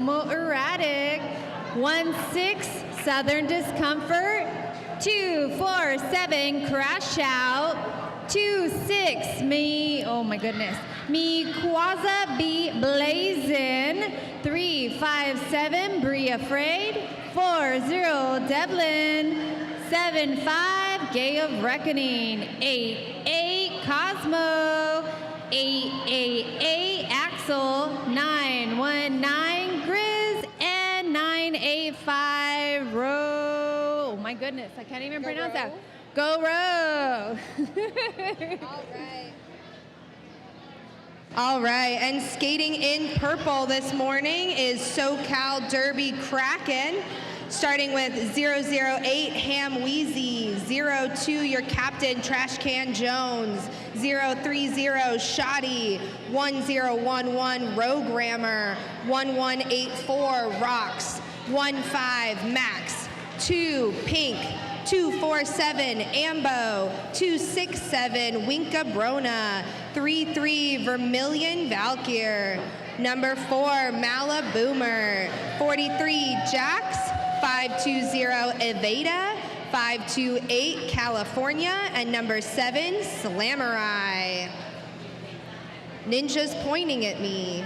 Erratic. 1-6 Southern Discomfort. 2-4-7 Crash Out. 2-6 me, oh my goodness, me Quaza be Blazin'. 3-5-7 Brie Afraid. 4-0 Devlin. 7-5 Gay of Reckoning. 8-8 Cosmo. 8-8-8 Axel. 9-1-9 Grizz. And 9-8-5 Ro. Oh my goodness, I can't even pronounce that. Go Row. All right. All right, and skating in purple this morning is SoCal Derby Kraken. Starting with 008 Ham Wheezy, 02 your captain Trash Can Jones, 030 Shoddy, 1011 Roguerammer, 1184 Rocks, 15 Max, 2 Pink, 247 Ambo, 267 Winka Brona, 33 Vermilion Valkyr, number 4 Malaboomer, 43 Jax, 520 Evada, 528 California, and number 7 Slamurai. Ninja's pointing at me.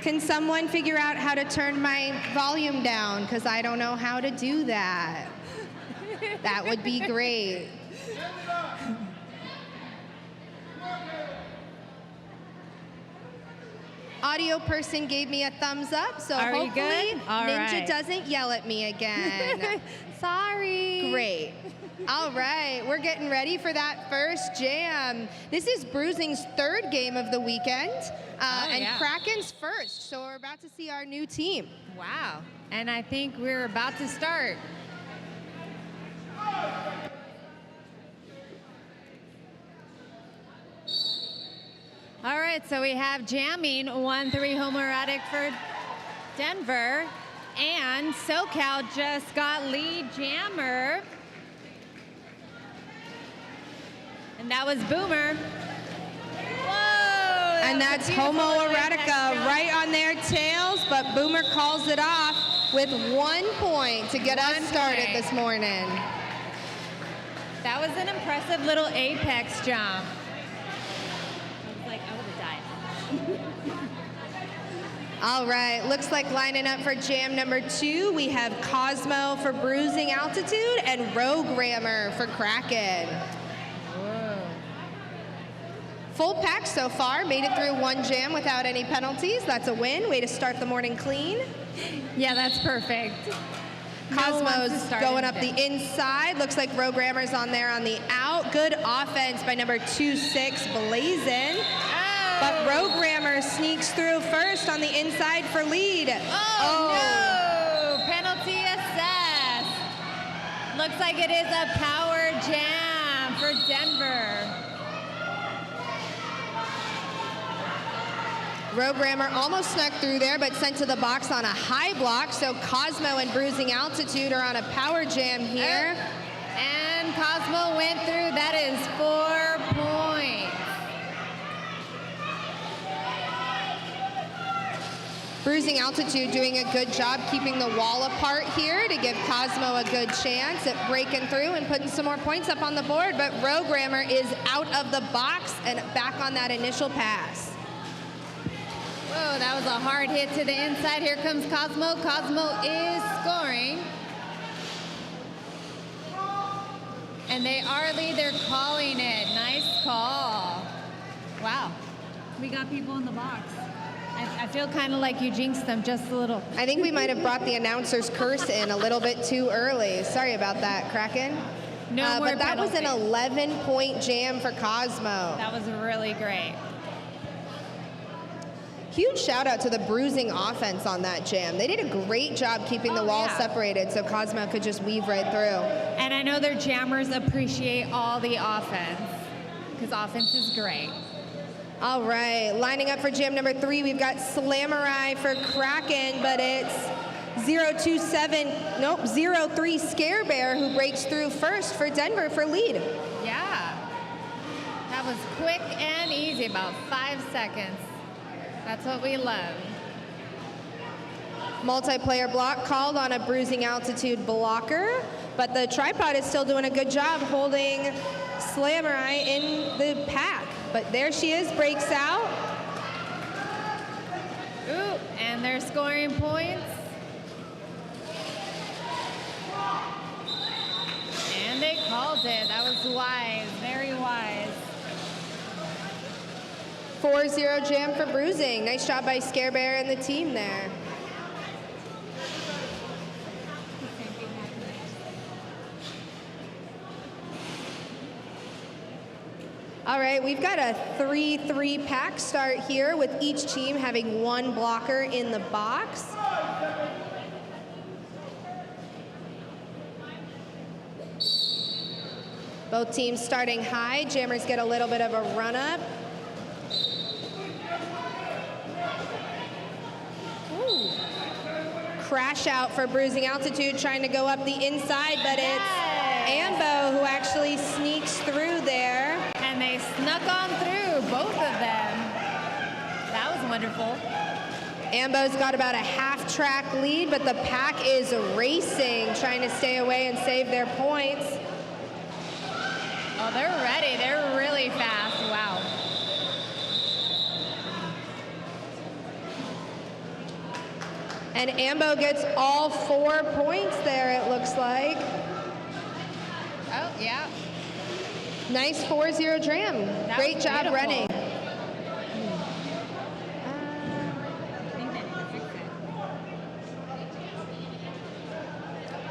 Can someone figure out how to turn my volume down? Because I don't know how to do that. That would be great. Audio person gave me a thumbs up, so hopefully Ninja doesn't yell at me again. Sorry. Great. All right, we're getting ready for that first jam. This is Bruising's 3rd game of the weekend, and Kraken's first, so we're about to see our new team. Wow, and I think we're about to start. All right, so we have jamming 1-3 homoerotic for Denver, and SoCal just got lead jammer. And that was Boomer. Whoa! And that's homoerotica right on their tails, but Boomer calls it off with 1 point to get us started this morning. That was an impressive little apex jump. All right, looks like lining up for jam number 2, we have Cosmo for Bruising Altitude and Roguerammer for Kraken. Whoa. Full pack so far, made it through 1 jam without any penalties. That's a win, way to start the morning clean. Yeah, that's perfect. Cosmo's going up the inside. Looks like Roguerammer's on there on the out. Good offense by number 2-6 Blazin'. But Roguerammer sneaks through first on the inside for lead. Oh, no! Penalty assessed. Looks like it is a power jam for Denver. Roguerammer almost snuck through there, but sent to the box on a high block. So Cosmo and Bruising Altitude are on a power jam here. And Cosmo went through. That is 4 points. Bruising Altitude doing a good job keeping the wall apart here to give Cosmo a good chance at breaking through and putting some more points up on the board, but Roguerammer is out of the box and back on that initial pass. Whoa, that was a hard hit to the inside. Here comes Cosmo. Cosmo is scoring. And they are lead, they're calling it. Nice call. Wow, we got people in the box. I feel kind of like you jinxed them just a little. I think we might have brought the announcer's curse in a little bit too early. Sorry about that, Kraken. No more but that penalty. was an 11-point jam for Cosmo. That was really great. Huge shout out to the Bruising offense on that jam. They did a great job keeping the wall separated so Cosmo could just weave right through. And I know their jammers appreciate all the offense because offense is great. All right, lining up for jam number 3, we've got Slamurai for Kraken, but it's 03 Scare Bear who breaks through first for Denver for lead. Yeah, that was quick and easy, about 5 seconds. That's what we love. Multiplayer block called on a Bruising Altitude blocker, but the tripod is still doing a good job holding Slamurai in the pack. But there she is, breaks out. Ooh, and they're scoring points. And they called it. That was wise, very wise. 4-0 jam for Bruising. Nice job by Scare Bear and the team there. All right, we've got a 3-3 pack start here with each team having one blocker in the box. Both teams starting high. Jammers get a little bit of a run up. Ooh. Crash out for Bruising Altitude, trying to go up the inside, but it's Ambo who actually sneaks through there. And they snuck on through, both of them. That was wonderful. Ambo's got about a half-track lead, but the pack is racing, trying to stay away and save their points. Oh, they're ready. They're really fast. Wow. And Ambo gets all 4 points there, it looks like. Oh, yeah. Nice 4-0 jam. That Great was job beautiful. running.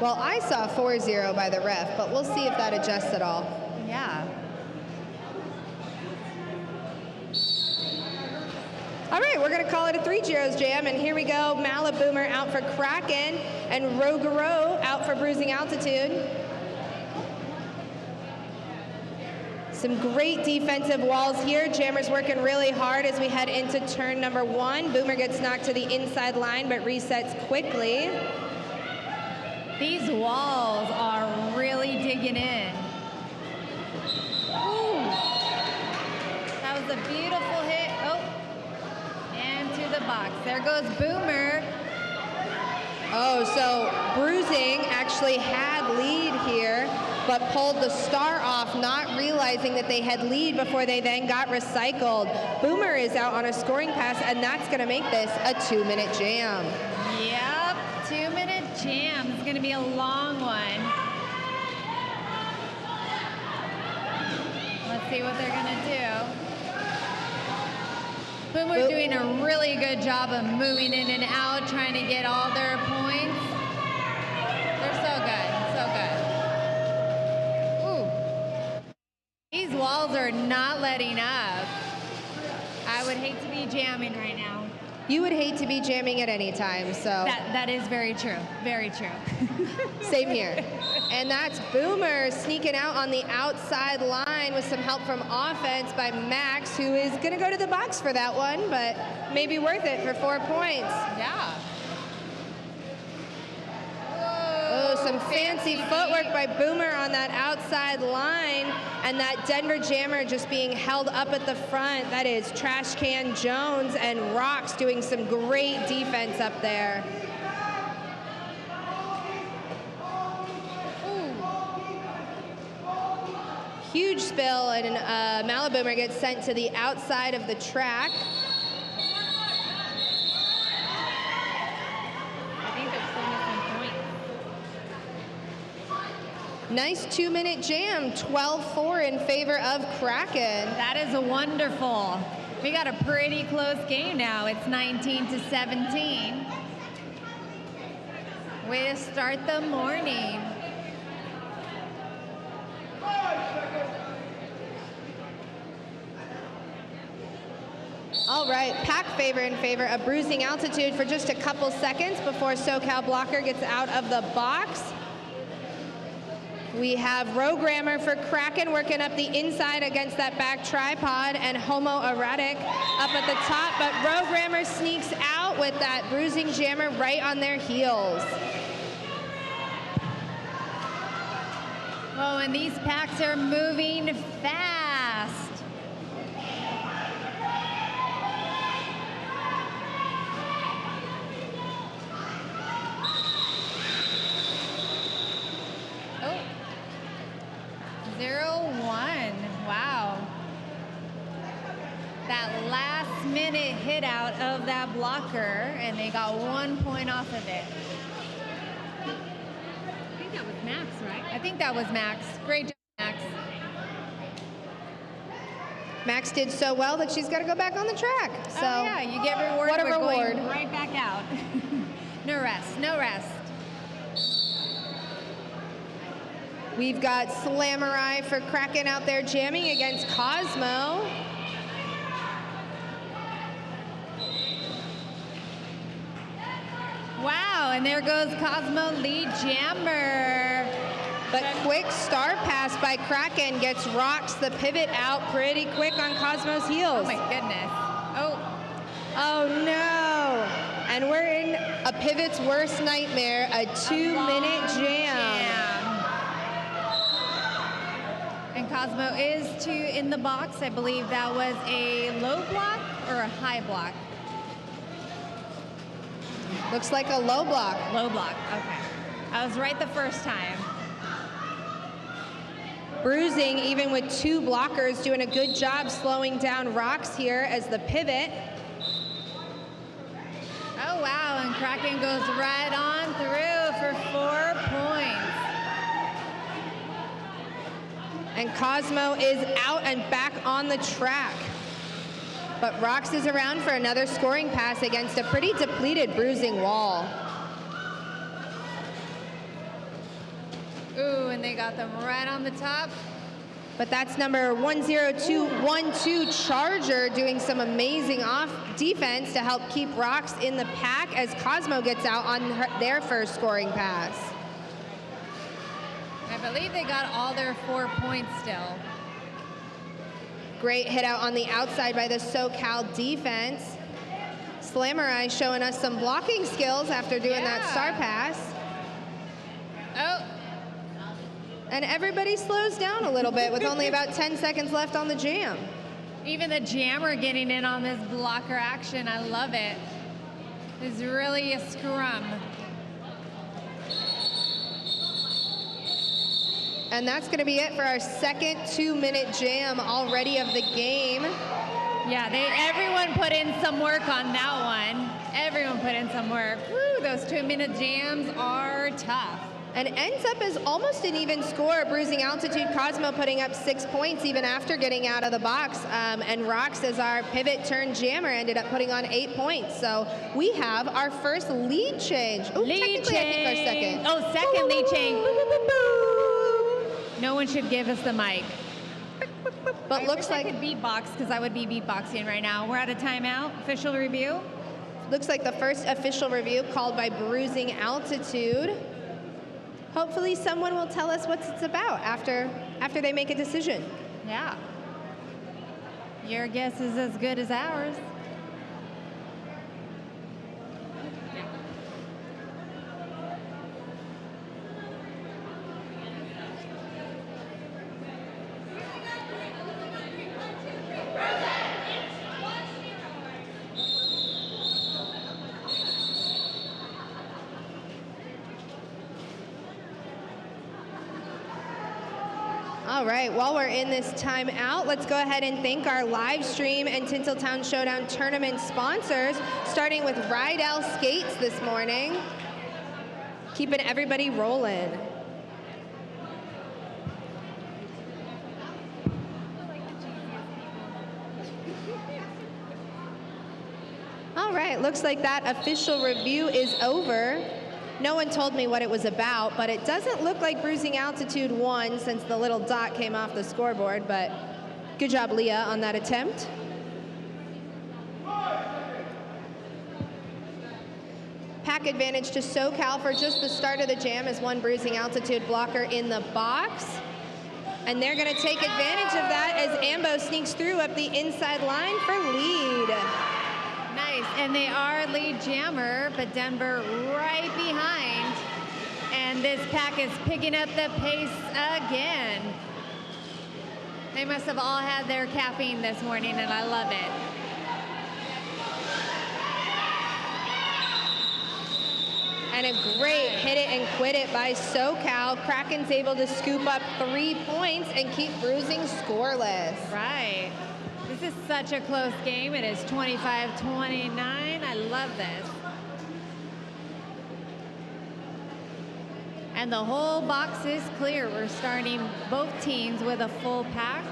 Well, I saw 4-0 by the ref, but we'll see if that adjusts at all. Yeah. All right, we're going to call it a 3-0 jam, and here we go. Malaboomer out for Kraken, and Rogaro out for Bruising Altitude. Some great defensive walls here. Jammers working really hard as we head into turn number 1. Boomer gets knocked to the inside line, but resets quickly. These walls are really digging in. Ooh. That was a beautiful hit. Oh, and to the box. There goes Boomer. Oh, so Bruising actually had lead here, but pulled the star off, not realizing that they had lead before they then got recycled. Boomer is out on a scoring pass, and that's going to make this a 2-minute jam. Yep, 2-minute jam. It's going to be a long one. Let's see what they're going to do. Boomer doing a really good job of moving in and out, trying to get all their points. They're so good, so good. Ooh. These walls are not letting up. I would hate to be jamming right now. You would hate to be jamming at any time, so. That is very true, very true. Same here. And that's Boomer sneaking out on the outside line with some help from offense by Max, who is going to go to the box for that one, but maybe worth it for 4 points. Yeah. Oh, some fancy footwork by Boomer on that outside line, and that Denver Jammer just being held up at the front. That is Trash Can Jones and Rocks doing some great defense up there. Huge spill, and Malaboomer gets sent to the outside of the track. I think they're still missing points. Nice 2-minute jam, 12-4 in favor of Kraken. That is wonderful. We got a pretty close game now. It's 19-17. Way to start the morning. All right, pack favor in favor of Bruising Altitude for just a couple seconds before SoCal Blocker gets out of the box. We have Rogrammer for Kraken working up the inside against that back tripod, and Homoerotic up at the top, but Rogrammer sneaks out with that Bruising Jammer right on their heels. Oh, and these packs are moving fast. blocker, and they got 1 point off of it. I think that was Max, right? I think that was Max. Great job, Max. Max did so well that she's got to go back on the track. So oh, yeah, you get rewarded. What a reward. Going right back out. No rest, no rest. We've got Slamurai for Kraken out there jamming against Cosmo. Wow, and there goes Cosmo lead jammer. But quick star pass by Kraken gets Rocks the pivot out pretty quick on Cosmo's heels. Oh my goodness. Oh. Oh no. And we're in a pivot's worst nightmare, a 2-minute jam. And Cosmo is in the box. I believe that was a low block or a high block. Looks like a low block. Low block, okay. I was right the first time. Bruising, even with 2 blockers, doing a good job slowing down Rocks here as the pivot. Oh, wow, and Kraken goes right on through for 4 points. And Cosmo is out and back on the track. But Rocks is around for another scoring pass against a pretty depleted Bruising wall. Ooh, and they got them right on the top. But that's number 10212 Charger doing some amazing off defense to help keep Rocks in the pack as Cosmo gets out on their first scoring pass. I believe they got all their 4 points still. Great hit out on the outside by the SoCal defense. Slamurai showing us some blocking skills after doing that star pass. Oh. And everybody slows down a little bit with only about 10 seconds left on the jam. Even the jammer getting in on this blocker action. I love it. It's really a scrum. And that's going to be it for our second 2-minute jam already of the game. Yeah, everyone put in some work on that one. Everyone put in some work. Woo, those 2-minute jams are tough. And ends up as almost an even score. Bruising altitude, Cosmo putting up 6 points even after getting out of the box. And Rocks, as our pivot turn jammer, ended up putting on 8 points. So we have our first lead change. Ooh, lead technically, change. I think our second. Oh, second lead change. No one should give us the mic. But looks like I could beatbox because I would be beatboxing right now. We're at a timeout. Official review. Looks like the first official review called by Bruising Altitude. Hopefully someone will tell us what it's about after they make a decision. Yeah. Your guess is as good as ours. All right, while we're in this timeout, let's go ahead and thank our live stream and Tinseltown Showdown tournament sponsors, starting with Rydell Skates this morning, keeping everybody rolling. All right, looks like that official review is over. No one told me what it was about, but it doesn't look like Bruising Altitude won since the little dot came off the scoreboard, but good job, Leah, on that attempt. Pack advantage to SoCal for just the start of the jam as one Bruising Altitude blocker in the box. And they're gonna take advantage of that as Ambo sneaks through up the inside line for lead. Nice, and they are lead jammer, but Denver right behind. And this pack is picking up the pace again. They must have all had their caffeine this morning, and I love it. And a great hit it and quit it by SoCal. Kraken's able to scoop up 3 points and keep Bruising scoreless. Right. This This is such a close game. It is 25-29. I love this. And the whole box is clear. We're starting both teams with a full pack.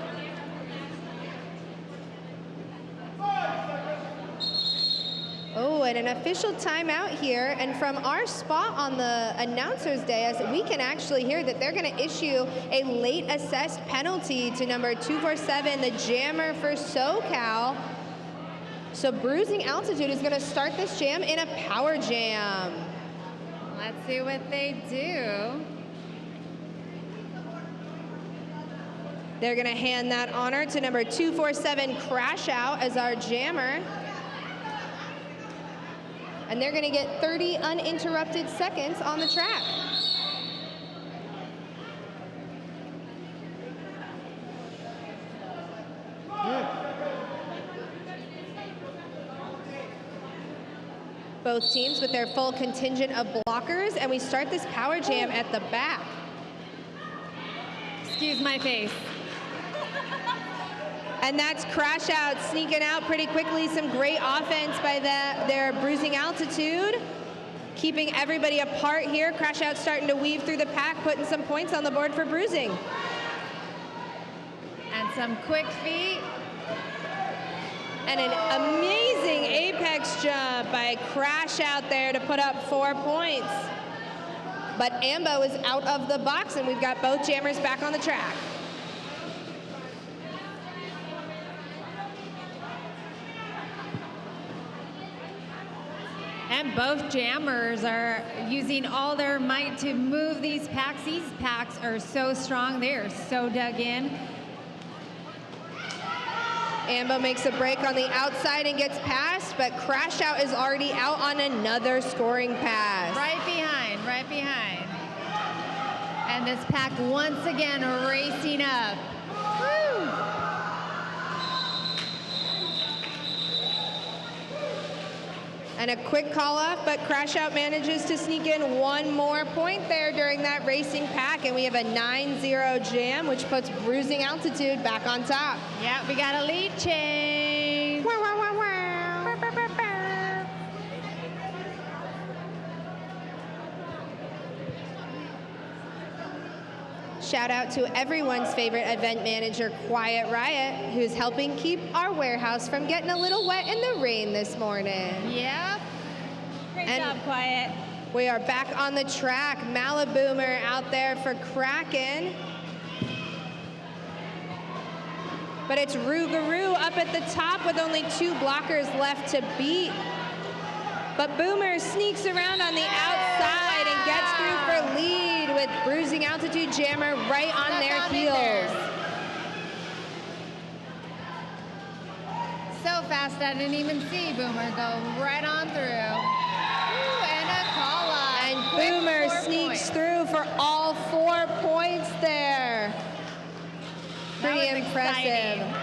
Oh, and an official timeout here. And from our spot on the announcer's dais, we can actually hear that they're going to issue a late assessed penalty to number 247, the jammer for SoCal. So Bruising Altitude is going to start this jam in a power jam. Let's see what they do. They're going to hand that honor to number 247, Crash Out, as our jammer. And they're going to get 30 uninterrupted seconds on the track. Both teams with their full contingent of blockers, and we start this power jam at the back. Excuse my face. And that's Crash Out sneaking out pretty quickly. Some great offense by their Bruising Altitude, keeping everybody apart here. Crash Out starting to weave through the pack, putting some points on the board for Bruising. And some quick feet. And an amazing apex jump by Crash Out there to put up 4 points. But Ambo is out of the box, and we've got both jammers back on the track. And both jammers are using all their might to move these packs. These packs are so strong. They are so dug in. Ambo makes a break on the outside and gets past, but Crash Out is already out on another scoring pass. Right behind, right behind. And this pack once again racing up. Woo! And a quick call off, but Crash Out manages to sneak in one more point there during that racing pack, and we have a 9-0 jam, which puts Bruising Altitude back on top. Yeah, we got a lead change. Wow, wow, wow, wow. Shout out to everyone's favorite event manager, Quiet Riot, who's helping keep our warehouse from getting a little wet in the rain this morning. Yep. Great job, Quiet. We are back on the track. Maliboomer out there for Kraken. But it's Rougarou up at the top with only 2 blockers left to beat. But Boomer sneaks around on the outside and gets through for lead with Bruising Altitude jammer right on their heels. So fast I didn't even see Boomer go right on through. Ooh, and a call up. And Quick Boomer 4 sneaks points. through for all 4 points there. Pretty That was impressive. exciting.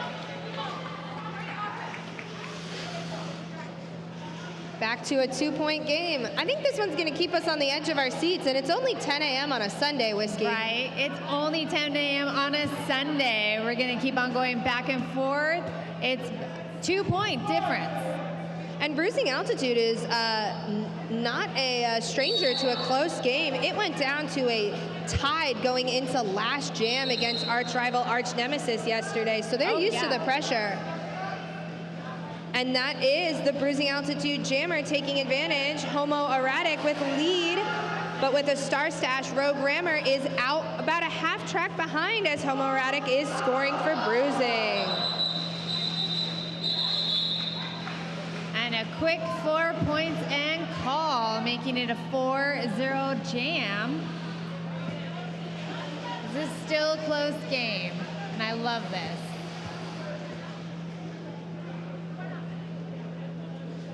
Back to a 2-point game. I think this one's going to keep us on the edge of our seats, and it's only 10 a.m. on a Sunday, Whiskey. Right. It's only 10 a.m. on a Sunday. We're going to keep on going back and forth. It's 2-point difference. And Bruising Altitude is not a stranger to a close game. It went down to a tied going into last jam against arch rival Arch Nemesis yesterday, so they're used to the pressure. And that is the Bruising Altitude jammer taking advantage. Homo Erratic with lead, but with a star stash, Rogue Rammer is out about a half track behind as Homo Erratic is scoring for Bruising. And a quick 4 points and call, making it a 4-0 jam. This is still a close game, and I love this.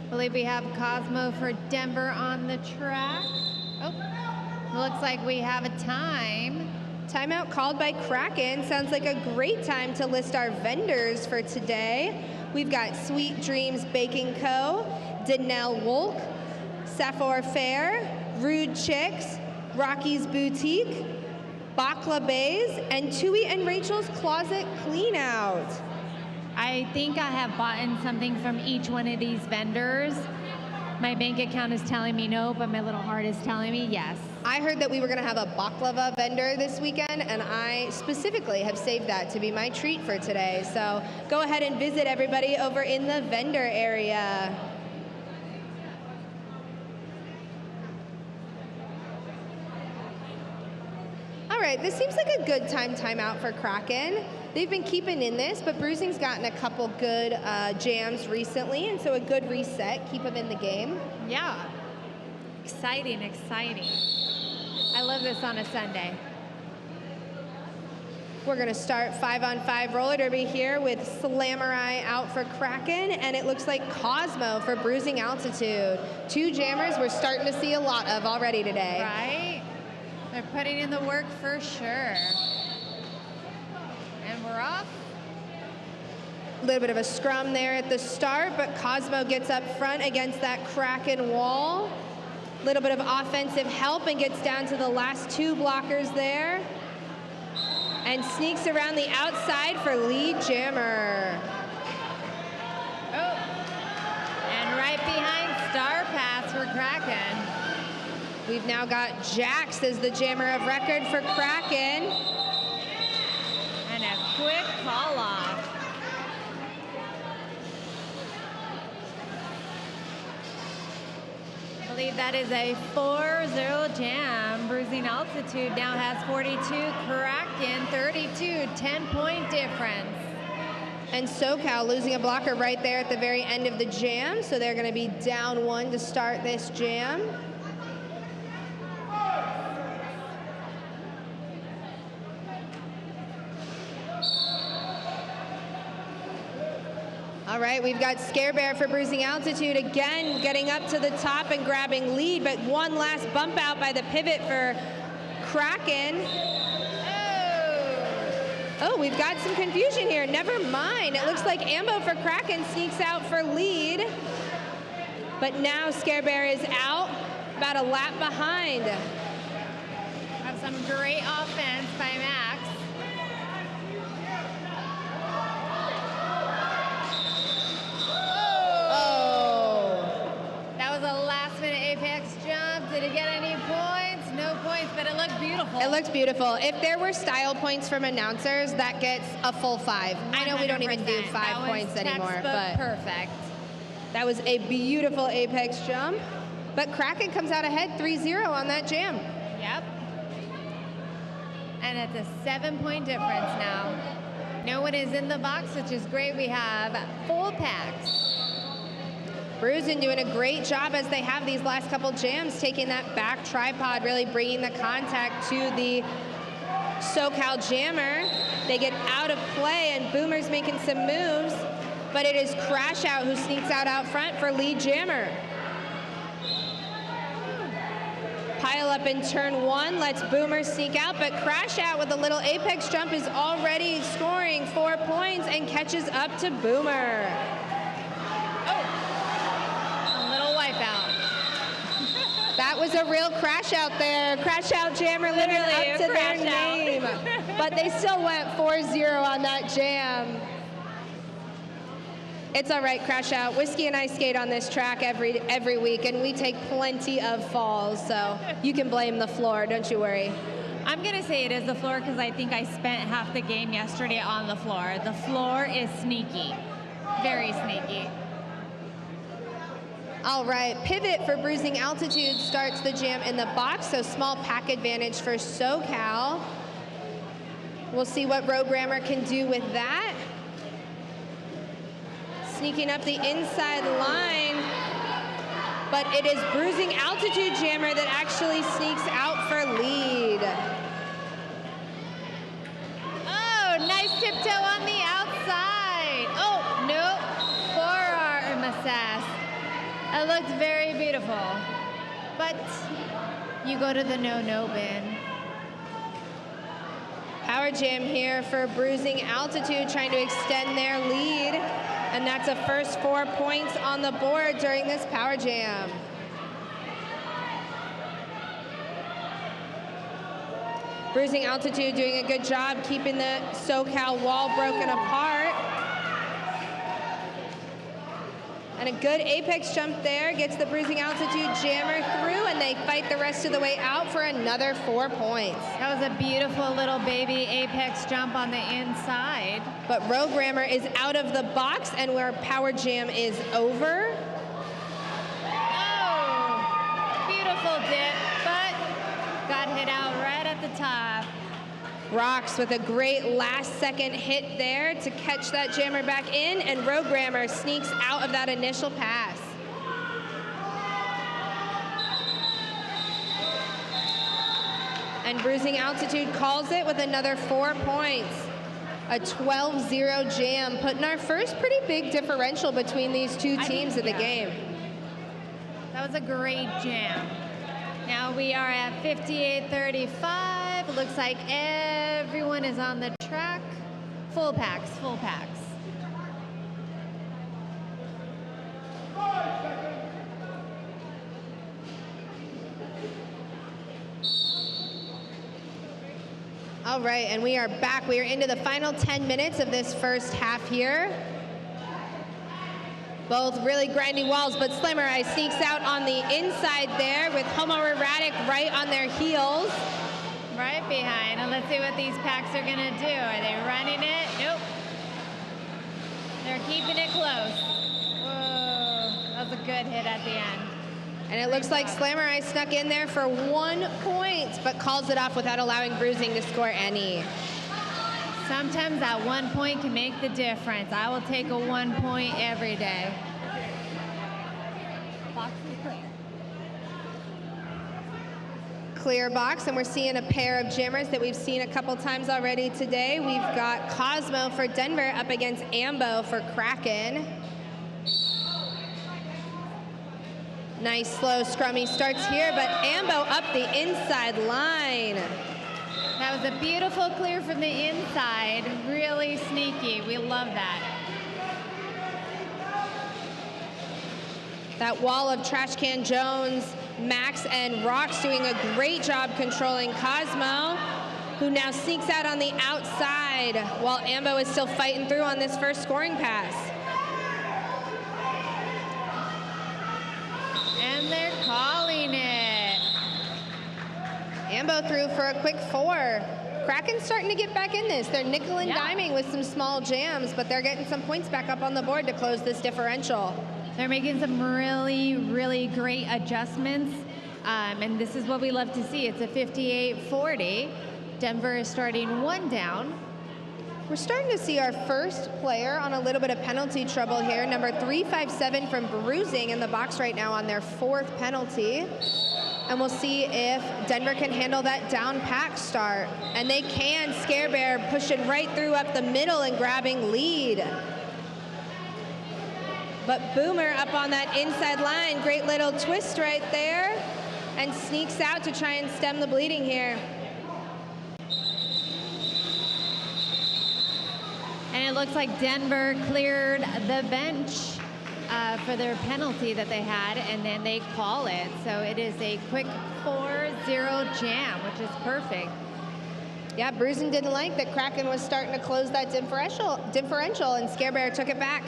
I believe we have Cosmo for Denver on the track. Oh, looks like we have a time. Timeout called by Kraken. Sounds like a great time to list our vendors for today. We've got Sweet Dreams Baking Co., Danelle Wolk, Sappho Fair, Rude Chicks, Rocky's Boutique, Bakla Bays, and Tui and Rachel's Closet Clean Out. I think I have bought in something from each one of these vendors. My bank account is telling me no, but my little heart is telling me yes. I heard that we were going to have a baklava vendor this weekend, and I specifically have saved that to be my treat for today. So go ahead and visit everybody over in the vendor area. All right, this seems like a good timeout for Kraken. They've been keeping in this, but Bruising's gotten a couple good jams recently, and so a good reset, keep them in the game. Yeah, exciting, exciting. I love this on a Sunday. We're gonna start 5-on-5 roller derby here with Slamurai out for Kraken, and it looks like Cosmo for Bruising Altitude. Two jammers we're starting to see a lot of already today. Right? They're putting in the work for sure. And we're off. A little bit of a scrum there at the start, but Cosmo gets up front against that Kraken wall. A little bit of offensive help and gets down to the last two blockers there. And sneaks around the outside for lead jammer. Oh. And right behind Star Pass for Kraken. We've now got Jax as the jammer of record for Kraken. And a quick call off. I believe that is a 4-0 jam. Bruising Altitude now has 42, Kraken 32, 10-point difference. And SoCal losing a blocker right there at the very end of the jam, so they're going to be down one to start this jam. All right, we've got Scare Bear for Bruising Altitude again, getting up to the top and grabbing lead, but one last bump out by the pivot for Kraken. Oh, we've got some confusion here. Never mind. It looks like Ambo for Kraken sneaks out for lead, but now Scare Bear is out, about a lap behind. Have some great offense by Max. Did it get any points? No points, but it looked beautiful. It looked beautiful. If there were style points from announcers, that gets a full 5. I know we don't even do 5 points anymore, but perfect. That was a beautiful apex jump. But Kraken comes out ahead 3-0 on that jam. Yep. And it's a 7-point difference now. No one is in the box, which is great. We have full packs. Bruising doing a great job as they have these last couple jams, taking that back tripod, really bringing the contact to the SoCal jammer. They get out of play, and Boomer's making some moves, but it is Crash Out who sneaks out front for lead jammer. Pile up in turn 1, lets Boomer sneak out, but Crash Out with a little apex jump is already scoring 4 points and catches up to Boomer. That was a real crash out there. Crash Out jammer living up to their name. But they still went 4-0 on that jam. It's all right, Crash Out. Whiskey and I skate on this track every week, and we take plenty of falls, so you can blame the floor, don't you worry. I'm going to say it is the floor because I think I spent half the game yesterday on the floor. The floor is sneaky, very sneaky. All right, pivot for Bruising Altitude starts the jam in the box, so small pack advantage for SoCal. We'll see what Roadrammer can do with that. Sneaking up the inside line, but it is Bruising Altitude jammer that actually sneaks out for lead. Oh, nice tiptoe on the outside. Oh, no, forearm assist. It looked very beautiful, but you go to the no-no bin. Power jam here for Bruising Altitude, trying to extend their lead, and that's a first 4 points on the board during this power jam. Bruising Altitude doing a good job keeping the SoCal wall broken apart. And a good apex jump there gets the Bruising Altitude jammer through, and they fight the rest of the way out for another 4 points. That was a beautiful little baby apex jump on the inside. But Programmer is out of the box, and where Power Jam is over. Oh, beautiful dip, but got hit out right at the top. Rocks with a great last-second hit there to catch that jammer back in, and Programmer sneaks out of that initial pass. And Bruising Altitude calls it with another 4 points. A 12-0 jam, putting our first pretty big differential between these two teams in the game. That was a great jam. Now we are at 58:35. Looks like everyone is on the track. Full packs, full packs. All right, and we are back. We are into the final 10 minutes of this first half here. Both really grindy walls, but Slammerai sneaks out on the inside there with Homoerotic right on their heels. Right behind, and let's see what these packs are gonna do. Are they running it? Nope. They're keeping it close. Whoa, that was a good hit at the end. And it looks like Slammerai snuck in there for 1 point, but calls it off without allowing Bruising to score any. Sometimes that 1 point can make the difference. I will take a 1 point every day. Box is clear. Clear box, and we're seeing a pair of jammers that we've seen a couple times already today. We've got Cosmo for Denver up against Ambo for Kraken. Nice slow scrummy starts here, but Ambo up the inside line. That was a beautiful clear from the inside. Really sneaky. We love that. That wall of Trash Can Jones, Max, and Rocks doing a great job controlling Cosmo, who now sneaks out on the outside while Ambo is still fighting through on this first scoring pass. And they're calling it. Ambo through for a quick 4. Kraken's starting to get back in this. They're nickel and diming with some small jams, but they're getting some points back up on the board to close this differential. They're making some really, really great adjustments, and this is what we love to see. It's a 58-40. Denver is starting 1 down. We're starting to see our first player on a little bit of penalty trouble here. Number 357 from Bruising in the box right now on their 4th penalty. And we'll see if Denver can handle that down pack start. And they can. Scare Bear pushing right through up the middle and grabbing lead. But Boomer up on that inside line. Great little twist right there. And sneaks out to try and stem the bleeding here. And it looks like Denver cleared the bench for their penalty that they had, and then they call it. So it is a quick 4-0 jam, which is perfect. Yeah, Bruising didn't like that Kraken was starting to close that differential, and Scare Bear took it back.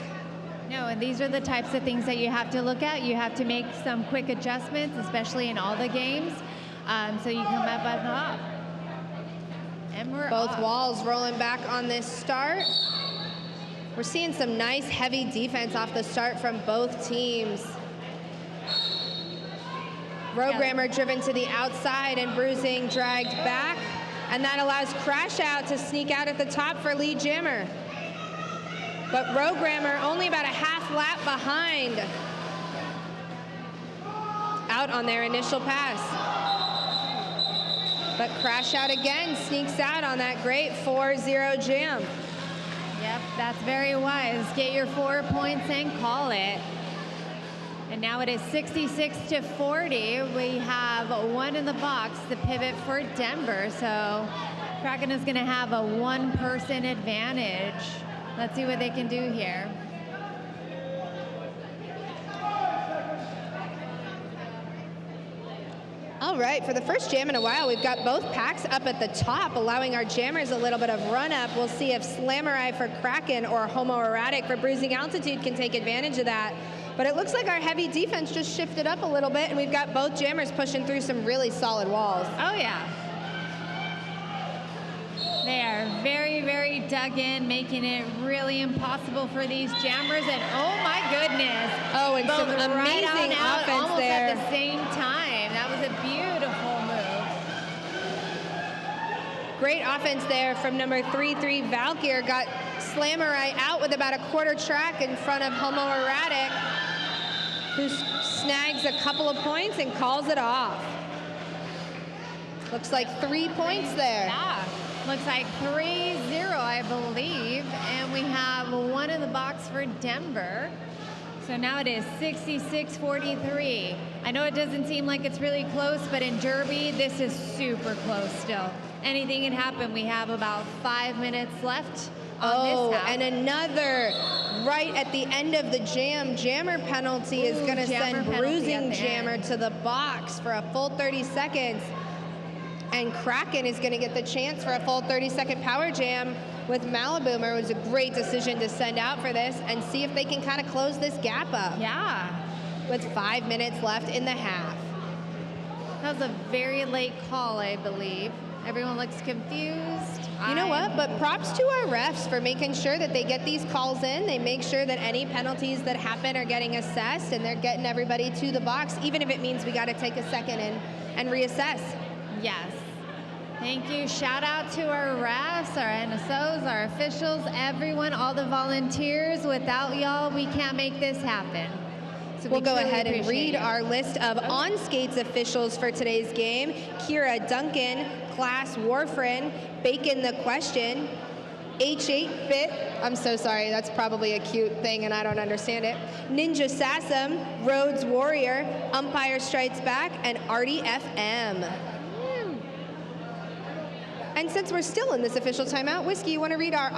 No, and these are the types of things that you have to look at. You have to make some quick adjustments, especially in all the games, so you come up on top. And we're Both off. walls rolling back on this start. We're seeing some nice heavy defense off the start from both teams. Programmer driven to the outside and Bruising dragged back. And that allows Crash Out to sneak out at the top for lead jammer. But Programmer only about a half lap behind. Out on their initial pass. But Crash Out again sneaks out on that great 4-0 jam. Yep, that's very wise. Get your 4 points and call it. And now it is 66-40. We have 1 in the box, the pivot for Denver. So Kraken is going to have a 1-person advantage. Let's see what they can do here. All right, for the first jam in a while, we've got both packs up at the top, allowing our jammers a little bit of run up. We'll see if Slammerai for Kraken or Homoerotic for Bruising Altitude can take advantage of that. But it looks like our heavy defense just shifted up a little bit, and we've got both jammers pushing through some really solid walls. Oh, yeah. They are very, very dug in, making it really impossible for these jammers. And oh my goodness. Oh, and some both right amazing out, offense almost there. at the same time. That was a beautiful move. Great offense there from number 3-3 Valkyr. Got Slammerite out with about a quarter track in front of Homoerotic, who snags a couple of points and calls it off. Looks like 3 points there. Yeah. Looks like 3-0, I believe. And we have one in the box for Denver. So now it is 66-43. I know it doesn't seem like it's really close, but in Derby, this is super close still. Anything can happen. We have about 5 minutes left on this half. And another right at the end of the jammer penalty is going to send Bruising Jammer to the box for a full 30 seconds. And Kraken is going to get the chance for a full 30-second power jam with Maliboomer. It was a great decision to send out for this and see if they can kind of close this gap up. Yeah. With 5 minutes left in the half. That was a very late call, I believe. Everyone looks confused. You know what? But props to our refs for making sure that they get these calls in. They make sure that any penalties that happen are getting assessed, and they're getting everybody to the box, even if it means we got to take a second and reassess. Yes. Thank you. Shout out to our refs, our NSOs, our officials, everyone, all the volunteers. Without y'all, we can't make this happen. So we'll go ahead and read our list of on-skates officials for today's game. Kira Duncan, Class Warfrin, Bacon the Question, H8-Bit, I'm so sorry, that's probably a cute thing and I don't understand it, Ninja Sassum, Rhodes Warrior, Umpire Strikes Back, and Artie FM. And since we're still in this official timeout, Whiskey, you want to read our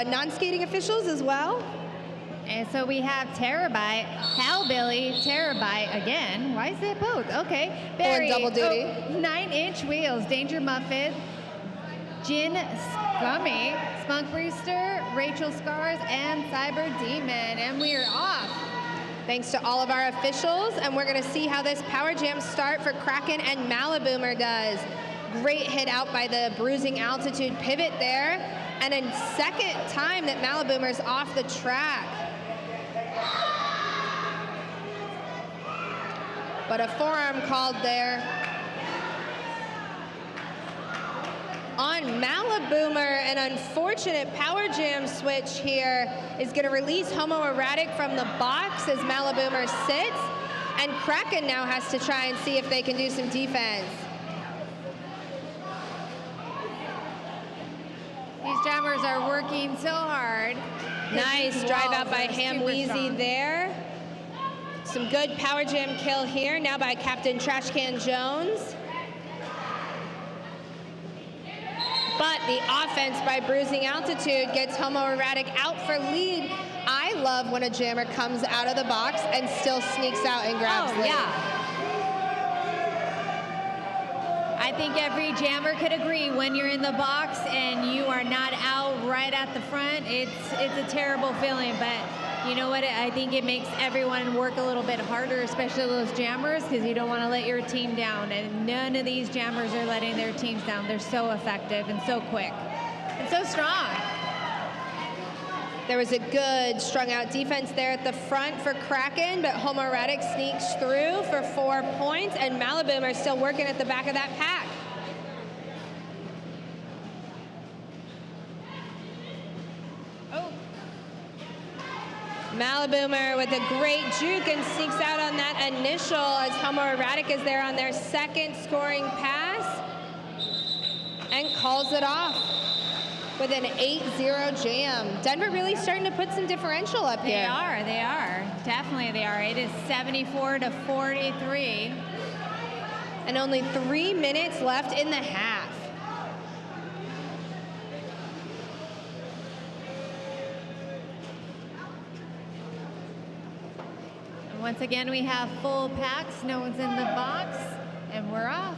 non-skating officials as well? And so we have Terabyte, Hellbilly, Terabyte again. Why is it both? Okay. Barry, double duty. 9-inch wheels, Danger Muffin, Jin Scummy, Spunk Brewster, Rachel Scars, and Cyber Demon. And we are off. Thanks to all of our officials, and we're going to see how this power jam start for Kraken and Maliboomer does. Great hit out by the Bruising Altitude pivot there. And a second time that Maliboomer's off the track. But a forearm called there on Maliboomer. An unfortunate power jam switch here is going to release Homoerotic from the box as Maliboomer sits. And Kraken now has to try and see if they can do some defense. These jammers are working so hard. Nice drive out by Ham Weezy there. Some good power jam kill here, now by Captain Trashcan Jones. But the offense by Bruising Altitude gets Homoerotic out for lead. I love when a jammer comes out of the box and still sneaks out and grabs lead. Yeah. I think every jammer could agree when you're in the box and you are not out right at the front, it's a terrible feeling. But you know what? I think it makes everyone work a little bit harder, especially those jammers, because you don't want to let your team down. And none of these jammers are letting their teams down. They're so effective and so quick and so strong. There was a good strung out defense there at the front for Kraken, but Homoerotic sneaks through for 4 points, and Maliboomer still working at the back of that pack. Oh. Maliboomer with a great juke and sneaks out on that initial as Homoerotic is there on their second scoring pass and calls it off with an 8-0 jam. Denver really starting to put some differential up here. They are. Definitely they are. It is 74-43. And only 3 minutes left in the half. And once again, we have full packs. No one's in the box, and we're off.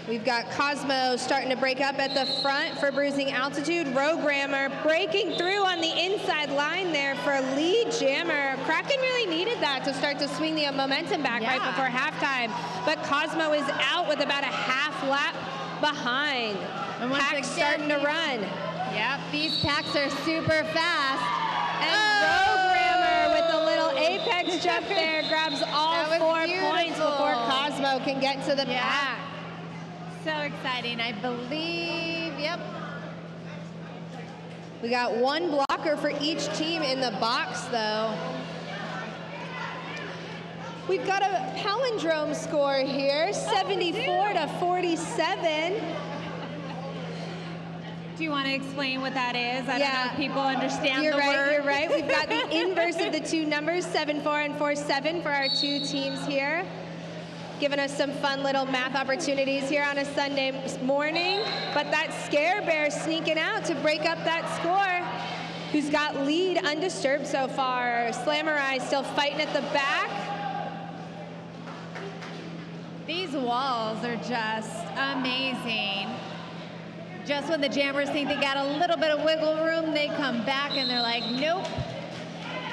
We've got Cosmo starting to break up at the front for Bruising Altitude. Programmer breaking through on the inside line there for lead jammer. Kraken really needed that to start to swing the momentum back right before halftime. But Cosmo is out with about a half lap behind. And Pack's starting to run. Yep, these packs are super fast. And Programmer with a little apex jump there grabs all 4 points before Cosmo can get to the pack. So exciting, I believe, yep. We got 1 blocker for each team in the box, though. We've got a palindrome score here, 74 to 47. Do you want to explain what that is? I don't know if people understand the word. You're right. We've got the inverse of the 2 numbers, 7-4 and 4-7 for our 2 teams here. Giving us some fun little math opportunities here on a Sunday morning. But that Scare Bear sneaking out to break up that score. Who's got lead undisturbed so far. Slamurai still fighting at the back. These walls are just amazing. Just when the jammers think they got a little bit of wiggle room, they come back and they're like, nope.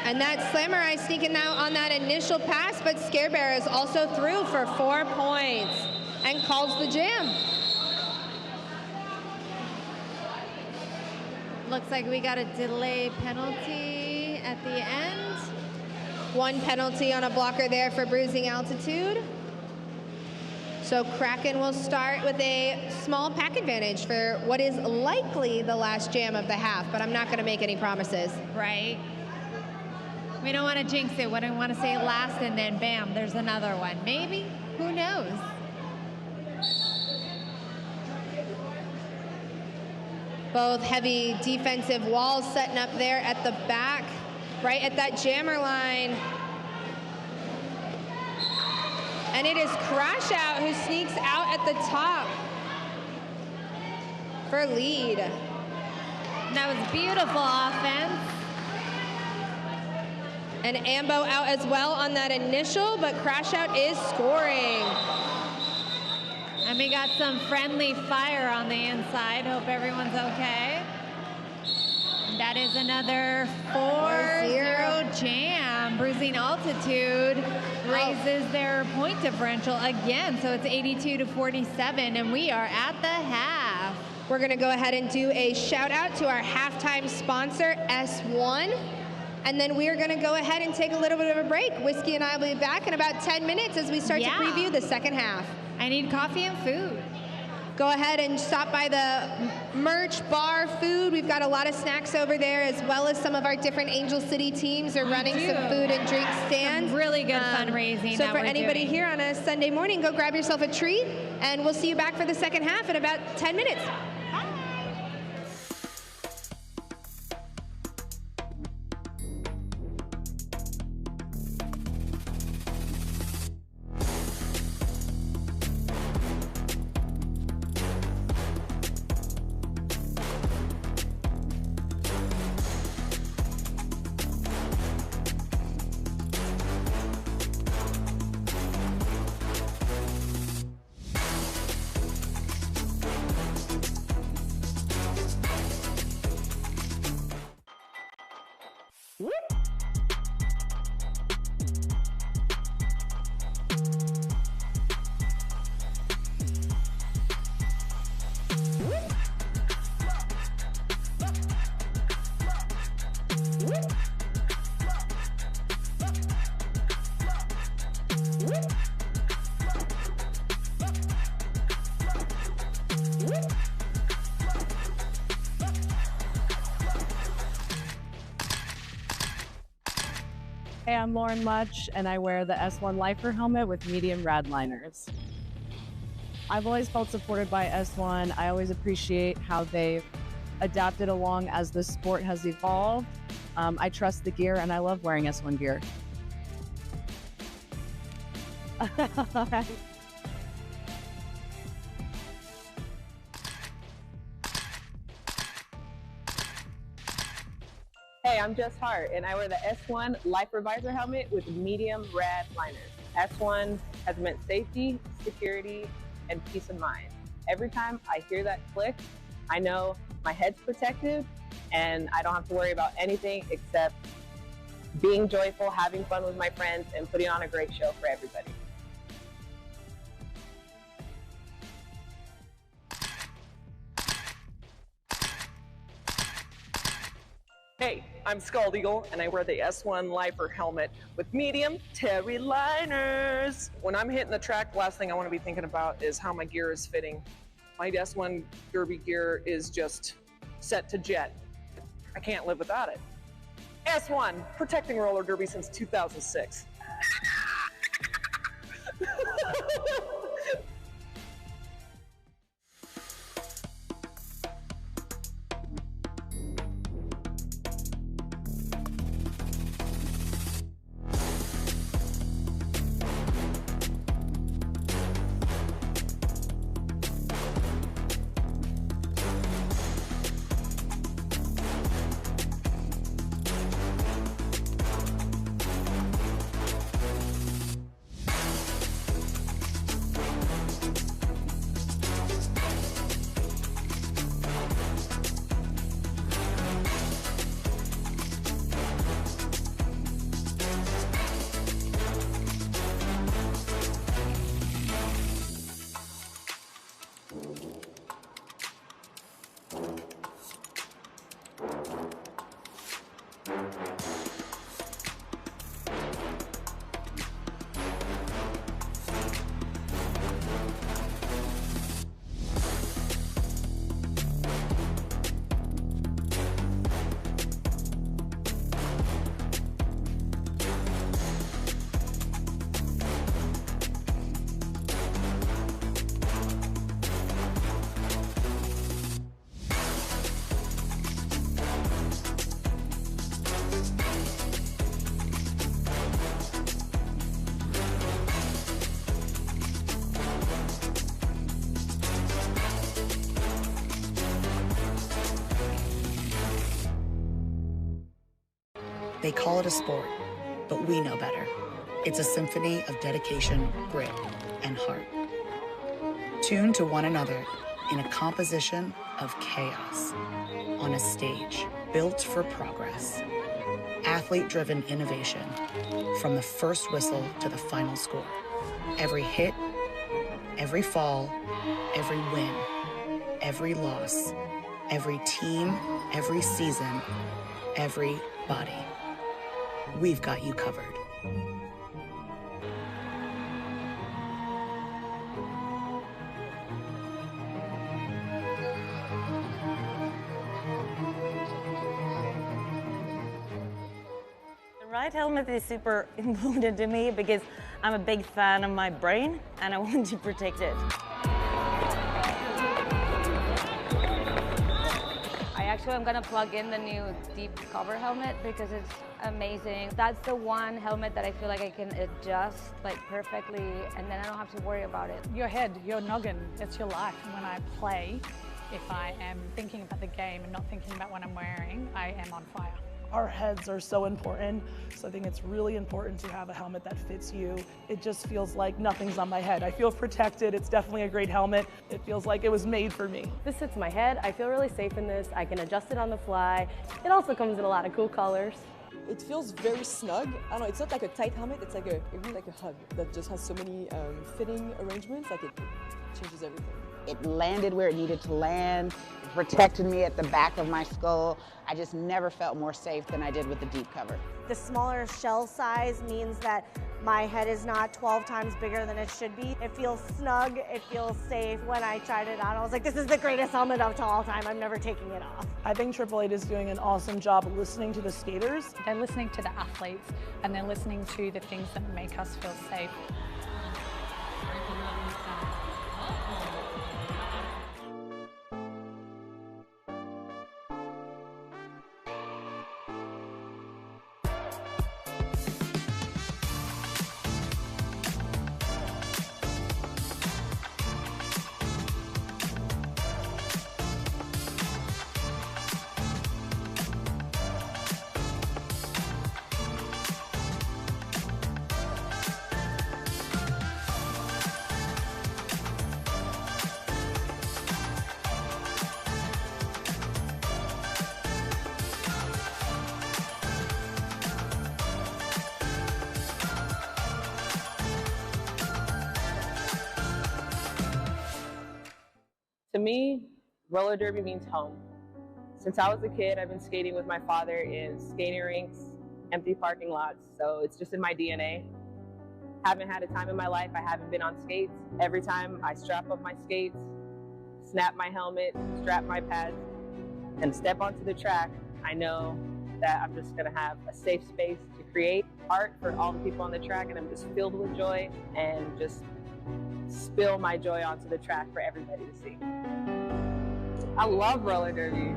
And that Slamurai sneaking out on that initial pass, but Scare Bear is also through for 4 points and calls the jam. Looks like we got a delay penalty at the end. 1 penalty on a blocker there for Bruising Altitude. So Kraken will start with a small pack advantage for what is likely the last jam of the half, but I'm not going to make any promises. Right. We don't want to jinx it. We don't want to say last and then bam, there's another one. Maybe. Who knows? Both heavy defensive walls setting up there at the back, right at that jammer line. And it is Crash Out who sneaks out at the top for lead. That was beautiful offense. And Ambo out as well on that initial, but Crash Out is scoring. And we got some friendly fire on the inside. Hope everyone's okay. That is another 4-0 jam. Bruising Altitude raises their point differential again. So it's 82 to 47, and we are at the half. We're going to go ahead and do a shout out to our halftime sponsor, S1. And then we are going to go ahead and take a little bit of a break. Whiskey and I will be back in about 10 minutes as we start to preview the second half. I need coffee and food. Go ahead and stop by the merch bar food. We've got a lot of snacks over there, as well as some of our different Angel City teams are running some food and drink stands. Some really good fundraising. So for anybody here on a Sunday morning, go grab yourself a treat, and we'll see you back for the second half in about 10 minutes. Hey, I'm Lauren Much, and I wear the S1 Lifer helmet with medium rad liners. I've always felt supported by S1. I always appreciate how they've adapted along as the sport has evolved. I trust the gear, and I love wearing S1 gear. Hey, I'm Jess Hart, and I wear the S1 Lifer Visor helmet with medium rad liners. S1 has meant safety, security, and peace of mind. every time I hear that click, I know my head's protected and I don't have to worry about anything except being joyful, having fun with my friends, and putting on a great show for everybody. Hey, I'm Scald Eagle, and I wear the S1 Lifer helmet with medium terry liners. When I'm hitting the track, the last thing I want to be thinking about is how my gear is fitting. My S1 derby gear is just set to jet. I can't live without it. S1, protecting roller derby since 2006. They call it a sport, but we know better. It's a symphony of dedication, grit, and heart. Tuned to one another in a composition of chaos on a stage built for progress. Athlete-driven innovation from the first whistle to the final score. Every hit, every fall, every win, every loss, every team, every season, every body. We've got you covered. The right helmet is super important to me because I'm a big fan of my brain and I want to protect it. I'm gonna plug in the new deep cover helmet because it's amazing. That's the one helmet that I feel like I can adjust like perfectly and then I don't have to worry about it. Your head, your noggin, it's your life. When I play, if I am thinking about the game and not thinking about what I'm wearing, I am on fire. Our heads are so important, so I think it's really important to have a helmet that fits you. It just feels like nothing's on my head. I feel protected. It's definitely a great helmet. It feels like it was made for me. This fits my head. I feel really safe in this. I can adjust it on the fly. It also comes in a lot of cool colors. It feels very snug. I don't know, it's not like a tight helmet, it's like it really like a hug that just has so many fitting arrangements, like it changes everything. It landed where it needed to land. It protected me at the back of my skull. I just never felt more safe than I did with the deep cover. The smaller shell size means that my head is not 12 times bigger than it should be. It feels snug, it feels safe. When I tried it on, I was like, this is the greatest helmet of all time. I'm never taking it off. I think Triple Eight is doing an awesome job listening to the skaters. They're listening to the athletes and they're listening to the things that make us feel safe. To me, roller derby means home. Since I was a kid, I've been skating with my father in skating rinks, empty parking lots, so it's just in my DNA. Haven't had a time in my life I haven't been on skates. Every time I strap up my skates, snap my helmet, strap my pads, and step onto the track, I know that I'm just gonna have a safe space to create art for all the people on the track, and I'm just filled with joy and just spill my joy onto the track for everybody to see. I love roller derby.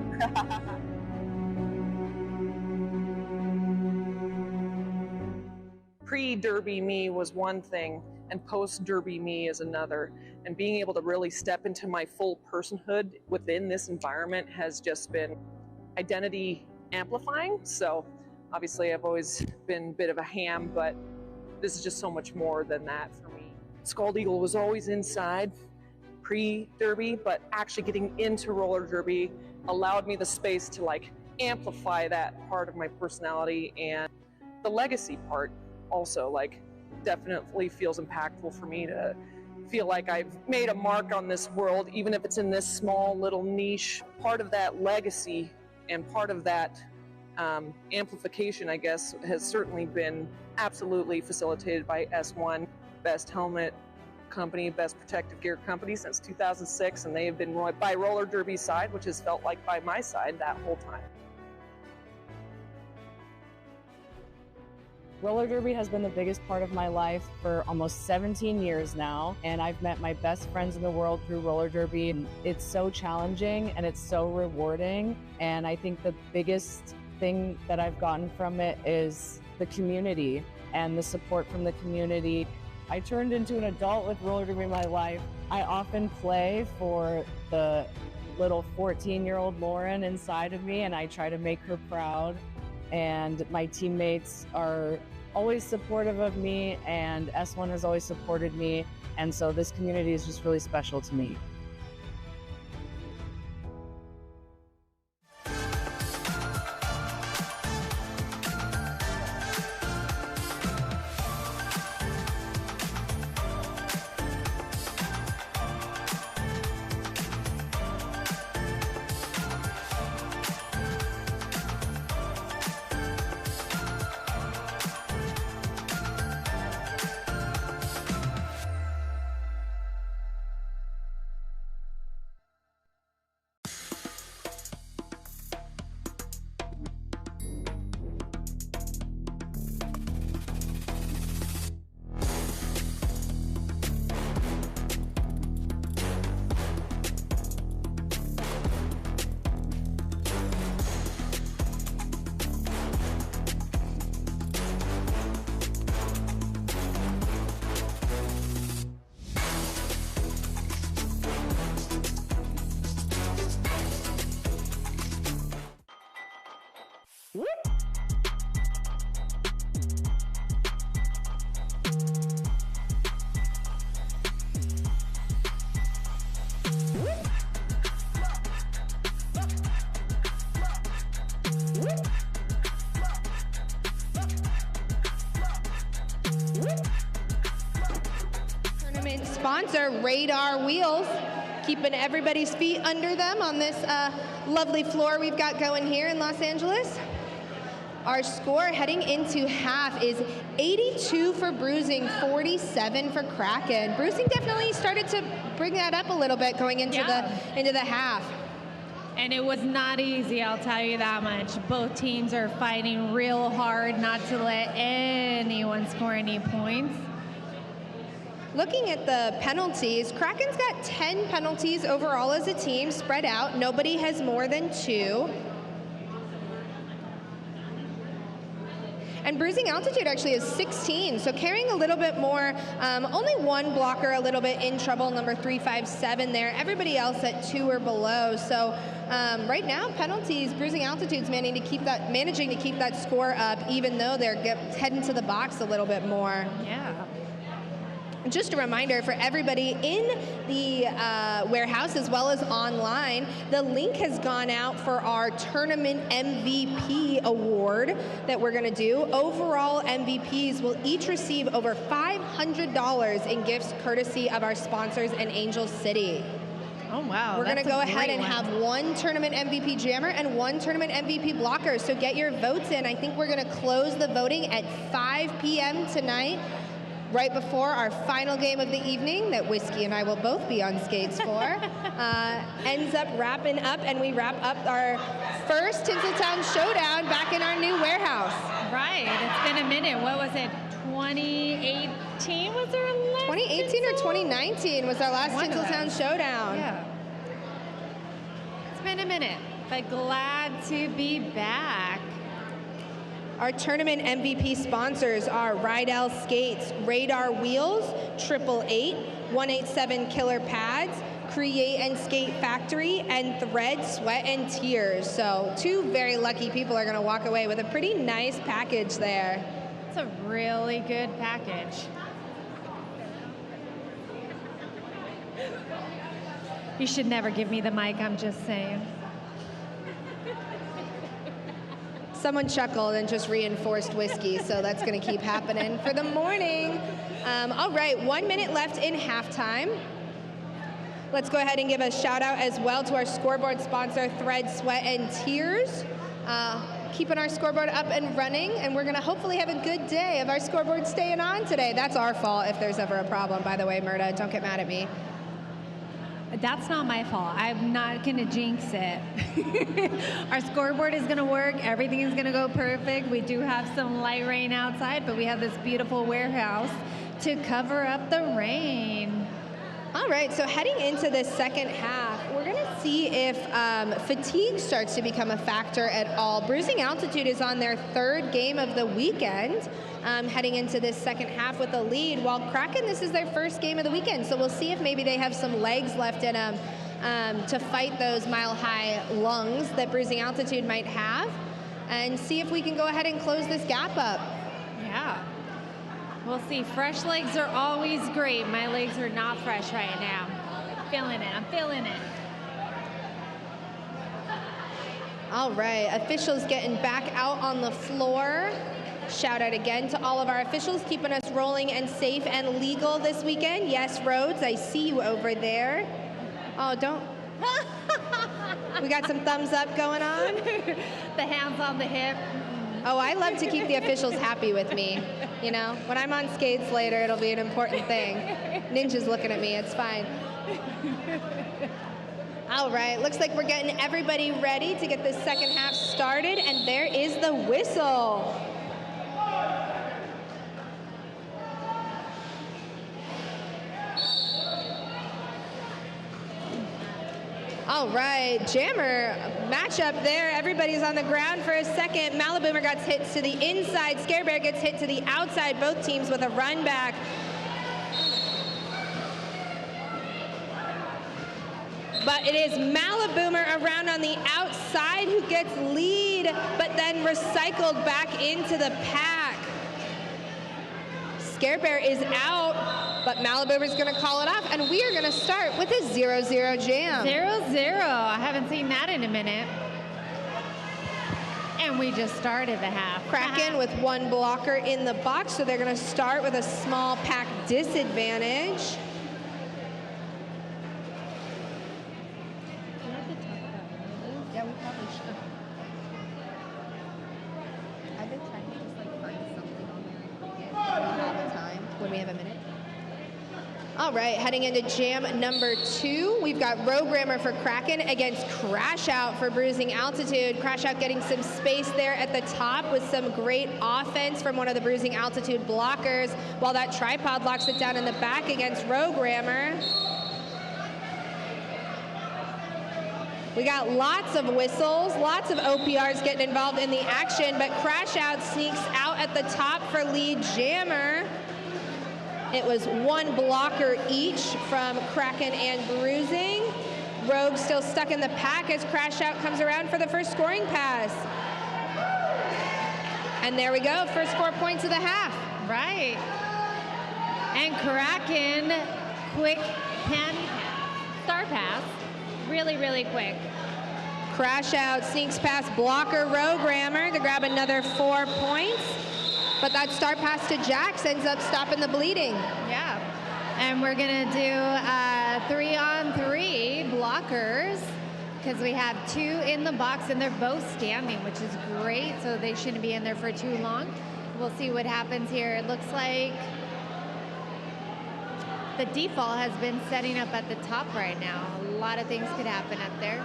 Pre-derby me was one thing, and post-derby me is another. And being able to really step into my full personhood within this environment has just been identity amplifying. So obviously I've always been a bit of a ham, but this is just so much more than that for me. Scald Eagle was always inside pre-derby, but actually getting into roller derby allowed me the space to like amplify that part of my personality, and the legacy part also like definitely feels impactful for me to feel like I've made a mark on this world, even if it's in this small little niche. Part of that legacy and part of that amplification, I guess, has certainly been absolutely facilitated by S1, best helmet company, best protective gear company since 2006, and they have been by roller derby's side, which has felt like by my side that whole time. Roller derby has been the biggest part of my life for almost 17 years now, and I've met my best friends in the world through roller derby. It's so challenging and it's so rewarding, and I think the biggest thing that I've gotten from it is the community and the support from the community. I turned into an adult with roller derby in my life. I often play for the little 14-year-old Lauren inside of me, and I try to make her proud. And my teammates are always supportive of me, and S1 has always supported me, and so this community is just really special to me. Tournament sponsor, Radar Wheels, keeping everybody's feet under them on this lovely floor we've got going here in Los Angeles. Our score heading into half is 82 for Bruising, 47 for Kraken. Bruising definitely started to bring that up a little bit going into the half. And it was not easy, I'll tell you that much. Both teams are fighting real hard not to let anyone score any points. Looking at the penalties, Kraken's got 10 penalties overall as a team, spread out. Nobody has more than 2. And Bruising Altitude actually is 16, so carrying a little bit more. Only one blocker a little bit in trouble, number 357 there. Everybody else at 2 or below. So right now, penalties, Bruising Altitude's managing to keep that score up, even though they're heading to the box a little bit more. Yeah. Just a reminder for everybody in the warehouse as well as online, the link has gone out for our tournament MVP award that we're going to do. Overall MVPs will each receive over $500 in gifts courtesy of our sponsors in Angel City. Oh, wow. We're going to that's go a ahead great and one. have one tournament MVP jammer and one tournament MVP blocker. So get your votes in. I think we're going to close the voting at 5 p.m. tonight, right before our final game of the evening that Whiskey and I will both be on skates for. Ends up wrapping up, and we wrap up our first Tinseltown Showdown back in our new warehouse. Right. It's been a minute. What was it? 2018 was our last 2018 or 2019 was our last One of Tinseltown those. Showdown. Yeah. It's been a minute, but glad to be back. Our tournament MVP sponsors are Rydell Skates, Radar Wheels, 888, 187 Killer Pads, Create and Skate Factory, and Thread, Sweat, and Tears. So 2 very lucky people are going to walk away with a pretty nice package there. It's a really good package. You should never give me the mic, I'm just saying. Someone chuckled and just reinforced Whiskey, so that's going to keep happening for the morning. All right, 1 minute left in halftime. Let's go ahead and give a shout out as well to our scoreboard sponsor, Thread, Sweat, and Tears. Keeping our scoreboard up and running, and we're going to hopefully have a good day of our scoreboard staying on today. That's our fault if there's ever a problem, by the way, Murda. Don't get mad at me. That's not my fault. I'm not going to jinx it. Our scoreboard is going to work. Everything is going to go perfect. We do have some light rain outside, but we have this beautiful warehouse to cover up the rain. All right, so heading into the second half, we're going to see if fatigue starts to become a factor at all. Bruising Altitude is on their 3rd game of the weekend, heading into this second half with a lead, while Kraken, this is their 1st game of the weekend. So we'll see if maybe they have some legs left in them to fight those mile-high lungs that Bruising Altitude might have, and see if we can go ahead and close this gap up. Yeah. We'll see. Fresh legs are always great. My legs are not fresh right now. Feeling it. I'm feeling it. All right, officials getting back out on the floor. Shout out again to all of our officials keeping us rolling and safe and legal this weekend. Yes, Rhodes, I see you over there. Oh, don't. We got some thumbs up going on. The hands on the hip. Oh, I love to keep the officials happy with me. You know, when I'm on skates later, it'll be an important thing. Ninja's looking at me, it's fine. All right, looks like we're getting everybody ready to get this second half started, and there is the whistle. All right, Jammer matchup there. Everybody's on the ground for a second. Maliboomer gets hit to the inside. Scare Bear gets hit to the outside. Both teams with a run back. But it is Maliboomer around on the outside who gets lead, but then recycled back into the pack. Scare Bear is out, but Maliboomer's going to call it off, and we are going to start with a 0-0 jam. 0-0. I haven't seen that in a minute. And we just started the half. Kraken with 1 blocker in the box, so they're going to start with a small pack disadvantage. Yeah, we probably should. I've been trying to just find something on there and forget all the time when we have a minute. All right, heading into jam number 2, we've got Programmer for Kraken against Crash Out for Bruising Altitude. Crash Out getting some space there at the top with some great offense from one of the Bruising Altitude blockers, while that tripod locks it down in the back against Programmer. We got lots of whistles, lots of OPRs getting involved in the action, but Crash Out sneaks out at the top for lead jammer. It was 1 blocker each from Kraken and Bruising. Rogue still stuck in the pack as Crash Out comes around for the first scoring pass. And there we go, first 4 points of the half. Right. And Kraken, quick pen, star pass. Really, really quick. Crash Out sneaks past blocker Programmer to grab another 4 points. But that start pass to Jax ends up stopping the bleeding. Yeah. And we're going to do 3-on-3 blockers because we have 2 in the box and they're both standing, which is great. So they shouldn't be in there for too long. We'll see what happens here. It looks like the default has been setting up at the top right now. A lot of things could happen up there.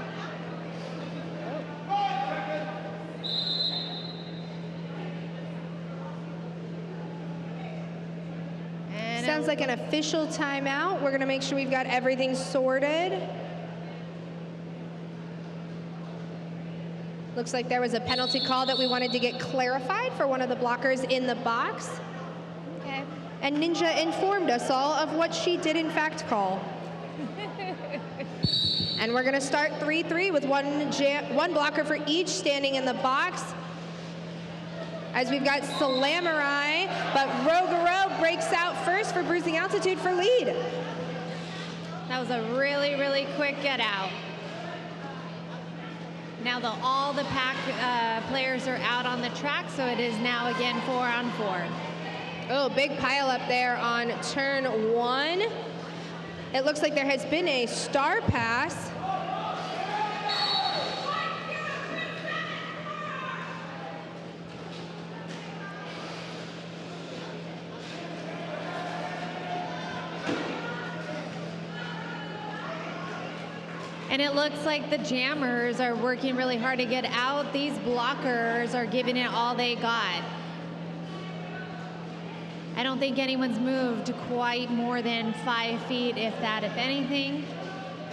And sounds like an official timeout. We're gonna make sure we've got everything sorted. Looks like there was a penalty call that we wanted to get clarified for one of the blockers in the box. Okay. And Ninja informed us all of what she did in fact call. And we're gonna start 3-3 with one blocker for each standing in the box. As we've got Salamurai, but Rogaro breaks out first for Bruising Altitude for lead. That was a really, really quick get out. Now all the pack players are out on the track, so it is now again 4-on-4. Oh, big pile up there on turn 1. It looks like there has been a star pass. And it looks like the jammers are working really hard to get out. These blockers are giving it all they got. I don't think anyone's moved quite more than 5 feet, if that, if anything.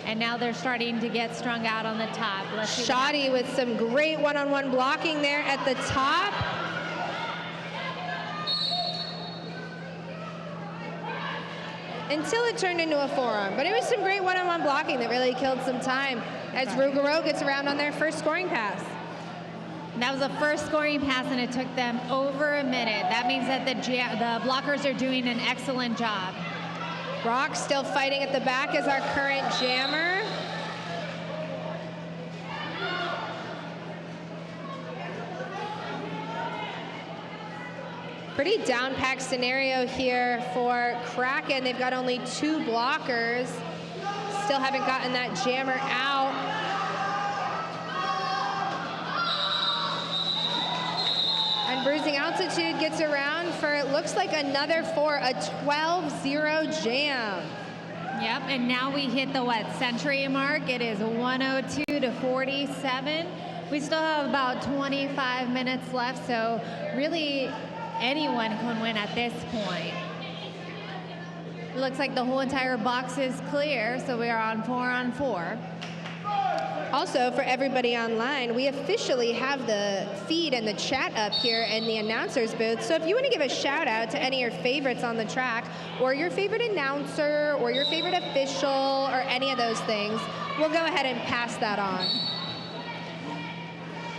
And now they're starting to get strung out on the top. Shoddy with some great one-on-one blocking there at the top. Until it turned into a forearm. But it was some great one-on-one blocking that really killed some time as Rugaro gets around on their first scoring pass. That was the first scoring pass, and it took them over a minute. That means that the blockers are doing an excellent job. Brock still fighting at the back as our current jammer. Pretty down-packed scenario here for Kraken. They've got only 2 blockers. Still haven't gotten that jammer out. And Bruising Altitude gets around for, it looks like another 4, a 12-0 jam. Yep, and now we hit the century mark. It is 102 to 47. We still have about 25 minutes left, so really anyone can win at this point. It looks like the whole entire box is clear, so we are on 4-on-4. Also, for everybody online, we officially have the feed and the chat up here in the announcer's booth. So if you want to give a shout out to any of your favorites on the track, or your favorite announcer, or your favorite official, or any of those things, we'll go ahead and pass that on.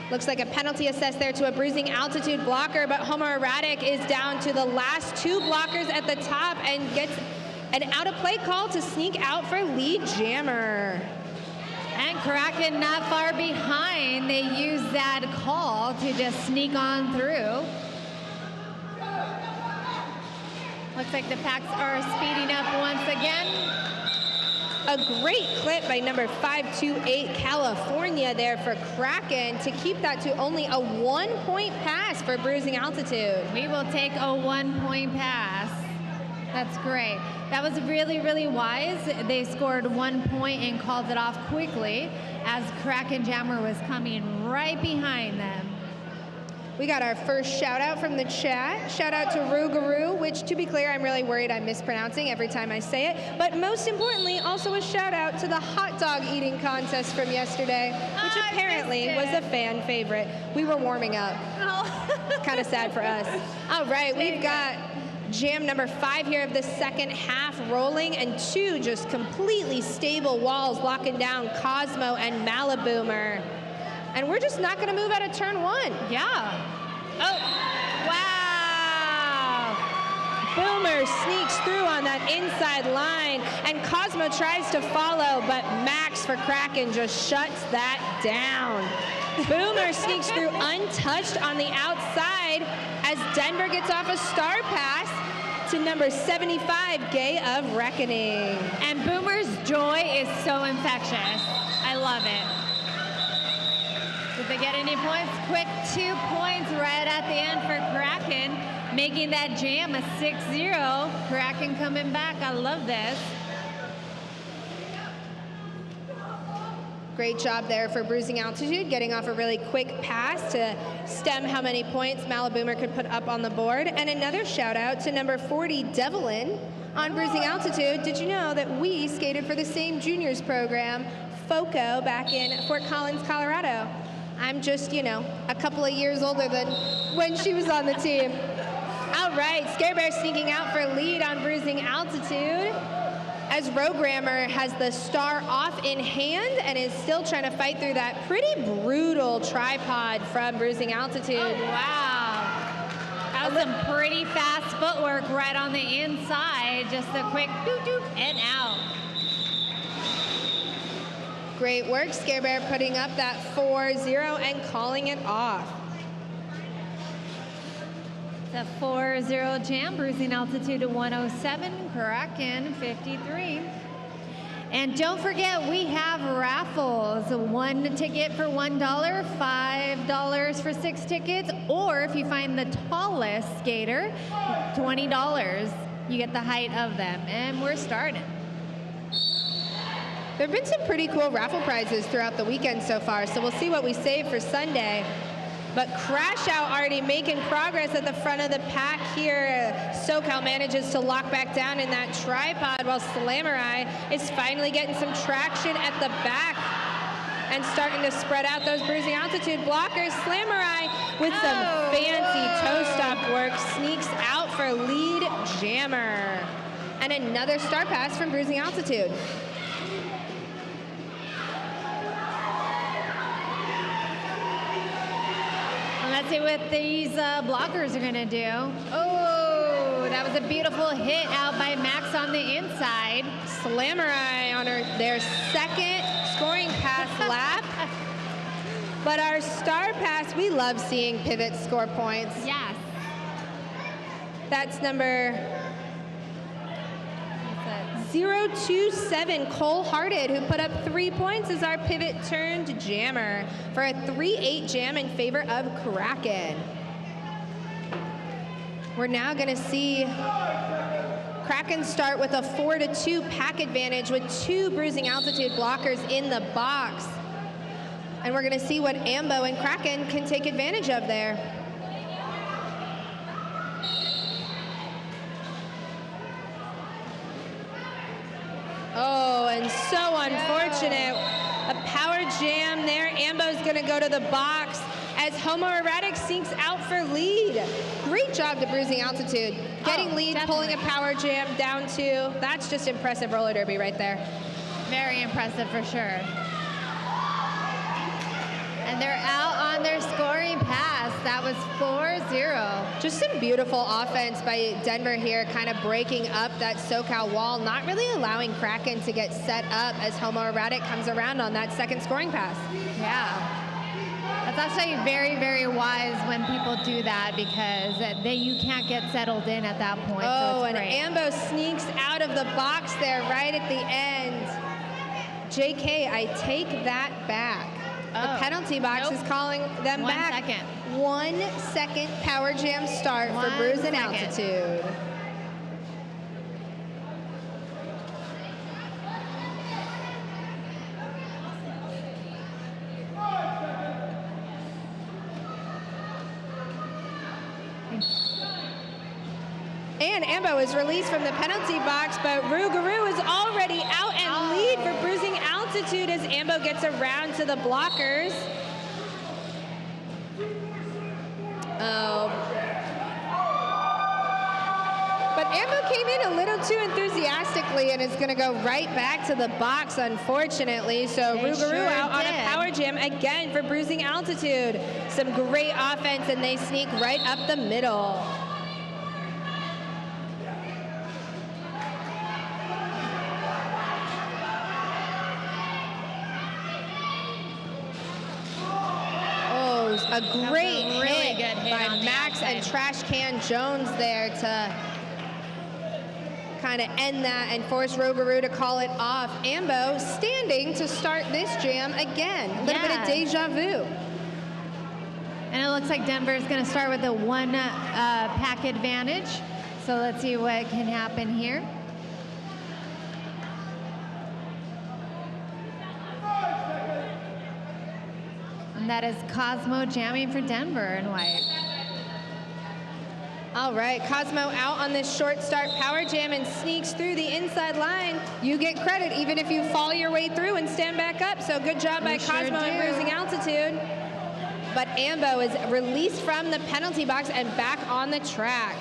Looks like a penalty assessed there to a Bruising Altitude blocker, but Homoerotic is down to the last 2 blockers at the top and gets an out-of-play call to sneak out for lead jammer. And Kraken not far behind. They use that call to just sneak on through. Looks like the packs are speeding up once again. A great clip by number 528 California there for Kraken to keep that to only a 1-point pass for Bruising Altitude. We will take a 1-point pass. That's great. That was really, really wise. They scored 1 point and called it off quickly as Kraken Jammer was coming right behind them. We got our first shout out from the chat. Shout out to Ruguru, which to be clear, I'm really worried I'm mispronouncing every time I say it. But most importantly, also a shout out to the hot dog eating contest from yesterday, which apparently was a fan favorite. We were warming up. It's kind of sad for us. All right, we've got jam number 5 here of the second half rolling, and 2 just completely stable walls locking down Cosmo and Maliboomer. And we're just not gonna move out of turn 1. Yeah. Oh, wow. Boomer sneaks through on that inside line, and Cosmo tries to follow, but Max for Kraken just shuts that down. Boomer sneaks through untouched on the outside as Denver gets off a star pass. to number 75, Gay of Reckoning. And Boomer's joy is so infectious. I love it. Did they get any points? Quick 2 points right at the end for Kraken, making that jam a 6-0. Kraken coming back. I love this. Great job there for Bruising Altitude, getting off a really quick pass to stem how many points Maliboomer could put up on the board. And another shout out to number 40, Devlin, on Bruising Altitude. Did you know that we skated for the same juniors program, FOCO, back in Fort Collins, Colorado? I'm just, you know, a couple of years older than when she was on the team. All right, Scare Bear sneaking out for lead on Bruising Altitude, as Rogrammer has the star off in hand and is still trying to fight through that pretty brutal tripod from Bruising Altitude. Oh, wow. That was some pretty fast footwork right on the inside. Just a quick doop-doop and out. Great work, Scare Bear putting up that 4-0 and calling it off. The 4-0 jam, Bruising Altitude to 107, Kraken 53. And don't forget, we have raffles. 1 ticket for $1, $5 for 6 tickets, or if you find the tallest skater, $20. You get the height of them, and we're starting. There have been some pretty cool raffle prizes throughout the weekend so far, so we'll see what we save for Sunday. But Crash Out already making progress at the front of the pack here. SoCal manages to lock back down in that tripod, while Slamurai is finally getting some traction at the back and starting to spread out those Bruising Altitude blockers. Slamurai with some fancy toe stop work sneaks out for lead jammer. And another star pass from Bruising Altitude. Let's see what these blockers are gonna do. Oh, that was a beautiful hit out by Max on the inside. Slamurai on their second scoring pass lap. But our star pass, we love seeing pivots score points. Yes. That's number 027, Cole Hearted, who put up 3 points as our pivot turned jammer for a 3-8 jam in favor of Kraken. We're now going to see Kraken start with a 4-2 pack advantage with 2 Bruising Altitude blockers in the box. And we're going to see what Ambo and Kraken can take advantage of there. Oh, and so unfortunate. A power jam there. Ambo's going to go to the box as Homoerotic sinks out for lead. Great job to Bruising Altitude. Getting lead, definitely. pulling a power jam down 2. That's just impressive roller derby right there. Very impressive for sure. And they're out on their scoring pass. That was 4-0. Just some beautiful offense by Denver here, kind of breaking up that SoCal wall, not really allowing Kraken to get set up as Homoerotic comes around on that second scoring pass. Yeah. That's actually very, very wise when people do that, because you can't get settled in at that point. Oh, so and great. Ambo sneaks out of the box there right at the end. JK, I take that back. The penalty box is calling them back. 1 second. 1 second power jam start for Bruising Altitude. And Ambo is released from the penalty box, but Rougarou is already out and lead for Bruising Altitude as Ambo gets around to the blockers. Oh. But Ambo came in a little too enthusiastically and is going to go right back to the box, unfortunately. So Rougarou out on a power jam again for Bruising Altitude. Some great offense, and they sneak right up the middle. A great really hit good hit by on the Max outside. and Trash Can Jones there to kind of end that and force Rougarou to call it off. Ambo standing to start this jam again. A little bit of deja vu. And it looks like Denver is going to start with a one pack advantage. So let's see what can happen here. And that is Cosmo jamming for Denver in white. All right, Cosmo out on this short start power jam and sneaks through the inside line. You get credit even if you fall your way through and stand back up. So good job by Cosmo in Bruising Altitude. But Ambo is released from the penalty box and back on the track.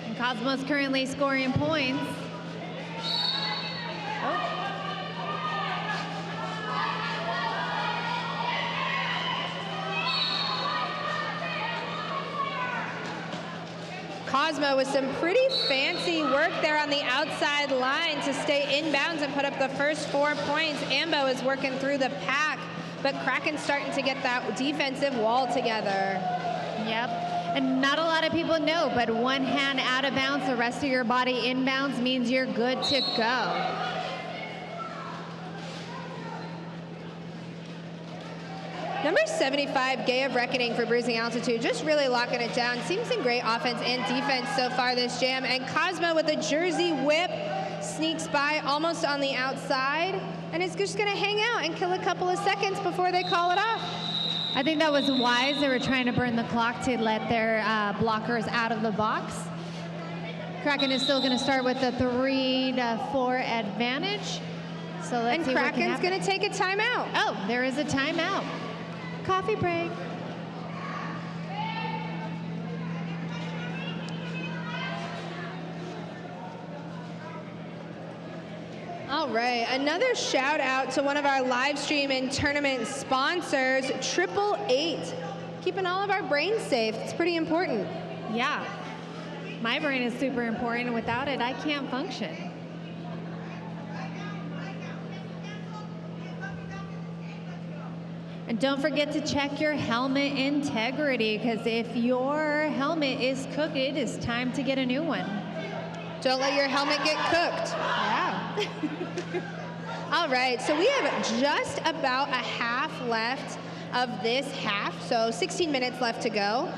And Cosmo's currently scoring points. Cosmo with some pretty fancy work there on the outside line to stay inbounds and put up the first 4 points. Ambo is working through the pack, but Kraken's starting to get that defensive wall together. Yep, and not a lot of people know, but one hand out of bounds, the rest of your body inbounds means you're good to go. Number 75, Gay of Reckoning for Bruising Altitude, just really locking it down. Seems in great offense and defense so far this jam. And Cosmo with a Jersey whip sneaks by almost on the outside and is just gonna hang out and kill a couple of seconds before they call it off. I think that was wise. They were trying to burn the clock to let their blockers out of the box. Kraken is still gonna start with a 3-4 advantage. So let's see what can happen. And Kraken's gonna take a timeout. Oh, there is a timeout. Coffee break. All right, another shout out to one of our live stream and tournament sponsors, 888. Keeping all of our brains safe, it's pretty important. Yeah, my brain is super important, and without it, I can't function. And don't forget to check your helmet integrity, because if your helmet is cooked, it is time to get a new one. Don't let your helmet get cooked. Yeah. All right, so we have just about a half left of this half, so 16 minutes left to go.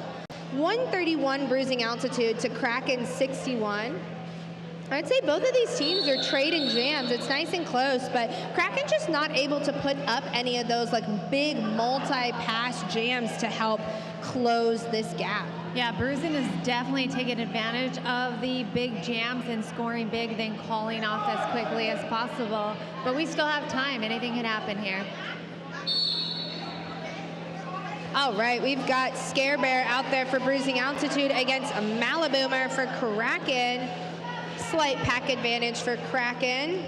131 Bruising Altitude to Kraken 61. I'd say both of these teams are trading jams. It's nice and close, but Kraken just not able to put up any of those like big multi-pass jams to help close this gap. Yeah, Bruising is definitely taking advantage of the big jams and scoring big, then calling off as quickly as possible. But we still have time. Anything can happen here. All right, we've got Scare Bear out there for Bruising Altitude against a Maliboomer for Kraken. Slight pack advantage for Kraken.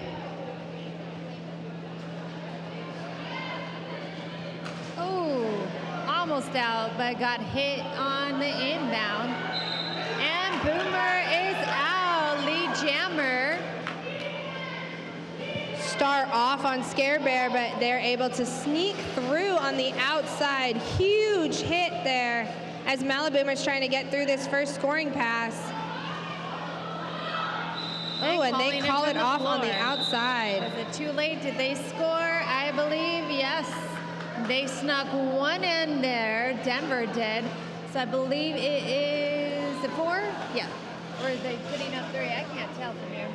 Oh, almost out, but got hit on the inbound. And Boomer is out. Lead jammer. Start off on Scare Bear, but they're able to sneak through on the outside. Huge hit there as Maliboomer's trying to get through this first scoring pass. Oh, and they call it off on the outside. Was it too late? Did they score? I believe, yes. They snuck one in there. Denver did. So I believe it is a 4? Yeah. Or is they putting up 3? I can't tell from here.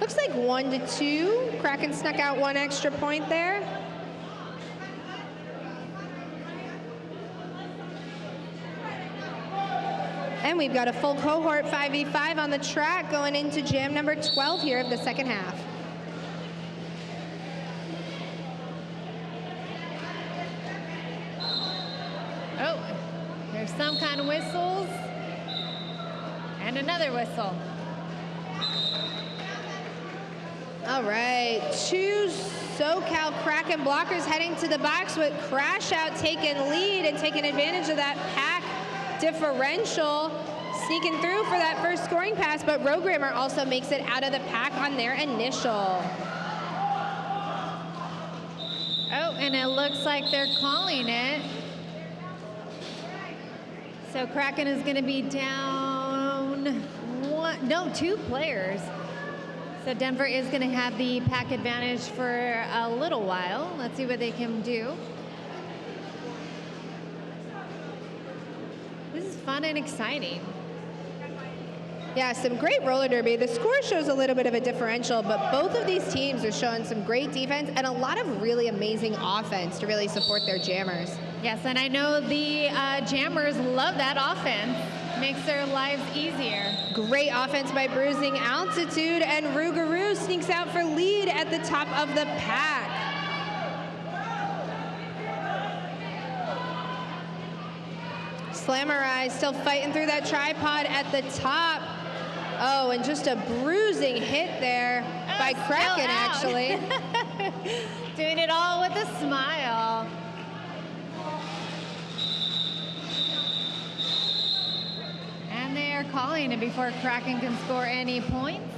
Looks like 1-2. Kraken snuck out one extra point there. And we've got a full cohort 5v5 on the track going into jam number 12 here of the second half. Oh, there's some kind of whistles. And another whistle. All right, 2 SoCal Kraken blockers heading to the box with Crash Out taking lead and taking advantage of that pack differential, sneaking through for that first scoring pass, but Rougarou also makes it out of the pack on their initial. Oh, and it looks like they're calling it. So Kraken is going to be down one, no, 2 players. So Denver is going to have the pack advantage for a little while. Let's see what they can do. This is fun and exciting. Yeah, some great roller derby. The score shows a little bit of a differential, but both of these teams are showing some great defense and a lot of really amazing offense to really support their jammers. Yes, and I know the jammers love that offense. Makes their lives easier. Great offense by Bruising Altitude, and Rougarou sneaks out for lead at the top of the pack. Slamurai still fighting through that tripod at the top. Oh, and just a bruising hit there by Kraken, actually. Doing it all with a smile. And they are calling it before Kraken can score any points.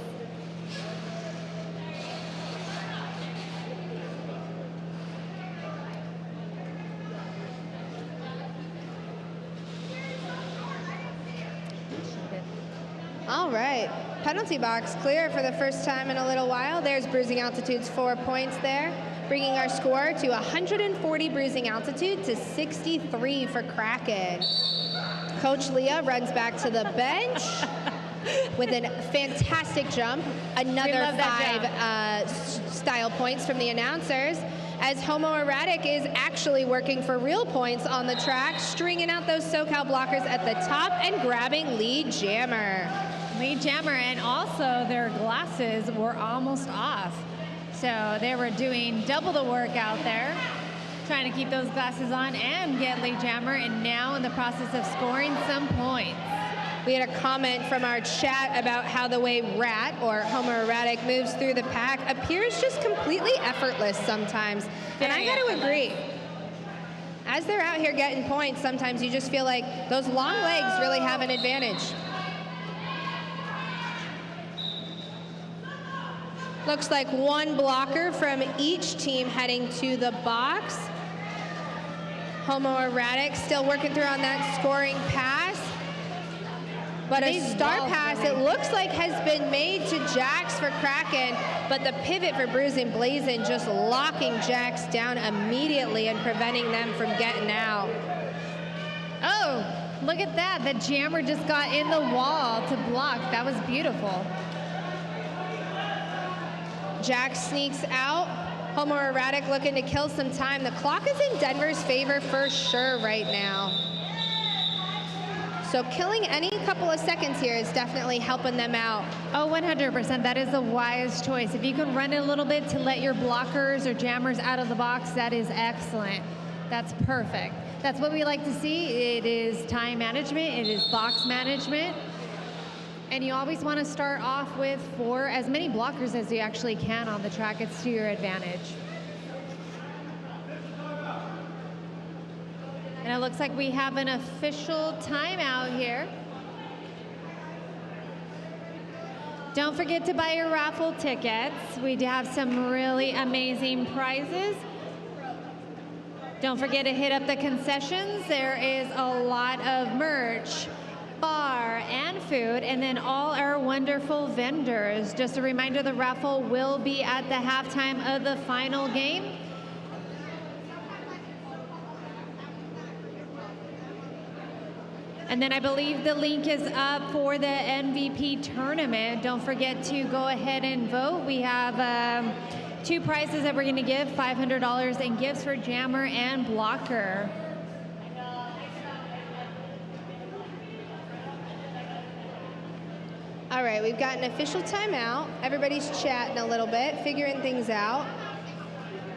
All right, penalty box clear for the first time in a little while. There's Bruising Altitude's 4 points there, bringing our score to 140 Bruising Altitude to 63 for Kraken. Coach Leah runs back to the bench with a fantastic jump. Another 5 style points from the announcers, as Homoerotic is actually working for real points on the track, stringing out those SoCal blockers at the top and grabbing lead jammer. Lead jammer, and also their glasses were almost off. So they were doing double the work out there, trying to keep those glasses on and get lead jammer, and now in the process of scoring some points. We had a comment from our chat about how the way Rat, or homoerotic, moves through the pack appears just completely effortless sometimes. And I got to agree. As they're out here getting points, sometimes you just feel like those long legs really have an advantage. Looks like 1 blocker from each team heading to the box. Homoerotic still working through on that scoring pass. But a star pass, it looks like, has been made to Jax for Kraken, but the pivot for Bruising Blazin' just locking Jax down immediately and preventing them from getting out. Oh, look at that. The jammer just got in the wall to block. That was beautiful. Jax sneaks out. Homoerotic looking to kill some time. The clock is in Denver's favor for sure right now. So killing any couple of seconds here is definitely helping them out. Oh, 100%. That is a wise choice. If you can run it a little bit to let your blockers or jammers out of the box, that is excellent. That's perfect. That's what we like to see. It is time management. It is box management. And you always want to start off with 4, as many blockers as you actually can on the track. It's to your advantage. And it looks like we have an official timeout here. Don't forget to buy your raffle tickets. We do have some really amazing prizes. Don't forget to hit up the concessions. There is a lot of merch, bar, and food, and then all our wonderful vendors. Just a reminder, the raffle will be at the halftime of the final game. And then I believe the link is up for the MVP tournament. Don't forget to go ahead and vote. We have 2 prizes that we're going to give, $500 in gifts for jammer and blocker. All right, we've got an official timeout. Everybody's chatting a little bit, figuring things out.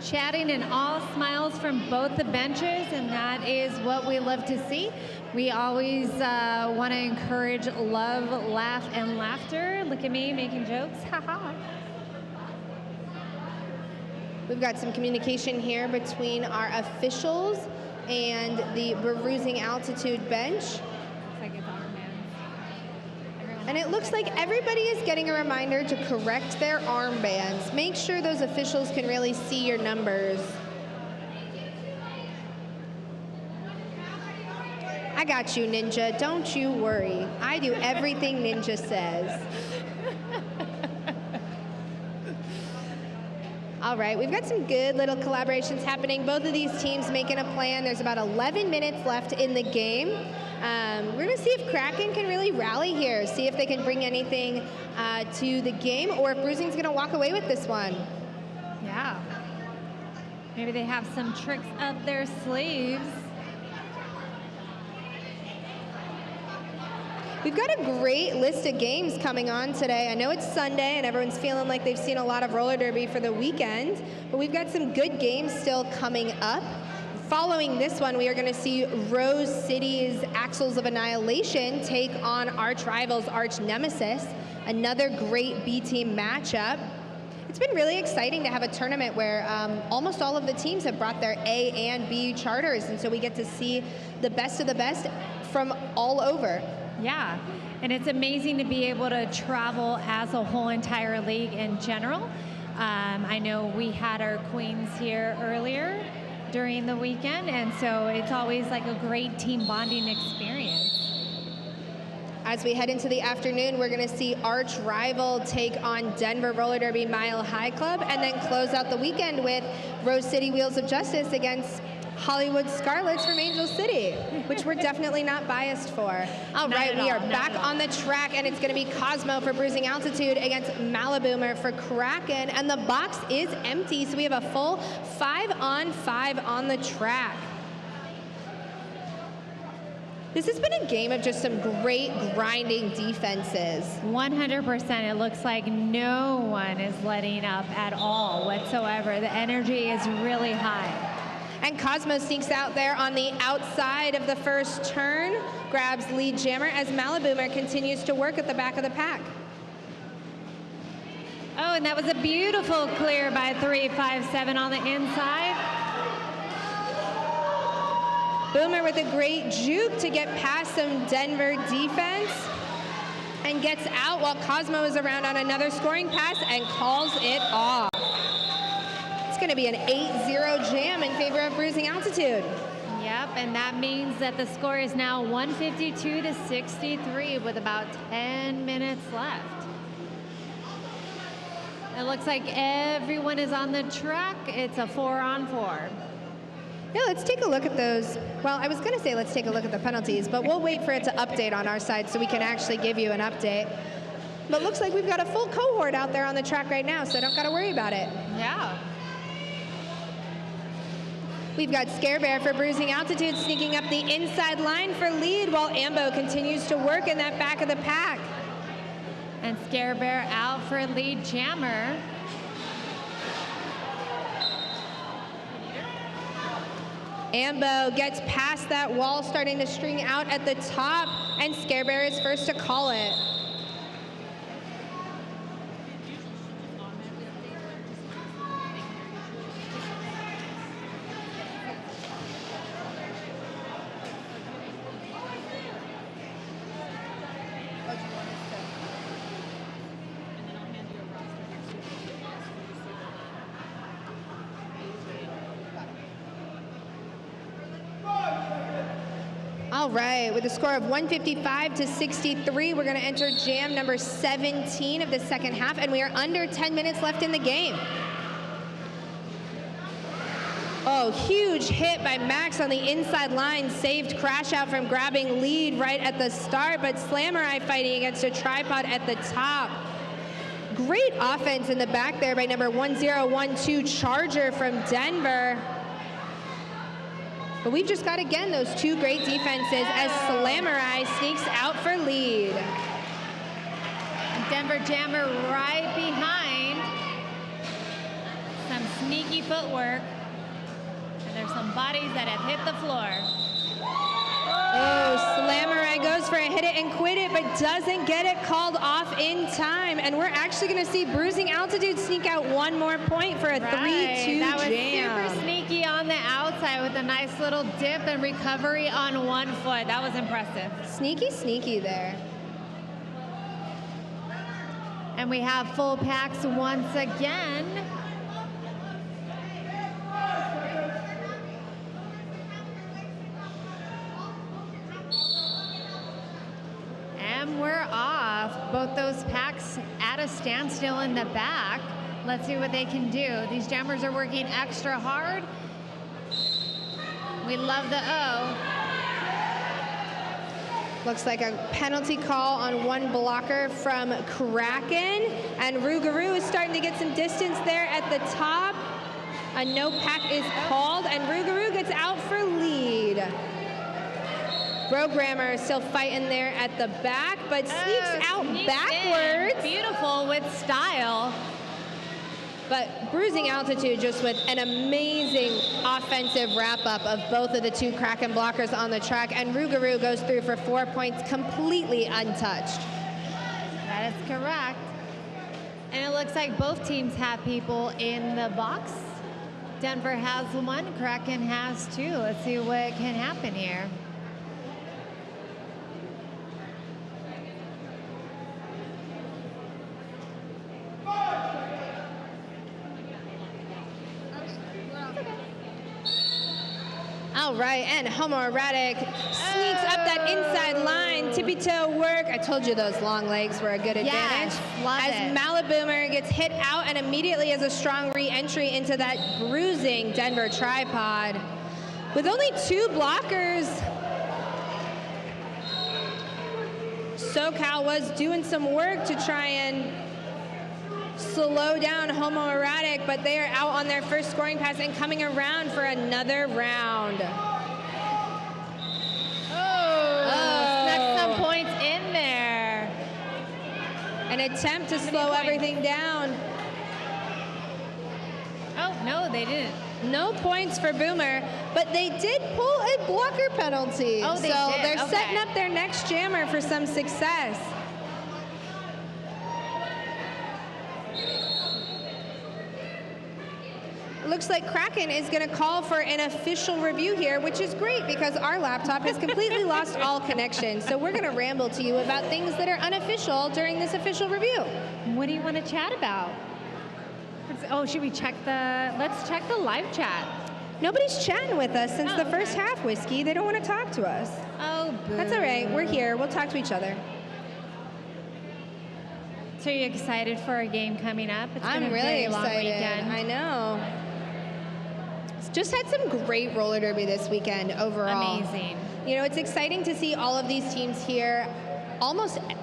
Chatting and all smiles from both the benches, and that is what we love to see. We always want to encourage love, laugh, and laughter. Look at me making jokes, haha. We've got some communication here between our officials and the Bruising Altitude bench. And it looks like everybody is getting a reminder to correct their armbands. Make sure those officials can really see your numbers. I got you, Ninja. Don't you worry. I do everything Ninja says. All right, we've got some good little collaborations happening. Both of these teams making a plan. There's about 11 minutes left in the game. We're gonna see if Kraken can really rally here, see if they can bring anything to the game, or if Bruising's gonna walk away with this one. Yeah. Maybe they have some tricks up their sleeves. We've got a great list of games coming on today. I know it's Sunday and everyone's feeling like they've seen a lot of roller derby for the weekend, but we've got some good games still coming up. Following this one, we are going to see Rose City's Axles of Annihilation take on arch rivals Arch Nemesis, another great B-team matchup. It's been really exciting to have a tournament where almost all of the teams have brought their A and B charters, and so we get to see the best of the best from all over. Yeah, and it's amazing to be able to travel as a whole entire league in general. I know we had our queens here earlier during the weekend, and so it's always like a great team bonding experience. As we head into the afternoon, we're going to see arch rival take on Denver Roller Derby Mile High Club, and then close out the weekend with Rose City Wheels of Justice against Hollywood Scarlets from Angel City, which we're definitely not biased for. All right, we are back on the track, and it's going to be Cosmo for Bruising Altitude against Malaboomer for Kraken, and the box is empty, so we have a full 5-on-5 on the track. This has been a game of just some great grinding defenses. 100%. It looks like no one is letting up at all whatsoever. The energy is really high. And Cosmo sneaks out there on the outside of the first turn, grabs lead jammer as Malaboomer continues to work at the back of the pack. Oh, and that was a beautiful clear by 357 on the inside. Boomer with a great juke to get past some Denver defense and gets out while Cosmo is around on another scoring pass and calls it off. It's going to be an 8-0 jam in favor of Bruising Altitude. Yep, and that means that the score is now 152-63 with about 10 minutes left. It looks like everyone is on the track. It's a 4-on-4. Yeah, let's take a look at those. Well, I was going to say let's take a look at the penalties, but we'll wait for it to update on our side so we can actually give you an update. But it looks like we've got a full cohort out there on the track right now, so don't got to worry about it. Yeah. We've got Scare Bear for Bruising Altitude sneaking up the inside line for lead while Ambo continues to work in that back of the pack. And Scare Bear out for lead jammer. Ambo gets past that wall, starting to string out at the top, and Scare Bear is first to call it. All right, with a score of 155-63, we're going to enter jam number 17 of the second half, and we are under 10 minutes left in the game. Oh, huge hit by Max on the inside line, saved Crash Out from grabbing lead right at the start, but Slamurai fighting against a tripod at the top. Great offense in the back there by number 1012 Charger from Denver. But we've just got, again, those two great defenses as Slamurai sneaks out for lead. Denver Jammer right behind. Some sneaky footwork. And there's some bodies that have hit the floor. Oh, Slamurai goes for a hit it and quit it, but doesn't get it called off in time. And we're actually going to see Bruising Altitude sneak out one more point for a 3-2 jam. That was super sneaky on the outside with a nice little dip and recovery on one foot. That was impressive. Sneaky, sneaky there. And we have full packs once again. them were off. Both those packs at a standstill in the back. Let's see what they can do. These jammers are working extra hard. We love the O. Looks like a penalty call on one blocker from Kraken. And Rougarou is starting to get some distance there at the top. A no pack is called, and Rougarou gets out for lead. Programmer still fighting there at the back, but sneaks out backwards. Beautiful with style. But Bruising Altitude just with an amazing offensive wrap-up of both of the two Kraken blockers on the track, and Rougarou goes through for 4 points completely untouched. That is correct. And it looks like both teams have people in the box. Denver has one, Kraken has two. Let's see what can happen here. All right, and homoerotic sneaks up that inside line, tippy toe work. I told you those long legs were a good advantage. As Maliboomer gets hit out and immediately has a strong re-entry into that bruising Denver tripod. With only two blockers, SoCal was doing some work to try and slow down homoerotic, but they are out on their first scoring pass and coming around for another round. Snuck some points in there. An attempt to slow everything down. Oh, no, they didn't. No points for Boomer, but they did pull a blocker penalty. Oh, they so did. They're Okay. setting up their next jammer for some success. Looks like Kraken is going to call for an official review here, which is great because our laptop has completely lost all connection. So we're going to ramble to you about things that are unofficial during this official review. What do you want to chat about? Oh, should we check let's check the live chat. Nobody's chatting with us since the first half, Whiskey. They don't want to talk to us. Oh, boo. That's all right. We're here. We'll talk to each other. So are you excited for our game coming up? It's been I'm a really very excited. long weekend. I know. Just had some great roller derby this weekend overall. Amazing. You know, it's exciting to see all of these teams here.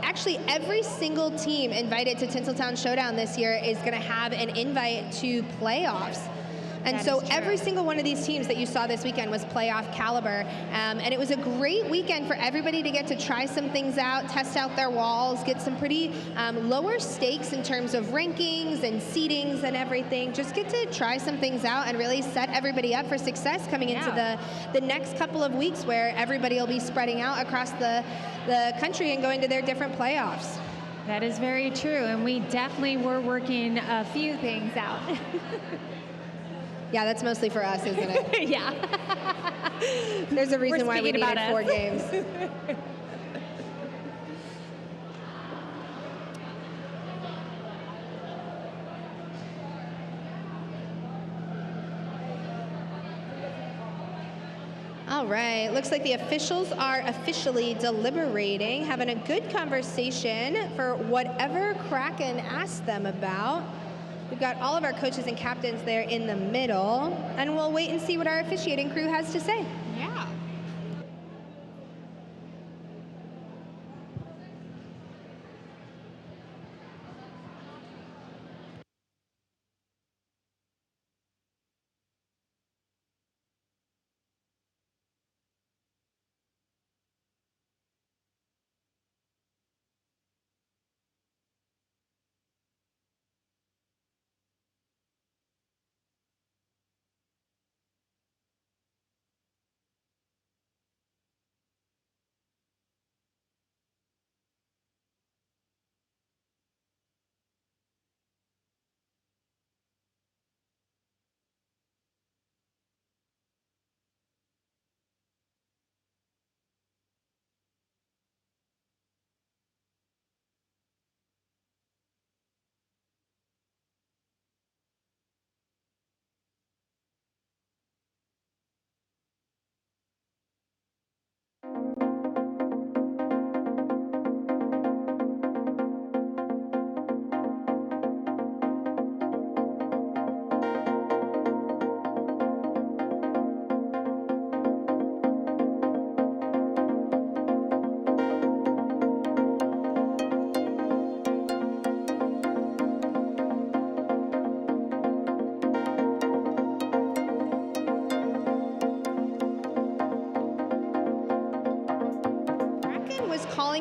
Actually every single team invited to Tinseltown Showdown this year is going to have an invite to playoffs. And That so is true. every single one of these teams that you saw this weekend was playoff caliber. And it was a great weekend for everybody to get to try some things out, test out their walls, get some pretty lower stakes in terms of rankings and seedings and everything. Just get to try some things out and really set everybody up for success coming into the next couple of weeks where everybody will be spreading out across the country and going to their different playoffs. That is very true, and we definitely were working a few things out. Yeah, that's mostly for us, isn't it? Yeah. There's a reason why we speaking needed about 4 us. games. All right, looks like the officials are officially deliberating, having a good conversation for whatever Kraken asked them about. We've got all of our coaches and captains there in the middle, and we'll wait and see what our officiating crew has to say. Yeah.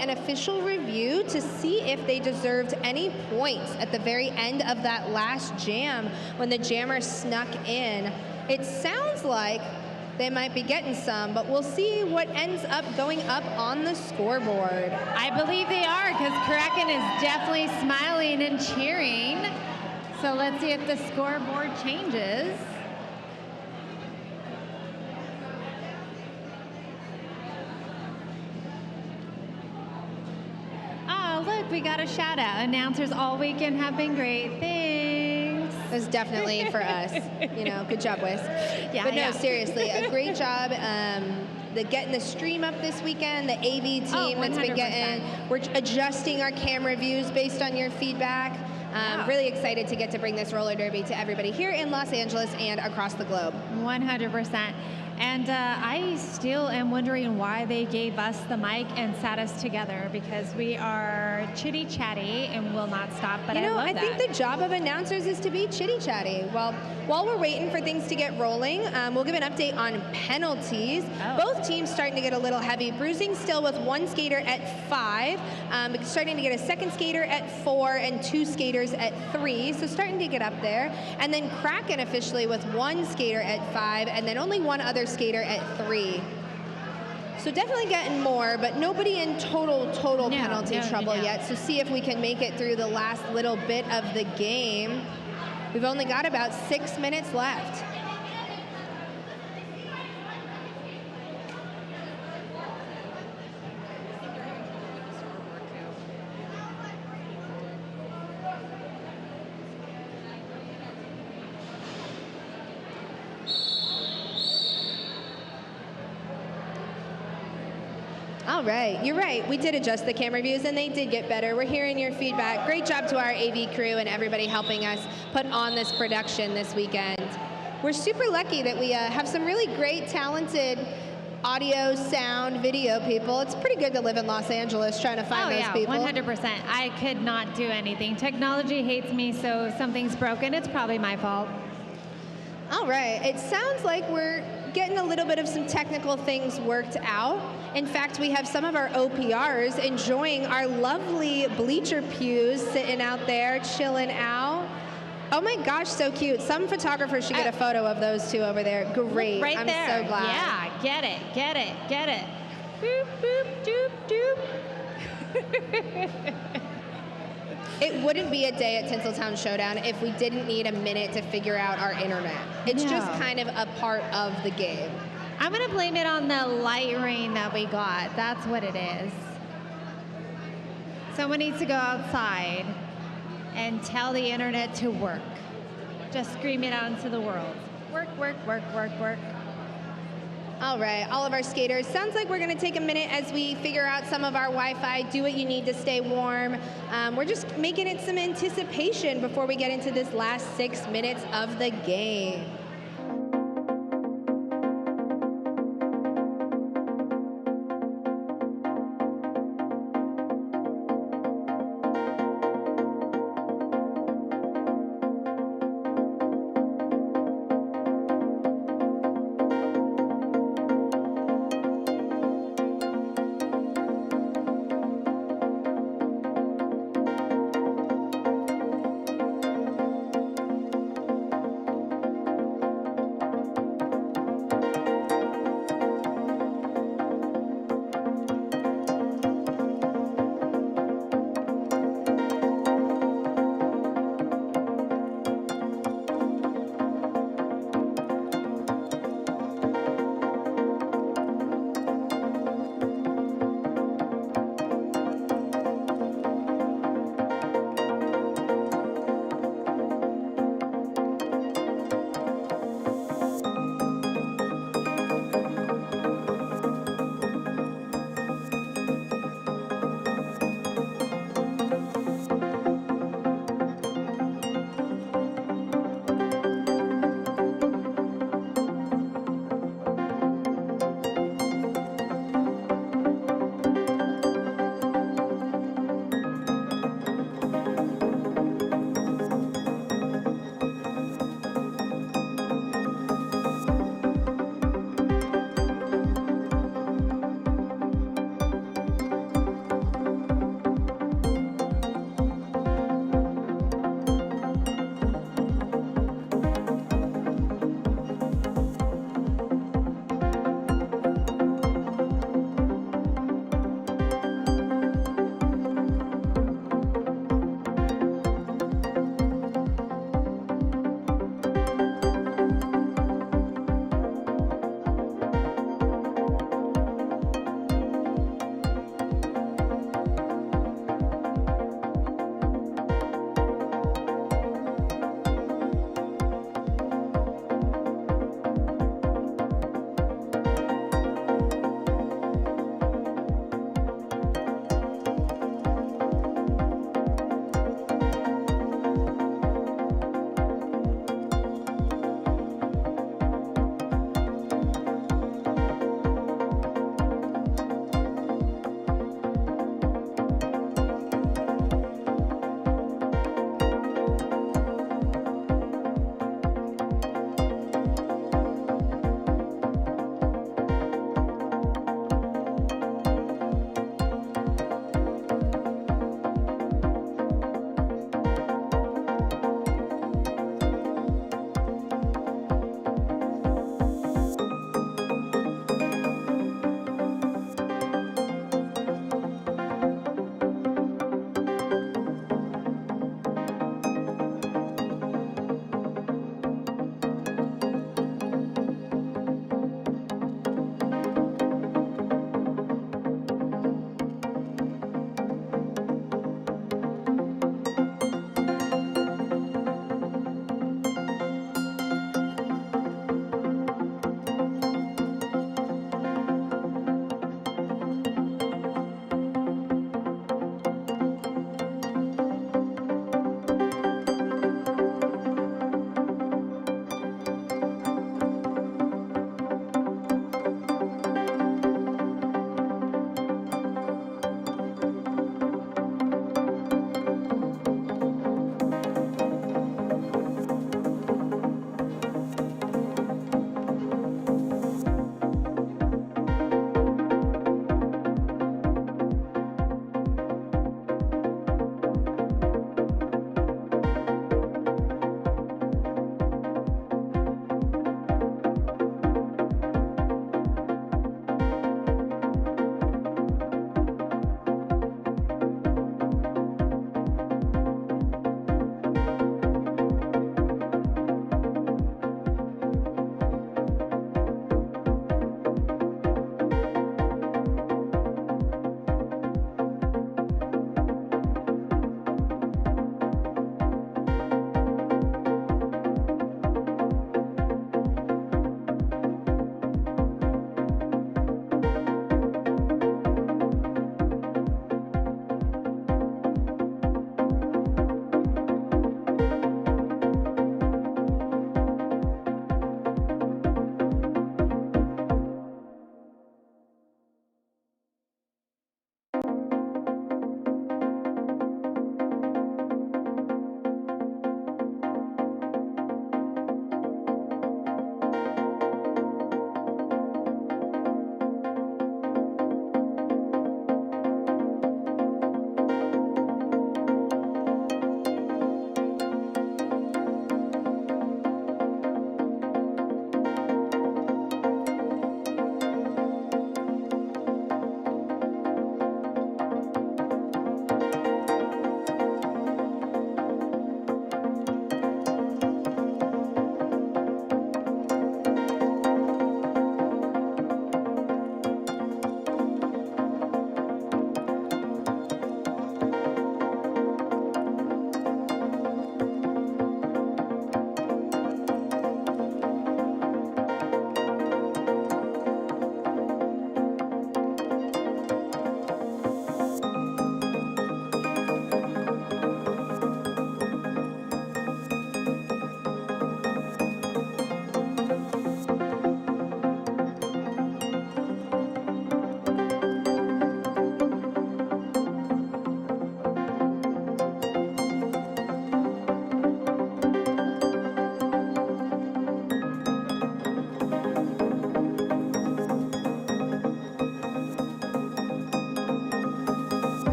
an official review to see if they deserved any points at the very end of that last jam when the jammer snuck in. It sounds like they might be getting some, but we'll see what ends up going up on the scoreboard. I believe they are, because Kraken is definitely smiling and cheering. So let's see if the scoreboard changes. Oh, look, we got a shout out. Announcers all weekend have been great. Thanks. It was definitely for us. You know, good job, Wiz. Yeah, but no, yeah. seriously, a great job. Getting the stream up this weekend, the AV team that's been getting, we're adjusting our camera views based on your feedback. Really excited to get to bring this roller derby to everybody here in Los Angeles and across the globe. 100%. And I still am wondering why they gave us the mic and sat us together, because we are chitty chatty and will not stop. But you know, I love that. think the job of announcers is to be chitty chatty. Well, while we're waiting for things to get rolling, we'll give an update on penalties. Both teams starting to get a little heavy. Bruising still with one skater at 5, starting to get a second skater at 4 and 2 skaters at 3. So starting to get up there. And then Kraken officially with one skater at 5 and then only one other skater at 3. So definitely getting more, but nobody in total penalty trouble yet. So see if we can make it through the last little bit of the game. We've only got about 6 minutes left. All right, you're right. We did adjust the camera views and they did get better. We're hearing your feedback. Great job to our AV crew and everybody helping us put on this production this weekend. We're super lucky that we have some really great, talented audio, sound, video people. It's pretty good to live in Los Angeles trying to find those people. 100%. I could not do anything. Technology hates me, so if something's broken, it's probably my fault. All right, it sounds like we're getting a little bit of some technical things worked out. In fact, we have some of our OPRs enjoying our lovely bleacher pews, sitting out there, chilling out. Oh my gosh, so cute. Some photographers should get a photo of those two over there. Great, Right I'm there. so glad. Yeah, get it, get it, get it. Boop, boop, doop, doop. It wouldn't be a day at Tinseltown Showdown if we didn't need a minute to figure out our internet. It's just kind of a part of the game. I'm gonna blame it on the light rain that we got. That's what it is. Someone needs to go outside and tell the internet to work. Just scream it out into the world. Work, work, work, work, work. All right, all of our skaters. Sounds like we're gonna take a minute as we figure out some of our Wi-Fi, do what you need to stay warm. We're just making it some anticipation before we get into this last 6 minutes of the game.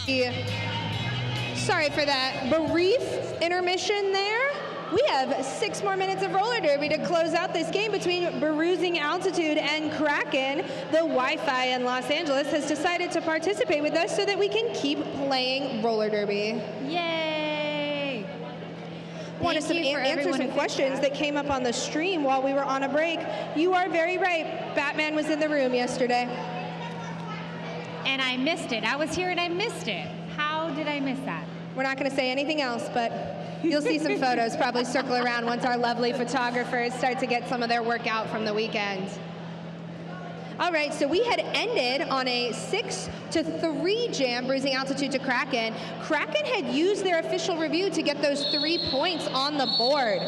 Sorry for that brief intermission there. We have 6 more minutes of roller derby to close out this game between Bruising Altitude and Kraken. The Wi-Fi in Los Angeles has decided to participate with us so that we can keep playing roller derby. Yay! Want to answer some questions that came up on the stream while we were on a break. You are very right. Batman was in the room yesterday. And I missed it. I was here and I missed it. How did I miss that? We're not going to say anything else, but you'll see some photos probably circle around once our lovely photographers start to get some of their work out from the weekend. All right, so we had ended on a 6-3 jam, Bruising Altitude to Kraken. Kraken had used their official review to get those 3 points on the board.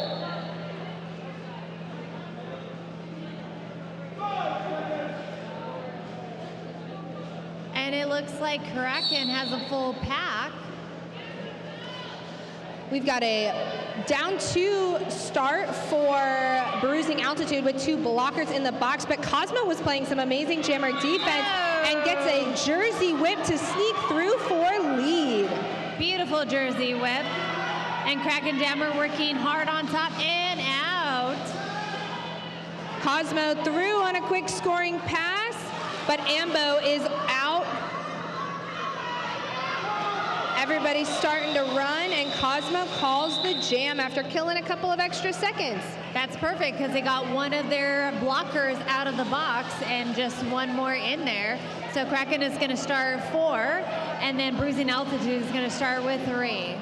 And it looks like Kraken has a full pack. We've got a down 2 start for Bruising Altitude with 2 blockers in the box, but Cosmo was playing some amazing jammer defense and gets a jersey whip to sneak through for lead. Beautiful jersey whip. And Kraken jammer working hard on top and out. Cosmo through on a quick scoring pass, but Ambo is out. Everybody's starting to run, and Cosmo calls the jam after killing a couple of extra seconds. That's perfect because they got one of their blockers out of the box and just one more in there. So Kraken is going to start 4, and then Bruising Altitude is going to start with 3.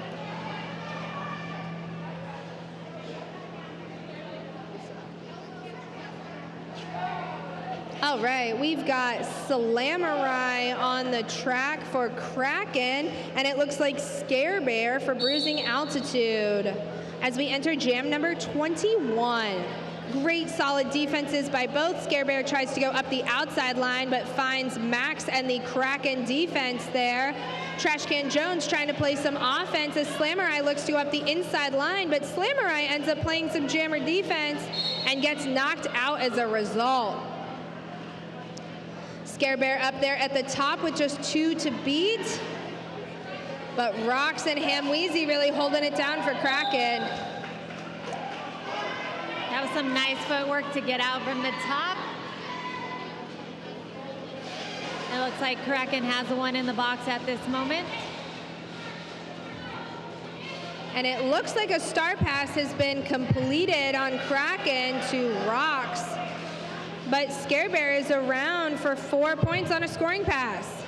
All right, we've got Slamurai on the track for Kraken, and it looks like Scare Bear for Bruising Altitude as we enter jam number 21. Great solid defenses by both. Scare Bear tries to go up the outside line, but finds Max and the Kraken defense there. Trashcan Jones trying to play some offense as Slamurai looks to go up the inside line, but Slamurai ends up playing some jammer defense and gets knocked out as a result. Scare Bear up there at the top with just 2 to beat. But Rox and Hamweezy really holding it down for Kraken. That was some nice footwork to get out from the top. It looks like Kraken has one in the box at this moment. And it looks like a star pass has been completed on Kraken to Rox. But Scare Bear is around for 4 points on a scoring pass.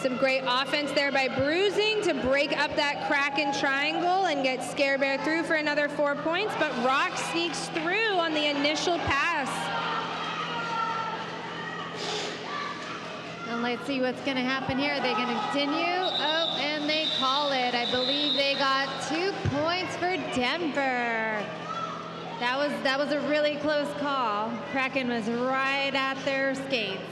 Some great offense there by Bruising to break up that Kraken triangle and get Scare Bear through for another 4 points, but Rox sneaks through on the initial pass. And let's see what's going to happen here. Are they going to continue? Oh, and they call it. I believe they got 2 points for Denver. That was a really close call. Kraken was right at their skates.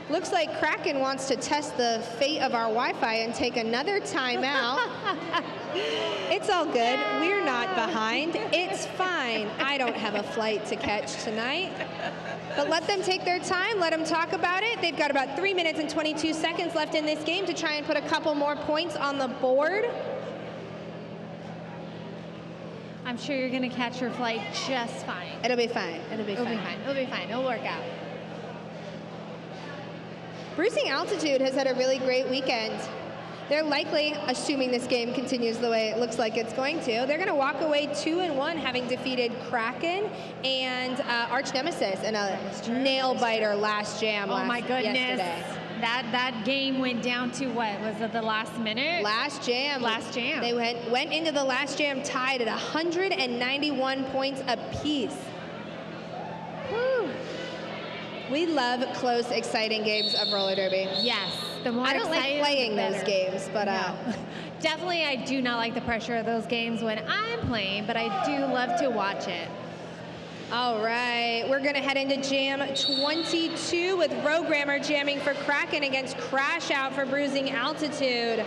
Looks like Kraken wants to test the fate of our Wi-Fi and take another timeout. It's all good. We're not behind. It's fine. I don't have a flight to catch tonight. But let them take their time. Let them talk about it. They've got about 3 minutes and 22 seconds left in this game to try and put a couple more points on the board. I'm sure you're going to catch your flight just fine. It'll be fine. It'll be fine. It'll be fine. It'll work out. Bruising Altitude has had a really great weekend. They're likely, assuming this game continues the way it looks like it's going to, they're going to walk away 2-1, having defeated Kraken and Arch Nemesis in a nail-biter last jam yesterday. That game went down to what? Was it the last minute? Last jam. Last jam. They went into the last jam tied at 191 points apiece. Whew. We love close, exciting games of roller derby. Yes. The more I don't like playing those games, but no. Definitely I do not like the pressure of those games when I'm playing, but I do love to watch it. All right, we're gonna head into jam 22 with Programmer jamming for Kraken against Crash Out for Bruising Altitude.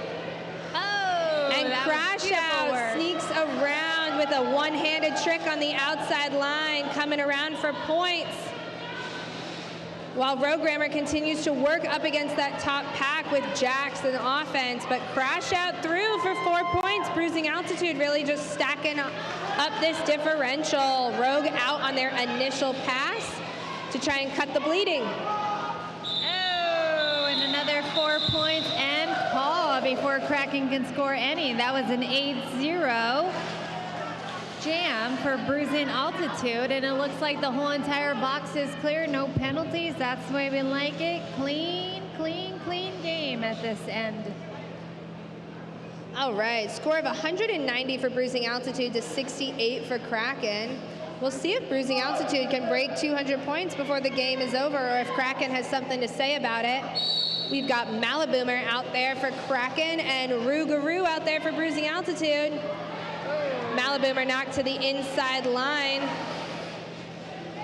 Oh, and Crash Out sneaks around with a one-handed trick on the outside line, coming around for points. While Programmer continues to work up against that top pack with Jax and offense, but Crash out through for 4 points. Bruising Altitude really just stacking up this differential. Rogue out on their initial pass to try and cut the bleeding. Oh, and another 4 points and call before Kraken can score any. That was an 8-0 jam for Bruising Altitude, and it looks like the whole entire box is clear. No penalties. That's the way we like it. Clean, clean, clean game at this end. All right, score of 190 for Bruising Altitude to 68 for Kraken. We'll see if Bruising Altitude can break 200 points before the game is over, or if Kraken has something to say about it. We've got Malaboomer out there for Kraken and Rougarou out there for Bruising Altitude. Malaboomer knocked to the inside line.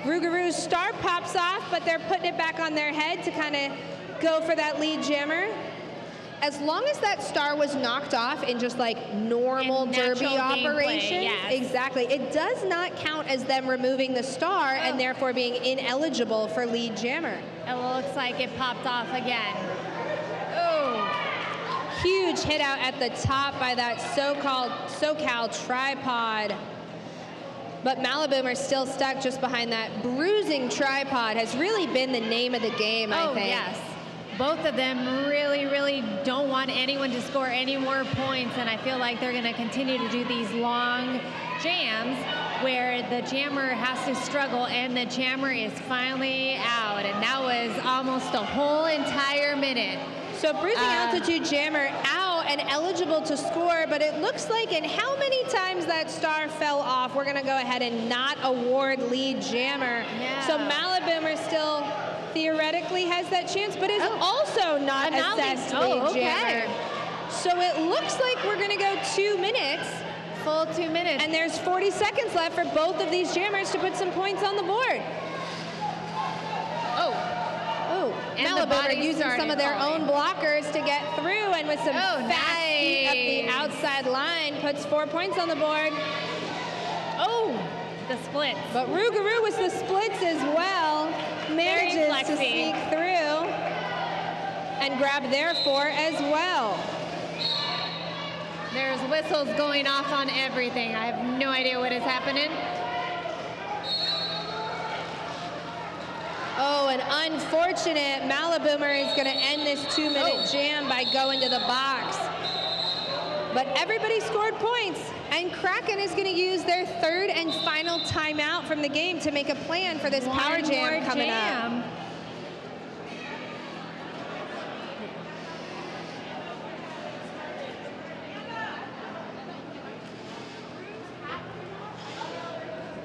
Rougarou's star pops off, but they're putting it back on their head to kind of go for that lead jammer. As long as that star was knocked off in just like normal derby operation, yes. Exactly, it does not count as them removing the star and therefore being ineligible for lead jammer. It looks like it popped off again. Oh. Huge hit out at the top by that SoCal tripod. But Malaboomer still stuck just behind that. Bruising tripod has really been the name of the game, I think. Yes. Both of them really, really don't want anyone to score any more points, and I feel like they're going to continue to do these long jams where the jammer has to struggle, and the jammer is finally out, and that was almost a whole entire minute. So Bruising Altitude jammer out and eligible to score, but it looks like in how many times that star fell off, we're going to go ahead and not award lead jammer. Yeah. So Malaboomer still theoretically has that chance, but is also not assessed lead jammer. So it looks like we're going to go 2 minutes. Full 2 minutes. And there's 40 seconds left for both of these jammers to put some points on the board. Malaboomer using some of their own blockers to get through, and with some fast feet up the outside line, puts 4 points on the board. Oh, the splits. But Rougarou with the splits as well, manages to sneak through and grab their 4 as well. There's whistles going off on everything. I have no idea what is happening. Oh, and unfortunate, Malaboomer is going to end this 2-minute jam by going to the box. But everybody scored points, and Kraken is going to use their 3rd and final timeout from the game to make a plan for this power jam coming up.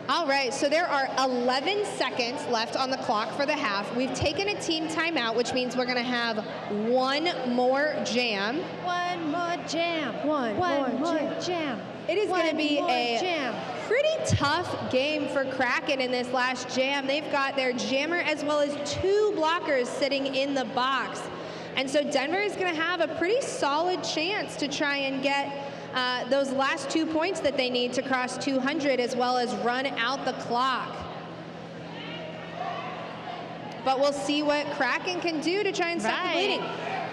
All right, so there are 11 seconds left on the clock for the half. We've taken a team timeout, which means we're going to have 1 more jam. One more jam. One more jam. It is going to be a pretty tough game for Kraken in this last jam. They've got their jammer as well as 2 blockers sitting in the box. And so Denver is going to have a pretty solid chance to try and get those last 2 points that they need to cross 200, as well as run out the clock. But we'll see what Kraken can do to try and stop the bleeding.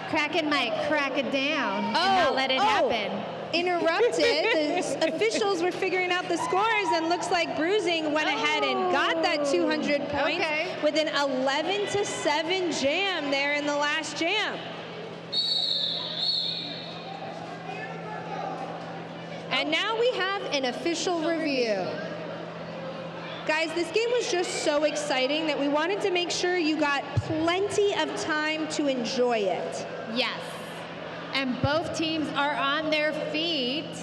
Kraken might crack it down and not let it happen. Interrupted. The officials were figuring out the scores, and looks like Bruising went ahead and got that 200 points with an 11-7 jam there in the last jam. And now we have an official review. Guys, this game was just so exciting that we wanted to make sure you got plenty of time to enjoy it. Yes. And both teams are on their feet.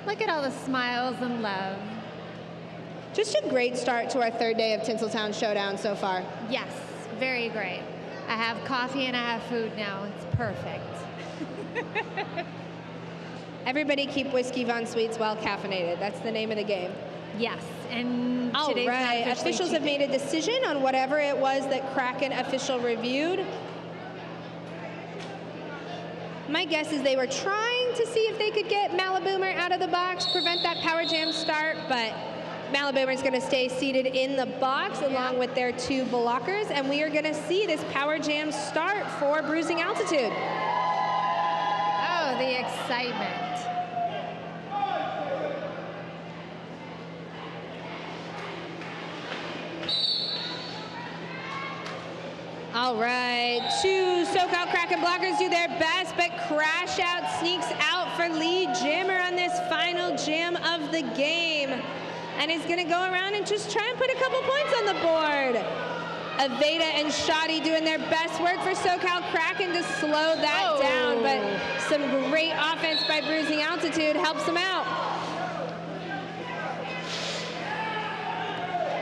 Look at all the smiles and love. Just a great start to our 3rd day of Tinseltown Showdown so far. Yes, very great. I have coffee and I have food now. It's perfect. Everybody keep Whiskey Von Sweets well caffeinated. That's the name of the game. Yes, and all right. Officials have made a decision on whatever it was that Kraken official reviewed. My guess is they were trying to see if they could get Malaboomer out of the box, prevent that power jam start, but Maliboomer is going to stay seated in the box along with their 2 blockers, and we are going to see this Power Jam start for Bruising Altitude. Oh, the excitement. All right, 2 SoCal Kraken blockers do their best, but Crash Out sneaks out for lead jammer on this final jam of the game. And is gonna go around and just try and put a couple points on the board. Aveda and Shoddy doing their best work for SoCal Kraken to slow that down, but some great offense by Bruising Altitude helps them out.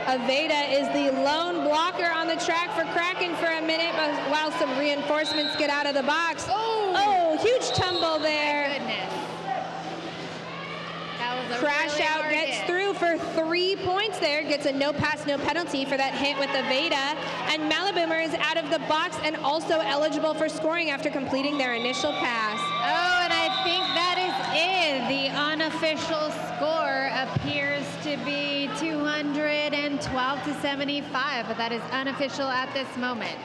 Aveda is the lone blocker on the track for Kraken for a minute, but while some reinforcements get out of the box. Oh, huge tumble there. My goodness. That was a Crash really Out hard gets hit. through for 3 points there, gets a no pass, no penalty for that hit with Aveda, and Maliboomer is out of the box and also eligible for scoring after completing their initial pass. Oh, and I think that is it. The unofficial score appears to be 212 to 75, but that is unofficial at this moment.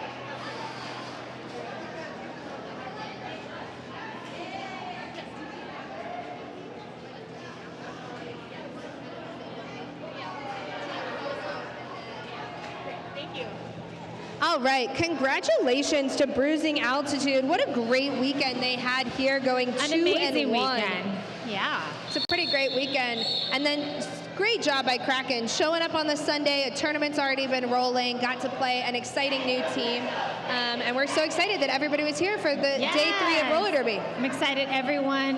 All right, congratulations to Bruising Altitude. What a great weekend they had here, going 2-1. An amazing weekend. Yeah. It's a pretty great weekend. And then great job by Kraken, showing up on the Sunday. A tournament's already been rolling, got to play an exciting new team. And we're so excited that everybody was here for the day 3 of roller derby. I'm excited everyone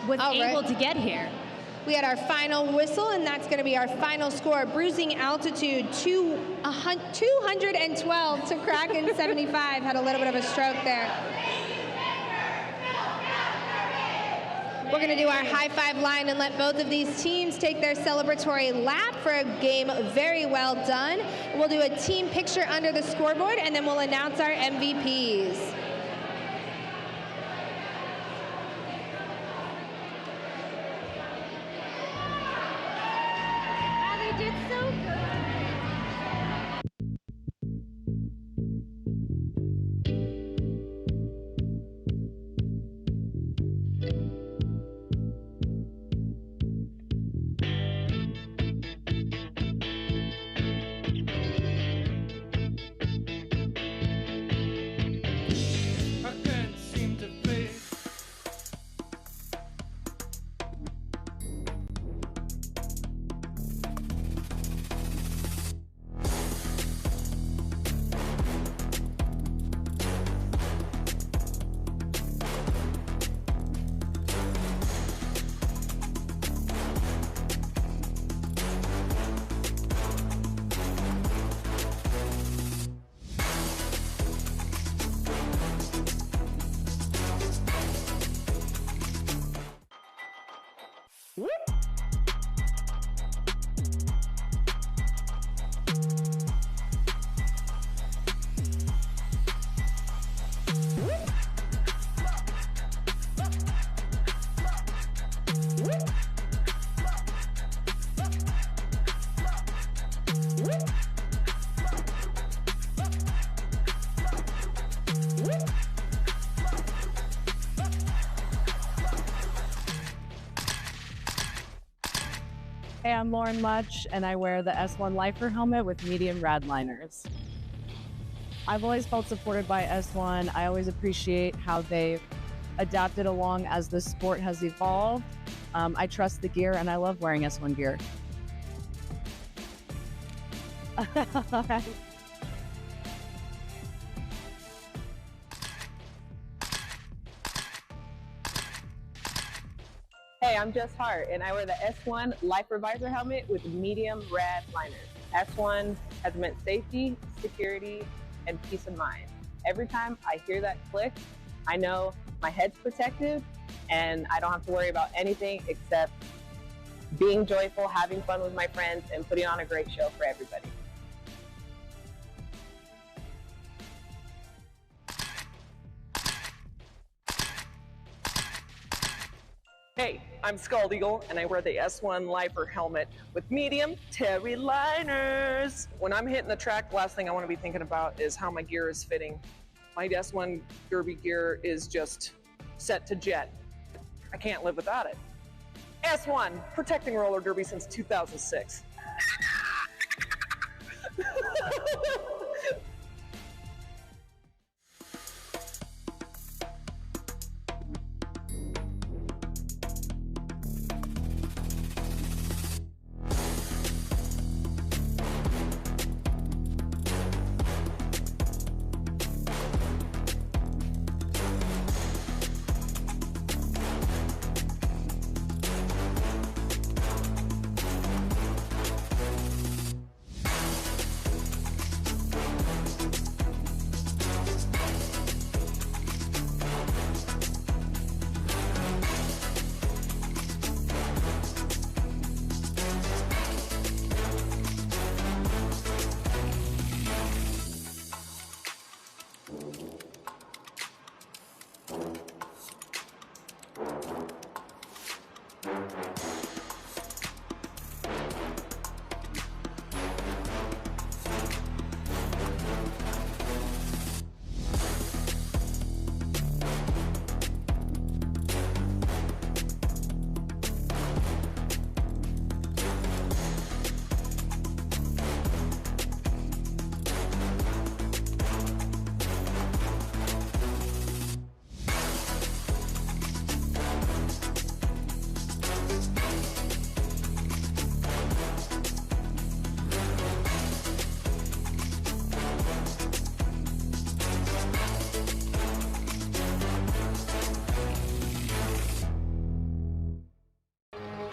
was able to get here. We had our final whistle, and that's going to be our final score. Bruising Altitude 212 to Kraken 75. Had a little bit of a stroke there. We're going to do our high five line and let both of these teams take their celebratory lap for a game very well done. We'll do a team picture under the scoreboard, and then we'll announce our MVPs. Did so good. Hey, I'm Lauren Much, and I wear the S1 Lifer helmet with medium rad liners. I've always felt supported by S1. I always appreciate how they've adapted along as the sport has evolved. I trust the gear, and I love wearing S1 gear. Hey, I'm Jess Hart, and I wear the S1 Lifer Visor helmet with medium rad liners. S1 has meant safety, security, and peace of mind. Every time I hear that click, I know my head's protected, and I don't have to worry about anything except being joyful, having fun with my friends, and putting on a great show for everybody. Hey, I'm Scald Eagle, and I wear the S1 Lifer helmet with medium Terry liners. When I'm hitting the track, the last thing I want to be thinking about is how my gear is fitting. My S1 derby gear is just set to jet. I can't live without it. S1, protecting roller derby since 2006.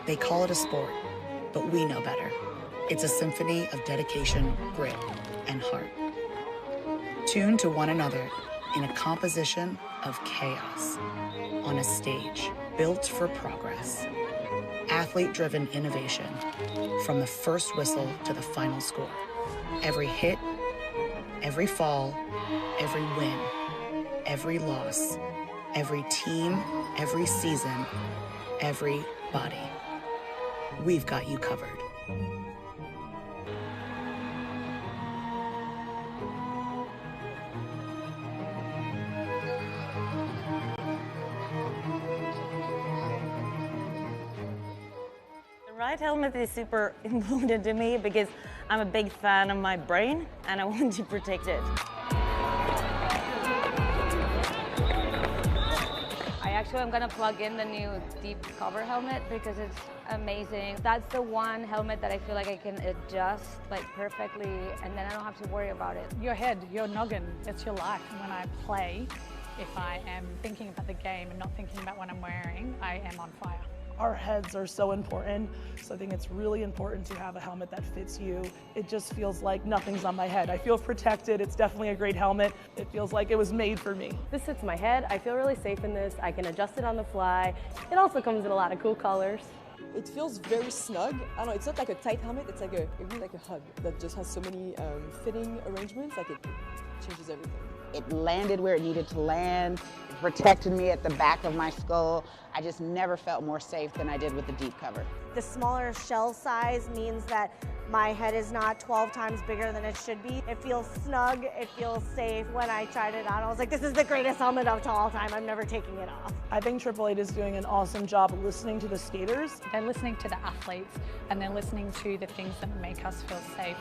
They call it a sport, but we know better. It's a symphony of dedication, grit, and heart. Tuned to one another in a composition of chaos on a stage built for progress. Athlete-driven innovation from the first whistle to the final score. Every hit, every fall, every win, every loss, every team, every season, every body. We've got you covered. The right helmet is super important to me because I'm a big fan of my brain and I want to protect it. Actually, I'm gonna plug in the new deep cover helmet because it's amazing. That's the one helmet that I feel like I can adjust like perfectly, and then I don't have to worry about it. Your head, your noggin, it's your life. When I play, if I am thinking about the game and not thinking about what I'm wearing, I am on fire. Our heads are so important, so I think it's really important to have a helmet that fits you. It just feels like nothing's on my head. I feel protected. It's definitely a great helmet. It feels like it was made for me. This fits my head. I feel really safe in this. I can adjust it on the fly. It also comes in a lot of cool colors. It feels very snug. I don't know, it's not like a tight helmet, it's like it really like a hug that just has so many fitting arrangements, like it changes everything. It landed where it needed to land. It protected me at the back of my skull. I just never felt more safe than I did with the deep cover. The smaller shell size means that my head is not 12 times bigger than it should be. It feels snug, it feels safe. When I tried it on, I was like, this is the greatest helmet of all time. I'm never taking it off. I think Triple Eight is doing an awesome job listening to the skaters. They're listening to the athletes and they're listening to the things that make us feel safe.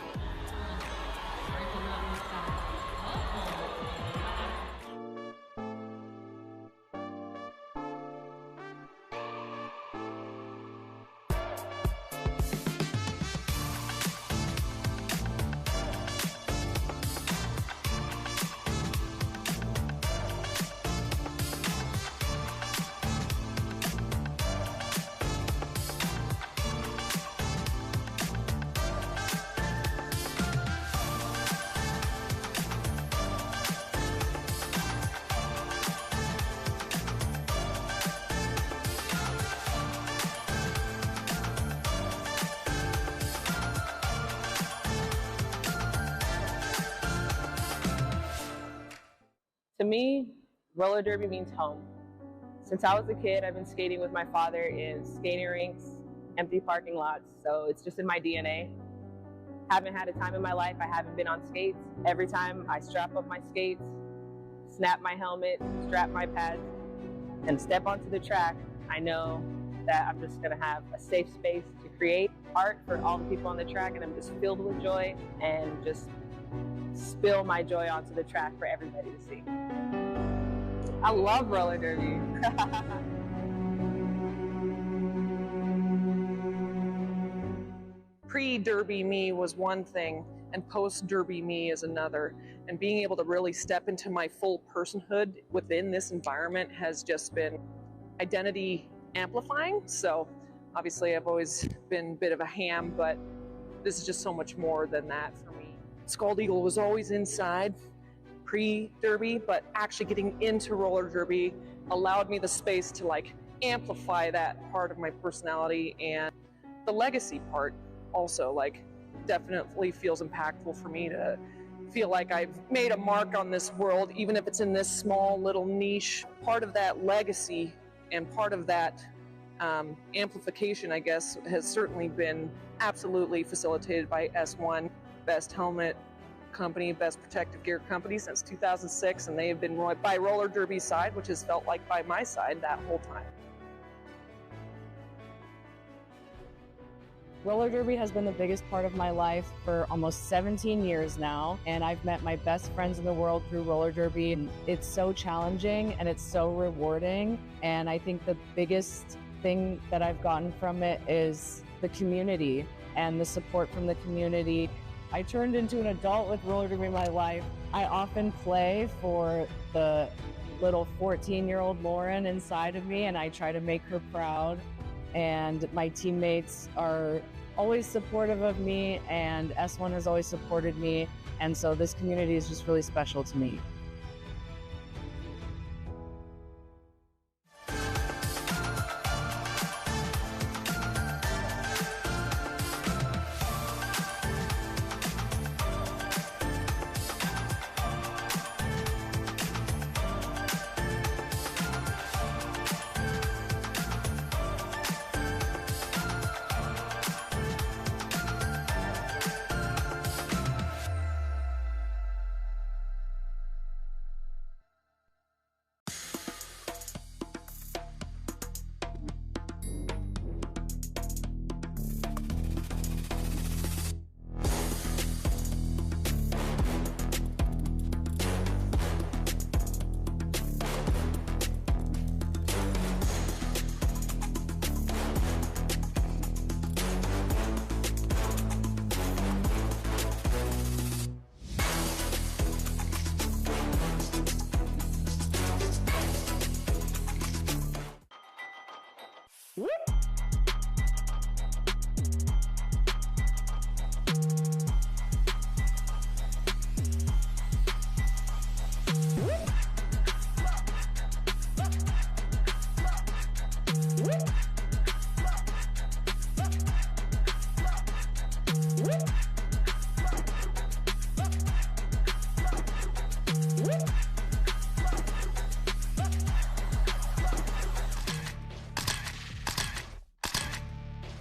To me, roller derby means home. Since I was a kid, I've been skating with my father in skating rinks, empty parking lots, so it's just in my DNA. Haven't had a time in my life I haven't been on skates. Every time I strap up my skates, snap my helmet, strap my pads, and step onto the track, I know that I'm just gonna have a safe space to create art for all the people on the track, and I'm just filled with joy and just spill my joy onto the track for everybody to see. I love roller derby. Pre-derby me was one thing, and post-derby me is another. And being able to really step into my full personhood within this environment has just been identity amplifying. So obviously I've always been a bit of a ham, but this is just so much more than that for me. Scald Eagle was always inside pre-derby, but actually getting into roller derby allowed me the space to like amplify that part of my personality, and the legacy part also like definitely feels impactful for me to feel like I've made a mark on this world, even if it's in this small little niche. Part of that legacy and part of that amplification, I guess, has certainly been absolutely facilitated by S1, best helmet company, best protective gear company since 2006, and they have been by roller derby's side, which has felt like by my side that whole time. Roller derby has been the biggest part of my life for almost 17 years now, and I've met my best friends in the world through roller derby. And it's so challenging and it's so rewarding, and I think the biggest thing that I've gotten from it is the community and the support from the community. I turned into an adult with roller derby in my life. I often play for the little 14-year-old Lauren inside of me, and I try to make her proud. And my teammates are always supportive of me, and S1 has always supported me. And so this community is just really special to me.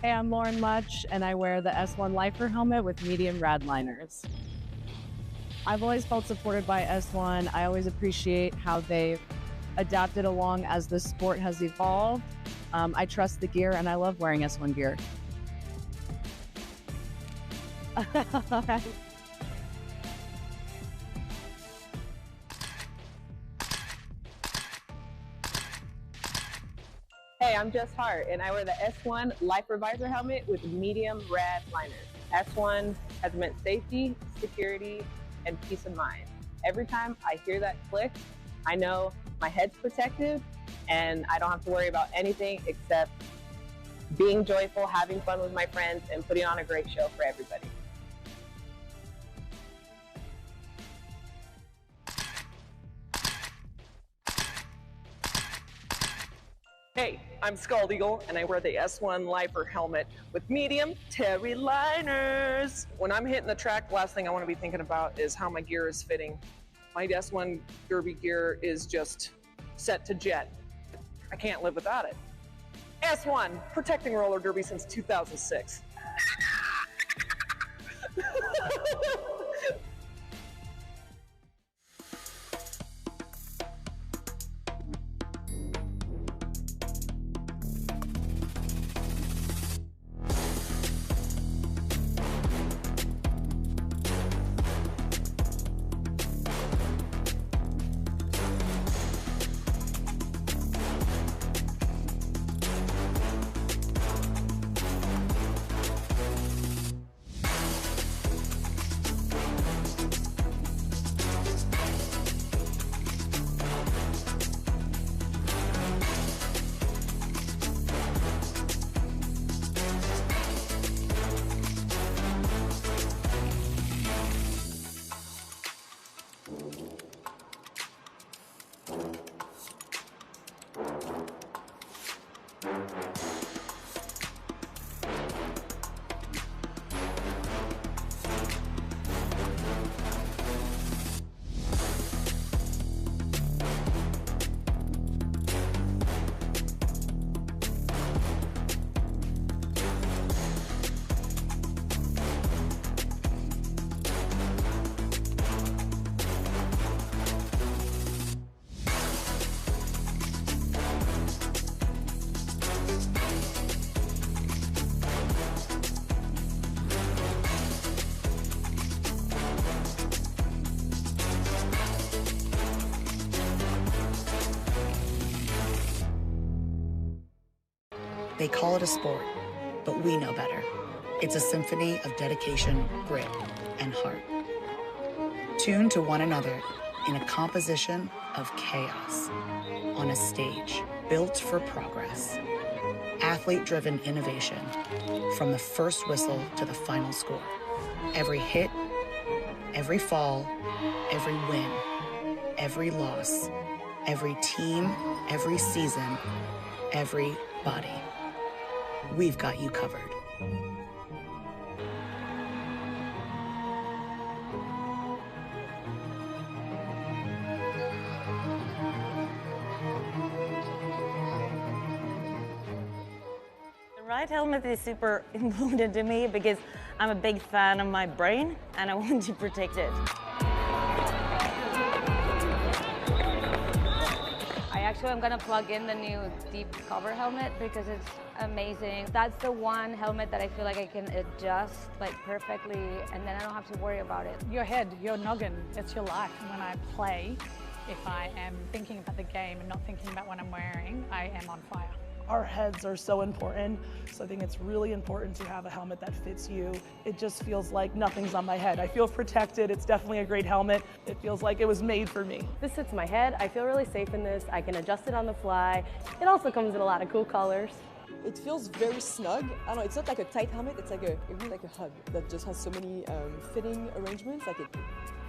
Hey, I'm Lauren Much, and I wear the S1 Lifer helmet with medium rad liners. I've always felt supported by S1. I always appreciate how they've adapted along as the sport has evolved. I trust the gear, and I love wearing S1 gear. Hey, I'm Jess Hart, and I wear the S1 Lifer Visor helmet with medium rad liners. S1 has meant safety, security, and peace of mind. Every time I hear that click, I know my head's protected, and I don't have to worry about anything except being joyful, having fun with my friends, and putting on a great show for everybody. Hey, I'm Scald Eagle, and I wear the S1 Lifer helmet with medium terry liners. When I'm hitting the track, the last thing I want to be thinking about is how my gear is fitting. My S1 derby gear is just set to jet. I can't live without it. S1, protecting roller derby since 2006. They call it a sport, but we know better. It's a symphony of dedication, grit, and heart. Tuned to one another in a composition of chaos on a stage built for progress. Athlete-driven innovation from the first whistle to the final score. Every hit, every fall, every win, every loss, every team, every season, every body. We've got you covered. The right helmet is super important to me because I'm a big fan of my brain and I want to protect it. I'm gonna plug in the new deep cover helmet because it's amazing. That's the one helmet that I feel like I can adjust like perfectly and then I don't have to worry about it. Your head, your noggin, it's your life. When I play, if I am thinking about the game and not thinking about what I'm wearing, I am on fire. Our heads are so important, so I think it's really important to have a helmet that fits you. It just feels like nothing's on my head. I feel protected. It's definitely a great helmet. It feels like it was made for me. This sits my head. I feel really safe in this. I can adjust it on the fly. It also comes in a lot of cool colors. It feels very snug. I don't know, it's not like a tight helmet, it's like really like a hug that just has so many fitting arrangements, like it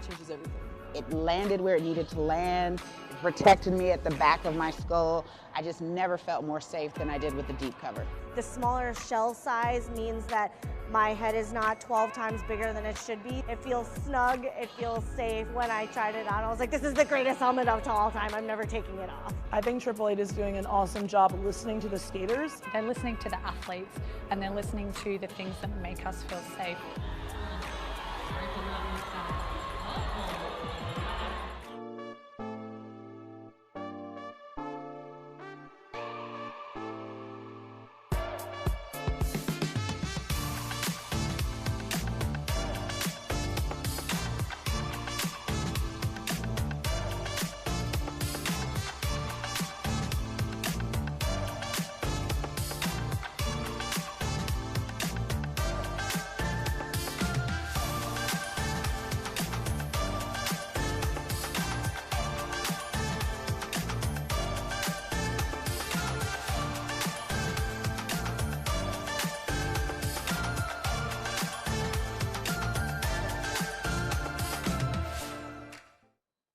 changes everything. It landed where it needed to land. It protected me at the back of my skull. I just never felt more safe than I did with the deep cover. The smaller shell size means that my head is not 12 times bigger than it should be. It feels snug, it feels safe. When I tried it on, I was like, this is the greatest helmet of all time. I'm never taking it off. I think Triple Eight is doing an awesome job listening to the skaters. They're listening to the athletes and they're listening to the things that make us feel safe.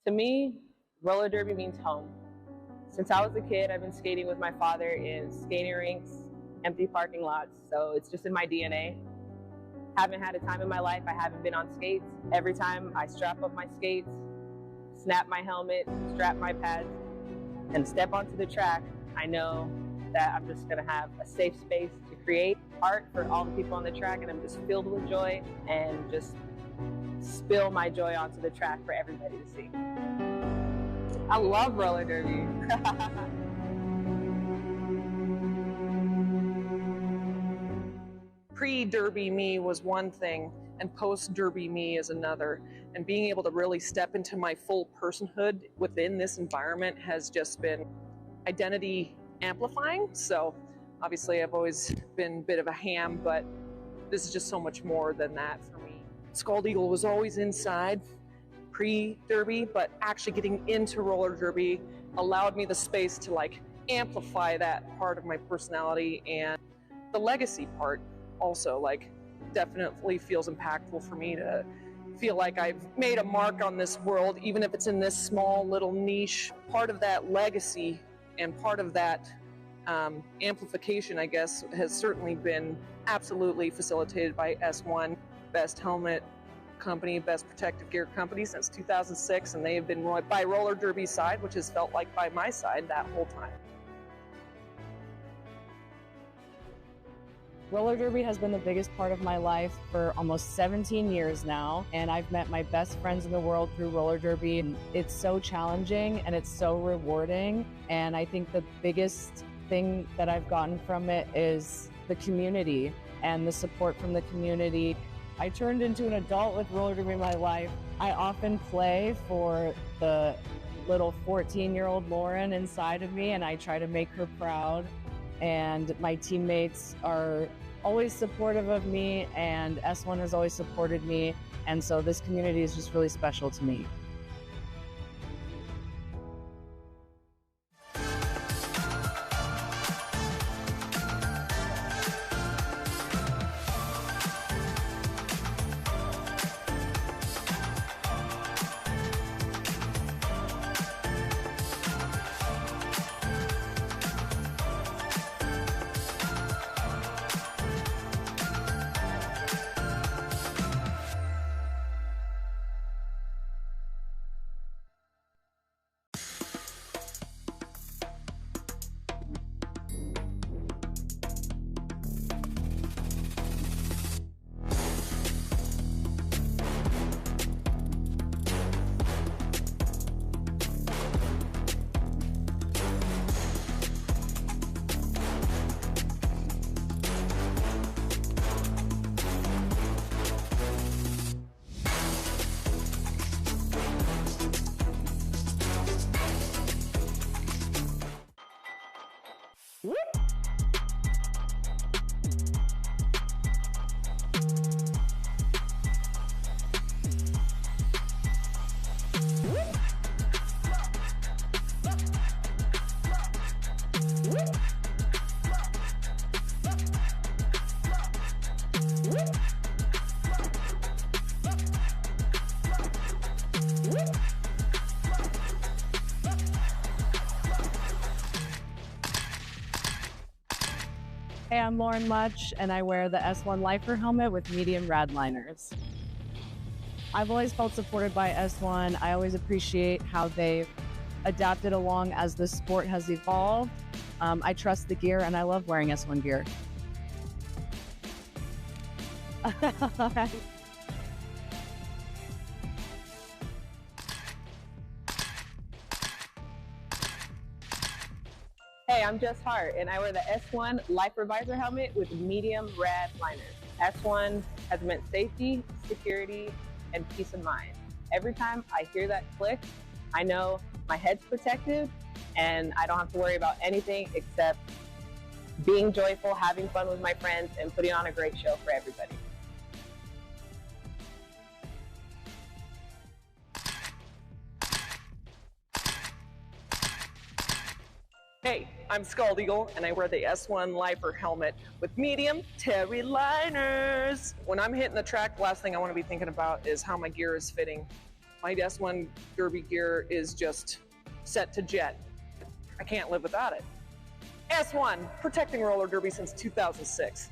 To me, roller derby means home. Since I was a kid, I've been skating with my father in skating rinks, empty parking lots, so it's just in my DNA. Haven't had a time in my life I haven't been on skates. Every time I strap up my skates, snap my helmet, strap my pads, and step onto the track, I know that I'm just gonna have a safe space to create art for all the people on the track, and I'm just filled with joy and just spill my joy onto the track for everybody to see. I love roller derby. Pre-derby me was one thing, and post-derby me is another. And being able to really step into my full personhood within this environment has just been identity amplifying. So obviously I've always been a bit of a ham, but this is just so much more than that for me. Scald Eagle was always inside pre-derby, but actually getting into roller derby allowed me the space to like amplify that part of my personality, and the legacy part also like definitely feels impactful for me to feel like I've made a mark on this world, even if it's in this small little niche. Part of that legacy and part of that amplification, I guess, has certainly been absolutely facilitated by S1, best helmet company, best protective gear company since 2006, and they have been by roller derby's side, which has felt like by my side that whole time. Roller derby has been the biggest part of my life for almost 17 years now, and I've met my best friends in the world through roller derby. And it's so challenging and it's so rewarding, and I think the biggest thing that I've gotten from it is the community and the support from the community. I turned into an adult with roller derby in my life. I often play for the little 14-year-old Lauren inside of me, and I try to make her proud. And my teammates are always supportive of me, and S1 has always supported me, and so this community is just really special to me. Hey, I'm Lauren Much, and I wear the S1 Lifer helmet with medium rad liners. I've always felt supported by S1. I always appreciate how they've adapted along as the sport has evolved. I trust the gear, and I love wearing S1 gear. Hey, I'm Just Hart, and I wear the S1 Lifer Visor helmet with medium rad liners. S1 has meant safety, security, and peace of mind. Every time I hear that click, I know my head's protected, and I don't have to worry about anything except being joyful, having fun with my friends, and putting on a great show for everybody. Hey, I'm Scald Eagle, and I wear the S1 Lifer helmet with medium terry liners. When I'm hitting the track, the last thing I want to be thinking about is how my gear is fitting. My S1 derby gear is just set to jet. I can't live without it. S1, protecting roller derby since 2006.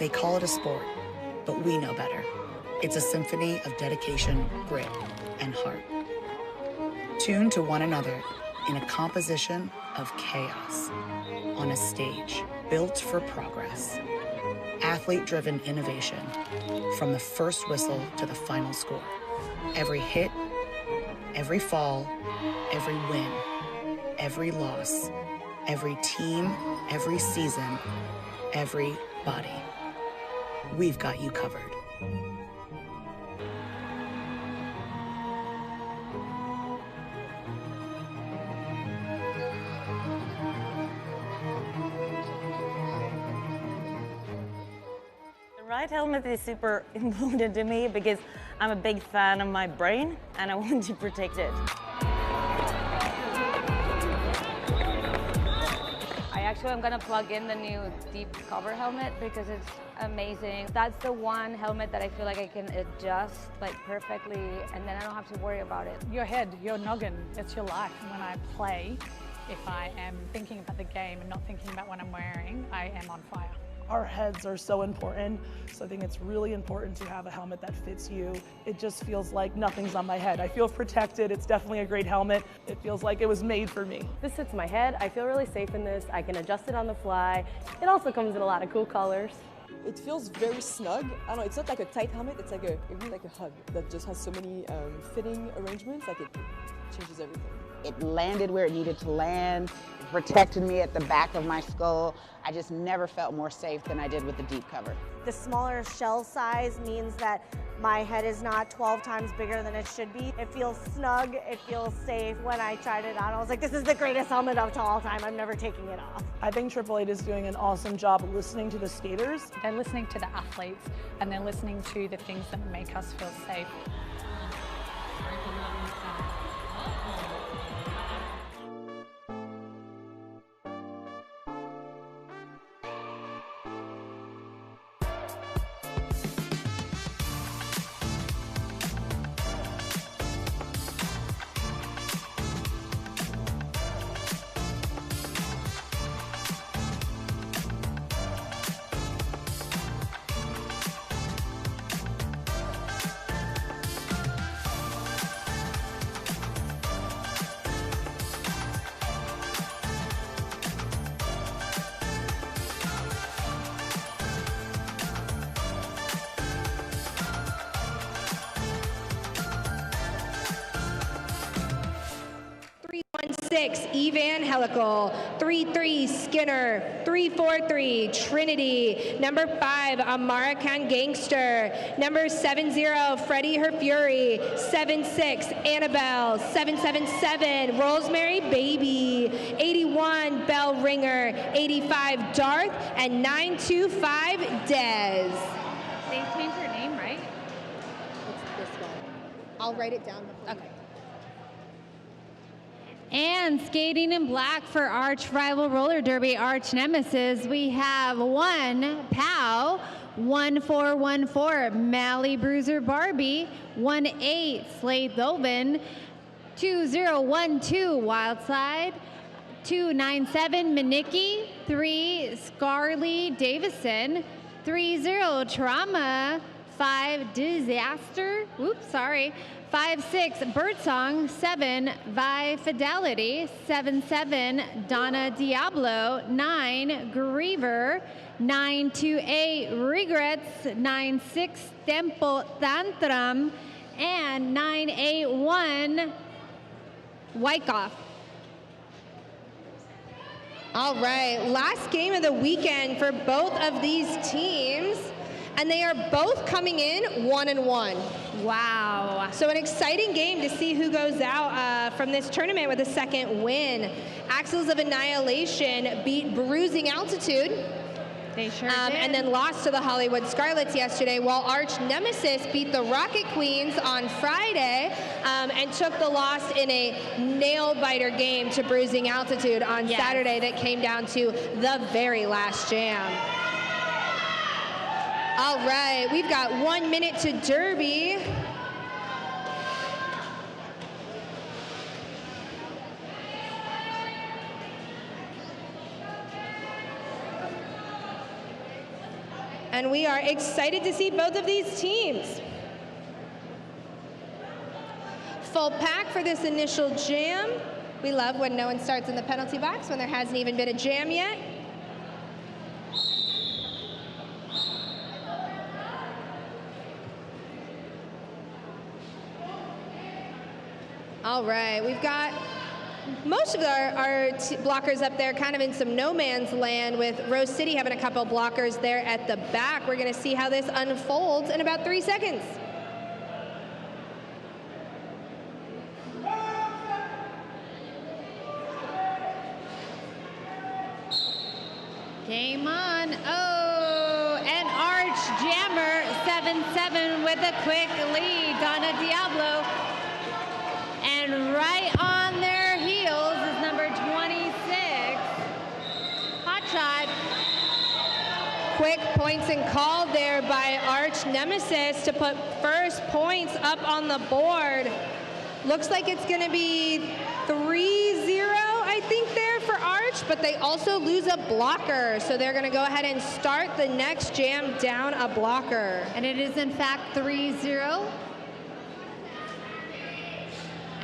They call it a sport, but we know better. It's a symphony of dedication, grit, and heart. Tuned to one another in a composition of chaos on a stage built for progress. Athlete-driven innovation from the first whistle to the final score. Every hit, every fall, every win, every loss, every team, every season, every body. We've got you covered. The right helmet is super important to me because I'm a big fan of my brain and I want to protect it. Actually, I'm gonna plug in the new deep cover helmet because it's amazing. That's the one helmet that I feel like I can adjust like perfectly and then I don't have to worry about it. Your head, your noggin, it's your life. And when I play, if I am thinking about the game and not thinking about what I'm wearing, I am on fire. Our heads are so important, so I think it's really important to have a helmet that fits you. It just feels like nothing's on my head. I feel protected. It's definitely a great helmet. It feels like it was made for me. This fits my head. I feel really safe in this. I can adjust it on the fly. It also comes in a lot of cool colors. It feels very snug. I don't know, it's not like a tight helmet, it's like really like a hug that just has so many fitting arrangements, like it changes everything. It landed where it needed to land. It protected me at the back of my skull. I just never felt more safe than I did with the deep cover. The smaller shell size means that my head is not 12 times bigger than it should be. It feels snug, it feels safe. When I tried it on, I was like, this is the greatest helmet of all time. I'm never taking it off. I think Triple Eight is doing an awesome job listening to the skaters. They're listening to the athletes and they're listening to the things that make us feel safe. Evan Helical, 3-3 Skinner, 3-4-3 Trinity, number 5 American Gangster, number 7-0 Freddie Her Fury, 7-6 Annabelle, 7-7-7 Rosemary Baby, 81 Bell Ringer, 85 Darth, and 925 Dez. They changed her name, right? It's this one. I'll write it down. Okay. And skating in black for arch rival roller derby, arch nemesis, we have 1 Pow, 1-4-1-4 Mally Bruiser Barbie, 1-8 Slade Thoven, 2-0-1-2 Wildside, 2-9-7 Manicki, 3 Scarlets Davison, 3-0 Trauma, 5 Disaster, 5-6 Birdsong, 7 Vi Fidelity, 7-7 Donna Diablo, 9 Griever, 9-8 Regrets, 9-6 Tempo Tantrum, and 9-8-1 Wyckoff. All right, last game of the weekend for both of these teams, and they are both coming in 1-1. Wow. So an exciting game to see who goes out from this tournament with a second win. Axles of Annihilation beat Bruising Altitude. They sure did. And then lost to the Hollywood Scarlets yesterday, while Arch Nemesis beat the Rocket Queens on Friday and took the loss in a nail-biter game to Bruising Altitude on Saturday that came down to the very last jam. All right, we've got 1 minute to Derby. And we are excited to see both of these teams. Full pack for this initial jam. We love when no one starts in the penalty box when there hasn't even been a jam yet. All right, we've got most of our blockers up there kind of in some no man's land, with Rose City having a couple blockers there at the back. We're going to see how this unfolds in about 3 seconds. Game on. Oh, and Arch Jammer 7-7 with a quick lead. Donna Diablo. And right on their heels is number 26, Hot Shot. Quick points and call there by Arch Nemesis to put first points up on the board. Looks like it's going to be 3-0, I think, there for Arch, but they also lose a blocker, so they're going to go ahead and start the next jam down a blocker. And it is, in fact, 3-0.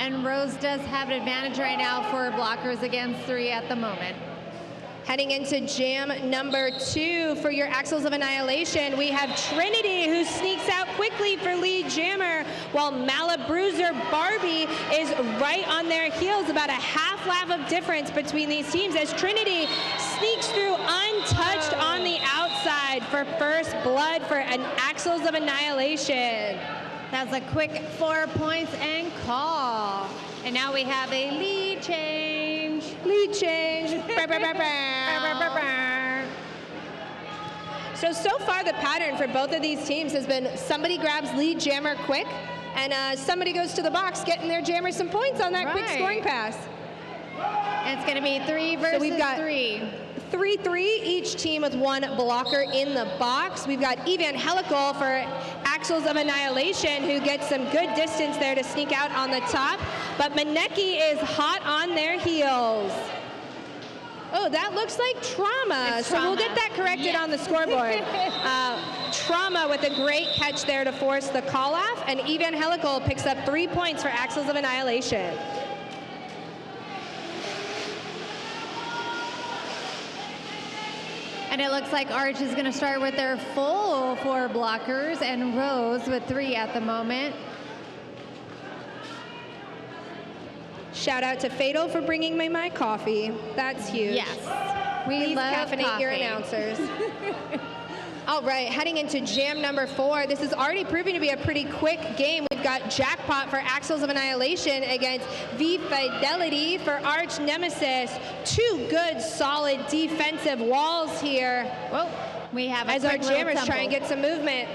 And Rose does have an advantage right now for blockers against 3 at the moment. Heading into jam number 2 for your Axles of Annihilation, we have Trinity, who sneaks out quickly for lead jammer, while Malabruiser Barbie is right on their heels. About a half lap of difference between these teams as Trinity sneaks through untouched on the outside for first blood for an Axles of Annihilation. That's a quick 4 points and call. And now we have a lead change. Lead change. So far the pattern for both of these teams has been somebody grabs lead jammer quick, and somebody goes to the box getting their jammer some points on that quick scoring pass. And it's going to be 3 versus 3. So we've got 3-3, each team with 1 blocker in the box. We've got Evangelical for Axles of Annihilation, who gets some good distance there to sneak out on the top. But Maneki is hot on their heels. Oh, that looks like Trauma. So we'll get that corrected on the scoreboard. Trauma with a great catch there to force the call-off, and Evangelical picks up 3 points for Axles of Annihilation. And it looks like Arch is going to start with their full 4 blockers, and Rose with 3 at the moment. Shout out to Fatal for bringing me my coffee. That's huge. Yes, we Please love caffeinate coffee. your announcers. All right, heading into jam number 4. This is already proving to be a pretty quick game. We've got Jackpot for Axles of Annihilation against V Fidelity for Arch Nemesis. 2 good, solid defensive walls here. Well, we have a as our jammers try and get some movement.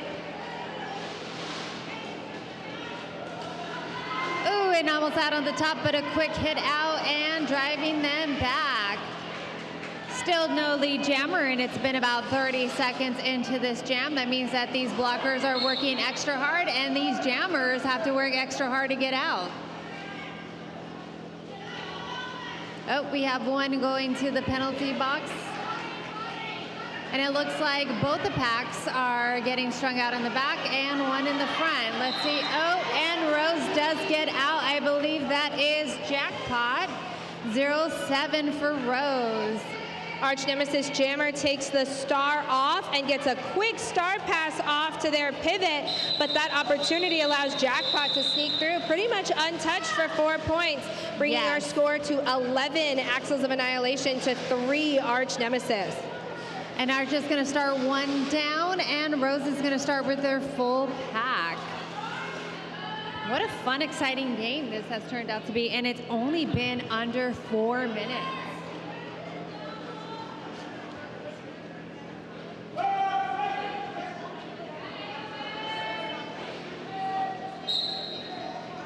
Ooh, and almost out on the top, but a quick hit out and driving them back. Still no lead jammer, and it's been about 30 seconds into this jam. That means that these blockers are working extra hard, and these jammers have to work extra hard to get out. Oh, we have 1 going to the penalty box. And it looks like both the packs are getting strung out in the back and 1 in the front. Let's see. Oh, and Rose does get out. I believe that is Jackpot. 0-7 for Rose. Arch Nemesis jammer takes the star off and gets a quick star pass off to their pivot, but that opportunity allows Jackpot to sneak through pretty much untouched for 4 points, bringing our score to 11 Axles of Annihilation to 3 Arch Nemesis. And Arch is going to start 1 down, and Rose is going to start with their full pack. What a fun, exciting game this has turned out to be, and it's only been under 4 minutes.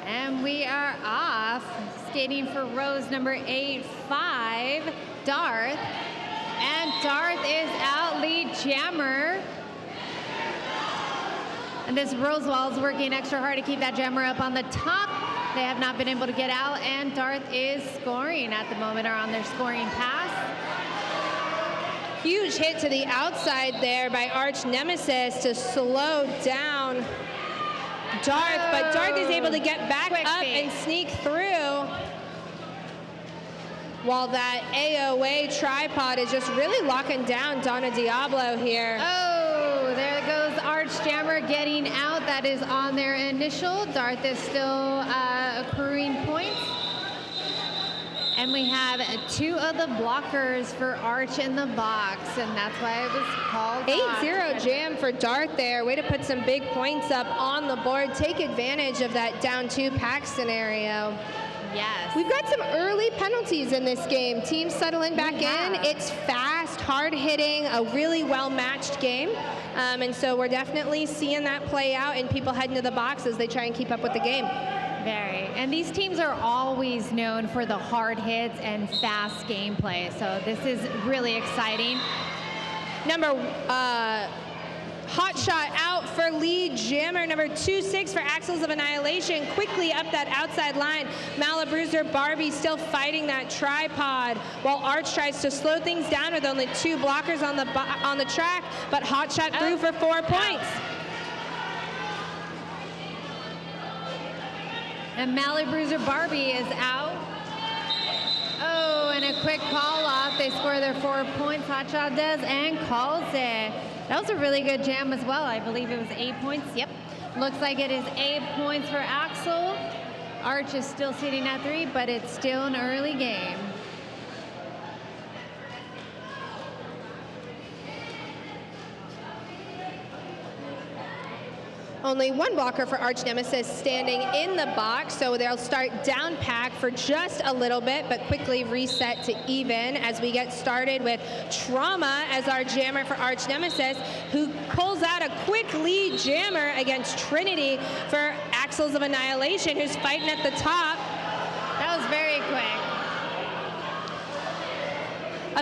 And we are off. Skating for Rose, number 8-5, Darth. And Darth is out, lead jammer. And this Rose wall is working extra hard to keep that jammer up on the top. They have not been able to get out, and Darth is scoring at the moment, or on their scoring pass. Huge hit to the outside there by Arch Nemesis to slow down Darth, but Darth is able to get back up and sneak through, while that AOA tripod is just really locking down Donna Diablo here. Oh, there goes Arch Jammer getting out. That is on their initial. Darth is still accruing points. And we have 2 of the blockers for Arch in the box, and that's why it was called 8-0 jam for Darth there. Way to put some big points up on the board. Take advantage of that down 2 pack scenario. Yes. We've got some early penalties in this game. Teams settling back in. It's fast, hard-hitting, a really well-matched game. And so we're definitely seeing that play out and people heading to the box as they try and keep up with the game. Very. And these teams are always known for the hard hits and fast gameplay. So this is really exciting. Hot shot out for lead jammer. Number 2-6 for Axles of Annihilation. Quickly up that outside line. Malabruiser Barbie still fighting that tripod while Arch tries to slow things down with only 2 blockers on the track. But hot shot through for 4 points. And Malabruiser Barbie is out. Oh, and a quick call off. They score their 4 points. Hotshot does and calls it. That was a really good jam as well. I believe it was 8 points. Yep. Looks like it is 8 points for Axel. Arch is still sitting at 3, but it's still an early game. Only 1 blocker for Arch Nemesis standing in the box, so they'll start down pack for just a little bit, but quickly reset to even as we get started with Trauma as our jammer for Arch Nemesis, who pulls out a quick lead jammer against Trinity for Axles of Annihilation, who's fighting at the top. That was very quick.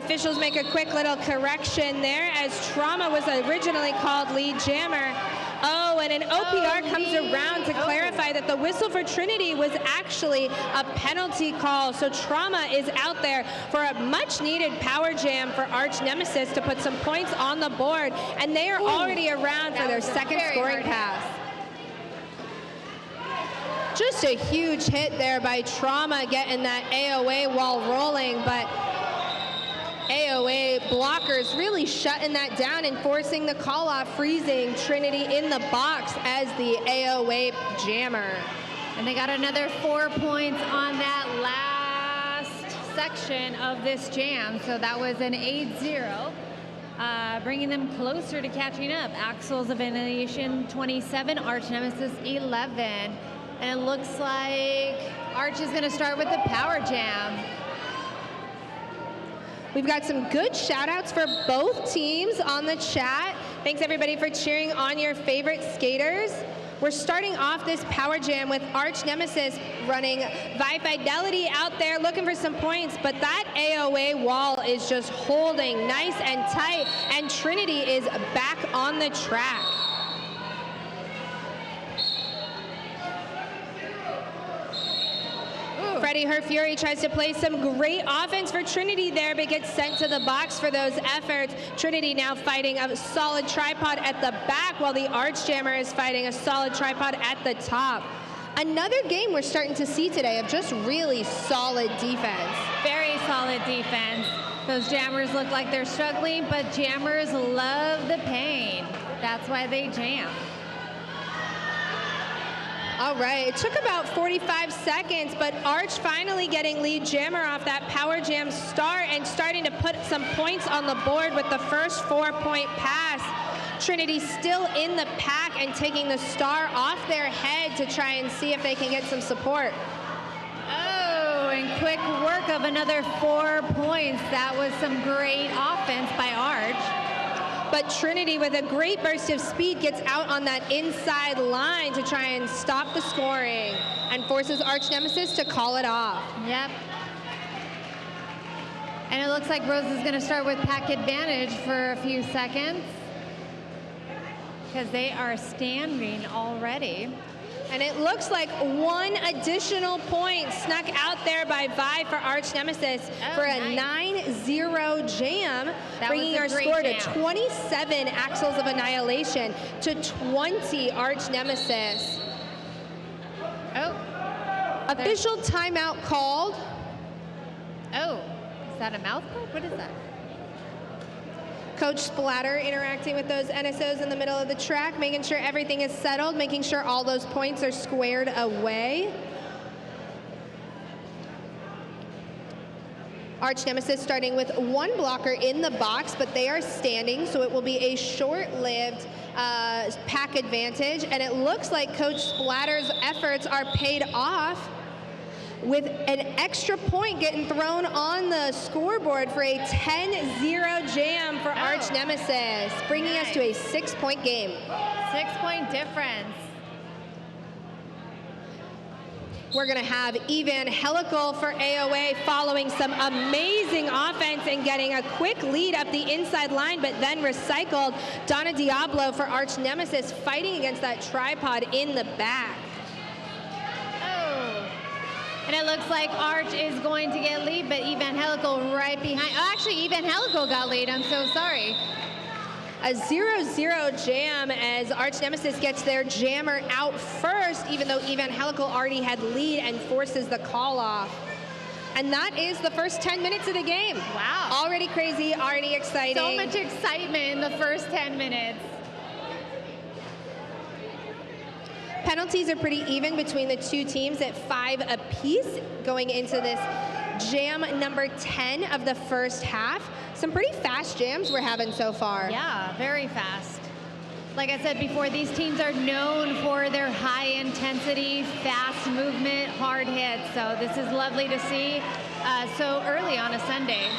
Officials make a quick little correction there as Trauma was originally called lead jammer. Oh, and an OPR comes around to clarify that the whistle for Trinity was actually a penalty call. So Trauma is out there for a much-needed power jam for Arch Nemesis to put some points on the board, and they are already around for their second scoring pass. Just a huge hit there by Trauma getting that AOA wall rolling, but AOA blockers really shutting that down and forcing the call off, freezing Trinity in the box as the AOA jammer. And they got another 4 points on that last section of this jam. So that was an 8-0, bringing them closer to catching up. Axles of Annihilation 27, Arch Nemesis 11. And it looks like Arch is gonna start with the power jam. We've got some good shout outs for both teams on the chat. Thanks everybody for cheering on your favorite skaters. We're starting off this power jam with Arch Nemesis running Fidelity out there looking for some points, but that AOA wall is just holding nice and tight, and Trinity is back on the track. Freddie Her Fury tries to play some great offense for Trinity there, but gets sent to the box for those efforts. Trinity now fighting a solid tripod at the back, while the Arch Jammer is fighting a solid tripod at the top. Another game we're starting to see today of just really solid defense. Very solid defense. Those jammers look like they're struggling, but jammers love the pain. That's why they jam. All right, it took about 45 seconds, but Arch finally getting lead jammer off that power jam start and starting to put some points on the board with the first 4-point pass. Trinity still in the pack and taking the star off their head to try and see if they can get some support. Oh, and quick work of another 4 points. That was some great offense by Arch. But Trinity, with a great burst of speed, gets out on that inside line to try and stop the scoring and forces Arch Nemesis to call it off. Yep. And it looks like Rose is going to start with pack advantage for a few seconds because they are standing already. And it looks like one additional point snuck out there by Vi for Arch Nemesis for a 9-0 jam, bringing our score to 27 Axles of Annihilation to 20 Arch Nemesis. Official timeout called. Oh, is that a mouth guard? What is that? Coach Splatter interacting with those NSOs in the middle of the track, making sure everything is settled, making sure all those points are squared away. Arch Nemesis starting with one blocker in the box, but they are standing, so it will be a short-lived pack advantage. And it looks like Coach Splatter's efforts are paid off with an extra point getting thrown on the scoreboard for a 10-0 jam for Arch Nemesis, bringing us to a 6-point game. 6-point difference. We're going to have Evangelical for AOA following some amazing offense and getting a quick lead up the inside line, but then recycled. Donna Diablo for Arch Nemesis fighting against that tripod in the back. And it looks like Arch is going to get lead, but Evangelical right behind. Oh, actually, Evangelical got lead. I'm so sorry. A 0-0 jam as Arch Nemesis gets their jammer out first, even though Evangelical already had lead and forces the call off. And that is the first 10 minutes of the game. Wow. Already crazy, already exciting. So much excitement in the first 10 minutes. Penalties are pretty even between the two teams at 5 apiece going into this jam number 10 of the first half. Some pretty fast jams we're having so far. Yeah, very fast. Like I said before, these teams are known for their high intensity, fast movement, hard hits. So this is lovely to see so early on a Sunday.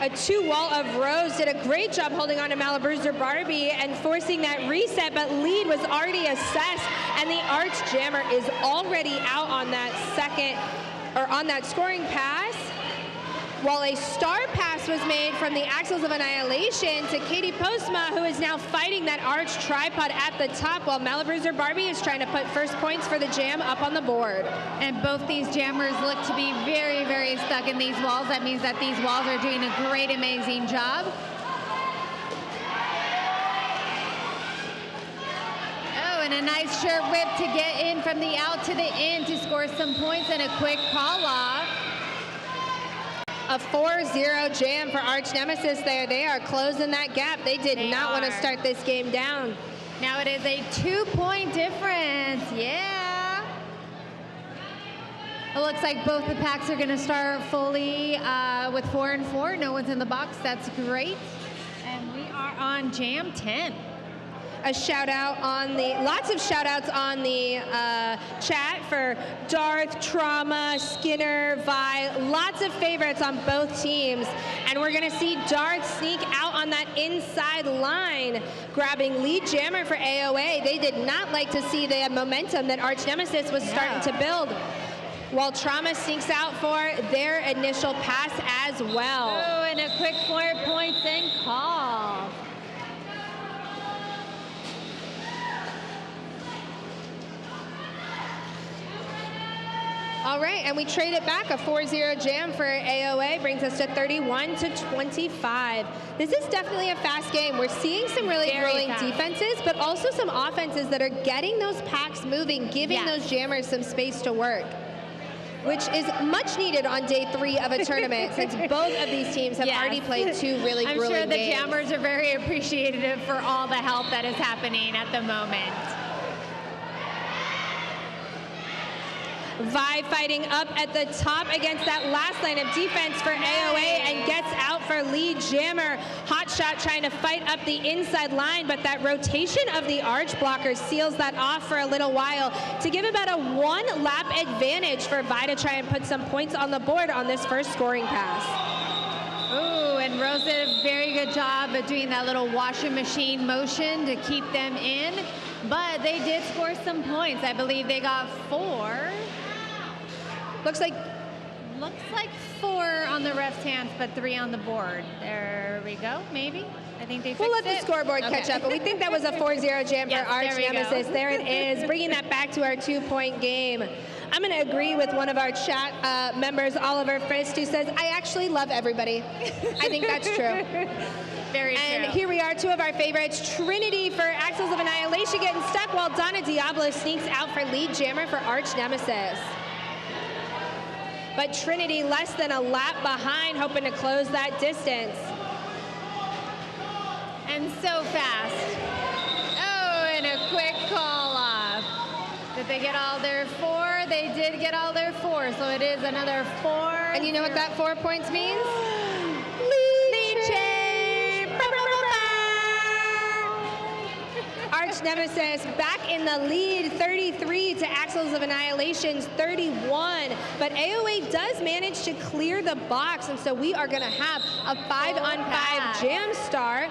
A 2-wall of Rose did a great job holding on to Malabruiser Barbie and forcing that reset, but lead was already assessed, and the Arch Jammer is already out on that on that scoring pass. While a star pass was made from the Axles of Annihilation to Katie Postma, who is now fighting that Arch tripod at the top, while Malabruiser Barbie is trying to put first points for the jam up on the board. And both these jammers look to be very, very stuck in these walls. That means that these walls are doing a great, amazing job. Oh, and a nice short whip to get in from the out to the in to score some points and a quick call off. A 4-0 jam for Arch Nemesis there. They are closing that gap. They did not want to start this game down. Now it is a 2-point difference. Yeah. It looks like both the packs are going to start fully with 4 and 4. No one's in the box. That's great. And we are on jam 10. A shout out on lots of shout outs on the chat for Darth, Trauma, Skinner, Vi, lots of favorites on both teams. And we're gonna see Darth sneak out on that inside line, grabbing lead jammer for AOA. They did not like to see the momentum that Arch Nemesis was starting to build. While Trauma sneaks out for their initial pass as well. Oh, and a quick 4 points and call. All right, and we trade it back. A 4-0 jam for AOA brings us to 31-25. This is definitely a fast game. We're seeing some really grueling defenses, but also some offenses that are getting those packs moving, giving those jammers some space to work, which is much needed on day 3 of a tournament since both of these teams have already played 2 really grueling games. I'm sure the jammers are very appreciative for all the help that is happening at the moment. Vi fighting up at the top against that last line of defense for AOA and gets out for lead jammer. Hotshot trying to fight up the inside line, but that rotation of the Arch blocker seals that off for a little while to give about a 1-lap advantage for Vi to try and put some points on the board on this first scoring pass. Ooh, and Rose did a very good job of doing that little washing machine motion to keep them in, but they did score some points. I believe they got 4. Looks like 4 on the ref's hands, but 3 on the board. There we go, maybe. I think they fixed We'll let the it. scoreboard catch up, but we think that was a 4-0 jam for Yes, Arch there we go. Nemesis. There it is, bringing that back to our 2-point game. I'm going to agree with one of our chat members, Oliver Frist, who says, I actually love everybody. I think that's true. Very And true. here we are, two of our favorites. Trinity for Axles of Annihilation getting stuck, while Donna Diablo sneaks out for lead jammer for Arch Nemesis. But Trinity less than a lap behind, hoping to close that distance. And so fast. Oh, and a quick call off. Did they get all their 4? They did get all their 4, so it is another 4. And you know what that 4 points means? Lead change. Arch Nemesis back in the lead, 33 to Axles of Annihilation's 31. But AOA does manage to clear the box, and so we are going to have a 5-on-5 jam start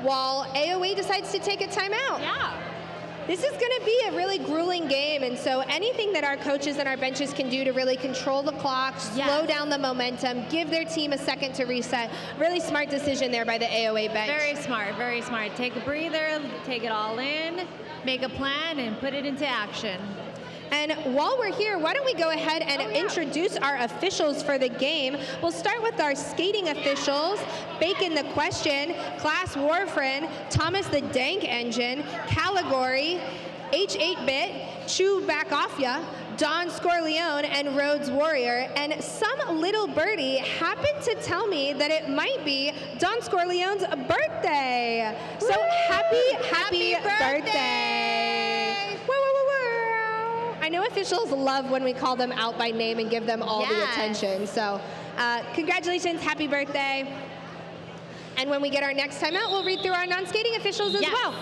while AOA decides to take a timeout. Yeah. This is going to be a really grueling game, and so anything that our coaches and our benches can do to really control the clock, slow down the momentum, give their team a second to reset. Really smart decision there by the AOA bench. Very smart, very smart. Take a breather, take it all in, make a plan, and put it into action. And while we're here, why don't we go ahead and introduce our officials for the game. We'll start with our skating officials, Bacon the Question, Class Warfriend, Thomas the Dank Engine, Caligori, H8-Bit, Chew Backofya, Don Scorleone, and Rhodes Warrior. And some little birdie happened to tell me that it might be Don Scorleone's birthday. So happy birthday. Woo, woo, woo, woo. I know officials love when we call them out by name and give them all the attention. So congratulations, happy birthday. And when we get our next time out, we'll read through our non-skating officials as well.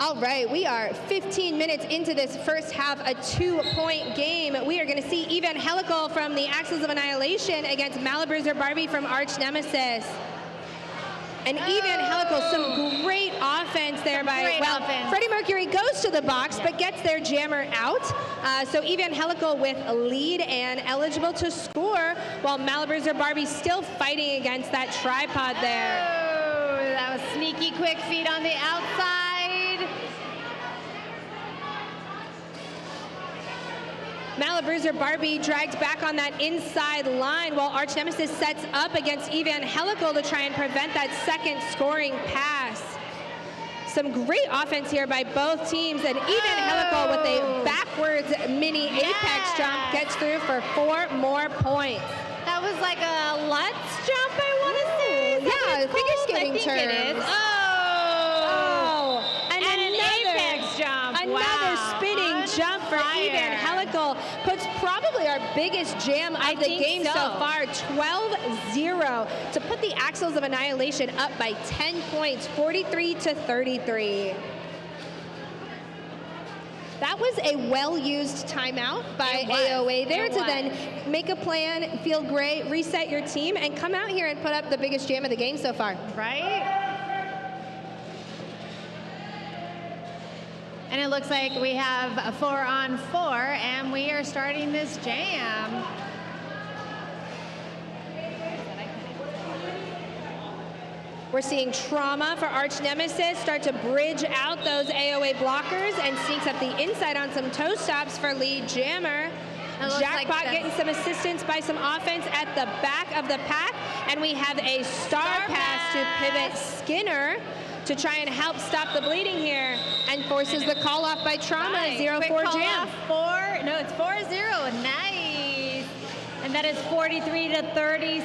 All right, we are 15 minutes into this first half, a 2-point game. We are going to see Evangelical from the Axles of Annihilation against Malabruiser Barbie from Arch Nemesis. And Evangelical, some great offense there by, Freddie Mercury goes to the box, but gets their jammer out. So Evangelical with a lead and eligible to score, while Malabruiser Barbie still fighting against that tripod there. Oh, that was sneaky quick feet on the outside. Malabruiser Barbie dragged back on that inside line, while Arch Nemesis sets up against Evangelical to try and prevent that second scoring pass. Some great offense here by both teams, and Evangelical with a backwards mini apex jump gets through for 4 more points. That was like a Lutz jump, I want to say. Yeah, figure skating terms. I think it is. And an apex jump. Another spinning jump for Evangelical. Puts probably our biggest jam of the game so far, 12-0, to put the Axles of Annihilation up by 10 points, 43-33. That was a well-used timeout by AOA there to then make a plan, feel great, reset your team, and come out here and put up the biggest jam of the game so far. Right? And it looks like we have a 4-on-4, and we are starting this jam. We're seeing Trauma for Arch Nemesis start to bridge out those AOA blockers and sneaks up the inside on some toe stops for lead jammer. Jackpot getting some assistance by some offense at the back of the pack. And we have a star pass to Pivot Skinner to try and help stop the bleeding here, and forces the call off by Trauma. 0-4 jam. No, it's 4-0. Nice. And that is 43-37.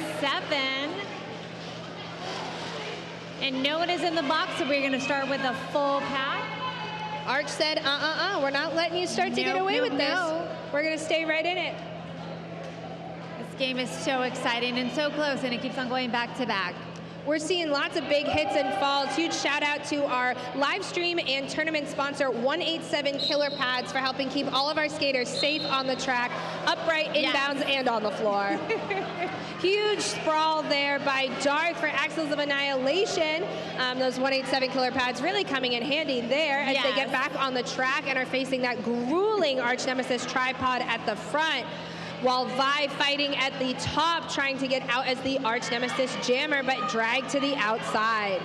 And no one is in the box, so we're going to start with a full pack. Arch said, we're not letting you start to get away with this. We're going to stay right in it. This game is so exciting and so close, and it keeps on going back to back. We're seeing lots of big hits and falls. Huge shout out to our live stream and tournament sponsor, 187 Killer Pads, for helping keep all of our skaters safe on the track. upright, inbounds, and on the floor. Huge sprawl there by Darth for Axles of Annihilation. Those 187 killer pads really coming in handy there as they get back on the track and are facing that grueling Arch Nemesis tripod at the front, while Vi fighting at the top, trying to get out as the Arch Nemesis jammer, but dragged to the outside.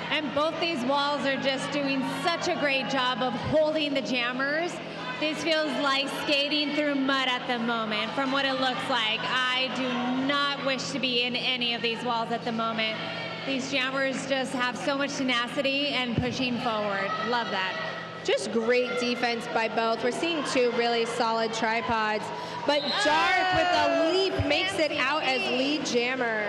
And both these walls are just doing such a great job of holding the jammers. This feels like skating through mud at the moment from what it looks like. I do not wish to be in any of these walls at the moment. These jammers just have so much tenacity and pushing forward. Love that. Just great defense by both. We're seeing two really solid tripods, but Darth with a leap makes it out as lead jammer.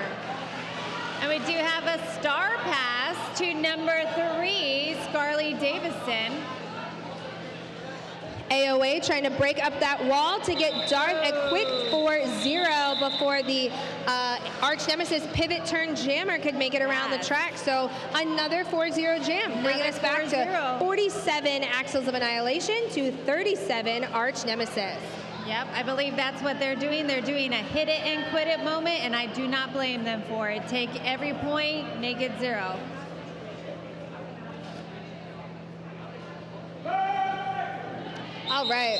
And we do have a star pass to number 3, Scarlett Davison. AOA trying to break up that wall to get Darth a quick 4-0 before the Arch Nemesis pivot turn jammer could make it around the track. So another 4-0 jam, bringing us back to 47 Axles of Annihilation to 37 Arch Nemesis. Yep, I believe that's what they're doing. They're doing a hit it and quit it moment, and I do not blame them for it. Take every point, make it 0. All right.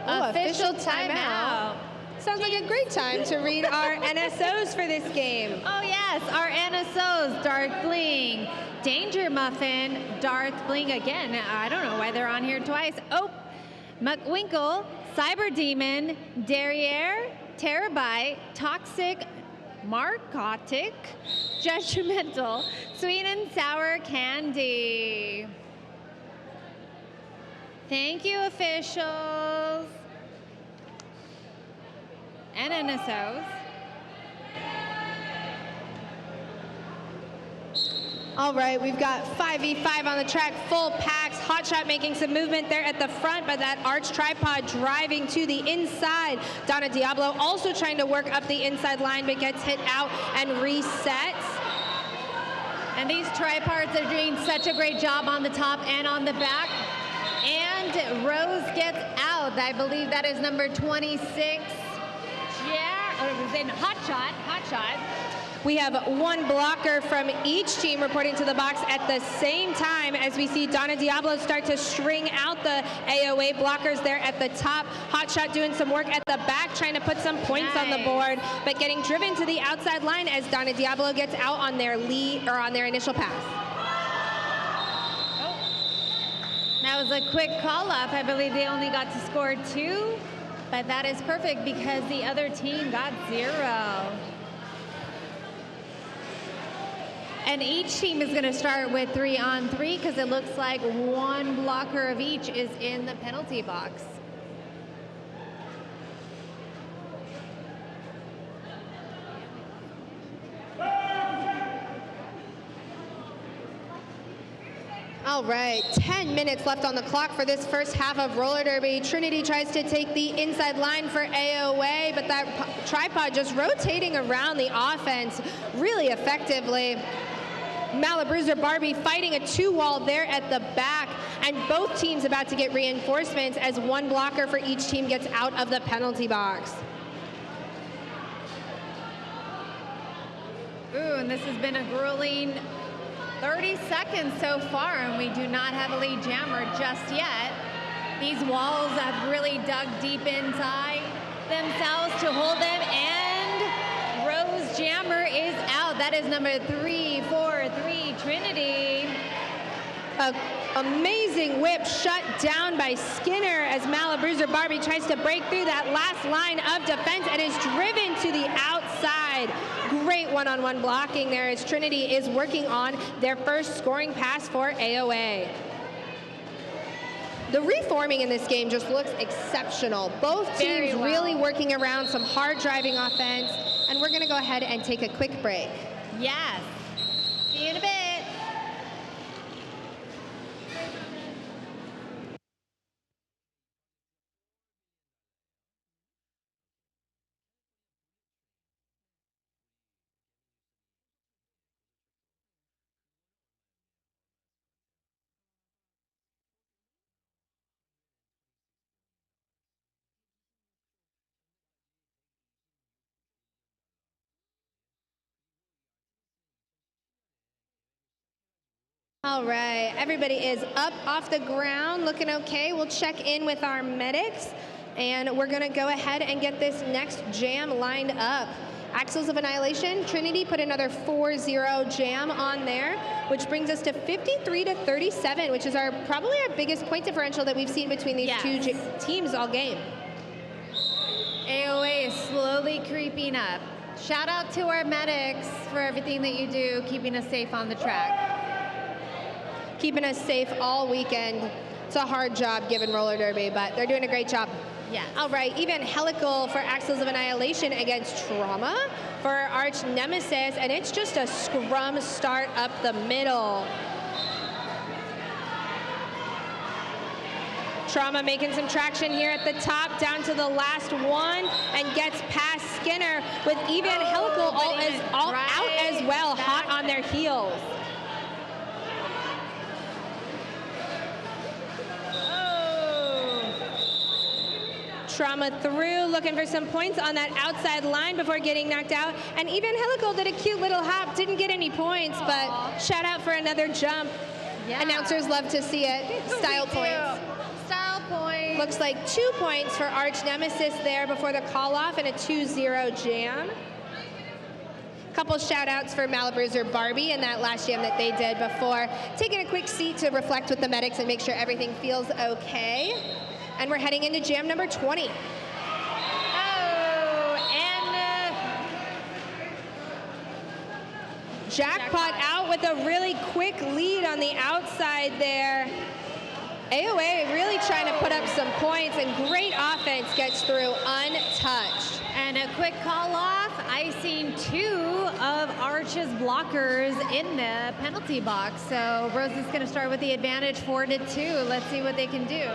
Official timeout. Sounds like a great time to read our NSOs for this game. Oh yes, our NSOs, Darth Bling, Danger Muffin, Darth Bling again. I don't know why they're on here twice. Oh, McWinkle, Cyber Demon, Derriere, Terabyte, Toxic, Marcotic, Judgmental, Sweet and Sour Candy. Thank you, officials. And NSOs. All right, we've got 5v5 on the track, full packs. Hotshot making some movement there at the front, but that Arch tripod driving to the inside. Donna Diablo also trying to work up the inside line, but gets hit out and resets. And these tripods are doing such a great job on the top and on the back. And Rose gets out. I believe that is number 26. Yeah, or it was in Hotshot. We have one blocker from each team reporting to the box at the same time as we see Donna Diablo start to string out the AOA blockers there at the top. Hotshot doing some work at the back, trying to put some points on the board, but getting driven to the outside line as Donna Diablo gets out on their lead or on their initial pass. That was a quick call-up. I believe they only got to score 2, but that is perfect because the other team got 0. And each team is going to start with 3-on-3 because it looks like one blocker of each is in the penalty box. All right, 10 minutes left on the clock for this first half of roller derby. Trinity tries to take the inside line for AOA, but that tripod just rotating around the offense really effectively. Malabruiser Barbie fighting a 2-wall there at the back, and both teams about to get reinforcements as one blocker for each team gets out of the penalty box. Ooh, and this has been a grueling 30 seconds so far, and we do not have a lead jammer just yet. These walls have really dug deep inside themselves to hold them, and Rose Jammer is out. That is number 343, Trinity. Amazing whip shut down by Skinner as Malabruiser Barbie tries to break through that last line of defense and is driven to the outside. Great one-on-one blocking there as Trinity is working on their first scoring pass for AOA. The reforming in this game just looks exceptional. Both teams really working around some hard driving offense, and we're going to go ahead and take a quick break. Yes. See you in a bit. All right, everybody is up off the ground, looking okay. We'll check in with our medics, and we're gonna go ahead and get this next jam lined up. Axles of Annihilation, Trinity put another 4-0 jam on there, which brings us to 53-37, which is probably our biggest point differential that we've seen between these two teams all game. AOA is slowly creeping up. Shout out to our medics for everything that you do, keeping us safe on the track. Keeping us safe all weekend. It's a hard job given roller derby, but they're doing a great job. Yes. All right, Evangelical for Axles of Annihilation against Trauma for Arch Nemesis, and it's just a scrum start up the middle. Trauma making some traction here at the top, down to the last one, and gets past Skinner with Evangelical all out as well, hot on their heels. Trauma through, looking for some points on that outside line before getting knocked out. And Evangelical did a cute little hop, didn't get any points, but shout out for another jump. Yeah. Announcers love to see it. Style points. Style points. Looks like 2 points for Arch Nemesis there before the call off and a 2-0 jam. Couple shout outs for Malabruiser Barbie and that last jam that they did before. Taking a quick seat to reflect with the medics and make sure everything feels okay. And we're heading into jam number 20. Jackpot out with a really quick lead on the outside there. AOA really trying to put up some points, and great offense gets through untouched. And a quick call off, icing 2 of Arch's blockers in the penalty box. So Rose is going to start with the advantage 4-2. Let's see what they can do.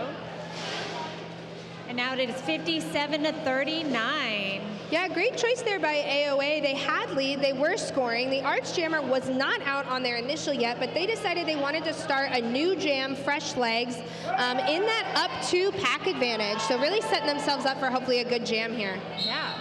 And now it is 57-39. Yeah, great choice there by AOA. They had lead, they were scoring. The Arch Jammer was not out on their initial yet, but they decided they wanted to start a new jam, fresh legs, in that up 2 pack advantage. So really setting themselves up for hopefully a good jam here. Yeah.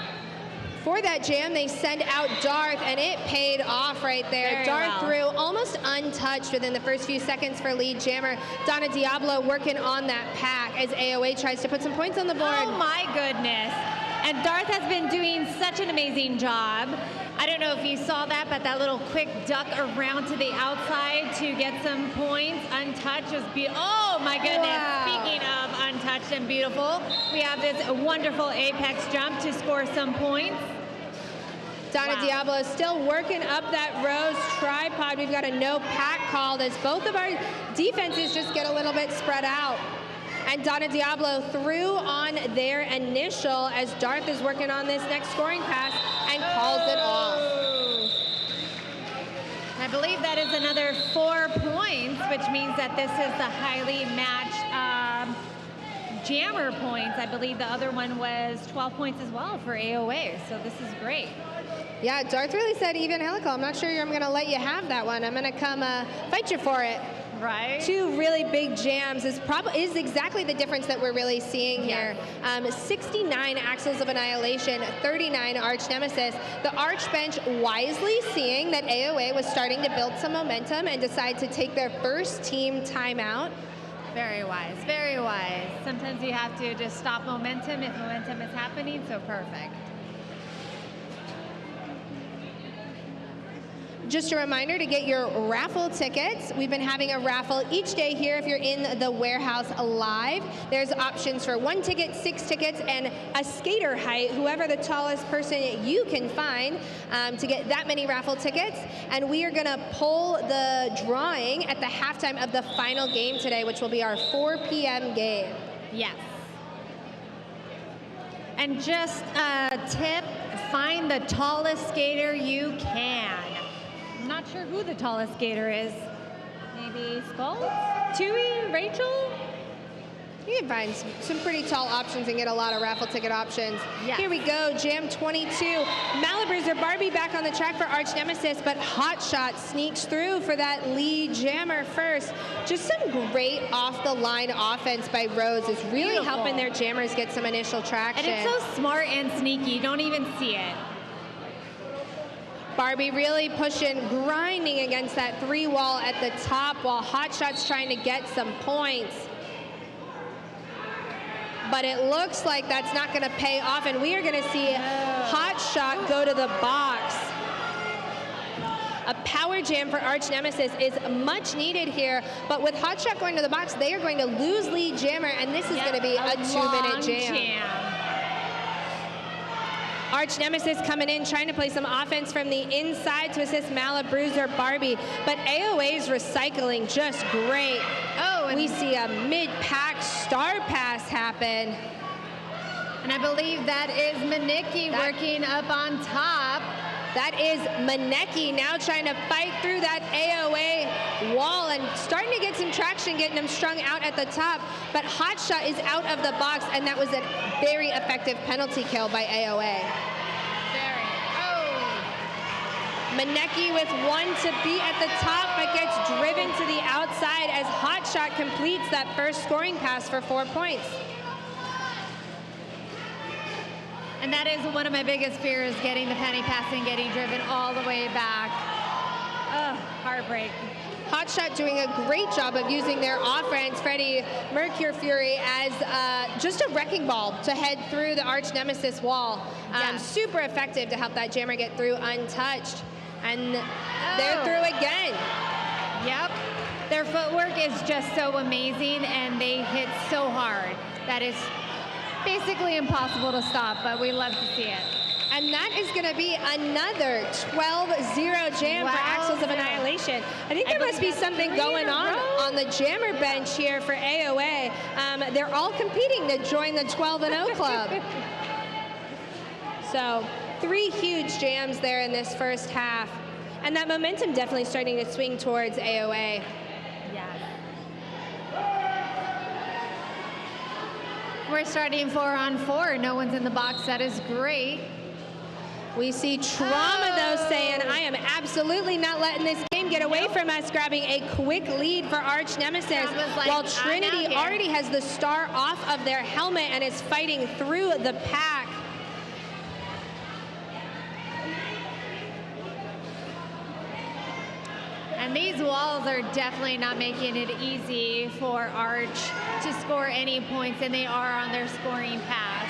For that jam, they send out Darth, and it paid off right there. Very Darth well. through almost untouched within the first few seconds for lead jammer. Donna Diablo working on that pack as AOA tries to put some points on the board. Oh my goodness. And Darth has been doing such an amazing job. I don't know if you saw that, but that little quick duck around to the outside to get some points. Untouched was beautiful. Oh my goodness. Wow. Speaking of untouched and beautiful, we have this wonderful apex jump to score some points. Donna Diablo is still working up that Rose tripod. We've got a no pack called as both of our defenses just get a little bit spread out. And Donna Diablo through on their initial as Darth is working on this next scoring pass and calls it off. I believe that is another 4 points, which means that this is the highly matched jammer points. I believe the other one was 12 points as well for AOA, so this is great. Yeah, Darth really said, Evangelical, I'm not sure I'm going to let you have that one. I'm going to come fight you for it. Right. 2 really big jams is exactly the difference that we're really seeing here. 69 Axles of Annihilation, 39 Arch Nemesis. The Arch bench wisely seeing that AOA was starting to build some momentum and decide to take their first team timeout. Very wise, very wise. Sometimes you have to just stop momentum if momentum is happening, so perfect. Just a reminder to get your raffle tickets. We've been having a raffle each day here if you're in the warehouse live. There's options for 1 ticket, 6 tickets, and a skater height, whoever the tallest person you can find to get that many raffle tickets. And we are gonna pull the drawing at the halftime of the final game today, which will be our 4 p.m. game. Yes. And just a tip, find the tallest skater you can. I'm not sure who the tallest skater is. Maybe Skulls? Tui? Rachel? You can find some pretty tall options and get a lot of raffle ticket options. Yes. Here we go, Jam 22. Malabruiser Barbie back on the track for Arch Nemesis, but Hot Shot sneaks through for that lead jammer first. Just some great off-the-line offense by Rose is really helping their jammers get some initial traction. And it's so smart and sneaky. You don't even see it. Barbie really pushing, grinding against that 3 wall at the top while Hot Shot's trying to get some points. But it looks like that's not going to pay off, and we are going to see Hot Shot go to the box. A power jam for Arch Nemesis is much needed here, but with Hot Shot going to the box, they are going to lose lead jammer, and this is going to be a 2-minute jam. Arch Nemesis coming in, trying to play some offense from the inside to assist Bruiser Barbie, but AOA's recycling just great. Oh, and we see a mid-pack star pass happen. And I believe that is Matinee working up on top. That is Matinee now trying to fight through that AOA wall and starting to get some traction, getting them strung out at the top. But Hot Shot is out of the box, and that was a very effective penalty kill by AOA. Matinee with 1 to beat at the top, but gets driven to the outside as Hot Shot completes that first scoring pass for 4 points. And that is one of my biggest fears, getting the penny pass and getting driven all the way back. Ugh, heartbreak. Hot Shot doing a great job of using their offense, Freddie Mercure Fury, as just a wrecking ball to head through the Arch Nemesis wall. Super effective to help that jammer get through untouched. And they're through again. Yep. Their footwork is just so amazing, and they hit so hard. That is basically impossible to stop, but we love to see it. And that is going to be another 12-0 jam for Axles of Annihilation. I think there must be something going on the jammer bench here for AOA. They're all competing to join the 12-0 club. So 3 huge jams there in this first half. And that momentum definitely starting to swing towards AOA. We're starting 4-on-4. No one's in the box. That is great. We see Trauma, though, saying, I am absolutely not letting this game get away from us, grabbing a quick lead for Arch Nemesis, while Trinity already has the star off of their helmet and is fighting through the pack. And these walls are definitely not making it easy for Arch to score any points, and they are on their scoring path.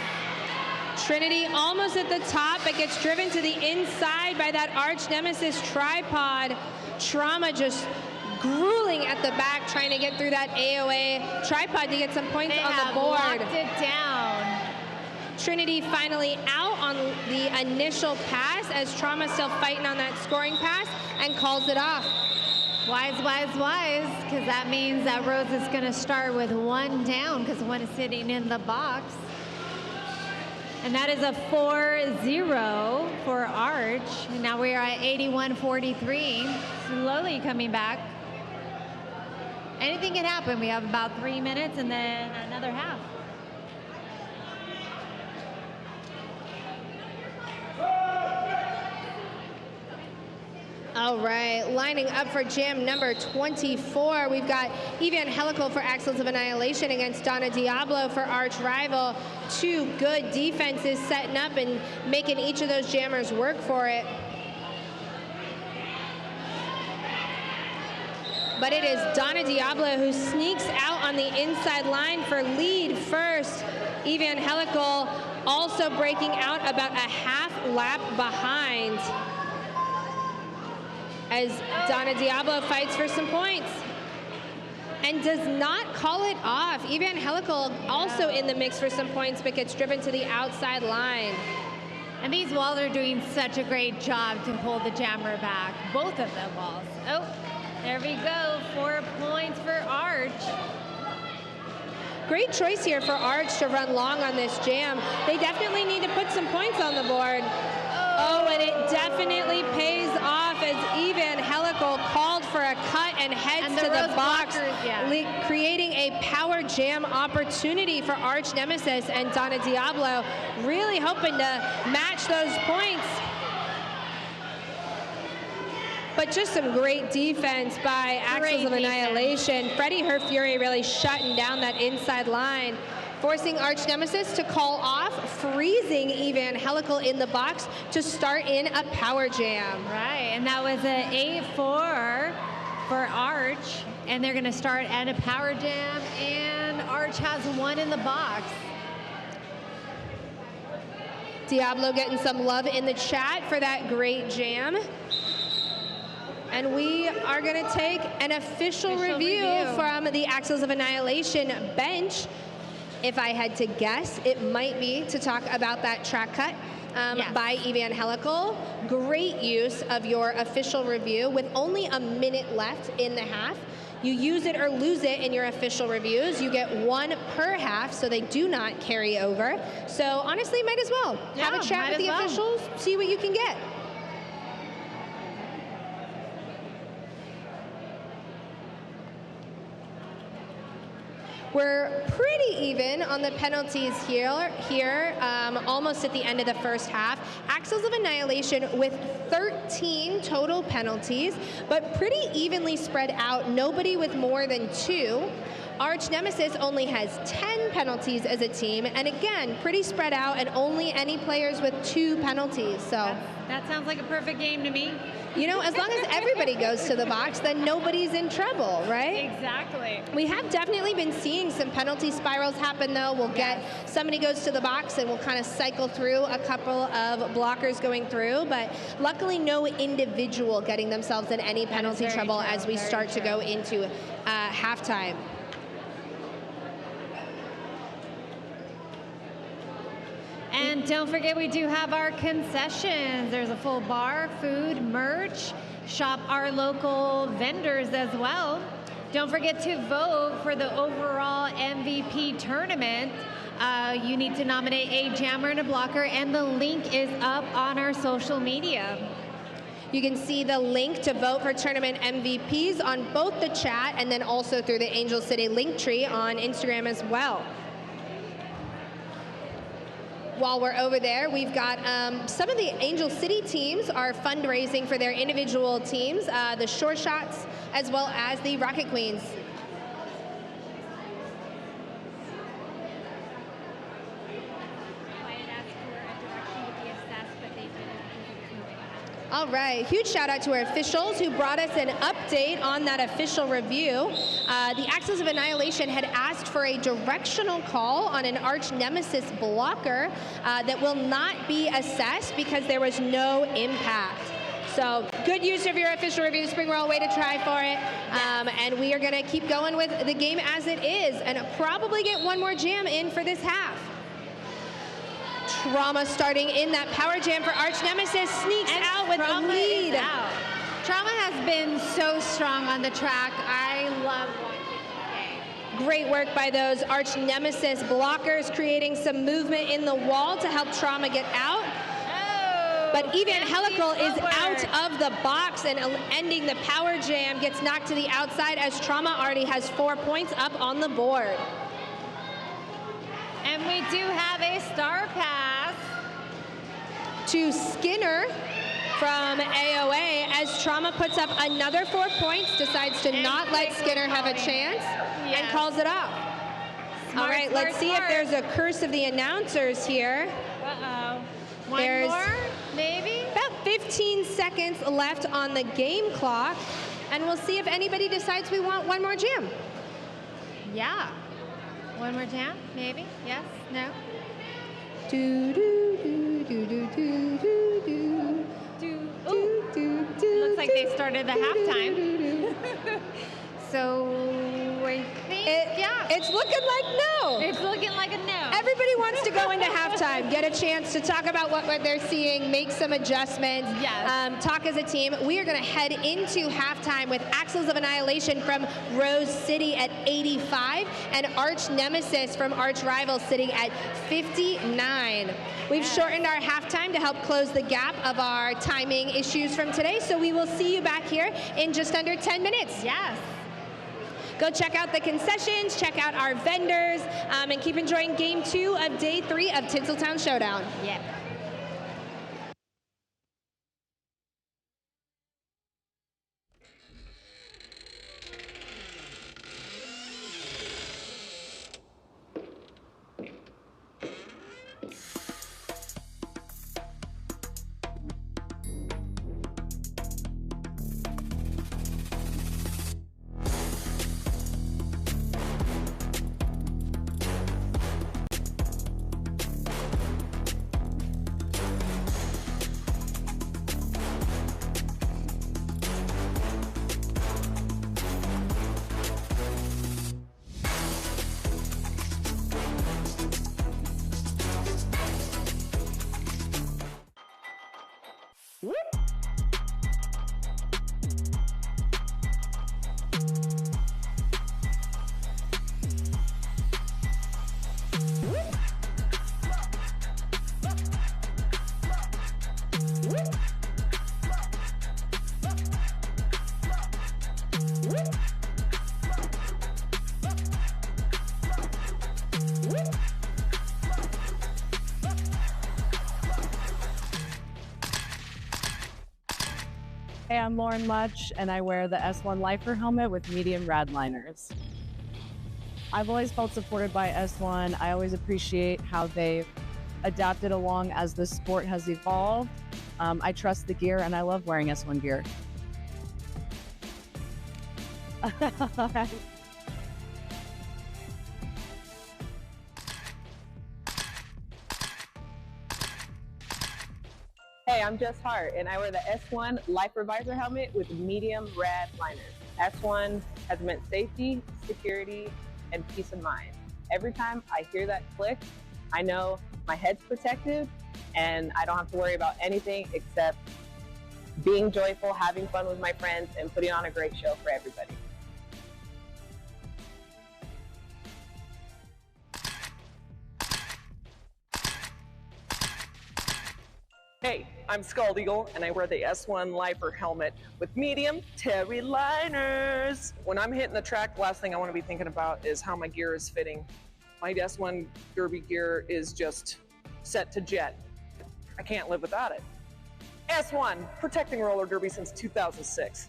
Trinity almost at the top, but gets driven to the inside by that Arch Nemesis tripod. Trauma just grueling at the back, trying to get through that AOA tripod to get some points on the board. They have locked it down. Trinity finally out on the initial pass as Trauma still fighting on that scoring pass and calls it off. Wise, wise, wise, because that means that Rose is going to start with 1 down because 1 is sitting in the box. And that is a 4-0 for Arch. And now we are at 81-43, slowly coming back. Anything can happen. We have about 3 minutes and then another half. All right, lining up for jam number 24, we've got Evangelical for Axles of Annihilation against Donna Diablo for Arch Rival. 2 good defenses setting up and making each of those jammers work for it. But it is Donna Diablo who sneaks out on the inside line for lead first. Evangelical also breaking out about a half lap behind, as Donna Diablo fights for some points and does not call it off. Evangelical also in the mix for some points, but gets driven to the outside line. And these walls are doing such a great job to hold the jammer back, both of the walls. Oh, there we go, 4 points for Arch. Great choice here for Arch to run long on this jam. They definitely need to put some points on the board. Oh, and it definitely pays off as Evangelical called for a cut and heads to the box, creating a power jam opportunity for Arch Nemesis, and Donna Diablo really hoping to match those points. But just some great defense by Axles of Annihilation. Freddie Her Fury really shutting down that inside line forcing Arch Nemesis to call off, freezing Evangelical in the box to start in a power jam. Right, and that was an 8-4 for Arch, and they're gonna start at a power jam, and Arch has one in the box. Diablo getting some love in the chat for that great jam. And we are going to take an official review from the Axles of Annihilation bench. If I had to guess, it might be to talk about that track cut by Evangelical. Great use of your official review with only a minute left in the half. You use it or lose it in your official reviews. You get one per half, so they do not carry over. So honestly, might as well have a chat with the officials, see what you can get. We're pretty even on the penalties here, almost at the end of the first half. Axles of Annihilation with 13 total penalties, but pretty evenly spread out, nobody with more than 2. Arch Nemesis only has 10 penalties as a team, and again, pretty spread out, and only any players with 2 penalties. So that sounds like a perfect game to me. You know, as long as everybody goes to the box, then nobody's in trouble, right? Exactly. We have definitely been seeing some penalty spirals happen, though. We'll get somebody goes to the box, and we'll kind of cycle through a couple of blockers going through, but luckily no individual getting themselves in any penalty trouble as we start to go into halftime. And don't forget, we do have our concessions. There's a full bar, food, merch. Shop our local vendors as well. Don't forget to vote for the overall MVP tournament. You need to nominate a jammer and a blocker, and the link is up on our social media. You can see the link to vote for tournament MVPs on both the chat and then also through the Angel City link tree on Instagram as well. While we're over there, we've got some of the Angel City teams are fundraising for their individual teams, the Short Shots, as well as the Rocket Queens. All right, huge shout out to our officials who brought us an update on that official review. The Axles of Annihilation had asked for a directional call on an Arch Nemesis blocker that will not be assessed because there was no impact. So good use of your official review, Spring Roll, way to try for it. And we are gonna keep going with the game as it is and probably get one more jam in for this half. Trauma starting in that power jam for Arch Nemesis, sneaks out with a lead. Trauma has been so strong on the track. I love watching this game. Great work by those Arch Nemesis blockers, creating some movement in the wall to help Trauma get out. But Evangelical is out of the box and ending the power jam, gets knocked to the outside as Trauma already has 4 points up on the board. And we do have a star pass to Skinner from AOA as Trauma puts up another 4 points, decides to not let Skinner have a chance and calls it off. All right, let's see if there's a curse of the announcers here. Uh-oh. One There's more, maybe? About 15 seconds left on the game clock, and we'll see if anybody decides we want one more jam. Yeah. One more jam, maybe? Yes? No? Do do do do do do do do do do do. Looks like they started the halftime. So I think it's looking like no. It's looking like a no. Everybody wants to go into halftime, get a chance to talk about what they're seeing, make some adjustments, talk as a team. We are going to head into halftime with Axles of Annihilation from Rose City at 85 and Arch Nemesis from Arch Rival sitting at 59. We've shortened our halftime to help close the gap of our timing issues from today, so we will see you back here in just under 10 minutes. Yes. Go check out the concessions, check out our vendors, and keep enjoying Game 2 of Day 3 of Tinseltown Showdown. Yeah. Hey, I'm Lauren Much, and I wear the S1 Lifer helmet with medium rad liners. I've always felt supported by S1. I always appreciate how they've adapted along as the sport has evolved. I trust the gear, and I love wearing S1 gear. Hey, I'm Just Hart, and I wear the S1 Lifer Visor helmet with medium rad liners. S1 has meant safety, security, and peace of mind. Every time I hear that click, I know my head's protected, and I don't have to worry about anything except being joyful, having fun with my friends, and putting on a great show for everybody. Hey, I'm Scald Eagle, and I wear the S1 Lifer helmet with medium terry liners. When I'm hitting the track, the last thing I want to be thinking about is how my gear is fitting. My S1 derby gear is just set to jet. I can't live without it. S1, protecting roller derby since 2006.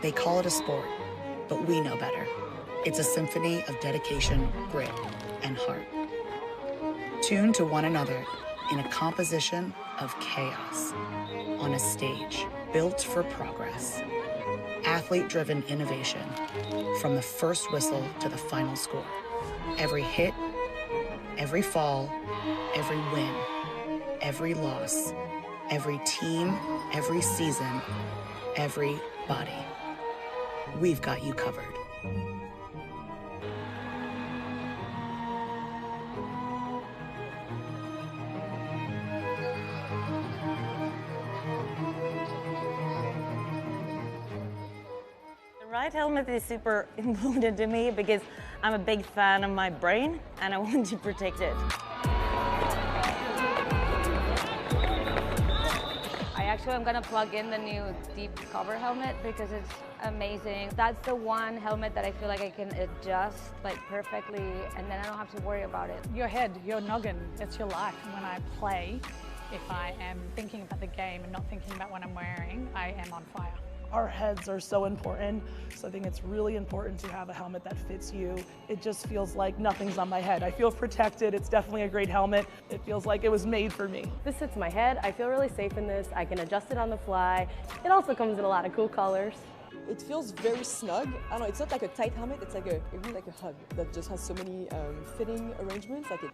They call it a sport, but we know better. It's a symphony of dedication, grit, and heart. Tuned to one another in a composition of chaos on a stage built for progress. Athlete-driven innovation from the first whistle to the final score. Every hit, every fall, every win, every loss, every team, every season, every body. We've got you covered. The right helmet is super important to me because I'm a big fan of my brain and I want to protect it. Actually, I'm gonna plug in the new deep cover helmet because it's amazing. That's the one helmet that I feel like I can adjust like perfectly, and then I don't have to worry about it. Your head, your noggin, it's your life. And when I play, if I am thinking about the game and not thinking about what I'm wearing, I am on fire. Our heads are so important, so I think it's really important to have a helmet that fits you. It just feels like nothing's on my head. I feel protected. It's definitely a great helmet. It feels like it was made for me. This fits my head. I feel really safe in this. I can adjust it on the fly. It also comes in a lot of cool colors. It feels very snug. I don't know, it's not like a tight helmet, it's like really like a hug that just has so many fitting arrangements, like it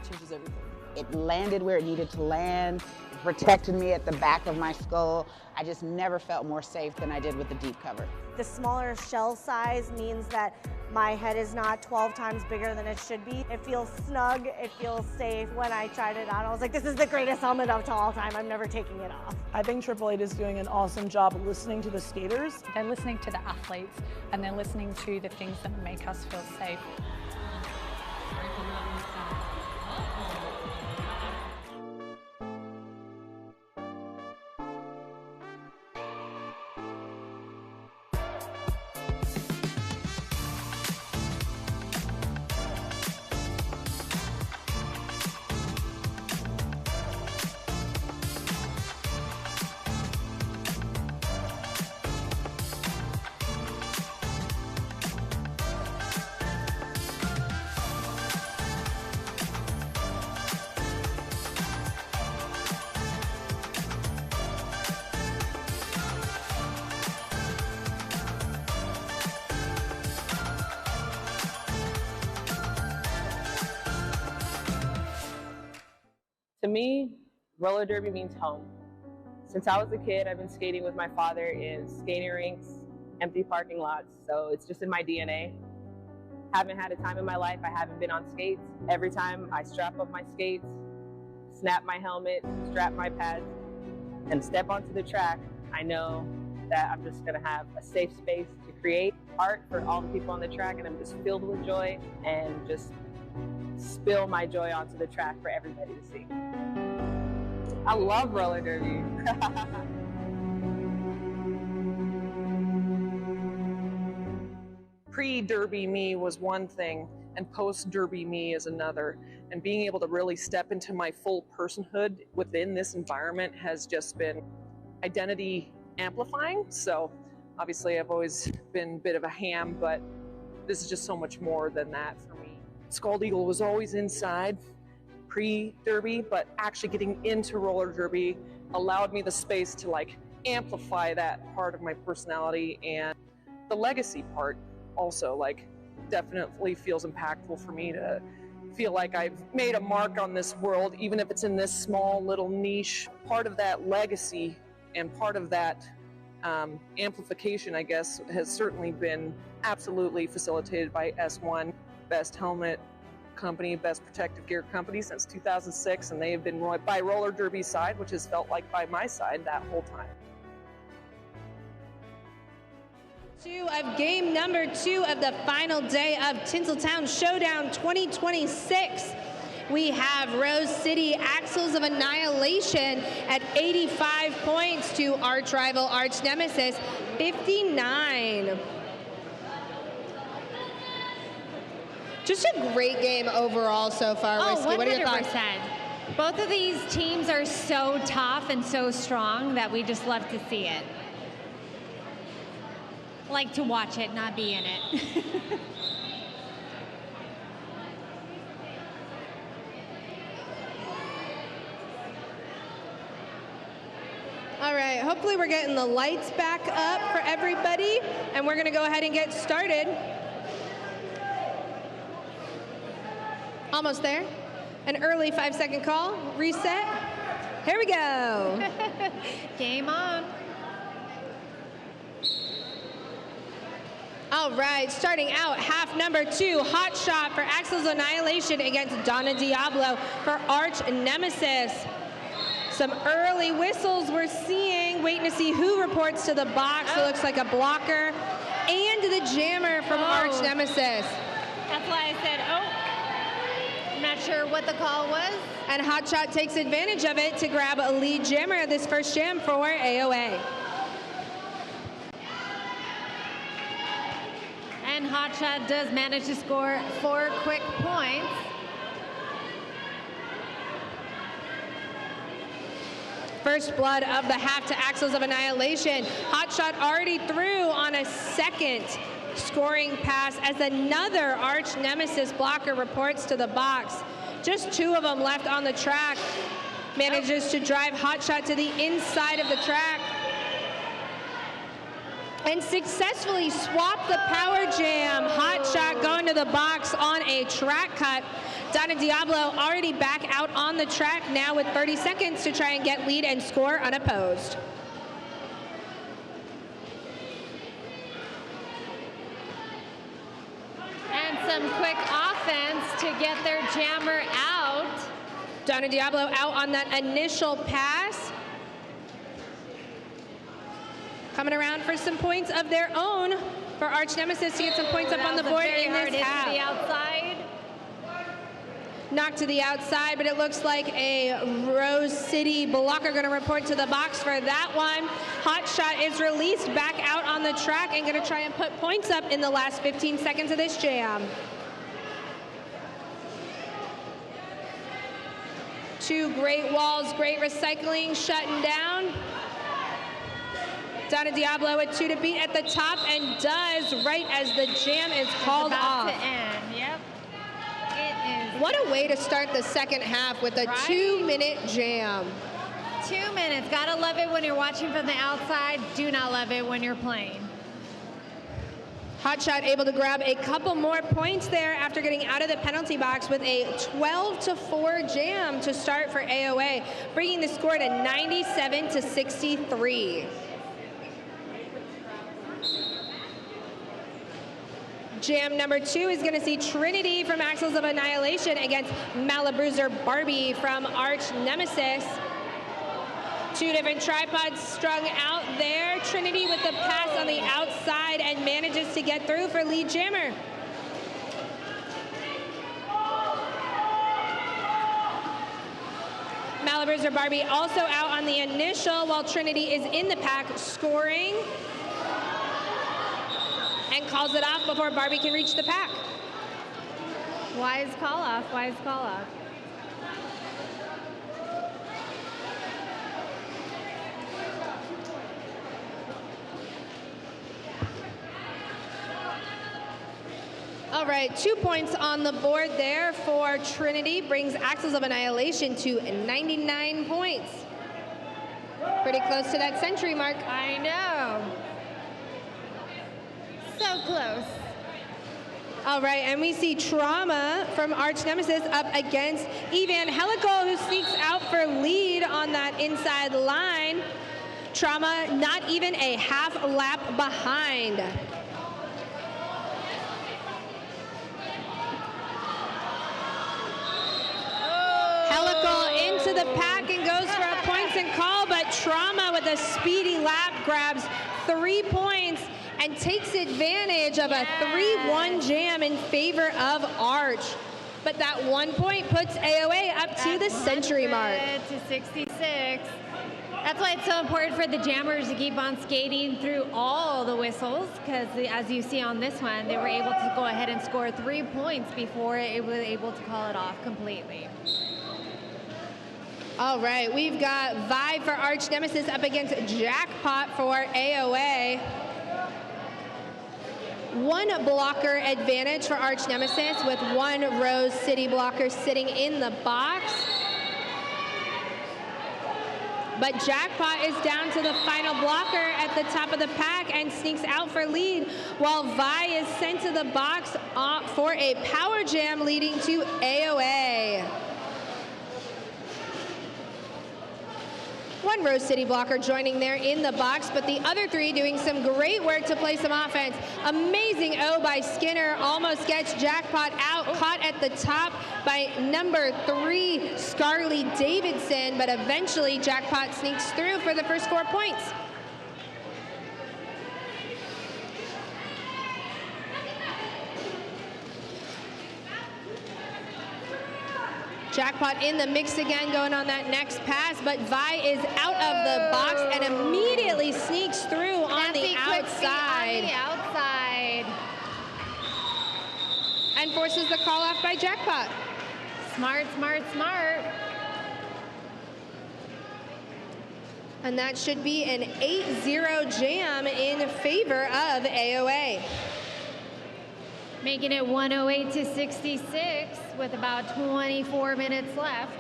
changes everything. It landed where it needed to land, it protected me at the back of my skull. I just never felt more safe than I did with the deep cover. The smaller shell size means that my head is not 12 times bigger than it should be. It feels snug, it feels safe. When I tried it on, I was like, this is the greatest helmet of all time. I'm never taking it off. I think Triple Eight is doing an awesome job listening to the skaters. They're listening to the athletes and they're listening to the things that make us feel safe. To me, roller derby means home. Since I was a kid, I've been skating with my father in skating rinks, empty parking lots, so it's just in my DNA. Haven't had a time in my life I haven't been on skates. Every time I strap up my skates, snap my helmet, strap my pads, and step onto the track, I know that I'm just gonna have a safe space to create art for all the people on the track, and I'm just filled with joy and just spill my joy onto the track for everybody to see. I love roller derby. Pre-derby me was one thing, and post-derby me is another. And being able to really step into my full personhood within this environment has just been identity amplifying. So obviously I've always been a bit of a ham, but this is just so much more than that for me. Scald Eagle was always inside pre-derby, but actually getting into roller derby allowed me the space to like amplify that part of my personality, and the legacy part also like definitely feels impactful for me to feel like I've made a mark on this world, even if it's in this small little niche. Part of that legacy and part of that amplification, I guess, has certainly been absolutely facilitated by S1, best helmet company, best protective gear company since 2006, and they have been by roller derby side, which has felt like by my side that whole time. Of game number 2 of the final day of Tinseltown Showdown 2026. We have Rose City Axles of Annihilation at 85 points to arch rival Arch Nemesis 59. Just a great game overall so far, Whiskey. What are your thoughts? 100%. Both of these teams are so tough and so strong that we just love to see it. Like to watch it, not be in it. All right, hopefully we're getting the lights back up for everybody, and we're gonna go ahead and get started. Almost there. An early 5-second call, reset. Here we go. Game on. All right, starting out, half number 2, hot shot for Axles Annihilation against Donna Diablo for Arch Nemesis. Some early whistles we're seeing, waiting to see who reports to the box. It looks like a blocker and the jammer from Arch Nemesis. That's why I said, oh, not sure what the call was. And Hotshot takes advantage of it to grab a lead jammer of this first jam for AOA. And Hotshot does manage to score 4 quick points. First blood of the half to Axles of Annihilation. Hotshot already through on a second scoring pass as another Arch Nemesis blocker reports to the box. Just 2 of them left on the track. Manages to drive Hotshot to the inside of the track. And successfully swap the power jam. Hotshot going to the box on a track cut. Donna Diablo already back out on the track now with 30 seconds to try and get lead and score unopposed. And some quick offense to get their jammer out. Donna Diablo out on that initial pass. Coming around for some points of their own for Arch Nemesis to get some points up on the board in this half. To the outside. Knocked to the outside, but it looks like a Rose City blocker going to report to the box for that one. Hotshot is released back out on the track and going to try and put points up in the last 15 seconds of this jam. 2 great walls, great recycling, shutting down. Donna Diablo with 2 to beat at the top and does right as the jam is called off. To end. Yep. It is. What a way to start the second half with a 2-minute jam. 2 minutes. Gotta love it when you're watching from the outside. Do not love it when you're playing. Hotshot able to grab a couple more points there after getting out of the penalty box with a 12-4 jam to start for AOA, bringing the score to 97-63. Jam number 2 is going to see Trinity from Axles of Annihilation against Malabruiser Barbie from Arch Nemesis. 2 different tripods strung out there. Trinity with the pass on the outside and manages to get through for lead jammer. Malabruiser Barbie also out on the initial while Trinity is in the pack scoring. And calls it off before Barbie can reach the pack. Wise call off, wise call off. All right, 2 points on the board there for Trinity, brings Axles of Annihilation to 99 points. Pretty close to that century mark. I know. So close. All right, and we see Trauma from Arch Nemesis up against Evan Helical, who sneaks out for lead on that inside line. Trauma not even a half lap behind. Helical into the pack and goes for a points and call, but Trauma with a speedy lap grabs 3 points and takes advantage of a 3-1 jam in favor of Arch. But that 1 point puts AOA up to the century mark. To 66. That's why it's so important for the jammers to keep on skating through all the whistles, because as you see on this one, they were able to go ahead and score 3 points before it was able to call it off completely. All right, we've got Vibe for Arch Nemesis up against Jackpot for AOA. 1 blocker advantage for Arch Nemesis with 1 Rose City blocker sitting in the box. But Jackpot is down to the final blocker at the top of the pack and sneaks out for lead, while Vi is sent to the box for a power jam leading to AOA. 1 Rose City blocker joining there in the box, but the other 3 doing some great work to play some offense. Amazing O by Skinner, almost gets Jackpot out, caught at the top by number 3, Scarlett Davidson, but eventually Jackpot sneaks through for the first 4 points. Jackpot in the mix again, going on that next pass, but Vi is out of the box and immediately sneaks through on the outside. On the outside. And forces the call off by Jackpot. Smart, smart, smart. And that should be an 8-0 jam in favor of AOA. Making it 108 to 66 with about 24 minutes left.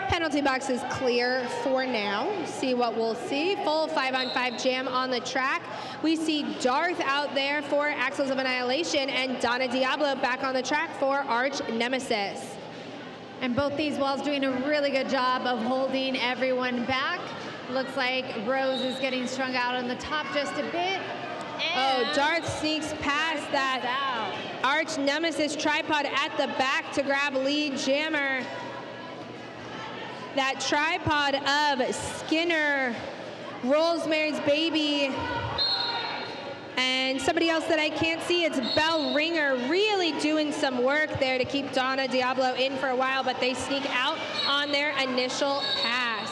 Penalty box is clear for now. See what we'll see. Full 5-on-5 jam on the track. We see Darth out there for Axles of Annihilation and Donna Diablo back on the track for Arch Nemesis. And both these walls doing a really good job of holding everyone back. Looks like Rose is getting strung out on the top just a bit. Oh, Darth sneaks past that Arch Nemesis tripod at the back to grab lead jammer. That tripod of Skinner, Rosemary's Baby, and somebody else that I can't see, it's Bell Ringer, really doing some work there to keep Donna Diablo in for a while, but they sneak out on their initial pass.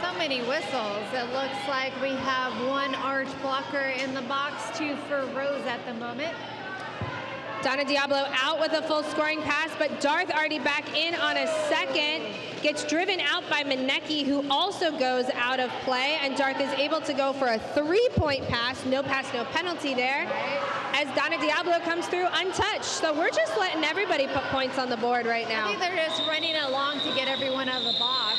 So many whistles. It looks like we have one Arch blocker in the box, 2 for Rose at the moment. Donna Diablo out with a full scoring pass, but Darth already back in on a second. Gets driven out by Manecki, who also goes out of play, and Darth is able to go for a 3-point pass, no penalty there, as Donna Diablo comes through untouched. So we're just letting everybody put points on the board right now. I think they're just running along to get everyone out of the box.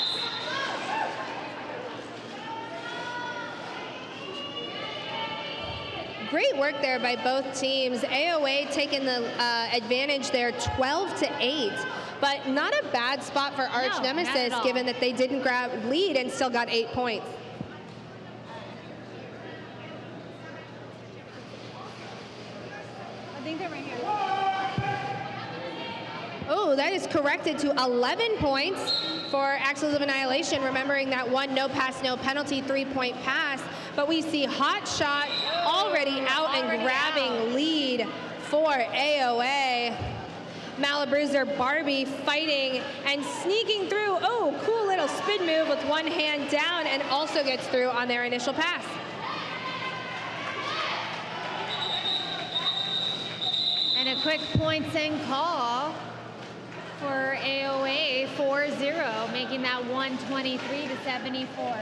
Great work there by both teams. AOA taking the advantage there 12-8, but not a bad spot for Arch Nemesis given that they didn't grab lead and still got 8 points. I think they're right here. Oh, that is corrected to 11 points for Axles of Annihilation, remembering that one no pass, no penalty 3-point pass. But we see Hot Shot already out and grabbing lead for AOA. Malabruiser Barbie fighting and sneaking through. Oh, cool little spin move with one hand down and also gets through on their initial pass. And a quick points and call for AOA 4-0, making that 123 to 74.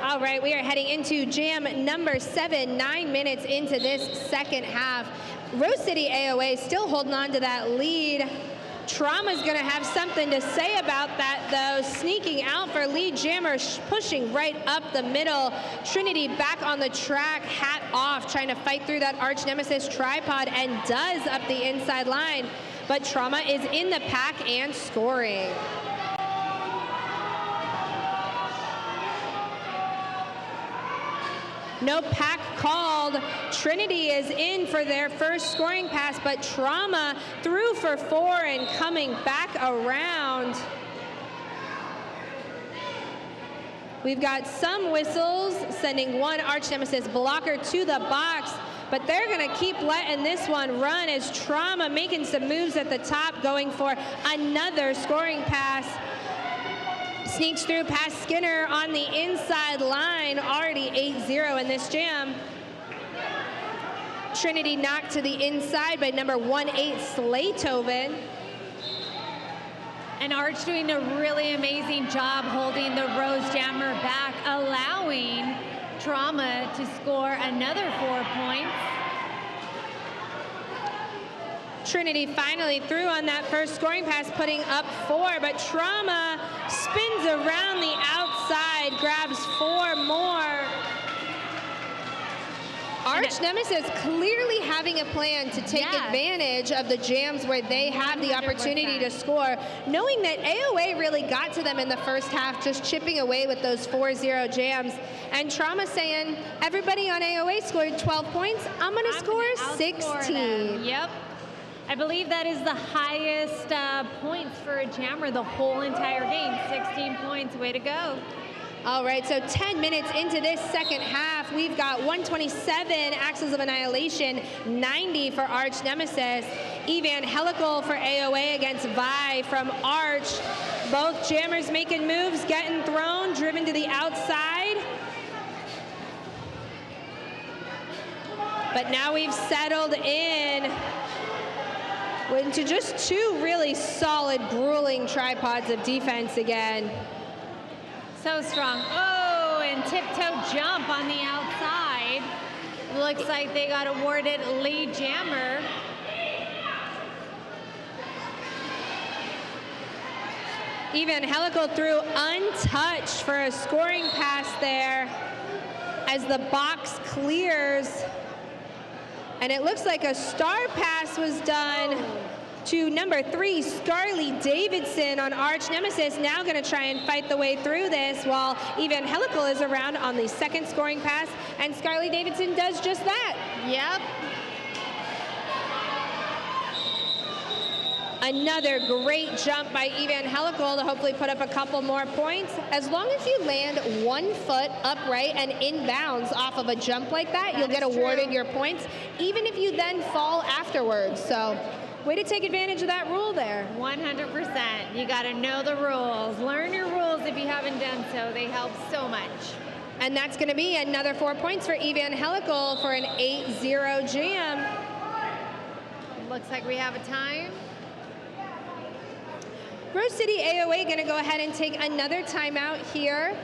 All right, we are heading into jam number 7, 9 minutes into this second half. Rose City AOA still holding on to that lead. Trauma's gonna have something to say about that though. Sneaking out for lead jammer, pushing right up the middle. Trinity back on the track, hat off, trying to fight through that Arch Nemesis tripod and does up the inside line. But Trauma is in the pack and scoring. No pack called. Trinity is in for their first scoring pass, but Trauma through for 4 and coming back around. We've got some whistles, sending one Arch Nemesis blocker to the box, but they're gonna keep letting this one run as Trauma making some moves at the top, going for another scoring pass. Sneaks through past Skinner on the inside line, already 8-0 in this jam. Trinity knocked to the inside by number 18, Slaytoven. And Arch doing a really amazing job holding the Rose Jammer back, allowing Trauma to score another 4 points. Trinity finally through on that first scoring pass, putting up 4, but Trauma spins around the outside, grabs 4 more. Arch Nemesis clearly having a plan to take advantage of the jams where they have the opportunity to score, knowing that AOA really got to them in the first half, just chipping away with those 4-0 jams. And Trauma saying, everybody on AOA scored 12 points, I'm gonna score 16. Yep. I believe that is the highest points for a jammer the whole entire game. 16 points, way to go. All right, so 10 minutes into this second half, we've got 127 Axles of Annihilation, 90 for Arch Nemesis, Evangelical for AOA against Vi from Arch. Both jammers making moves, getting thrown, driven to the outside. But now we've settled in into just two really solid, grueling tripods of defense again. So strong. Oh, and tiptoe jump on the outside. Looks like they got awarded lead jammer. Evangelical threw untouched for a scoring pass there as the box clears. And it looks like a star pass was done to number 3, Scarly Davidson on Arch Nemesis, now gonna try and fight the way through this while Evangelical is around on the second scoring pass, and Scarly Davidson does just that. Yep. Another great jump by Evangelical to hopefully put up a couple more points. As long as you land 1 foot upright and inbounds off of a jump like that, you'll get awarded your points, even if you then fall afterwards. So, way to take advantage of that rule there. 100%. You got to know the rules. Learn your rules if you haven't done so. They help so much. And that's going to be another 4 points for Evangelical for an 8-0 jam. Looks like we have a time. Rose City AOA going to go ahead and take another timeout here.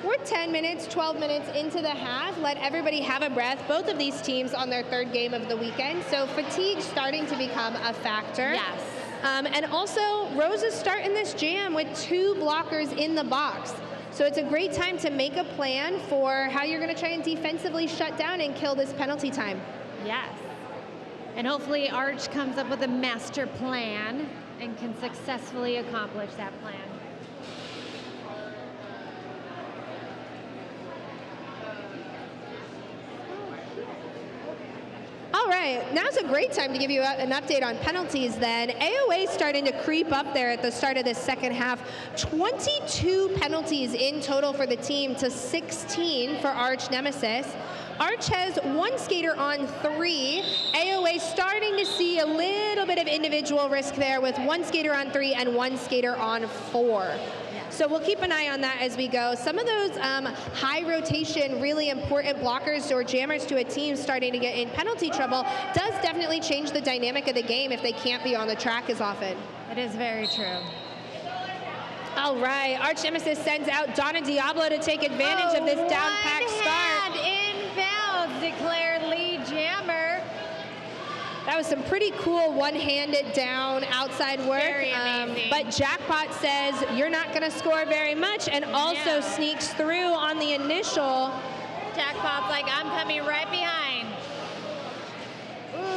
We're 10 minutes, 12 minutes into the half. Let everybody have a breath. Both of these teams on their third game of the weekend. So fatigue starting to become a factor. Yes. And also, Rose is starting this jam with 2 blockers in the box. So it's a great time to make a plan for how you're going to try and defensively shut down and kill this penalty time. Yes. And hopefully Arch comes up with a master plan and can successfully accomplish that plan. All right, now's a great time to give you an update on penalties then. AOA starting to creep up there at the start of this second half. 22 penalties in total for the team to 16 for Arch Nemesis. Arch has 1 skater on 3. AOA starting to see a little bit of individual risk there with 1 skater on 3 and 1 skater on 4. So we'll keep an eye on that as we go. Some of those high rotation, really important blockers or jammers to a team starting to get in penalty trouble does definitely change the dynamic of the game if they can't be on the track as often. It is very true. All right, Arch Nemesis sends out Donna Diablo to take advantage of this down pack start. Inbounds, declared lead jammer. That was some pretty cool one-handed down outside work. Very amazing. But Jackpot says you're not going to score very much and also sneaks through on the initial. Jackpot's like, I'm coming right behind.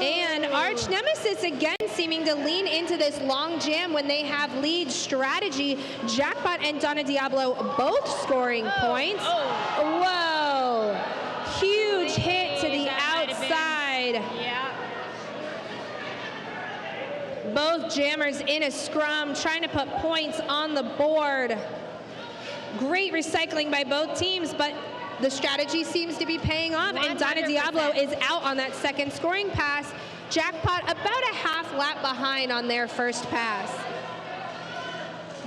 And Arch Nemesis again seeming to lean into this long jam when they have lead strategy. Jackpot and Donna Diablo both scoring points. Whoa. Huge hit to the outside. Yeah. Both jammers in a scrum trying to put points on the board. Great recycling by both teams, but the strategy seems to be paying off, 100%. And Donna Diablo is out on that second scoring pass. Jackpot about a half lap behind on their first pass.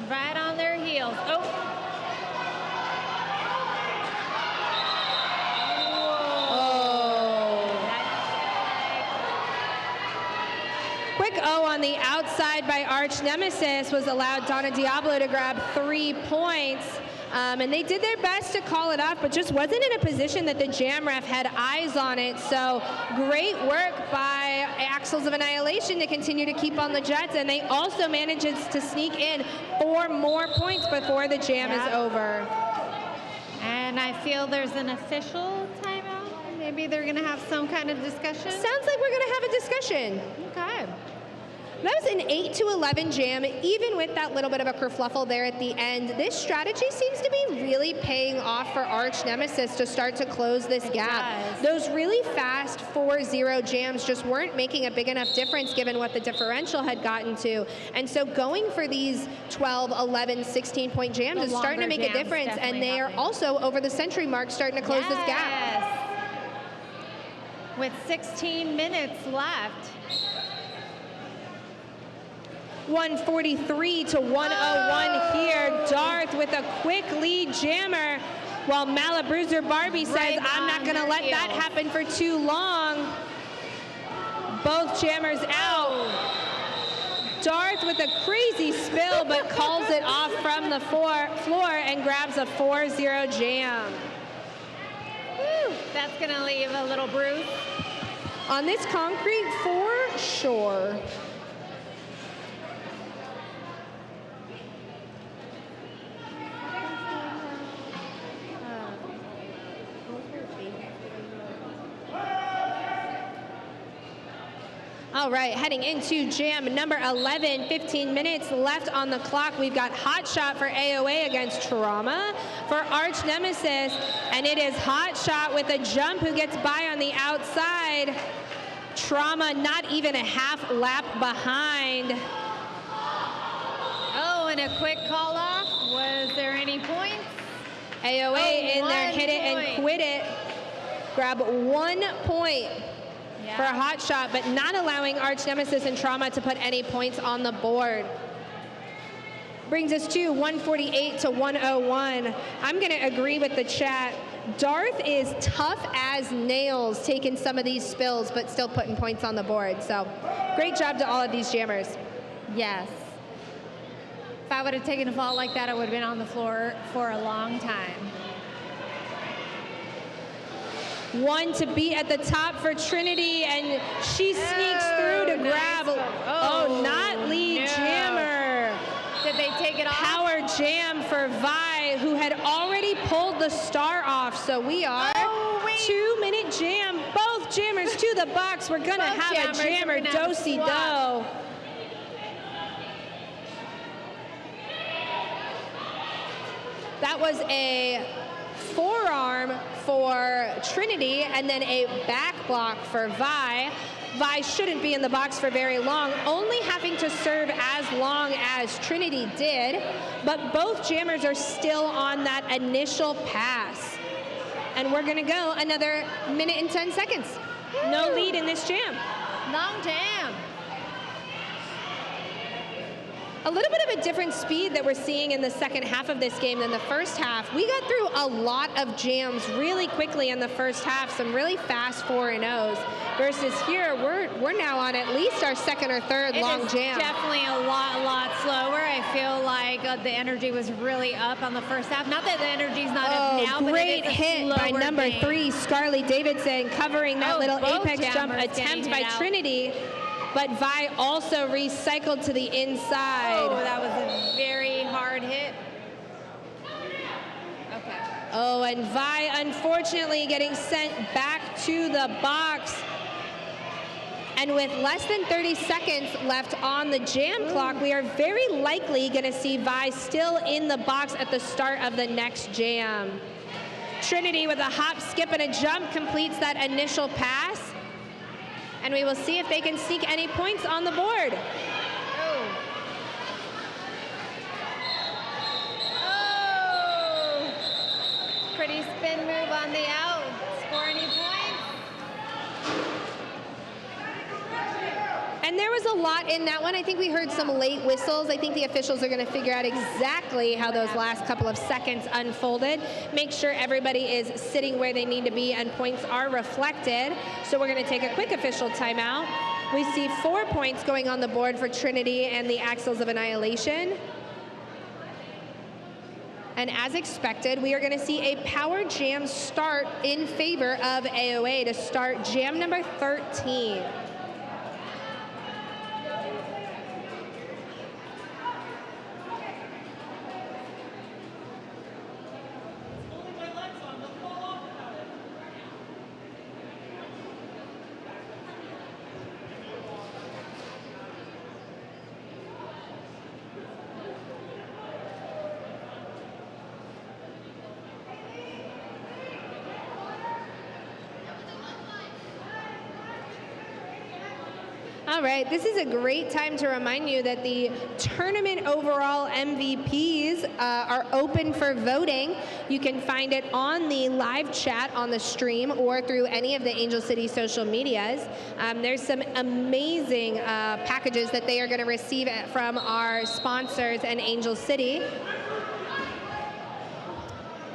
Right on their heels. Quick O on the outside by Arch Nemesis was allowed Donna Diablo to grab 3 points. And they did their best to call it off, but just wasn't in a position that the jam ref had eyes on it. So great work by Axles of Annihilation to continue to keep on the Jets, and they also manages to sneak in 4 more points before the jam is over. And I feel there's an official timeout in the Maybe they're gonna have some kind of discussion? Sounds like we're gonna have a discussion. Okay. That was an 8 to 11 jam, even with that little bit of a kerfluffle there at the end. This strategy seems to be really paying off for Arch Nemesis to start to close this gap. Those really fast 4-0 jams just weren't making a big enough difference given what the differential had gotten to. And so going for these 12, 11, 16-point jams is starting to make a difference, and they are also over the century mark starting to close this gap. With 16 minutes left. 143 to 101 here. Darth with a quick lead jammer, while Malabruiser Barbie says, I'm not going to let that happen for too long. Both jammers out. Darth with a crazy spill, but calls it off from the floor and grabs a 4-0 jam. Woo, that's going to leave a little bruise. On this concrete, for sure. All right, heading into jam number 11, 15 minutes left on the clock. We've got Hot Shot for AOA against Trauma for Arch Nemesis, and it is Hot Shot with a jump who gets by on the outside. Trauma not even a half lap behind. Oh, and a quick call off. Was there any points? AOA in there, hit it and quit it. Grab 1 point. For a Hot Shot, but not allowing Arch Nemesis and Trauma to put any points on the board. Brings us to 148 to 101. I'm going to agree with the chat. Darth is tough as nails taking some of these spills, but still putting points on the board. So great job to all of these jammers. Yes. If I would have taken a fall like that, I would have been on the floor for a long time. One to beat at the top for Trinity, and she sneaks through to grab. Oh, not lead jammer. Did they take it off? Power jam for Vi, who had already pulled the star off. So we are 2-minute jam. Both jammers to the box. We're going to have a jammer do-si-do. That was a forearm for Trinity, and then a back block for Vi. Vi shouldn't be in the box for very long, only having to serve as long as Trinity did, but both jammers are still on that initial pass. And we're gonna go another minute and 10 seconds. No lead in this jam. Long jam. A little bit of a different speed that we're seeing in the second half of this game than the first half. We got through a lot of jams really quickly in the first half, some really fast 4-0s, versus here we're now on at least our second or third long jam. Definitely a lot slower. I feel like the energy was really up on the first half. Not that the energy's not up now, but great hit by number 3, Scarlett Davidson, covering that little apex jump attempt by Trinity. But Vi also recycled to the inside. Oh, that was a very hard hit. Okay. Oh, and Vi unfortunately getting sent back to the box. And with less than 30 seconds left on the jam clock, we are very likely going to see Vi still in the box at the start of the next jam. Trinity with a hop, skip, and a jump completes that initial pass. And we will see if they can sneak any points on the board. Oh! Pretty spin move on the out. Score any points? And there was a lot in that one. I think we heard some late whistles. I think the officials are going to figure out exactly how those last couple of seconds unfolded. Make sure everybody is sitting where they need to be and points are reflected. So we're going to take a quick official timeout. We see 4 points going on the board for Trinity and the Axles of Annihilation. And as expected, we are going to see a power jam start in favor of AOA to start jam number 13. All right, this is a great time to remind you that the tournament overall MVPs are open for voting. You can find it on the live chat on the stream or through any of the Angel City social medias. There's some amazing packages that they are going to receive from our sponsors and Angel City.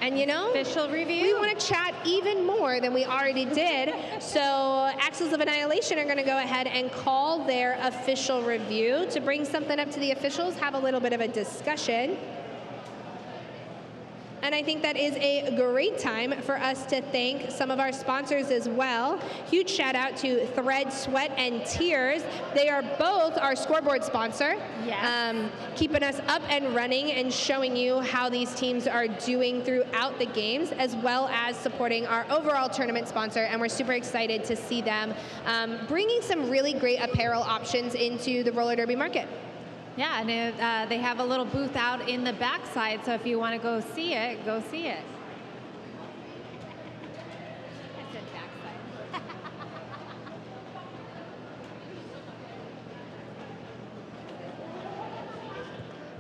And you know, official review. We want to chat even more than we already did. So Axles of Annihilation are going to go ahead and call their official review to bring something up to the officials, have a little bit of a discussion. And I think that is a great time for us to thank some of our sponsors as well. Huge shout out to Thread, Sweat, and Tears. They are both our scoreboard sponsor. Yes. Keeping us up and running and showing you how these teams are doing throughout the games, as well as supporting our overall tournament sponsor. And we're super excited to see them bringing some really great apparel options into the roller derby market. Yeah, and they have a little booth out in the backside, so if you want to go see it, go see it. I said backside.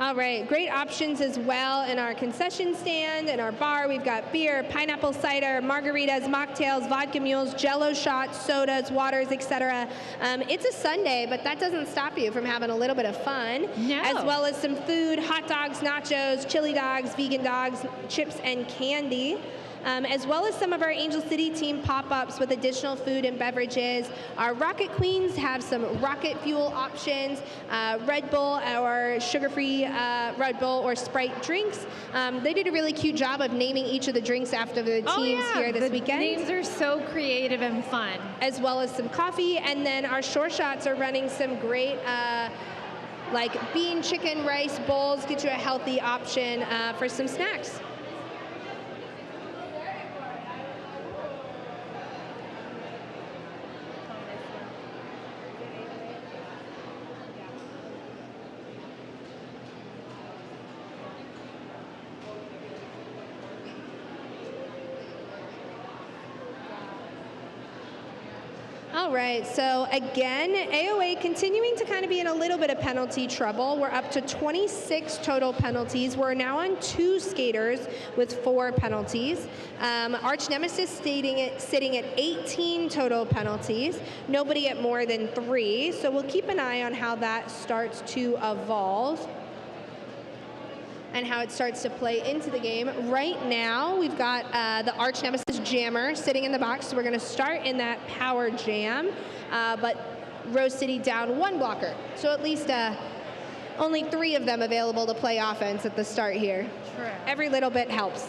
All right, great options as well in our concession stand, in our bar. We've got beer, pineapple cider, margaritas, mocktails, vodka mules, jello shots, sodas, waters, etc. It's a Sunday, but that doesn't stop you from having a little bit of fun. No. As well as some food, hot dogs, nachos, chili dogs, vegan dogs, chips, and candy. As well as some of our Angel City team pop-ups with additional food and beverages. Our Rocket Queens have some rocket fuel options, Red Bull or sugar-free Red Bull or Sprite drinks. They did a really cute job of naming each of the drinks after the teams here this weekend. Names are so creative and fun. As well as some coffee, and then our Shore Shots are running some great like bean, chicken, rice bowls, get you a healthy option for some snacks. All right, so again, AOA continuing to kind of be in a little bit of penalty trouble. We're up to 26 total penalties. We're now on 2 skaters with 4 penalties. Arch Nemesis sitting at 18 total penalties. Nobody at more than 3. So we'll keep an eye on how that starts to evolve and how it starts to play into the game. Right now, we've got the Arch Nemesis Jammer sitting in the box, so we're gonna start in that power jam, but Rose City down 1 blocker. So at least only 3 of them available to play offense at the start here. True. Every little bit helps.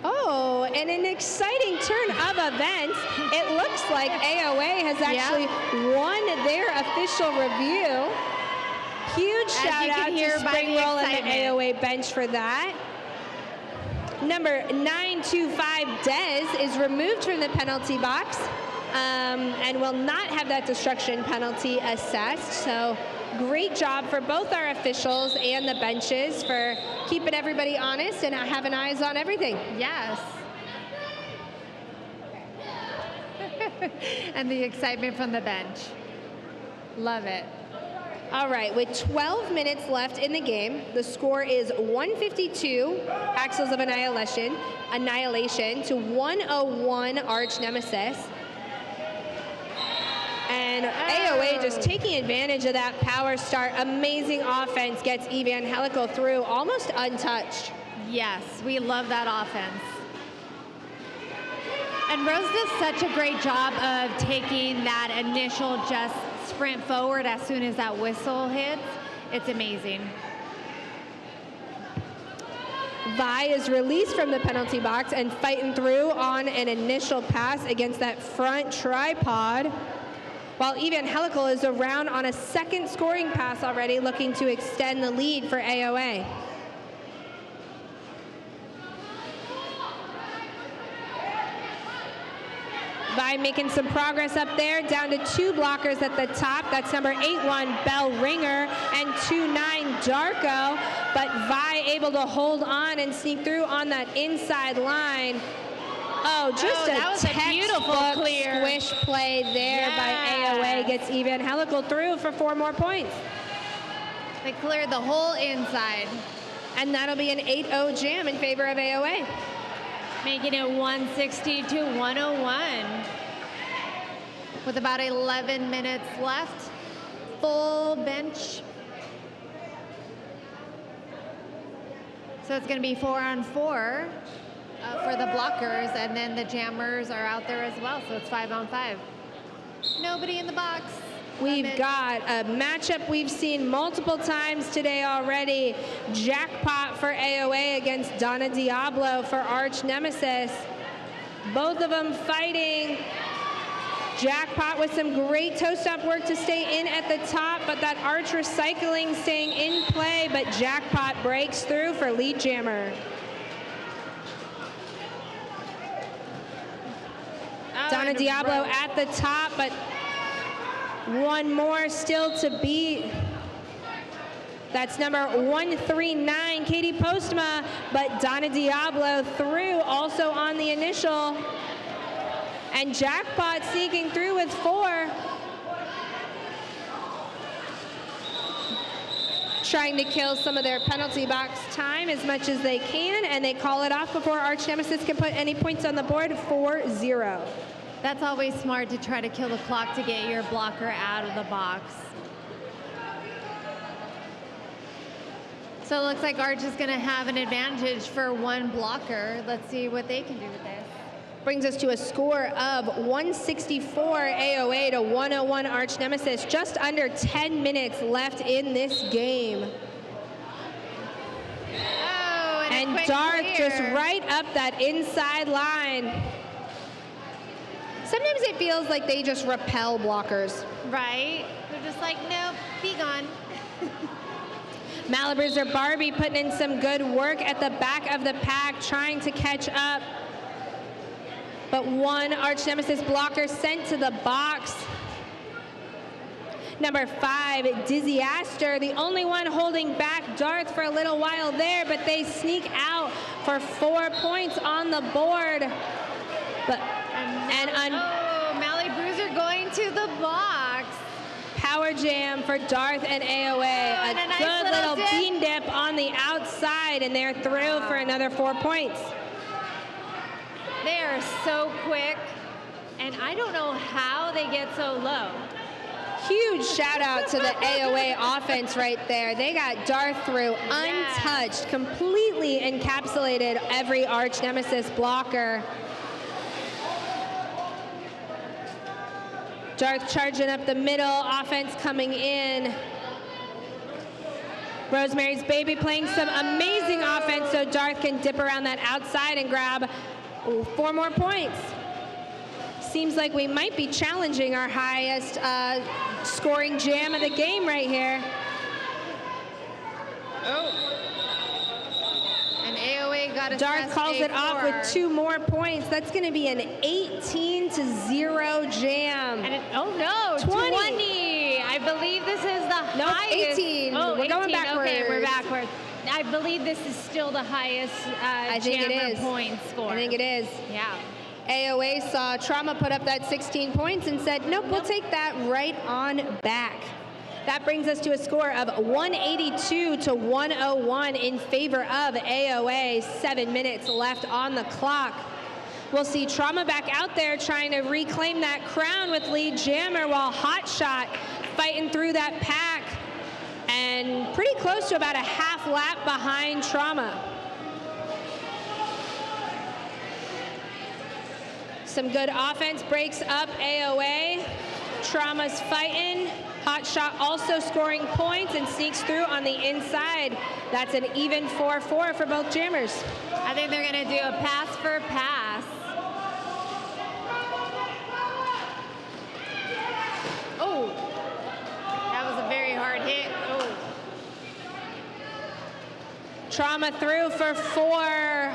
Oh, and an exciting turn of events. It looks like AOA has actually won their official review. Huge shout out to Spring Roll and the AOA bench for that. Number 925 Dez is removed from the penalty box and will not have that destruction penalty assessed. So great job for both our officials and the benches for keeping everybody honest and having eyes on everything. Yes. And the excitement from the bench. Love it. All right, with 12 minutes left in the game, the score is 152 Axles of Annihilation to 101 Arch Nemesis. And AOA just taking advantage of that power start. Amazing offense gets Evangelical through almost untouched. Yes, we love that offense. And Rose does such a great job of taking that initial just sprint forward as soon as that whistle hits. It's amazing. Vi is released from the penalty box and fighting through on an initial pass against that front tripod. While Evangelical is around on a second scoring pass already, looking to extend the lead for AOA. Vi Vi making some progress up there, down to 2 blockers at the top. That's number 8-1 Bell Ringer and 2-9 Darko. But Vi able to hold on and sneak through on that inside line. Oh, just that was a beautiful clear. Squish play there by AOA. Gets even helical through for 4 more points. They cleared the whole inside. And that'll be an 8-0 jam in favor of AOA. Making it 160 to 101. With about 11 minutes left. Full bench. So it's going to be 4-on-4 for the blockers, and then the jammers are out there as well, so it's 5-on-5. Nobody in the box. We've got a matchup we've seen multiple times today already. Jackpot for AOA against Donna Diablo for Arch Nemesis. Both of them fighting. Jackpot with some great toe-stop work to stay in at the top, but that Arch recycling staying in play, but Jackpot breaks through for lead jammer. Donna Diablo at the top, but one more still to beat. That's number 139, Katie Postma, but Donna Diablo through also on the initial. And Jackpot sneaking through with 4. Trying to kill some of their penalty box time as much as they can, and they call it off before Arch Nemesis can put any points on the board. 4-0. That's always smart to try to kill the clock to get your blocker out of the box. So it looks like Arch is going to have an advantage for 1 blocker. Let's see what they can do with this. Brings us to a score of 164 AOA to 101 Arch Nemesis. Just under 10 minutes left in this game. Oh, and Dark just right up that inside line. Sometimes it feels like they just repel blockers. Right? They're just like, nope, be gone. Malabruiser Barbie putting in some good work at the back of the pack, trying to catch up. But 1 Arch Nemesis blocker sent to the box. Number 5, Dizzy Aster, the only one holding back Darth for a little while there, but they sneak out for 4 points on the board. But Malabruiser going to the box. Power jam for Darth and AOA. A nice good little dip. bean dip on the outside, and they're through for another 4 points. They are so quick, and I don't know how they get so low. Huge shout out to the AOA offense right there. They got Darth through untouched, completely encapsulated every Arch Nemesis blocker. Darth charging up the middle, offense coming in. Rosemary's Baby playing some amazing offense so Darth can dip around that outside and grab 4 more points. Seems like we might be challenging our highest scoring jam of the game right here. And AOA got a Darth calls it off with 2 more points. That's going to be an 18-0 jam. And oh no, 20. I believe this is the highest. 18. Oh, we're going backwards. Okay, we're backwards. I believe this is still the highest jammer point score. I think it is. Yeah. AOA saw Trauma put up that 16 points and said, nope, we'll take that right on back. That brings us to a score of 182 to 101 in favor of AOA. 7 minutes left on the clock. We'll see Trauma back out there trying to reclaim that crown with lead jammer, while Hotshot fighting through that pack and pretty close to about a half lap behind Trauma. Some good offense breaks up AOA. Trauma's fighting. Hotshot also scoring points and sneaks through on the inside. That's an even 4-4 for both jammers. I think they're going to do a pass for pass. Oh, that was a very hard hit. Oh. Trauma through for 4.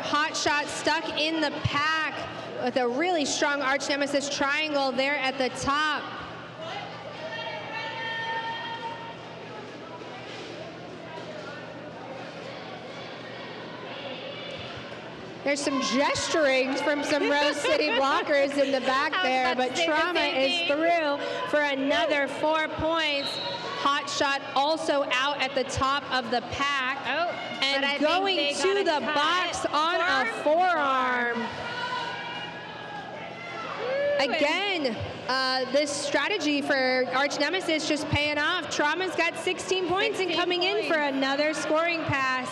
Hotshot stuck in the pack. with a really strong Arch Nemesis triangle there at the top. There's some gesturing from some Rose City blockers in the back there, but Trauma is through for another 4 points. Hot Shot also out at the top of the pack. Oh, and going to the box on a forearm. Again, this strategy for Arch Nemesis just paying off. Trauma's got 16 points and coming in for another scoring pass.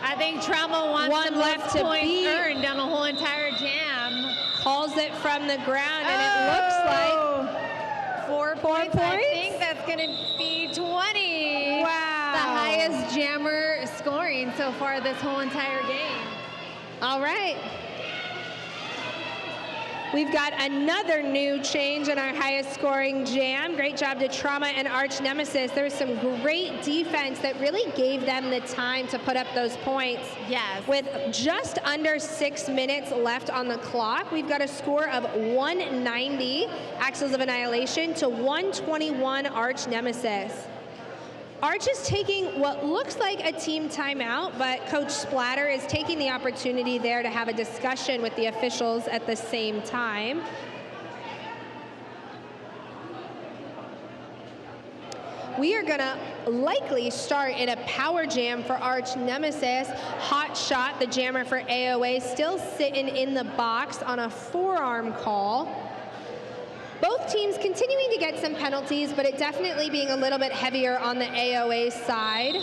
I think Trauma wants one the left most to points beat. earned on the whole entire jam. Calls it from the ground, and it looks like 4 points. I think that's going to be 20. Wow. The highest jammer scoring so far this whole entire game. All right. We've got another new change in our highest scoring jam. Great job to Trauma and Arch Nemesis. There was some great defense that really gave them the time to put up those points. Yes. With just under 6 minutes left on the clock, we've got a score of 190 Axles of Annihilation to 121 Arch Nemesis. Arch is taking what looks like a team timeout, but Coach Splatter is taking the opportunity there to have a discussion with the officials at the same time. We are gonna likely start in a power jam for Arch Nemesis. Hot Shot, the jammer for AOA, still sitting in the box on a forearm call. Both teams continuing to get some penalties, but it definitely being a little bit heavier on the AOA side,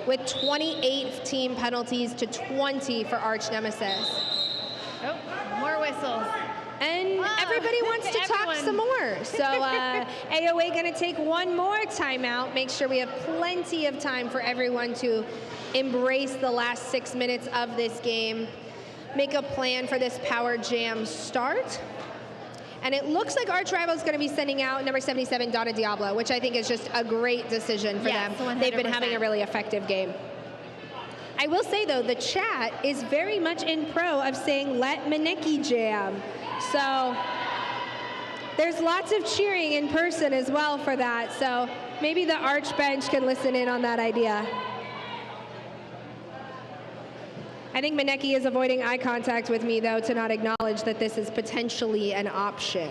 with 28 team penalties to 20 for Arch Nemesis. Oh, more whistles. And everybody wants to talk some more. So AOA gonna take one more timeout, make sure we have plenty of time for everyone to embrace the last 6 minutes of this game, make a plan for this power jam start. And it looks like Arch Rival is going to be sending out number 77, Donna Diablo, which I think is just a great decision for them. 100%. They've been having a really effective game. I will say, though, the chat is very much in pro of saying, let Matinee jam. So there's lots of cheering in person as well for that. So maybe the Arch bench can listen in on that idea. I think Matinee is avoiding eye contact with me, though, to not acknowledge that this is potentially an option.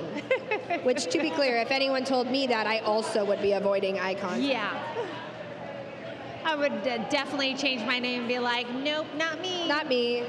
Which, to be clear, if anyone told me that, I also would be avoiding eye contact. Yeah. I would definitely change my name and be like, nope, not me. Not me.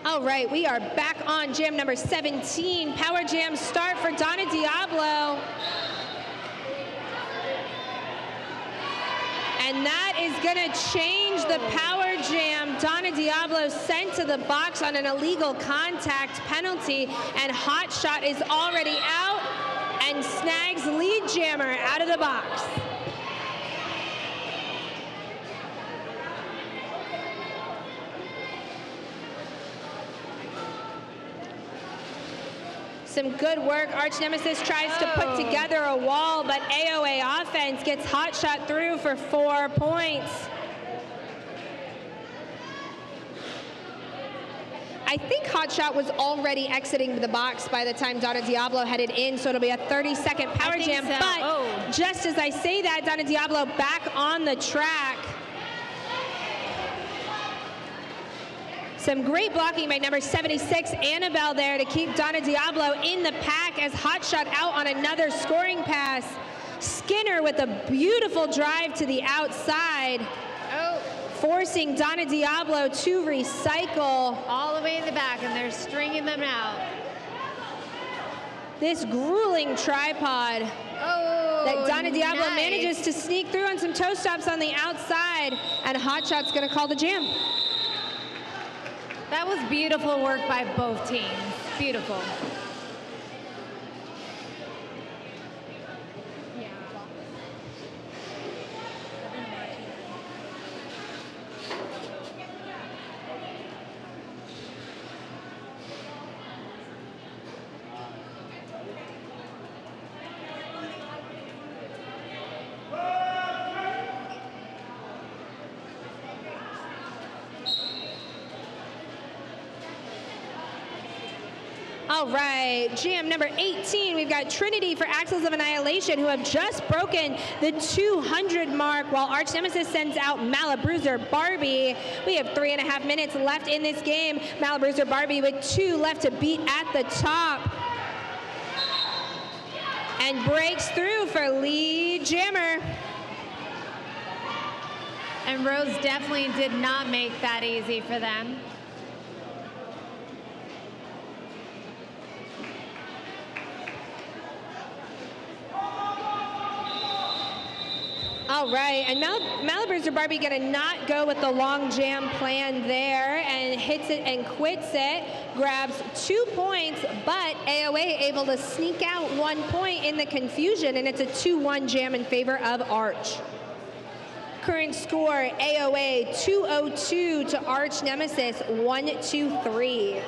All right, we are back on jam number 17. Power jam start for Donna Diablo. And that is gonna change the power jam. Donna Diablo sent to the box on an illegal contact penalty, and Hot Shot is already out and snags lead jammer out of the box. Some good work. Arch Nemesis tries to put together a wall, but AOA offense gets Hot Shot through for 4 points. I think Hot Shot was already exiting the box by the time Donna Diablo headed in, so it'll be a 30-second power jam. So. But just as I say that, Donna Diablo back on the track. Some great blocking by number 76, Annabelle, there to keep Donna Diablo in the pack as Hot Shot out on another scoring pass. Skinner with a beautiful drive to the outside, forcing Donna Diablo to recycle. All the way in the back, and they're stringing them out. This grueling tripod that Donna Diablo manages to sneak through on some toe stops on the outside, and Hot Shot's gonna call the jam. That was beautiful work by both teams. Beautiful. All right, jam number 18, we've got Trinity for Axles of Annihilation, who have just broken the 200 mark, while Arch Nemesis sends out Malabruiser Barbie. We have 3.5 minutes left in this game. Malabruiser Barbie with 2 left to beat at the top. And breaks through for lead jammer. And Rose definitely did not make that easy for them. All right, and Malabruiser Barbie gonna not go with the long jam plan there and hits it and quits it, grabs 2 points, but AOA able to sneak out 1 point in the confusion, and it's a 2-1 jam in favor of Arch. Current score, AOA 202 to Arch Nemesis 123.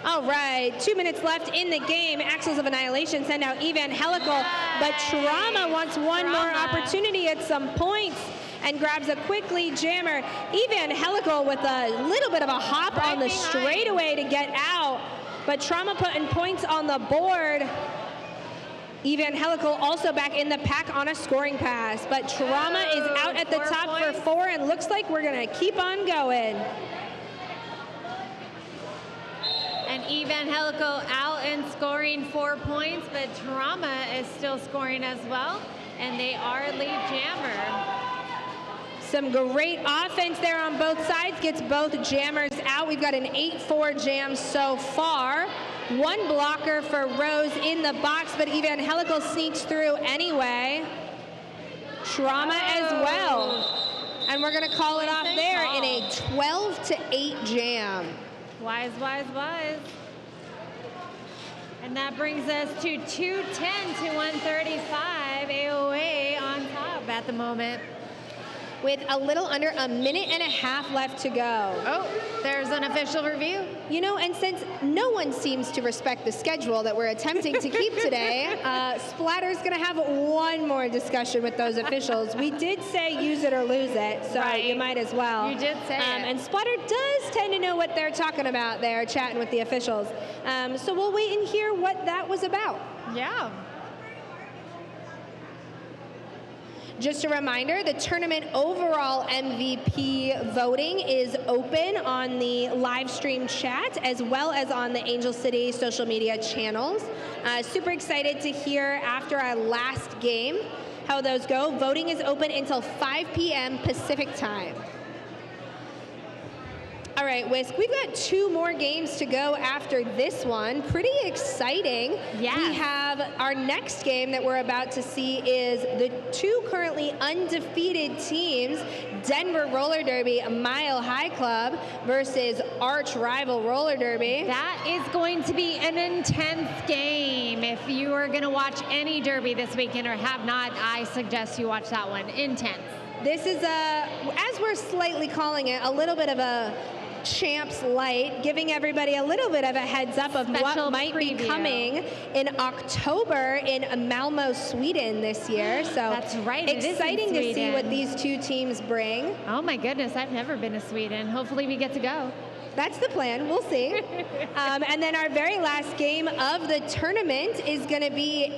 All right, 2 minutes left in the game. Axles of Annihilation send out Evangelical, but Trauma wants one more opportunity at some points and grabs a quick lead jammer. Evangelical with a little bit of a hop on the straightaway to get out, but Trauma putting points on the board. Evangelical also back in the pack on a scoring pass, but Trauma is out at the top for 4, and looks like we're gonna keep on going. And Evangelical out and scoring 4 points, but Trauma is still scoring as well, and they are lead jammer. Some great offense there on both sides, gets both jammers out. We've got an 8-4 jam so far. 1 blocker for Rose in the box, but Evangelical sneaks through anyway. Trauma as well. And we're gonna call it off there in a 12-8 jam. Wise, wise, wise. And that brings us to 210 to 135. AOA on top at the moment. With a little under a minute and a half left to go. Oh, there's an official review. You know, and since no one seems to respect the schedule that we're attempting to keep today, Splatter's gonna have one more discussion with those officials. We did say use it or lose it, so you might as well. You did say it. And Splatter does tend to know what they're talking about there, chatting with the officials. So we'll wait and hear what that was about. Yeah. Just a reminder, the tournament overall MVP voting is open on the live stream chat as well as on the Angel City social media channels. Super excited to hear after our last game how those go. Voting is open until 5 p.m. Pacific time. All right, Whisk, we've got 2 more games to go after this one. Pretty exciting. Yeah. We have our next game that we're about to see is the 2 currently undefeated teams, Denver Roller Derby Mile High Club versus arch rival Roller Derby. That is going to be an intense game. If you are going to watch any derby this weekend or have not, I suggest you watch that one. Intense. This is as we're slightly calling it, a little bit of a Champs Light, giving everybody a little bit of a heads up of what might be coming in October in Malmo, Sweden this year. So that's right. Exciting to see what these 2 teams bring. Oh my goodness, I've never been to Sweden. Hopefully we get to go. That's the plan. We'll see. And then our very last game of the tournament is going to be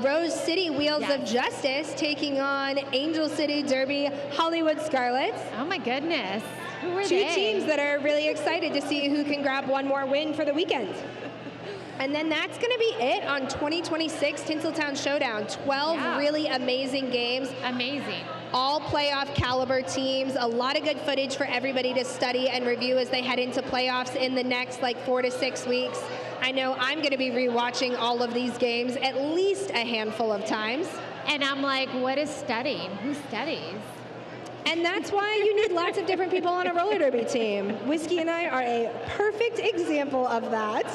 Rose City Wheels of Justice taking on Angel City Derby Hollywood Scarlets. Oh my goodness. Who are 2 they? teams that are really excited to see who can grab one more win for the weekend. And then that's going to be it on 2026 Tinseltown Showdown. 12 really amazing games. Amazing. All playoff caliber teams. A lot of good footage for everybody to study and review as they head into playoffs in the next 4 to 6 weeks. I know I'm going to be rewatching all of these games at least a handful of times. And I'm like, what is studying? Who studies? And that's why you need lots of different people on a roller derby team. Whiskey and I are a perfect example of that.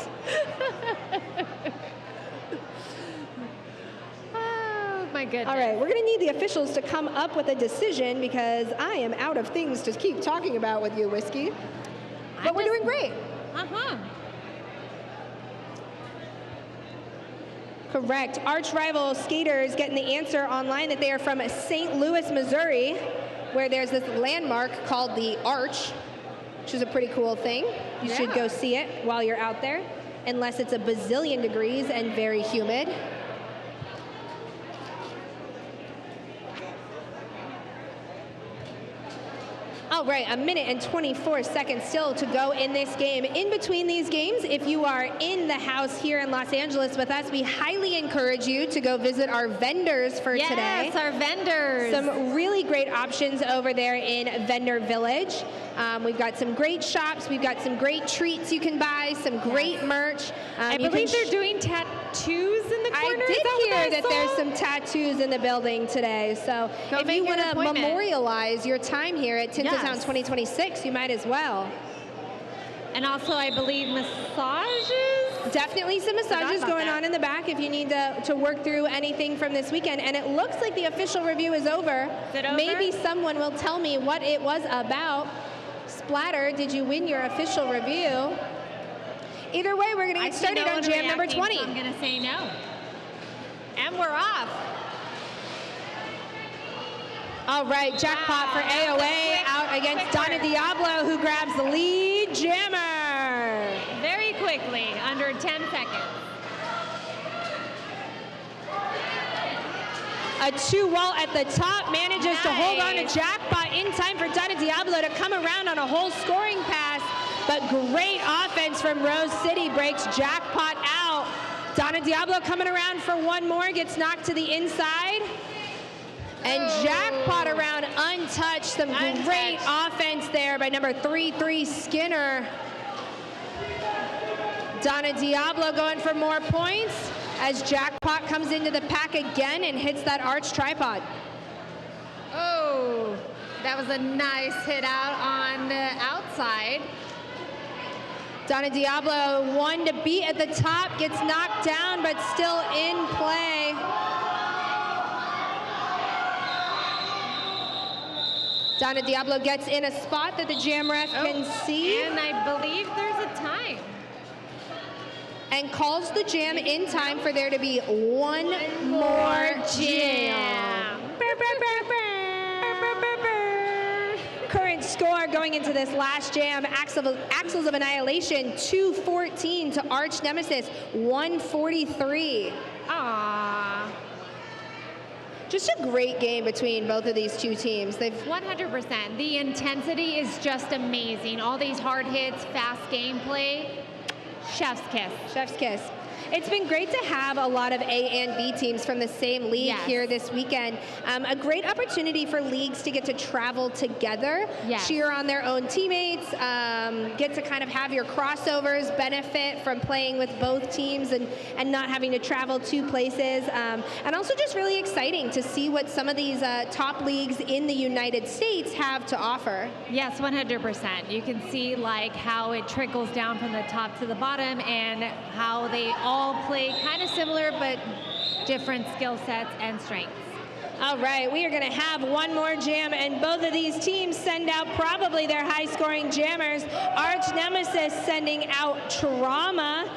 Oh my goodness. All right, we're going to need the officials to come up with a decision because I am out of things to keep talking about with you, Whiskey. But we're doing great. Correct. Arch rival skaters getting the answer online that they are from St. Louis, Missouri, where there's this landmark called the Arch, which is a pretty cool thing. You should go see it while you're out there, unless it's a bazillion degrees and very humid. All right, 1 minute and 24 seconds still to go in this game. In between these games, if you are in the house here in Los Angeles with us, we highly encourage you to go visit our vendors for today. Yes, our vendors. Some really great options over there in Vendor Village. We've got some great shops. We've got some great treats you can buy, some great merch. I believe they're doing tattoos in the corner. I did hear that there's some tattoos in the building today. So if you want to memorialize your time here at Tinseltown 2026, you might as well. And also, I believe massages? Definitely some massages going on in the back if you need to work through anything from this weekend. And it looks like the official review is over. Is it over? Maybe someone will tell me what it was about. Splatter, did you win your official review? Either way, we're going to get started on jam number 20. So I'm going to say no. And we're off. All right, jackpot for AOA out against Donna Diablo, who grabs the lead jammer. Very quickly, under 10 seconds. A 2-wall at the top manages to hold on to jackpot in time for Donna Diablo to come around on a whole scoring pass. But great offense from Rose City breaks jackpot out. Donna Diablo coming around for one more, gets knocked to the inside. And jackpot around untouched. Some great offense there by number 3-3 Skinner. Donna Diablo going for more points as jackpot comes into the pack again and hits that arch tripod. Oh, that was a nice hit out on the outside. Donna Diablo, one to beat at the top, gets knocked down, but still in play. Donna Diablo gets in a spot that the jam ref can see. And I believe there's a time. And calls the jam in time for there to be one more jam. Current score going into this last jam, Axles of Annihilation 214 to Arch Nemesis 143. Aww. Just a great game between both of these two teams. They've 100%. The intensity is just amazing. All these hard hits, fast gameplay. Chef's kiss. Chef's kiss. It's been great to have a lot of A and B teams from the same league here this weekend. A great opportunity for leagues to get to travel together, cheer on their own teammates, get to kind of have your crossovers, benefit from playing with both teams and not having to travel two places. And also just really exciting to see what some of these top leagues in the United States have to offer. Yes, 100%. You can see like how it trickles down from the top to the bottom and how they all play kind of similar but different skill sets and strengths. All right, we are going to have one more jam, and both of these teams send out probably their high-scoring jammers. Arch Nemesis sending out Trauma,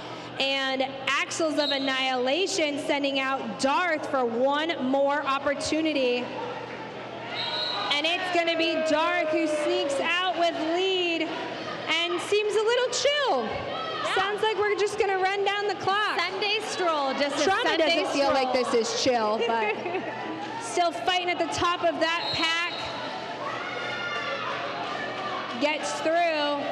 and Axles of Annihilation sending out Darth for one more opportunity. And it's going to be Darth who sneaks out with lead and seems a little chill. Sounds like we're just going to run down the clock. Sunday stroll, just Trauma a Sunday doesn't feel stroll. like this is chill, but still fighting at the top of that pack. Gets through.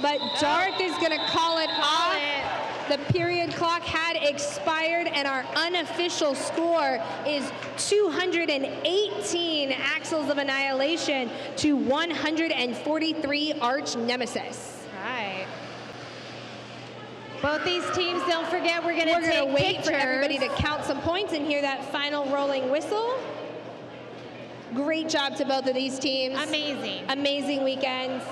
But Darth is going to call it off. The period clock had expired, and our unofficial score is 218 Axles of Annihilation to 143 Arch Nemesis. Right. Both these teams, don't forget, we're going to wait pictures. for everybody to count some points and hear that final rolling whistle. Great job to both of these teams. Amazing. Amazing weekends.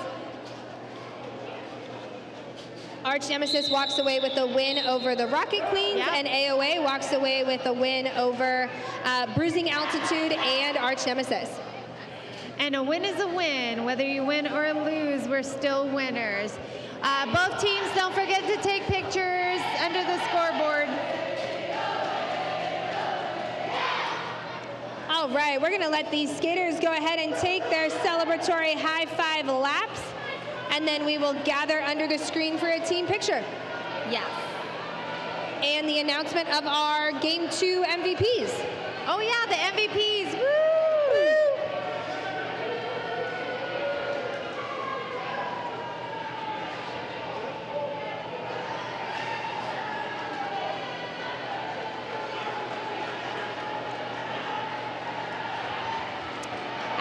Arch Nemesis walks away with the win over the Rocket Queens, and AOA walks away with the win over Bruising Altitude and Arch Nemesis. And a win is a win. Whether you win or lose, we're still winners. Both teams, don't forget to take pictures under the scoreboard. All right, we're gonna let these skaters go ahead and take their celebratory high five laps, and then we will gather under the screen for a team picture. Yes. And the announcement of our Game 2 MVPs. Oh yeah, the MVPs, woo!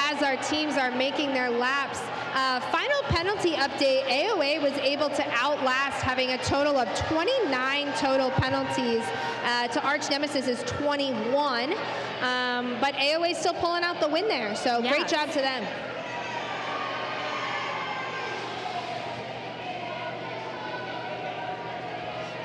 As our teams are making their laps, final penalty update, AOA was able to outlast, having a total of 29 total penalties to Arch Nemesis is 21, but AOA is still pulling out the win there, so yes. Great job to them.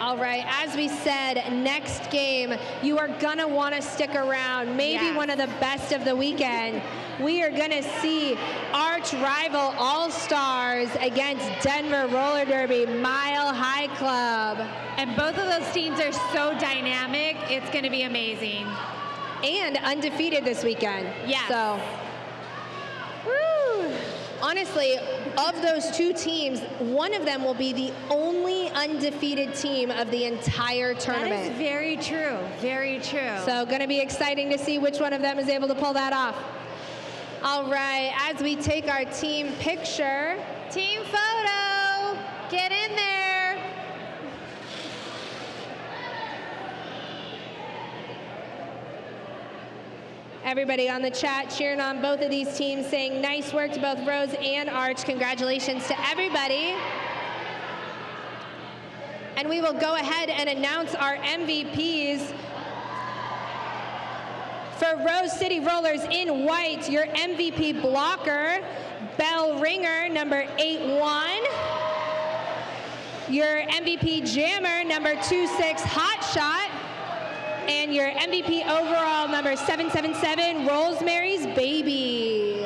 All right, as we said, next game, you are gonna wanna stick around. Maybe yes. one of the best of the weekend. We are gonna see arch rival All-Stars against Denver Roller Derby Mile High Club. And both of those teams are so dynamic, it's gonna be amazing. And undefeated this weekend. Yes. So, woo! Honestly, of those two teams, one of them will be the only undefeated team of the entire tournament. That is very true, very true. So gonna be exciting to see which one of them is able to pull that off. All right, as we take our team picture. Team photo, get in there. Everybody on the chat cheering on both of these teams, saying nice work to both Rose and Arch. Congratulations to everybody. And we will go ahead and announce our MVPs. For Rose City Rollers in white, your MVP blocker, Bell Ringer, number 8-1. Your MVP jammer, number 2-6, Hot Shot. And your MVP overall, number 777, Rosemary's Baby.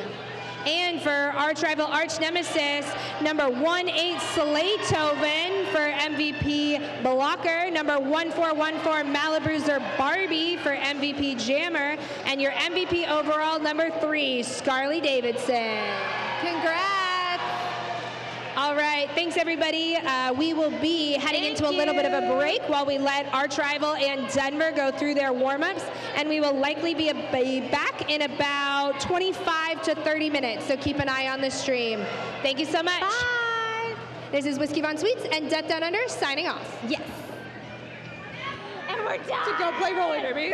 And for arch rival Arch Nemesis, number 18, Slaytoven for MVP blocker, number 1414, Malabruiser Barbie for MVP jammer, and your MVP overall, number 3, Scarly Davidson. Congrats. All right, thanks everybody. We will be heading into a little bit of a break while we let Arch Rival and Denver go through their warm-ups, and we will likely be back in about 25 to 30 minutes, so keep an eye on the stream. Thank you so much. Bye. This is Whiskey Von Sweets and Death Down Under signing off. Yes. And we're done. To go play roller derby.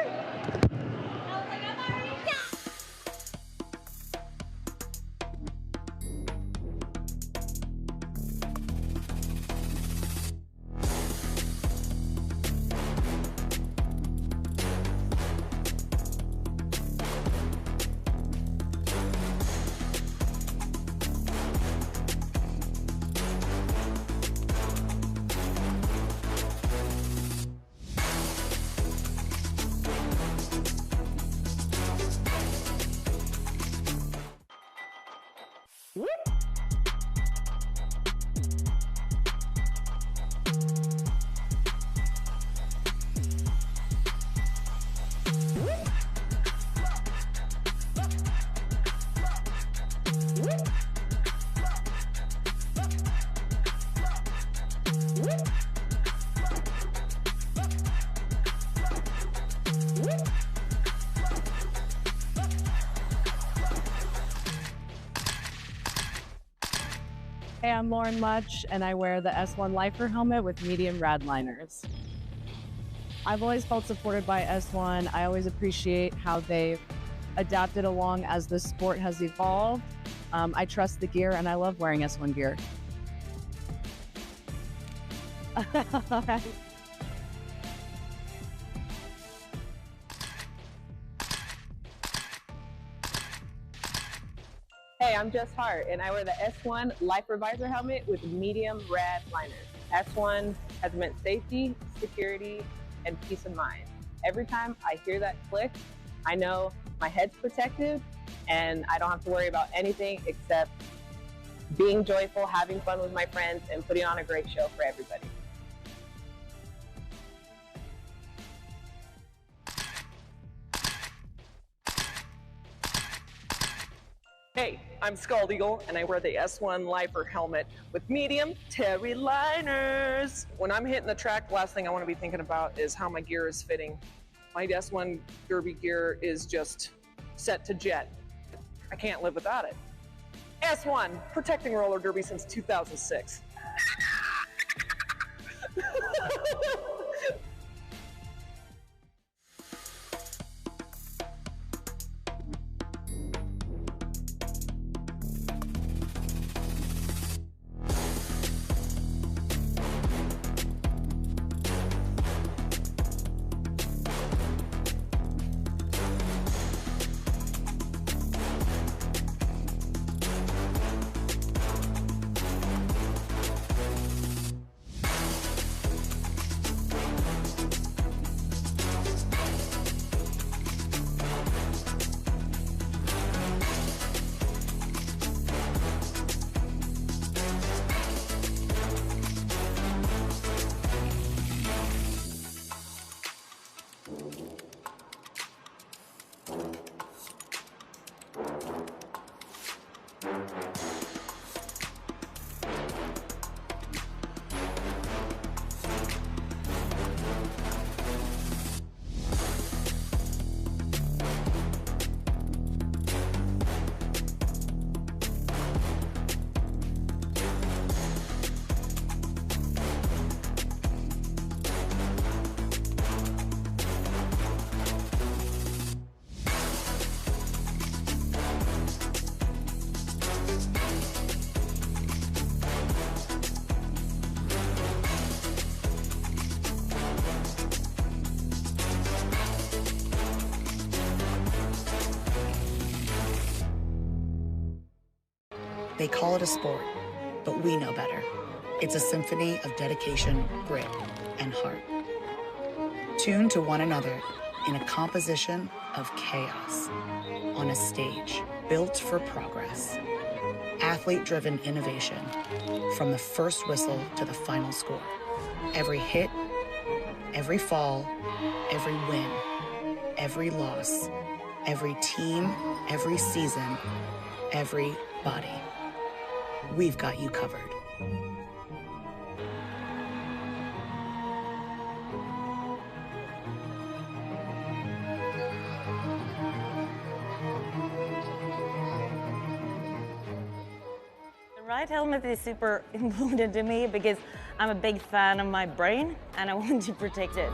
Hey, I'm Lauren Much, and I wear the S1 Lifer helmet with medium rad liners. I've always felt supported by S1. I always appreciate how they've adapted along as the sport has evolved. I trust the gear, and I love wearing S1 gear. Hey, I'm Just Hart, and I wear the S1 Lifer Visor helmet with medium rad liners. S1 has meant safety, security, and peace of mind. Every time I hear that click, I know my head's protected, and I don't have to worry about anything except being joyful, having fun with my friends, and putting on a great show for everybody. Hey, I'm Scald Eagle, and I wear the S1 Lifer helmet with medium terry liners. When I'm hitting the track, the last thing I want to be thinking about is how my gear is fitting. My S1 derby gear is just set to jet. I can't live without it. S1, protecting roller derby since 2006. They call it a sport, but we know better. It's a symphony of dedication, grit, and heart. Tuned to one another in a composition of chaos on a stage built for progress. Athlete-driven innovation from the first whistle to the final score. Every hit, every fall, every win, every loss, every team, every season, every body. We've got you covered. The right helmet is super important to me because I'm a big fan of my brain and I want to protect it.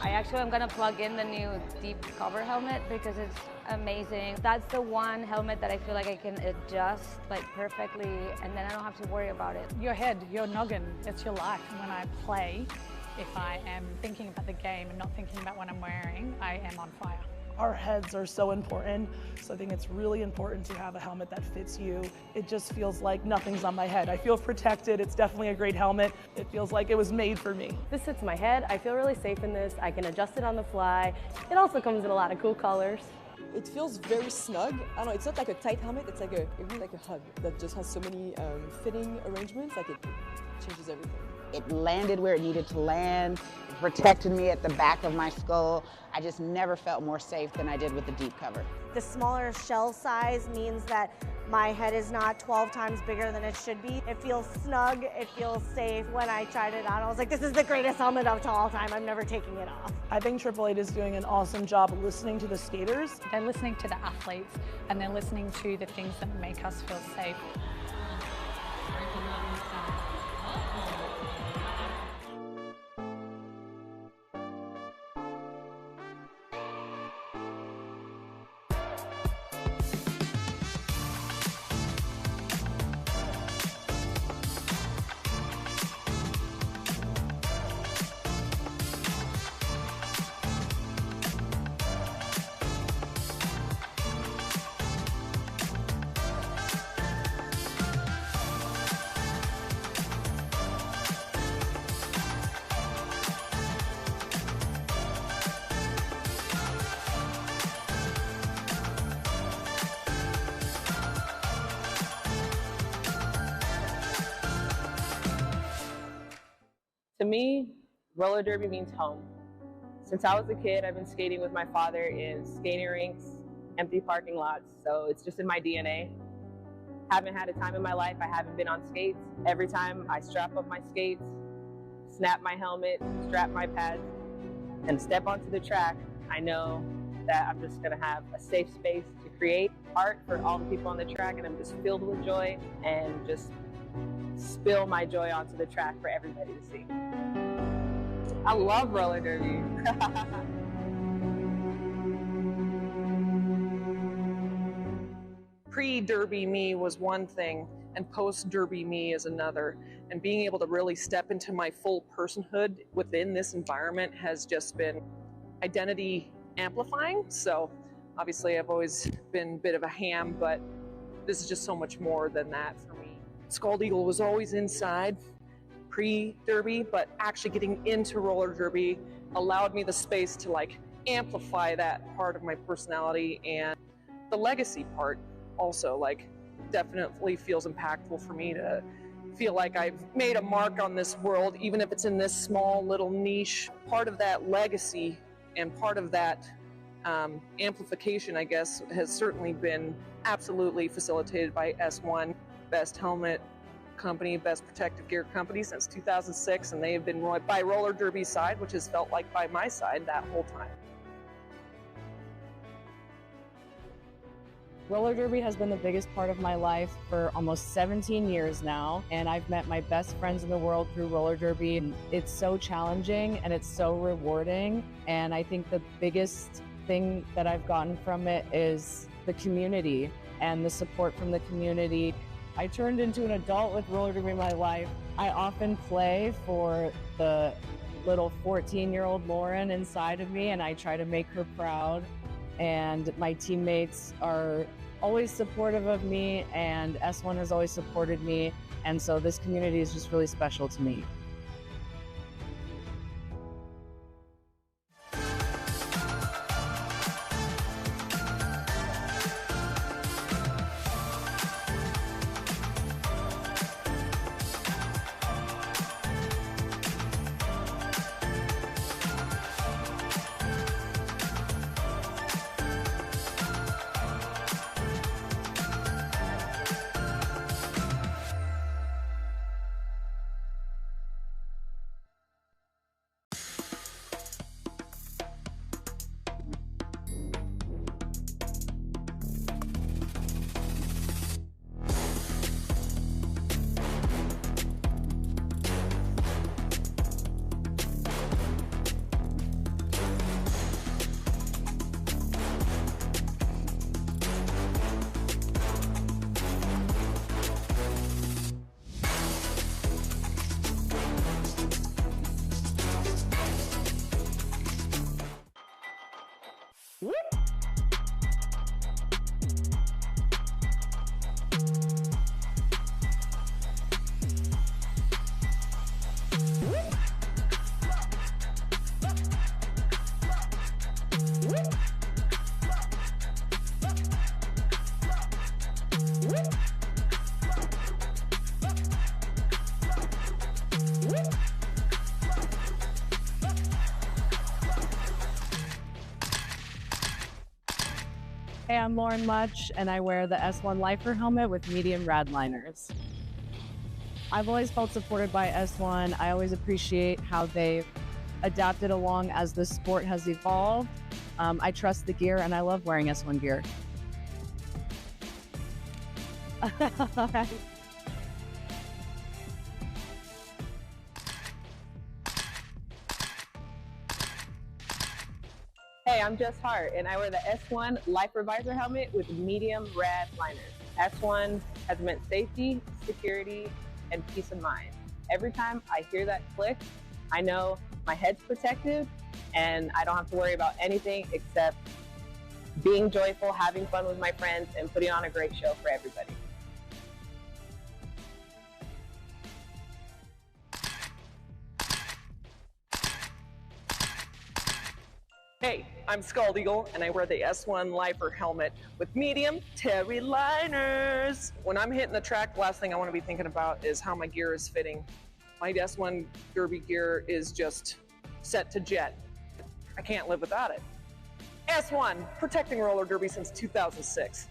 Actually, I'm gonna plug in the new deep cover helmet because it's amazing. That's the one helmet that I feel like I can adjust like perfectly and then I don't have to worry about it. Your head, your noggin, it's your life. And when I play, if I am thinking about the game and not thinking about what I'm wearing, I am on fire. Our heads are so important, so I think it's really important to have a helmet that fits you. It just feels like nothing's on my head. I feel protected. It's definitely a great helmet. It feels like it was made for me. This fits my head. I feel really safe in this. I can adjust it on the fly. It also comes in a lot of cool colors. It feels very snug. I don't know, it's not like a tight helmet, it's like really like a hug that just has so many fitting arrangements, like it changes everything. It landed where it needed to land. It protected me at the back of my skull. I just never felt more safe than I did with the deep cover. The smaller shell size means that my head is not 12 times bigger than it should be. It feels snug, it feels safe. When I tried it on, I was like, this is the greatest helmet of all time. I'm never taking it off. I think Triple Eight is doing an awesome job listening to the skaters. They're listening to the athletes and they're listening to the things that make us feel safe. To me, roller derby means home. Since I was a kid, I've been skating with my father in skating rinks, empty parking lots, so it's just in my DNA. Haven't had a time in my life I haven't been on skates. Every time I strap up my skates, snap my helmet, strap my pads, and step onto the track, I know that I'm just gonna have a safe space to create art for all the people on the track, and I'm just filled with joy and just spill my joy onto the track for everybody to see. I love roller derby. Pre-derby me was one thing, and post-derby me is another. And being able to really step into my full personhood within this environment has just been identity amplifying. So obviously I've always been a bit of a ham, but this is just so much more than that for me. Scald Eagle was always inside pre-derby, but actually getting into roller derby allowed me the space to like amplify that part of my personality, and the legacy part also like definitely feels impactful for me to feel like I've made a mark on this world, even if it's in this small little niche. Part of that legacy and part of that amplification, I guess, has certainly been absolutely facilitated by S1, best helmet company, best protective gear company since 2006, and they have been by roller derby side, which has felt like by my side that whole time. Roller derby has been the biggest part of my life for almost 17 years now, and I've met my best friends in the world through roller derby. It's so challenging and it's so rewarding, and I think the biggest thing that I've gotten from it is the community and the support from the community. I turned into an adult with roller derby in my life. I often play for the little 14-year-old Lauren inside of me, and I try to make her proud. And my teammates are always supportive of me, and S1 has always supported me, and so this community is just really special to me. Hey, I'm Lauren Much, and I wear the S1 Lifer helmet with medium rad liners. I've always felt supported by S1. I always appreciate how they've adapted along as the sport has evolved. I trust the gear, and I love wearing S1 gear. Hey, I'm Jess Hart, and I wear the S1 Lifer Visor helmet with medium rad liners. S1 has meant safety, security, and peace of mind. Every time I hear that click, I know my head's protected, and I don't have to worry about anything except being joyful, having fun with my friends, and putting on a great show for everybody. Hey, I'm Scald Eagle, and I wear the S1 Lifer helmet with medium terry liners. When I'm hitting the track, the last thing I want to be thinking about is how my gear is fitting. My S1 derby gear is just set to jet. I can't live without it. S1, protecting roller derby since 2006.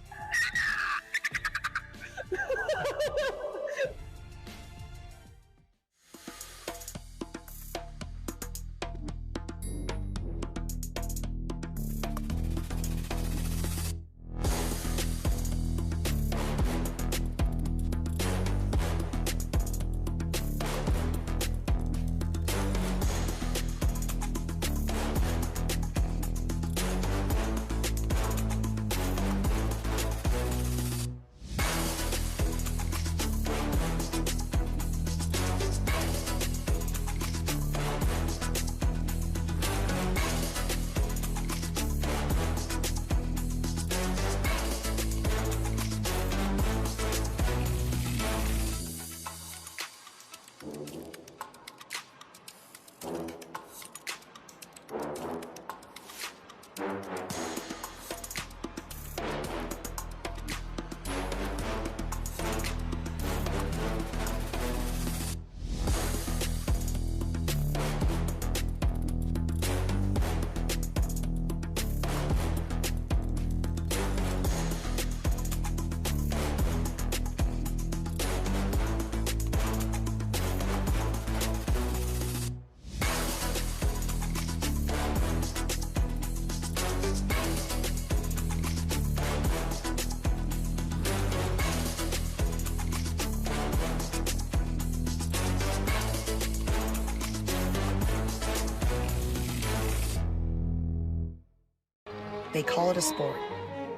They call it a sport,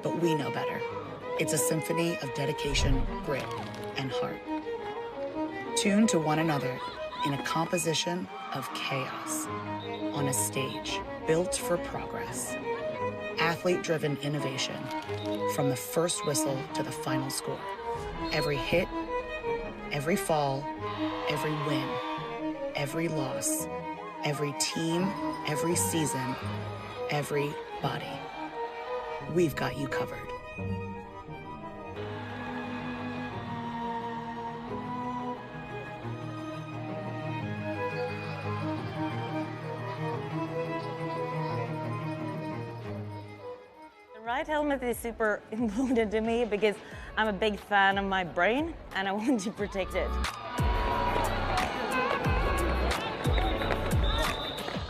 but we know better. It's a symphony of dedication, grit, and heart. Tuned to one another in a composition of chaos on a stage built for progress. Athlete-driven innovation from the first whistle to the final score. Every hit, every fall, every win, every loss, every team, every season, everybody. We've got you covered. The right helmet is super important to me because I'm a big fan of my brain and I want to protect it.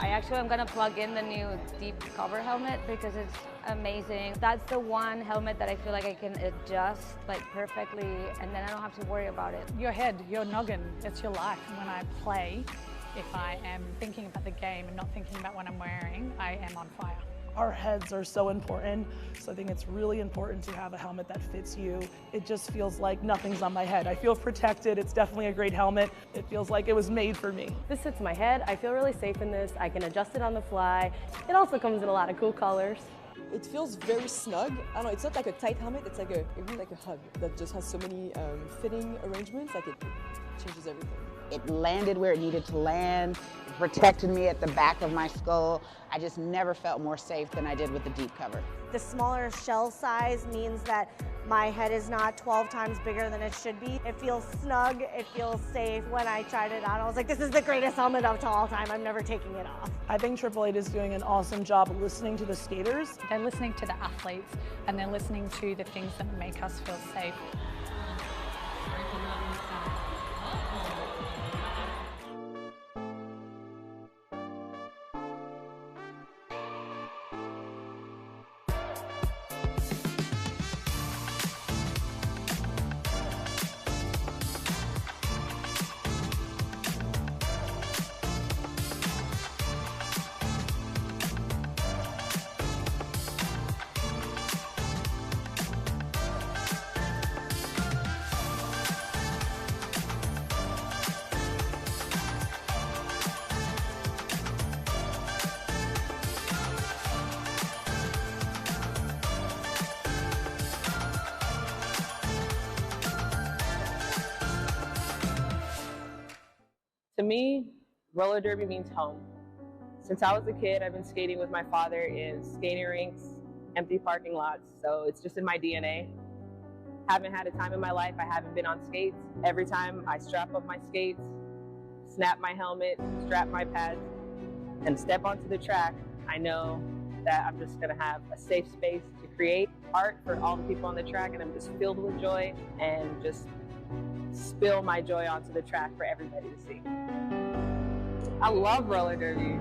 Actually, I'm gonna plug in the new deep cover helmet because it's amazing. That's the one helmet that I feel like I can adjust like perfectly and then I don't have to worry about it. Your head, your noggin, it's your life. When I play, if I am thinking about the game and not thinking about what I'm wearing, I am on fire. Our heads are so important, so I think it's really important to have a helmet that fits you. It just feels like nothing's on my head. I feel protected. It's definitely a great helmet. It feels like it was made for me. This fits my head. I feel really safe in this. I can adjust it on the fly. It also comes in a lot of cool colors. It feels very snug. I don't know, it's not like a tight helmet, it's like it really like a hug that just has so many fitting arrangements, like it changes everything. It landed where it needed to land. It protected me at the back of my skull. I just never felt more safe than I did with the deep cover. The smaller shell size means that my head is not 12 times bigger than it should be. It feels snug, it feels safe. When I tried it on, I was like, this is the greatest helmet of all time. I'm never taking it off. I think Triple Eight is doing an awesome job of listening to the skaters. They're listening to the athletes and they're listening to the things that make us feel safe. To me, roller derby means home. Since I was a kid, I've been skating with my father in skating rinks, empty parking lots, so it's just in my DNA. Haven't had a time in my life I haven't been on skates. Every time I strap up my skates, snap my helmet, strap my pads, and step onto the track, I know that I'm just gonna have a safe space to create art for all the people on the track, and I'm just filled with joy and just spill my joy onto the track for everybody to see. I love roller derby.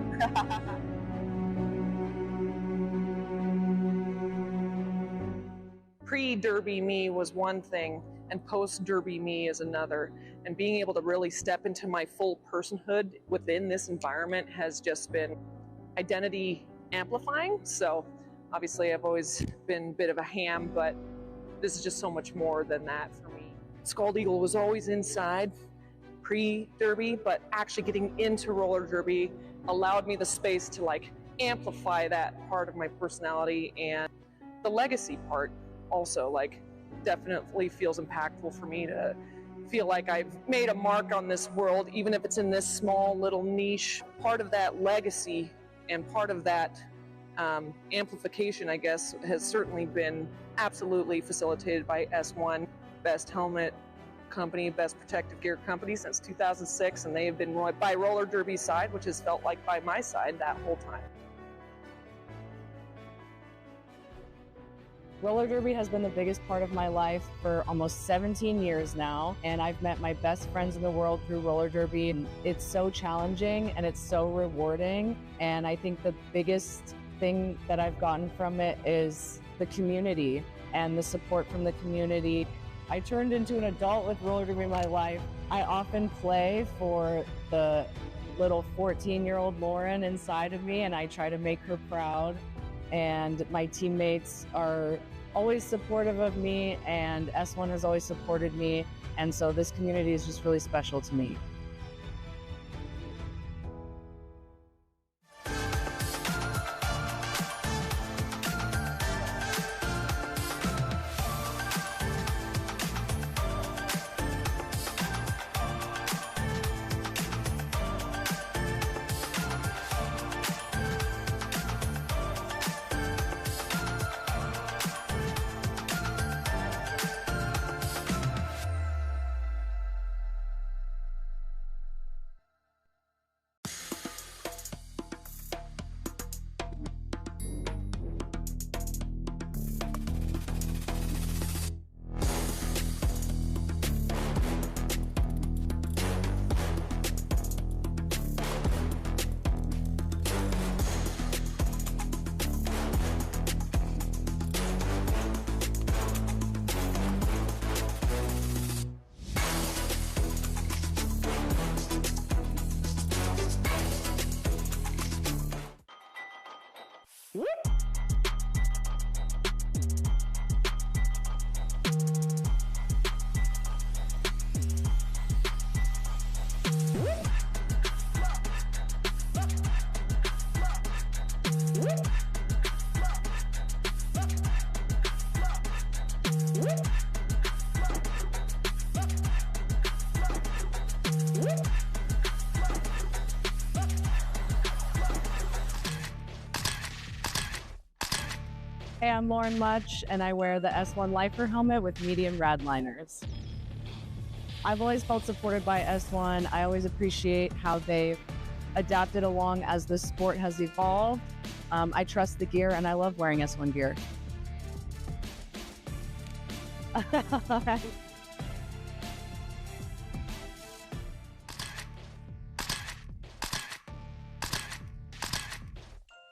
Pre-derby me was one thing, and post-derby me is another. And being able to really step into my full personhood within this environment has just been identity amplifying. So obviously I've always been a bit of a ham, but this is just so much more than that for me. Scald Eagle was always inside pre-derby, but actually getting into roller derby allowed me the space to like amplify that part of my personality, and the legacy part also like definitely feels impactful for me to feel like I've made a mark on this world, even if it's in this small little niche. Part of that legacy and part of that amplification, I guess, has certainly been absolutely facilitated by S1, best helmet company, best protective gear company since 2006, and they have been by roller derby's side, which has felt like by my side that whole time. Roller derby has been the biggest part of my life for almost 17 years now, and I've met my best friends in the world through roller derby. And it's so challenging and it's so rewarding, and I think the biggest thing that I've gotten from it is the community and the support from the community. I turned into an adult with roller derby in my life. I often play for the little 14-year-old Lauren inside of me, and I try to make her proud. And my teammates are always supportive of me, and S1 has always supported me, and so this community is just really special to me. Hey, I'm Lauren Much, and I wear the S1 Lifer helmet with medium rad liners. I've always felt supported by S1. I always appreciate how they've adapted along as the sport has evolved. I trust the gear, and I love wearing S1 gear.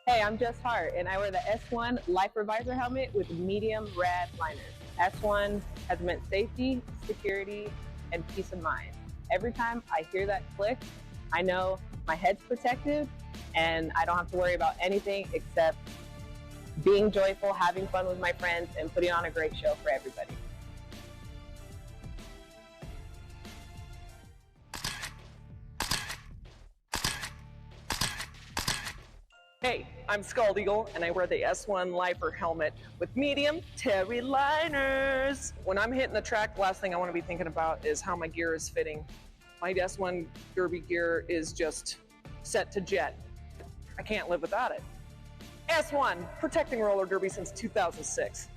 Hey, I'm Jess Hart, and I wear the S1 Lifer Visor helmet with medium rad liners. S1 has meant safety, security, and peace of mind. Every time I hear that click, I know my head's protected, and I don't have to worry about anything except being joyful, having fun with my friends, and putting on a great show for everybody. Hey, I'm Scald Eagle, and I wear the S1 Lifer helmet with medium terry liners. When I'm hitting the track, the last thing I want to be thinking about is how my gear is fitting. My S1 derby gear is just set to jet. I can't live without it. S1, protecting roller derby since 2006.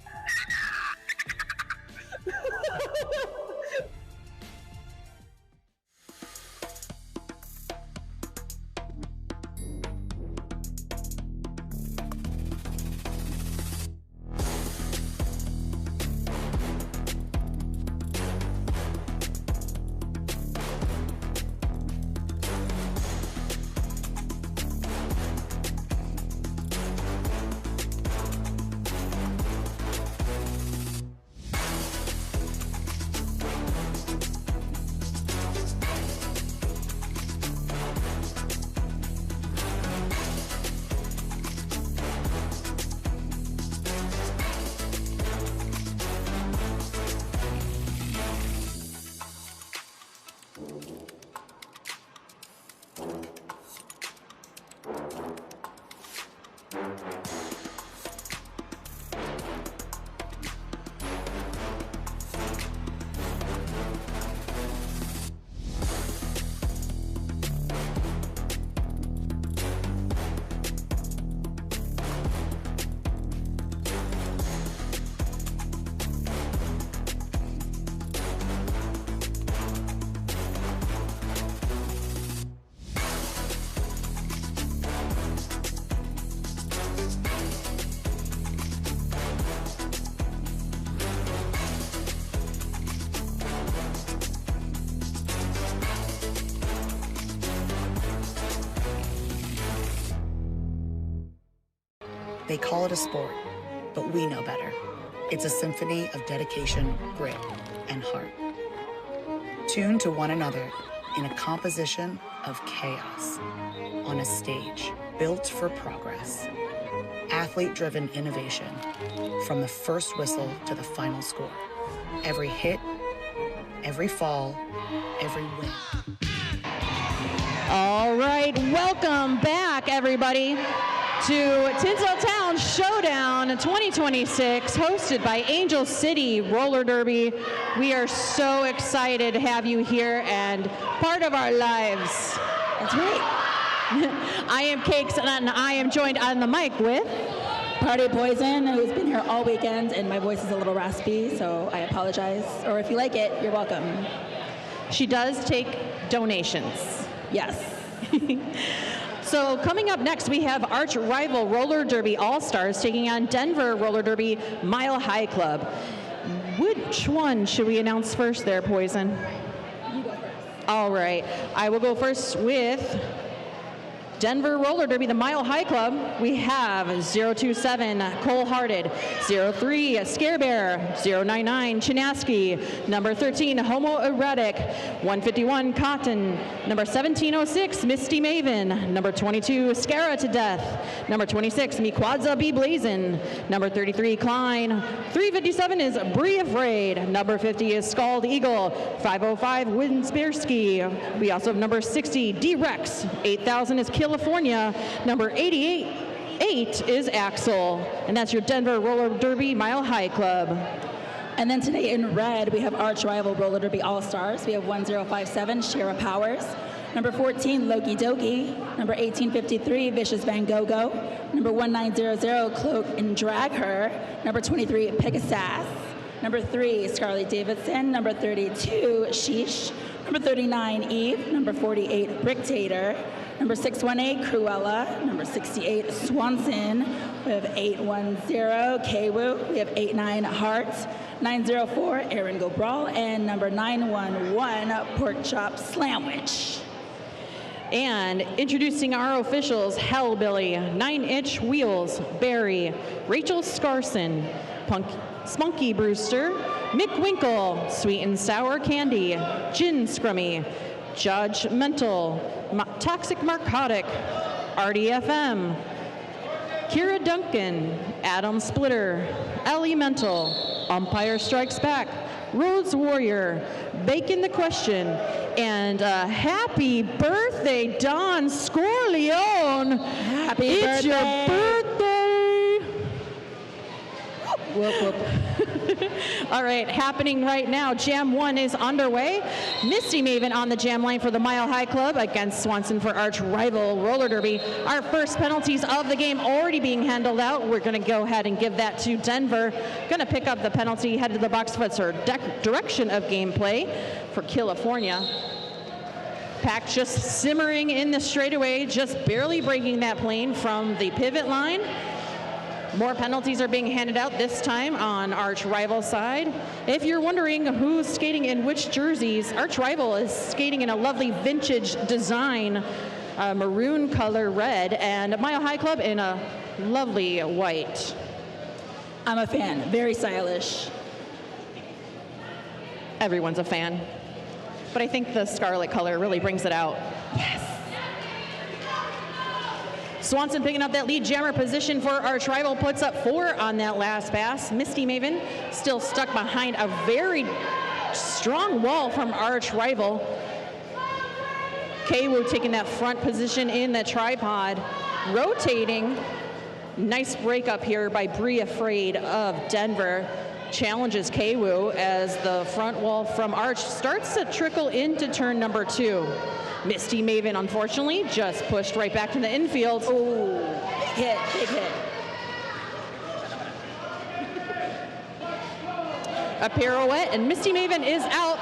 They call it a sport, but we know better. It's a symphony of dedication, grit, and heart. Tuned to one another in a composition of chaos on a stage built for progress. Athlete-driven innovation from the first whistle to the final score. Every hit, every fall, every win. All right, welcome back, everybody, to Tinseltown Showdown 2026, hosted by Angel City Roller Derby. We are so excited to have you here and part of our lives. That's right. I am Cakes, and I am joined on the mic with Party Poison, who's been here all weekend, and my voice is a little raspy, so I apologize. Or if you like it, you're welcome. She does take donations. Yes. So coming up next, we have arch rival Roller Derby All-Stars taking on Denver Roller Derby Mile High Club. Which one should we announce first there, Poison? You go first. All right. I will go first with Denver Roller Derby, the Mile High Club. We have 027 Cole Hearted, 03 Scare Bear, 099 Chinaski, number 13 Homoerotic, 151 Cotton, number 1706 Misty Maven, number 22 Scara to Death, number 26 Mikwadza Be Blazin, number 33 Klein, 357 is Bree Afraid, number 50 is Scald Eagle, 505 Winspearski. We also have number 60 D-Rex, 8000 is California, number 88 is Axel, and that's your Denver Roller Derby Mile High Club. And then today in red, we have arch rival Roller Derby All-Stars. We have 1057 Shara Powers, number 14 Loki Doki, number 1853 Vicious Van Gogh, number 1900 Cloak and Drag Her, number 23 Pegasus, number 3 Scarlett Davidson, number 32 Sheesh, number 39 Eve, number 48 Bricktator, number 618 Cruella, number 68 Swanson, we have 810 Kwoo, we have 89 Hearts, 904 Aaron Go Brawl, and number 911 Pork Chop Slamwich. And introducing our officials, Hellbilly, 9-Inch Wheels, Barry, Rachel Scarson, Spunky Brewster, Mick Winkle, Sweet and Sour Candy, Gin Scrummy, Judgmental, Toxic Narcotic, RDFM, Kira Duncan, Adam Splitter, Elemental, Umpire Strikes Back, Rhodes Warrior, Bacon the Question, and happy birthday, Don Scorleone. Happy birthday. Your birthday. Whoop, whoop. All right, happening right now. Jam 1 is underway. Misty Maven on the jam line for the Mile High Club against Swanson for arch rival Roller Derby. Our first penalties of the game already being handled out. We're going to go ahead and give that to Denver. Going to pick up the penalty, head to the box for direction of gameplay for California. Pack just simmering in the straightaway, just barely breaking that plane from the pivot line. More penalties are being handed out this time on arch rival side. If you're wondering who's skating in which jerseys, arch rival is skating in a lovely vintage design, maroon color red, and Mile High Club in a lovely white. I'm a fan, very stylish. Everyone's a fan. But I think the scarlet color really brings it out. Yes. Swanson picking up that lead jammer position for arch rival, puts up 4 on that last pass. Misty Maven still stuck behind a very strong wall from arch rival. Kwoo taking that front position in the tripod, rotating. Nice breakup here by Bree Afraid of Denver. Challenges Kwoo as the front wall from arch starts to trickle into turn number 2. Misty Maven, unfortunately, just pushed right back to the infield. Oh, big hit, big hit. A pirouette, and Misty Maven is out,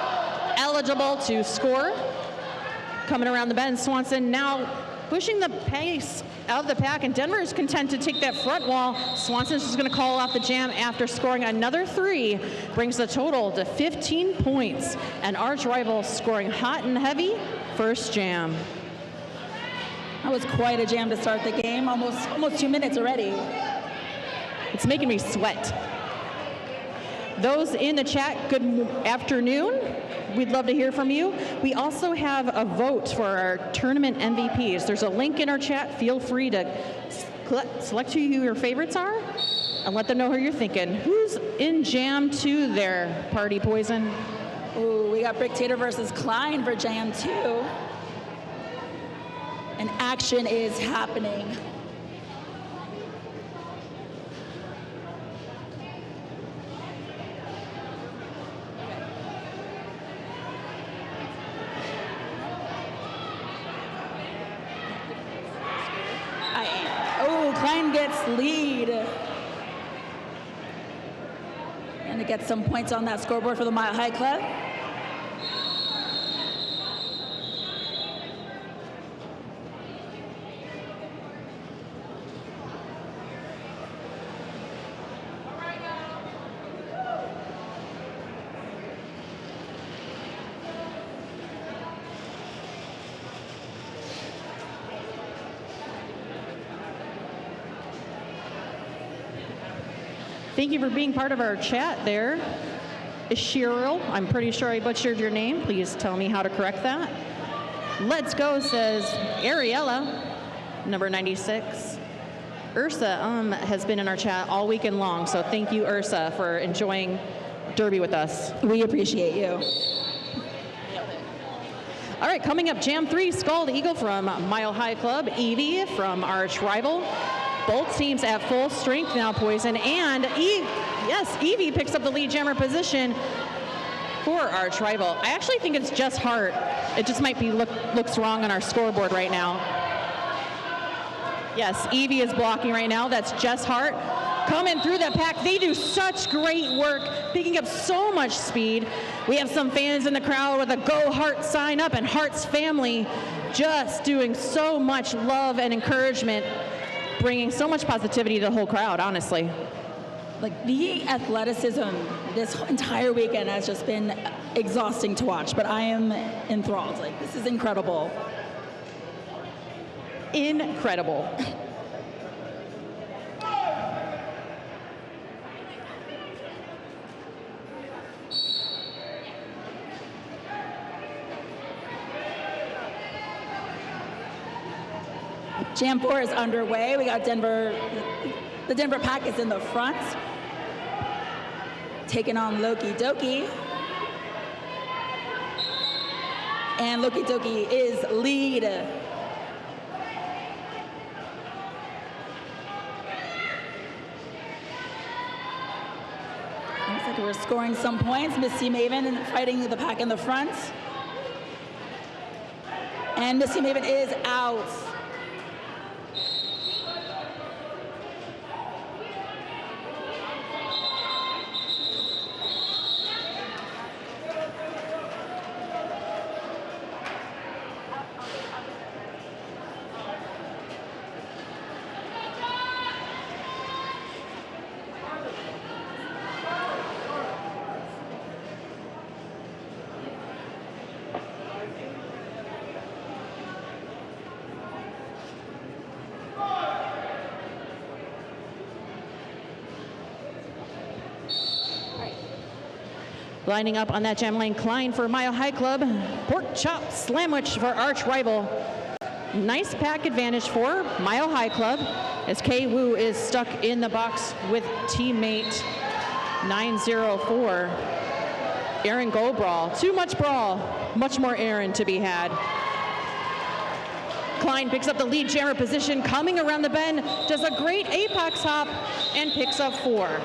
eligible to score. Coming around the bend, Swanson now pushing the pace of the pack, and Denver is content to take that front wall. Swanson's just going to call off the jam after scoring another 3, brings the total to 15 points, and arch rival scoring hot and heavy. First jam. That was quite a jam to start the game. Almost 2 minutes already. It's making me sweat. Those in the chat, good afternoon. We'd love to hear from you. We also have a vote for our tournament MVPs. There's a link in our chat. Feel free to select who your favorites are and let them know who you're thinking. Who's in Jam 2 there, Party Poison? Ooh, we got Brick Tater versus Klein for Jam 2. And action is happening. Oh, Klein gets lead. And to get some points on that scoreboard for the Mile High Club. Thank you for being part of our chat there. Ishiro, I'm pretty sure I butchered your name. Please tell me how to correct that. Let's Go says Ariella, number 96. Ursa has been in our chat all weekend long, so thank you, Ursa, for enjoying Derby with us. We appreciate you. All right, coming up, Jam 3, Scald Eagle from Mile High Club, Evie from Arch Rival. Both teams at full strength now, Poison, and Evie picks up the lead jammer position for Arch Rival. I actually think it's just Hart. It just might be looks wrong on our scoreboard right now. Yes, Evie is blocking right now. That's Jess Hart coming through the pack. They do such great work, picking up so much speed. We have some fans in the crowd with a Go Hart sign up, and Hart's family just doing so much love and encouragement, bringing so much positivity to the whole crowd, honestly. Like, the athleticism this entire weekend has just been exhausting to watch, but I am enthralled. Like, this is incredible. Incredible. Jam 4 is underway. We got Denver, the Denver pack is in the front, taking on Loki Doki. And Loki Doki is lead. Looks like we're scoring some points. Misty Maven fighting the pack in the front. And Misty Maven is out. Lining up on that jam lane, Klein for Mile High Club. Pork chop sandwich for Arch Rival. Nice pack advantage for Mile High Club as K-Woo is stuck in the box with teammate 904. Aaron Go Brawl. Too much brawl. Much more Aaron to be had. Klein picks up the lead jammer position, coming around the bend, does a great apex hop, and picks up 4.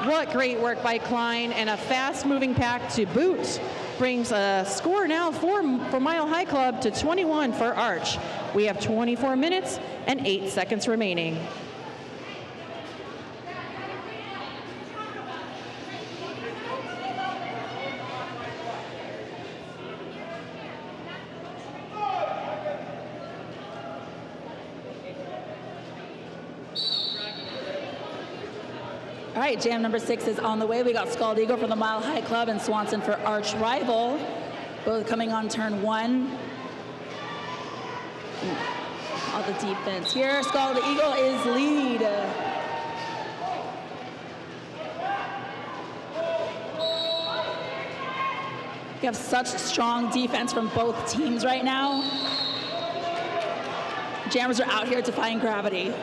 What great work by Klein, and a fast-moving pack to boot. Brings a score now for Mile High Club to 21 for Arch. We have 24 minutes and 8 seconds remaining. All right, jam number 6 is on the way. We got Scald Eagle for the Mile High Club and Swanson for Arch Rival. Both coming on turn 1. All the defense here. Scald Eagle is lead. We have such strong defense from both teams right now. Jammers are out here defying gravity.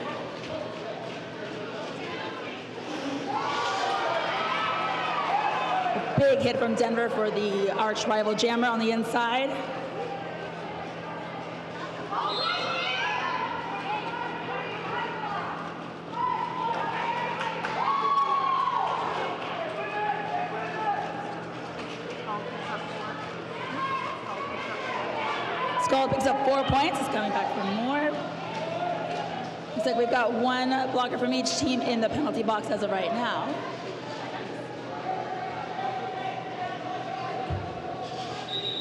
A big hit from Denver for the arch rival jammer on the inside. Skull picks up 4 points. He's coming back for more. Looks like we've got one blocker from each team in the penalty box as of right now.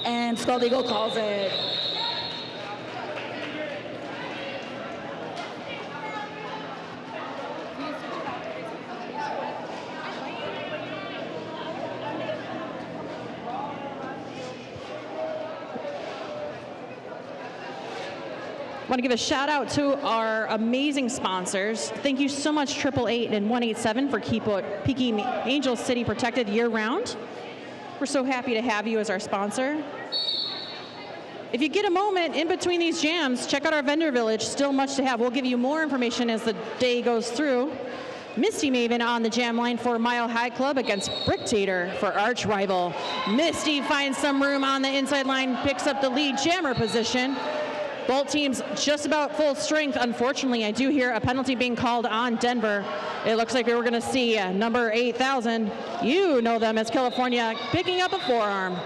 And Skull Eagle calls it. I want to give a shout out to our amazing sponsors. Thank you so much, 888 and 187, for keeping Angel City protected year round. We're so happy to have you as our sponsor. If you get a moment in between these jams, check out our vendor village. Still much to have. We'll give you more information as the day goes through. Misty Maven on the jam line for Mile High Club against Bricktator for arch rival. Misty finds some room on the inside line, picks up the lead jammer position. Both teams just about full strength. Unfortunately, I do hear a penalty being called on Denver. It looks like we're going to see number 8,000. You know them as California, picking up a forearm.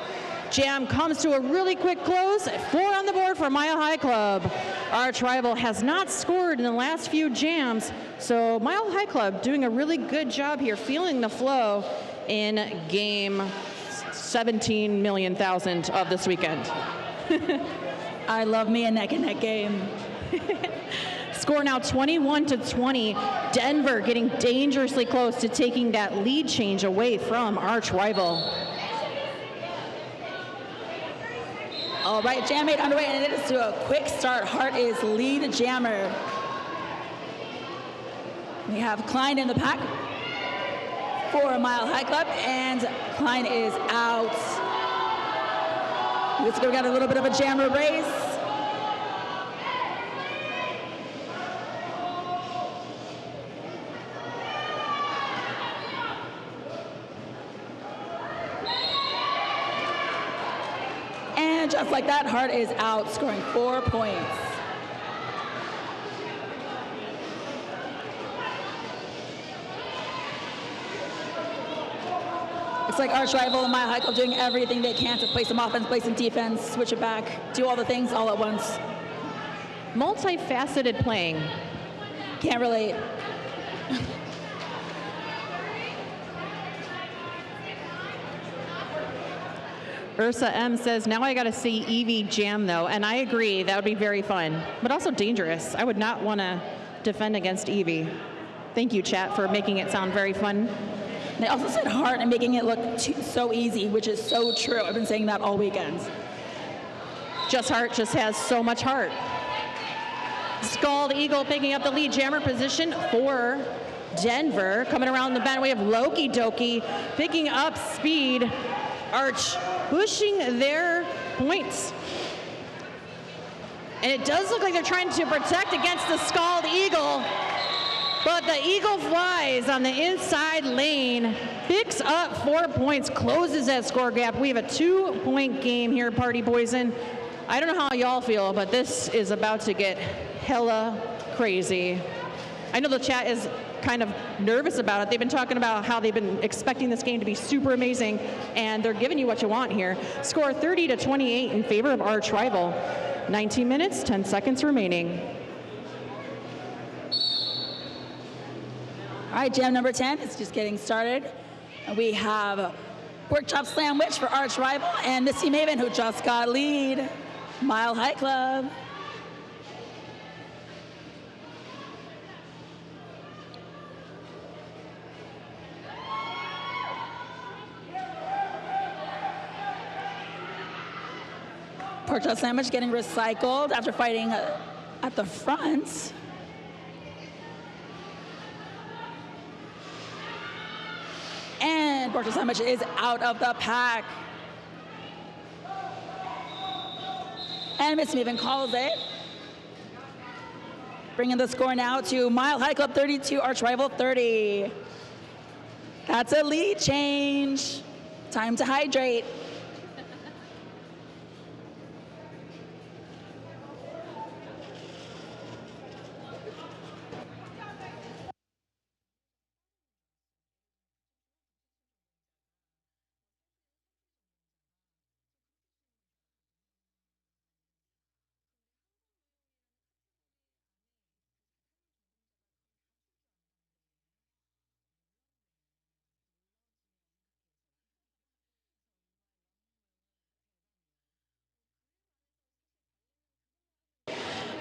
Jam comes to a really quick close. 4 on the board for Mile High Club. Arch rival has not scored in the last few jams, so Mile High Club doing a really good job here, feeling the flow in game 17 million thousand of this weekend. I love me a neck-and-neck game. Score now 21-20. Denver getting dangerously close to taking that lead change away from arch rival. All right, Jam 8 underway, and it is to a quick start. Hart is lead jammer. We have Klein in the pack for Mile High Club, and Klein is out. Looks like we got a little bit of a jammer race. And just like that, Hart is out, scoring 4 points. It's like arch rival and Mile High Club doing everything they can to play some offense, play some defense, switch it back, do all the things all at once. Multifaceted playing. Can't relate. Ursa M says, now I got to see Evie jam though, and I agree, that would be very fun, but also dangerous. I would not want to defend against Evie. Thank you, chat, for making it sound very fun. They also said Hart and making it look so easy, which is so true. I've been saying that all weekend. Just Hart just has so much heart. Scald Eagle picking up the lead jammer position for Denver. Coming around the bend, we have Loki Doki picking up speed. Arch pushing their points. And it does look like they're trying to protect against the Scald Eagle. But the Eagle flies on the inside lane, picks up 4 points, closes that score gap. We have a 2-point game here, Party Poison. I don't know how y'all feel, but this is about to get hella crazy. I know the chat is kind of nervous about it. They've been talking about how they've been expecting this game to be super amazing, and they're giving you what you want here. Score 30-28 in favor of arch rival. 19 minutes, 10 seconds remaining. All right, jam number 10 is just getting started. And we have Pork Chop Sandwich for arch rival and Misty Maven, who just got lead. Mile High Club. Pork Chop Sandwich getting recycled after fighting at the front. And Pork Chop Sandwich is out of the pack. And Misty Maven calls it. Bringing the score now to Mile High Club 32, Arch Rival 30. That's a lead change. Time to hydrate.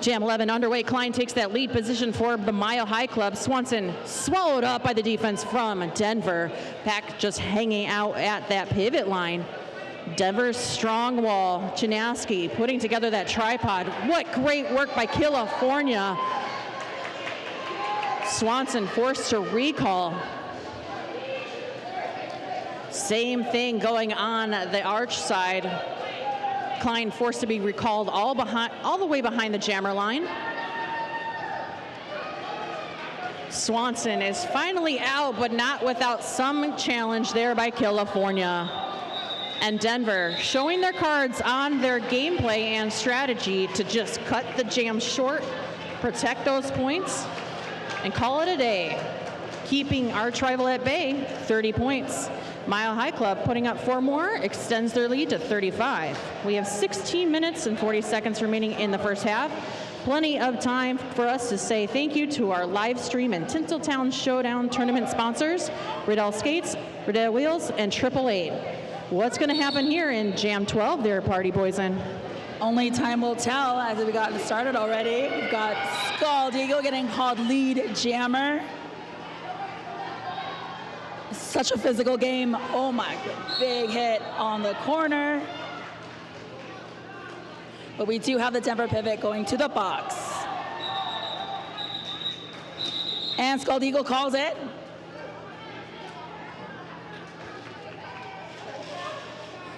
Jam 11 underway. Klein takes that lead position for the Mile High Club. Swanson swallowed up by the defense from Denver. Pack just hanging out at that pivot line. Denver's strong wall. Chinaski putting together that tripod. What great work by California. Swanson forced to recall. Same thing going on the Arch side. Klein forced to be recalled all the way behind the jammer line. Swanson is finally out, but not without some challenge there by California. And Denver showing their cards on their gameplay and strategy to just cut the jam short, protect those points, and call it a day. Keeping Arch Rival at bay, 30 points. Mile High Club putting up 4 more, extends their lead to 35. We have 16 minutes and 40 seconds remaining in the first half. Plenty of time for us to say thank you to our live stream and Tinseltown Showdown tournament sponsors, Riddell Skates, Riddell Wheels, and 888. What's going to happen here in Jam 12 there, Party Boysen? Only time will tell, as we've gotten started already. We've got Scald Eagle getting called lead jammer. Such a physical game. Oh my, big hit on the corner. But we do have the Denver pivot going to the box. And Scald Eagle calls it.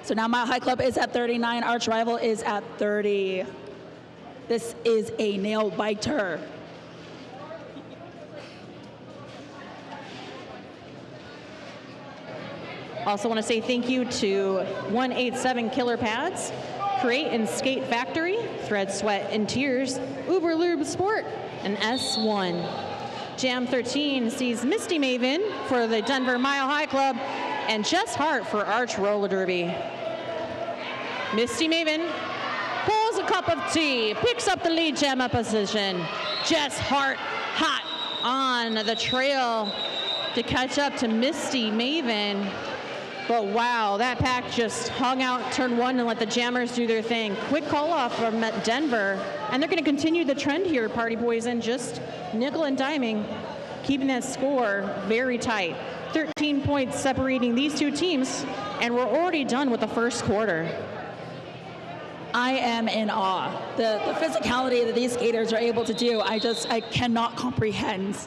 So now Mile High Club is at 39, Arch Rival is at 30. This is a nail biter. Also want to say thank you to 187 Killer Pads, Create and Skate Factory, Thread, Sweat, and Tears, Uber Lube Sport, and S1. Jam 13 sees Misty Maven for the Denver Mile High Club and Jess Hart for Arch Roller Derby. Misty Maven pulls a cup of tea, picks up the lead jammer position. Jess Hart hot on the trail to catch up to Misty Maven. But wow, that pack just hung out turn 1 and let the jammers do their thing. Quick call off from Denver, and they're going to continue the trend here, Party Boys, and just nickel and diming, keeping that score very tight. 13 points separating these two teams, and we're already done with the first quarter. I am in awe. The physicality that these skaters are able to do, I cannot comprehend.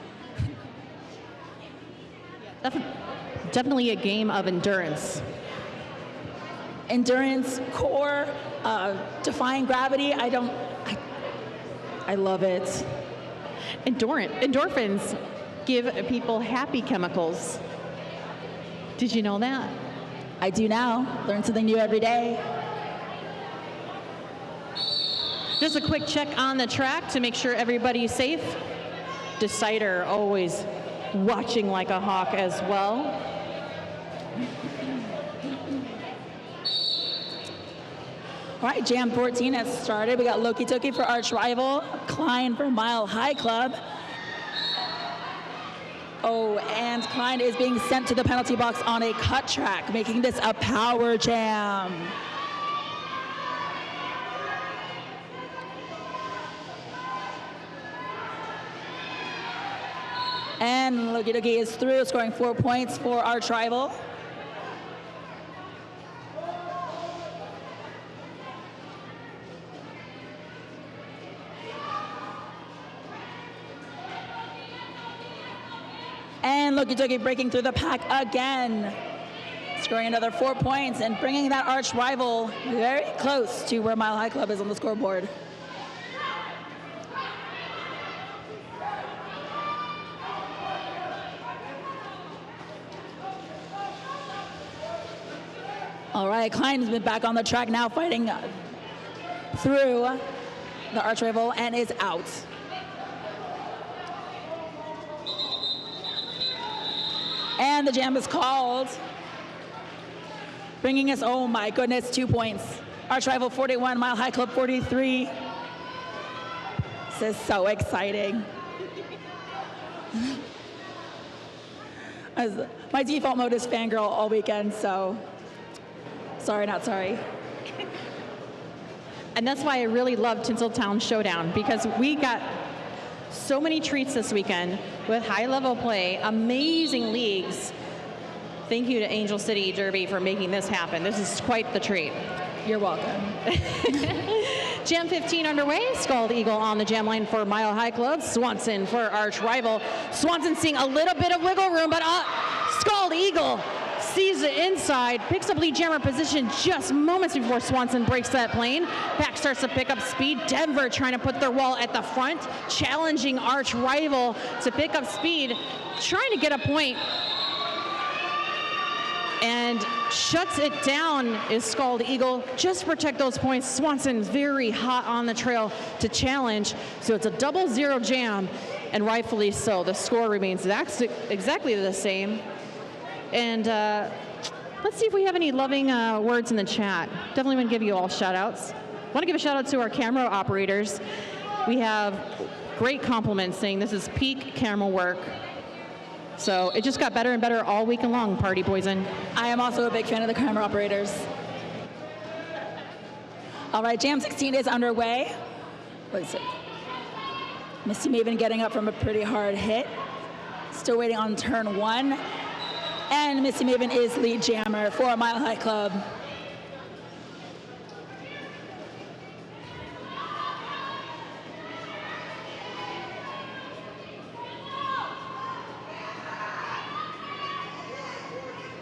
Definitely a game of endurance. Endurance, core, defying gravity. I love it. Endorphins give people happy chemicals. Did you know that? I do now. Learn something new every day. Just a quick check on the track to make sure everybody's safe. Decider always watching like a hawk as well. All right, Jam 14 has started. We got Loki Toki for Arch Rival, Klein for Mile High Club. Oh, and Klein is being sent to the penalty box on a cut track, making this a power jam. And Loki Toki is through, scoring 4 points for Arch Rival. And Loki Toki breaking through the pack again. scoring another 4 points and bringing that arch rival very close to where Mile High Club is on the scoreboard. All right, Klein's been back on the track now, fighting through the arch rival and is out. And the jam is called, bringing us, oh my goodness, 2 points. Arch rival 41, Mile High Club 43. This is so exciting. My default mode is fangirl all weekend, so sorry, not sorry. And that's why I really love Tinseltown Showdown, because we got so many treats this weekend with high-level play, amazing leagues. Thank you to Angel City Derby for making this happen. This is quite the treat. You're welcome. Jam 15 underway. Scald Eagle on the jam line for Mile High Club. Swanson for arch rival. Swanson seeing a little bit of wiggle room, but Scald Eagle sees it inside, picks up lead jammer position just moments before Swanson breaks that plane. Pack starts to pick up speed. Denver trying to put their wall at the front, challenging arch rival to pick up speed, trying to get a point. And shuts it down is Scald Eagle. Just protect those points. Swanson very hot on the trail to challenge. So it's a 0-0 jam, and rightfully so. The score remains exactly the same. And let's see if we have any loving words in the chat. Definitely want to give you all shout outs. Want to give a shout out to our camera operators. We have great compliments saying this is peak camera work. So it just got better and better all weekend long, Party Poison. I am also a big fan of the camera operators. All right, Jam 16 is underway. What is it? Misty Maven getting up from a pretty hard hit. Still waiting on turn 1. And Misty Maven is lead jammer for Mile High Club.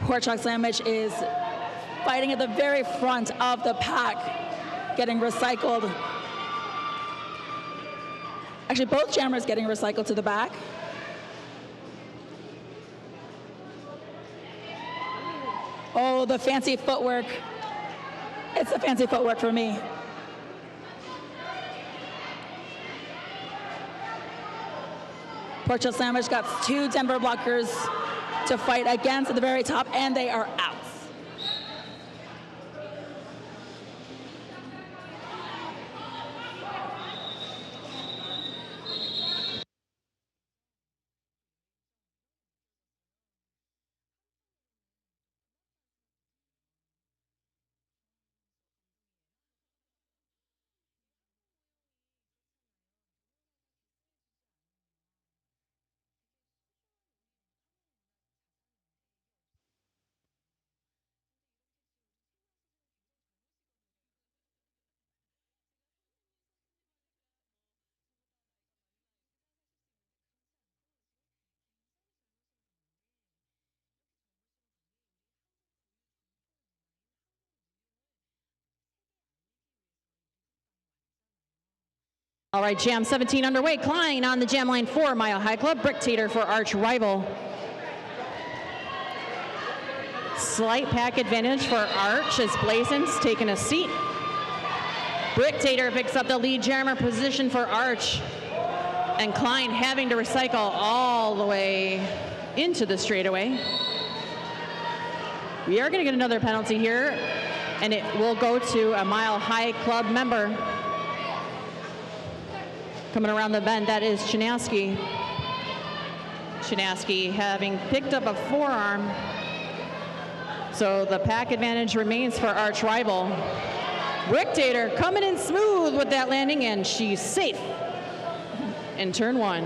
Pork Chop Sandwich is fighting at the very front of the pack, getting recycled. Actually, both jammers getting recycled to the back. Oh, the fancy footwork. It's the fancy footwork for me. Pork Chop Sandwich got 2 Denver blockers to fight against at the very top, and they are out. All right, Jam 17 underway. Klein on the jam line for Mile High Club. Bricktator for arch rival. Slight pack advantage for Arch as Blazon's taking a seat. Bricktator picks up the lead jammer position for Arch. And Klein having to recycle all the way into the straightaway. We are going to get another penalty here, and it will go to a Mile High Club member. Coming around the bend, that is Chinaski. Chinaski having picked up a forearm. So the pack advantage remains for arch rival. Bricktator coming in smooth with that landing, and she's safe in turn 1.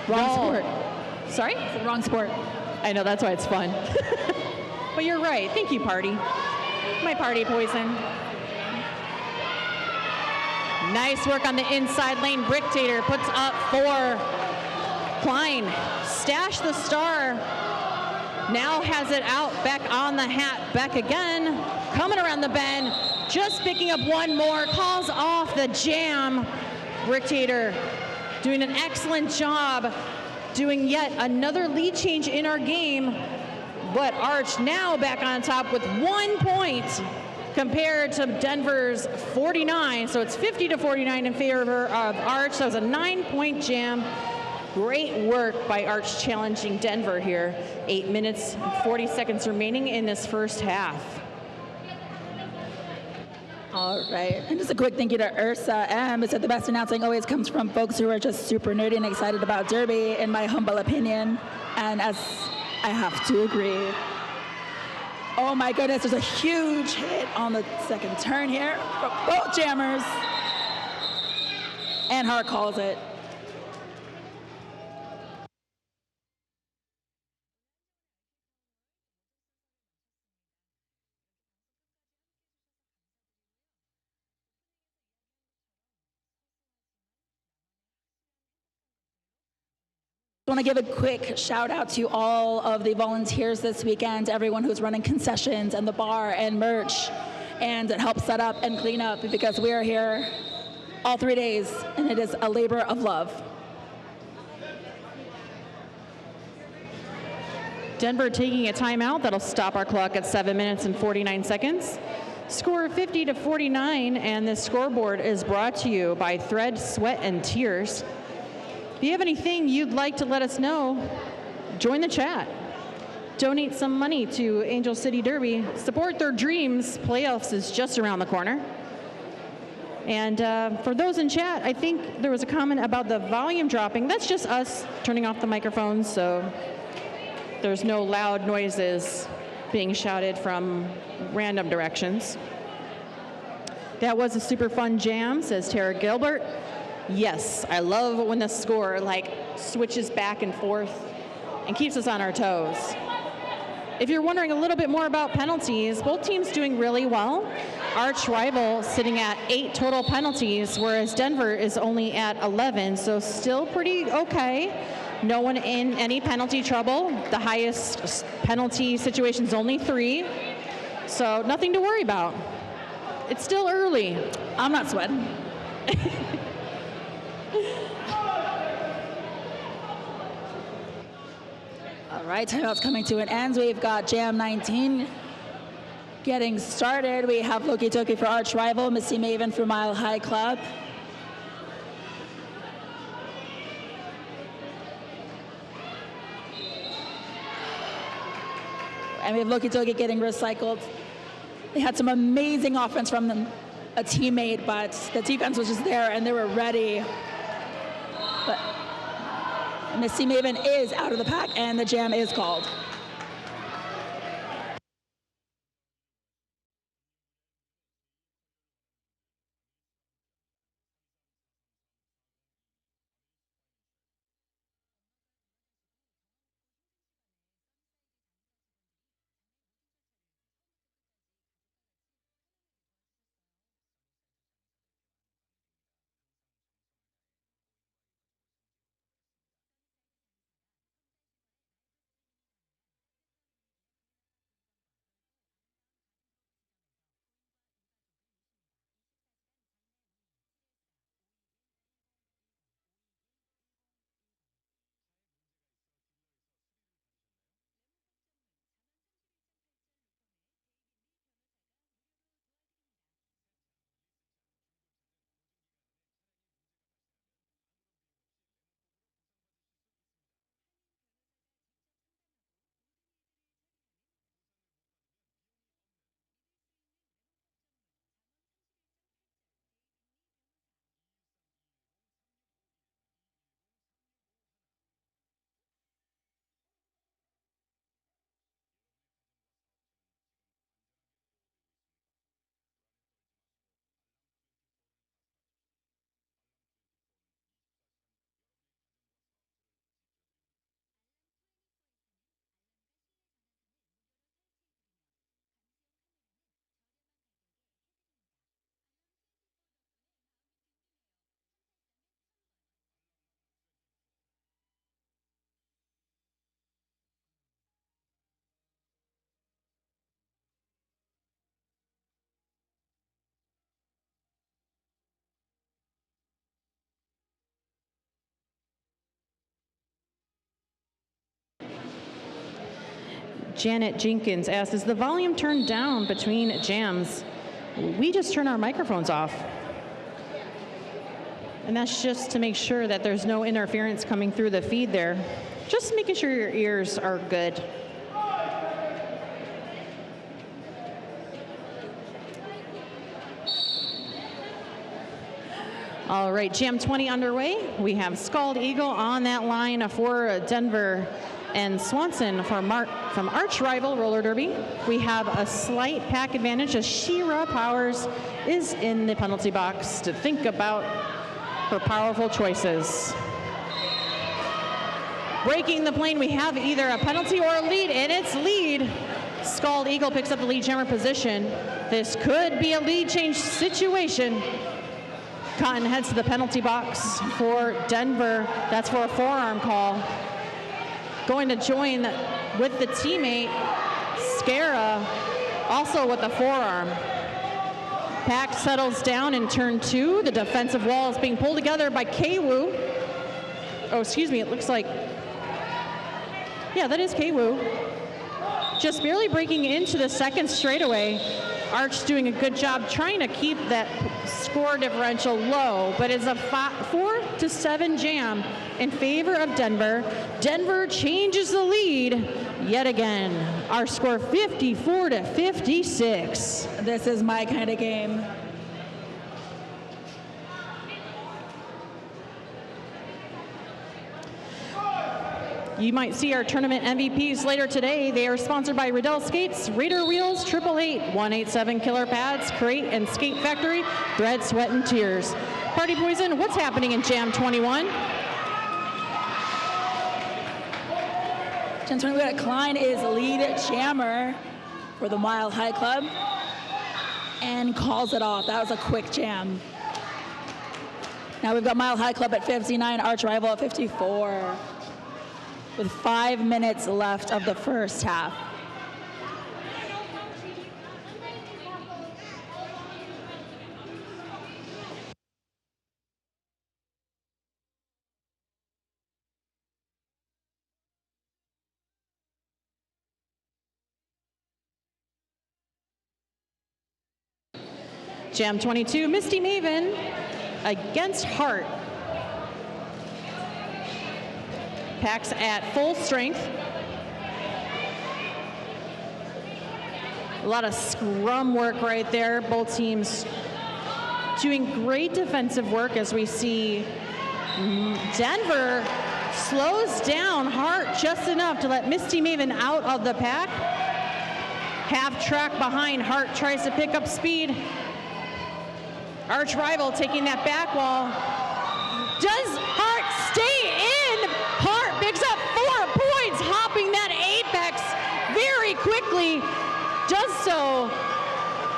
Wrong sport. Sorry? It's the wrong sport. I know, that's why it's fun. But you're right. Thank you, Party. My Party Poison. Nice work on the inside lane. Bricktator puts up 4. Klein stash the star Now has it out, back on the hat, back again, coming around the bend, just picking up one more, calls off the jam. Brictator doing an excellent job, doing yet another lead change in our game, but Arch now back on top with 1 point compared to Denver's 49, so it's 50-49 in favor of Arch. That was a 9-point jam. Great work by Arch challenging Denver here. 8 minutes and 40 seconds remaining in this first half. All right, and just a quick thank you to Ursa M. It said the best announcing always comes from folks who are just super nerdy and excited about Derby, in my humble opinion, and as I have to agree. Oh my goodness, there's a huge hit on the second turn here for both jammers. And Hart calls it. I want to give a quick shout out to all of the volunteers this weekend, everyone who's running concessions and the bar and merch and help set up and clean up, because we are here all 3 days and it is a labor of love. Denver taking a timeout. That'll stop our clock at 7 minutes and 49 seconds. Score 50-49, and this scoreboard is brought to you by Thread, Sweat, and Tears. If you have anything you'd like to let us know, join the chat. Donate some money to Angel City Derby. Support their dreams. Playoffs is just around the corner. And for those in chat, I think there was a comment about the volume dropping. That's just us turning off the microphones, so there's no loud noises being shouted from random directions. That was a super fun jam, says Tara Gilbert. Yes, I love when the score switches back and forth and keeps us on our toes. If you're wondering a little bit more about penalties, both teams doing really well. Arch rival sitting at 8 total penalties, whereas Denver is only at 11, so still pretty okay. No one in any penalty trouble. The highest penalty situation is only 3, so nothing to worry about. It's still early. I'm not sweating. All right, timeout's coming to an end. We've got Jam 19 getting started. We have Loki Toki for Arch Rival, Missy Maven for Mile High Club. And we have Loki Toki getting recycled. They had some amazing offense from them, a teammate, but the defense was just there and they were ready. But Missy Maven is out of the pack and the jam is called. Janet Jenkins asks, is the volume turned down between jams? We just turn our microphones off. And that's just to make sure that there's no interference coming through the feed there. Just making sure your ears are good. All right, Jam 20 underway. We have Scald Eagle on that line for Denver and Swanson from arch rival Roller Derby. We have a slight pack advantage as Shira Powers is in the penalty box to think about her powerful choices. Breaking the plane, we have either a penalty or a lead, and it's lead. Scald Eagle picks up the lead jammer position. This could be a lead change situation. Cotton heads to the penalty box for Denver. That's for a forearm call. Going to join with the teammate, Scara, also with a forearm. Pack settles down in turn 2. The defensive wall is being pulled together by Kwu. Oh, excuse me, it looks like, yeah, that is Kwu. Just barely breaking into the second straightaway. Arch doing a good job trying to keep that score differential low, but it's a 4-7 jam in favor of Denver. Denver changes the lead yet again. Our score 54-56. This is my kind of game. You might see our tournament MVPs later today. They are sponsored by Riddell Skates, Raider Wheels, 888-187 Killer Pads, Crate and Skate Factory, Thread, Sweat, and Tears. Party Poison, what's happening in Jam 21? Jam 21, Klein is lead jammer for the Mile High Club and calls it off. That was a quick jam. Now we've got Mile High Club at 59, arch rival at 54. With 5 minutes left of the first half. Jam 22, Misty Maven against Hart. Packs at full strength. A lot of scrum work right there. Both teams doing great defensive work as we see Denver slows down Hart just enough to let Misty Maven out of the pack. Half track behind, Hart tries to pick up speed. Arch rival taking that back wall. Does Hart stay in? Hart picks up 4 points, hopping that apex very quickly. Does so,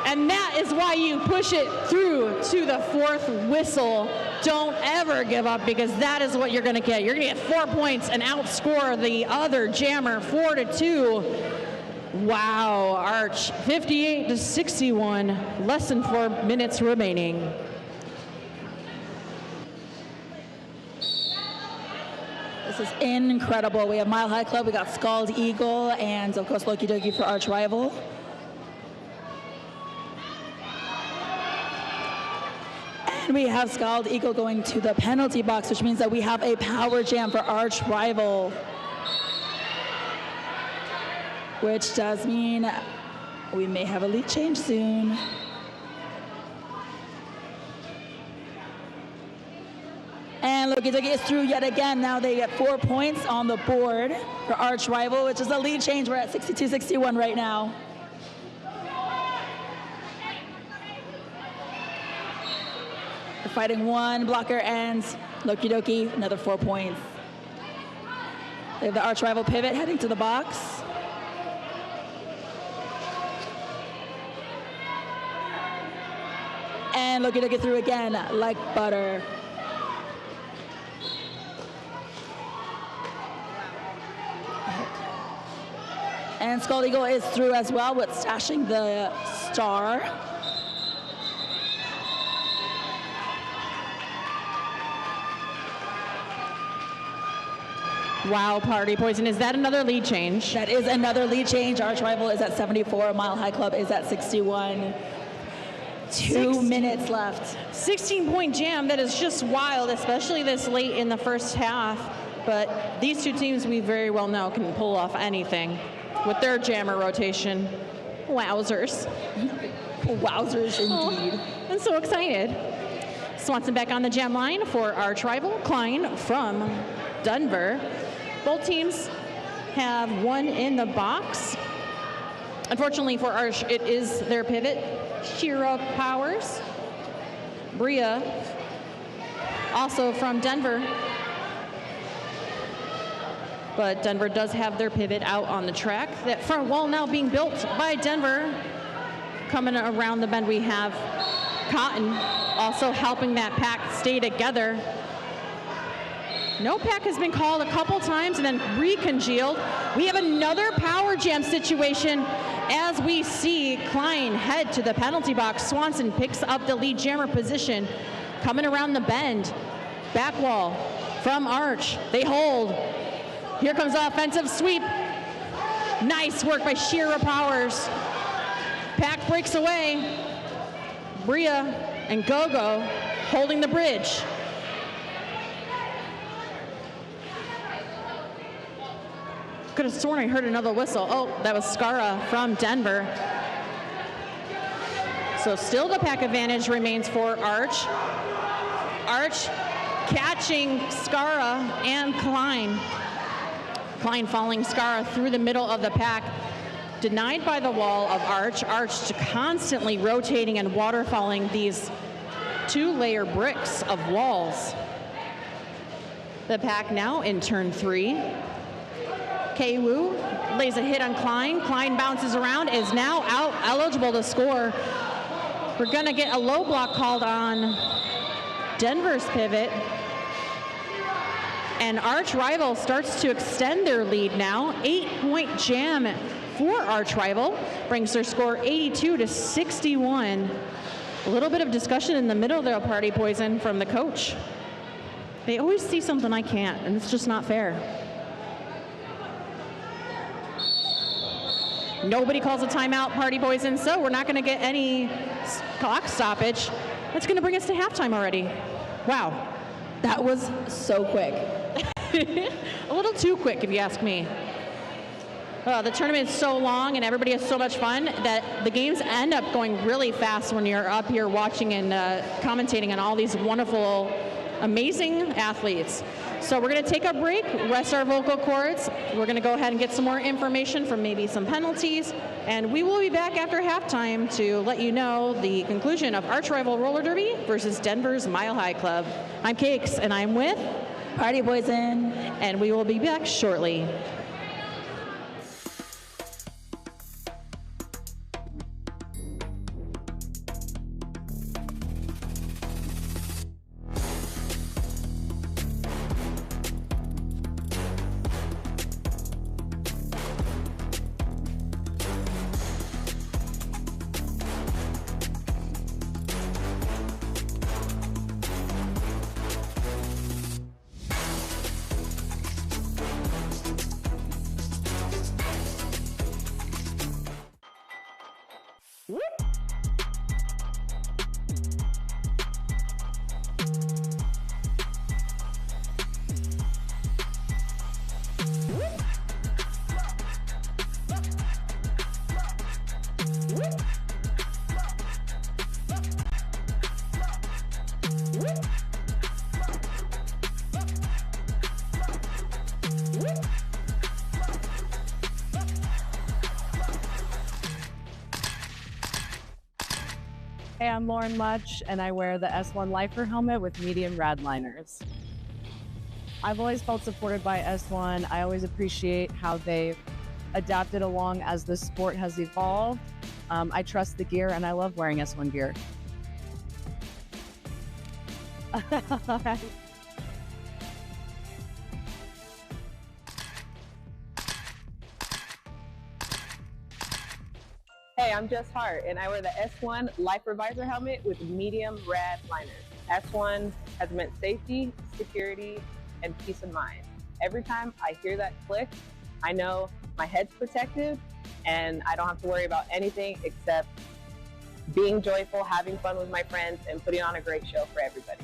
and that is why you push it through to the 4th whistle. Don't ever give up, because that is what you're going to get. You're going to get 4 points and outscore the other jammer 4-2. Wow, Arch 58-61, less than 4 minutes remaining. This is incredible. We have Mile High Club, we got Scald Eagle, and of course Loki Doki for arch rival. And we have Scald Eagle going to the penalty box, which means that we have a power jam for arch rival. Which does mean we may have a lead change soon. And Loki Doki is through yet again. Now they get 4 points on the board for arch rival, which is a lead change. We're at 62-61 right now. We're fighting one blocker and Loki Doki, another 4 points. They have the arch rival pivot heading to the box. And Loki Doki through again like butter. And Scald Eagle is through as well with stashing the star. Wow, Party Poison. Is that another lead change? That is another lead change. Arch Rival is at 74. Mile High Club is at 61. 2 minutes left. 16-point jam. That is just wild, especially this late in the first half. But these two teams we very well know can pull off anything with their jammer rotation. Wowzers. Wowzers indeed. I'm so excited. Swanson back on the jam line for Arch Rival, Klein from Denver. Both teams have one in the box. Unfortunately for Arch, it is their pivot, Shira Powers. Bria, also from Denver. But Denver does have their pivot out on the track. That front wall now being built by Denver. Coming around the bend, we have Cotton also helping that pack stay together. No pack has been called a couple times and then recongealed. We have another power jam situation as we see Klein head to the penalty box. Swanson picks up the lead jammer position. Coming around the bend. Back wall from Arch. They hold. Here comes the offensive sweep. Nice work by Shira Powers. Pack breaks away. Bria and Gogo holding the bridge. Could have sworn I heard another whistle. Oh, that was Skara from Denver. So still the pack advantage remains for Arch. Arch catching Skara and Klein. Klein following Skara through the middle of the pack. Denied by the wall of Arch. Arch constantly rotating and waterfalling these two-layer bricks of walls. The pack now in turn 3. K-Woo lays a hit on Klein. Klein bounces around, is now out, eligible to score. We're gonna get a low block called on Denver's pivot. And Arch Rival starts to extend their lead now. 8-point jam for Arch Rival brings their score 82 to 61. A little bit of discussion in the middle there, Party Poison, from the coach. They always see something I can't, and it's just not fair. Nobody calls a timeout, Party Poison, so we're not going to get any clock stoppage. That's going to bring us to halftime already. Wow. That was so quick. A little too quick, if you ask me. The tournament is so long and everybody has so much fun that the games end up going really fast when you're up here watching and commentating on all these wonderful, amazing athletes. So we're going to take a break, rest our vocal cords. We're going to go ahead and get some more information from maybe some penalties. And we will be back after halftime to let you know the conclusion of Arch Rival Roller Derby versus Denver's Mile High Club. I'm Cakes, and I'm with Party Poison. And we will be back shortly. Hey, I'm Lauren Much, and I wear the S1 Lifer helmet with medium rad liners. I've always felt supported by S1. I always appreciate how they've adapted along as the sport has evolved. I trust the gear, and I love wearing S1 gear. Hey, I'm Jess Hart, and I wear the S1 Lifer Visor helmet with medium rad liners. S1 has meant safety, security, and peace of mind. every time I hear that click, I know my head's protected and I don't have to worry about anything except being joyful, having fun with my friends, and putting on a great show for everybody.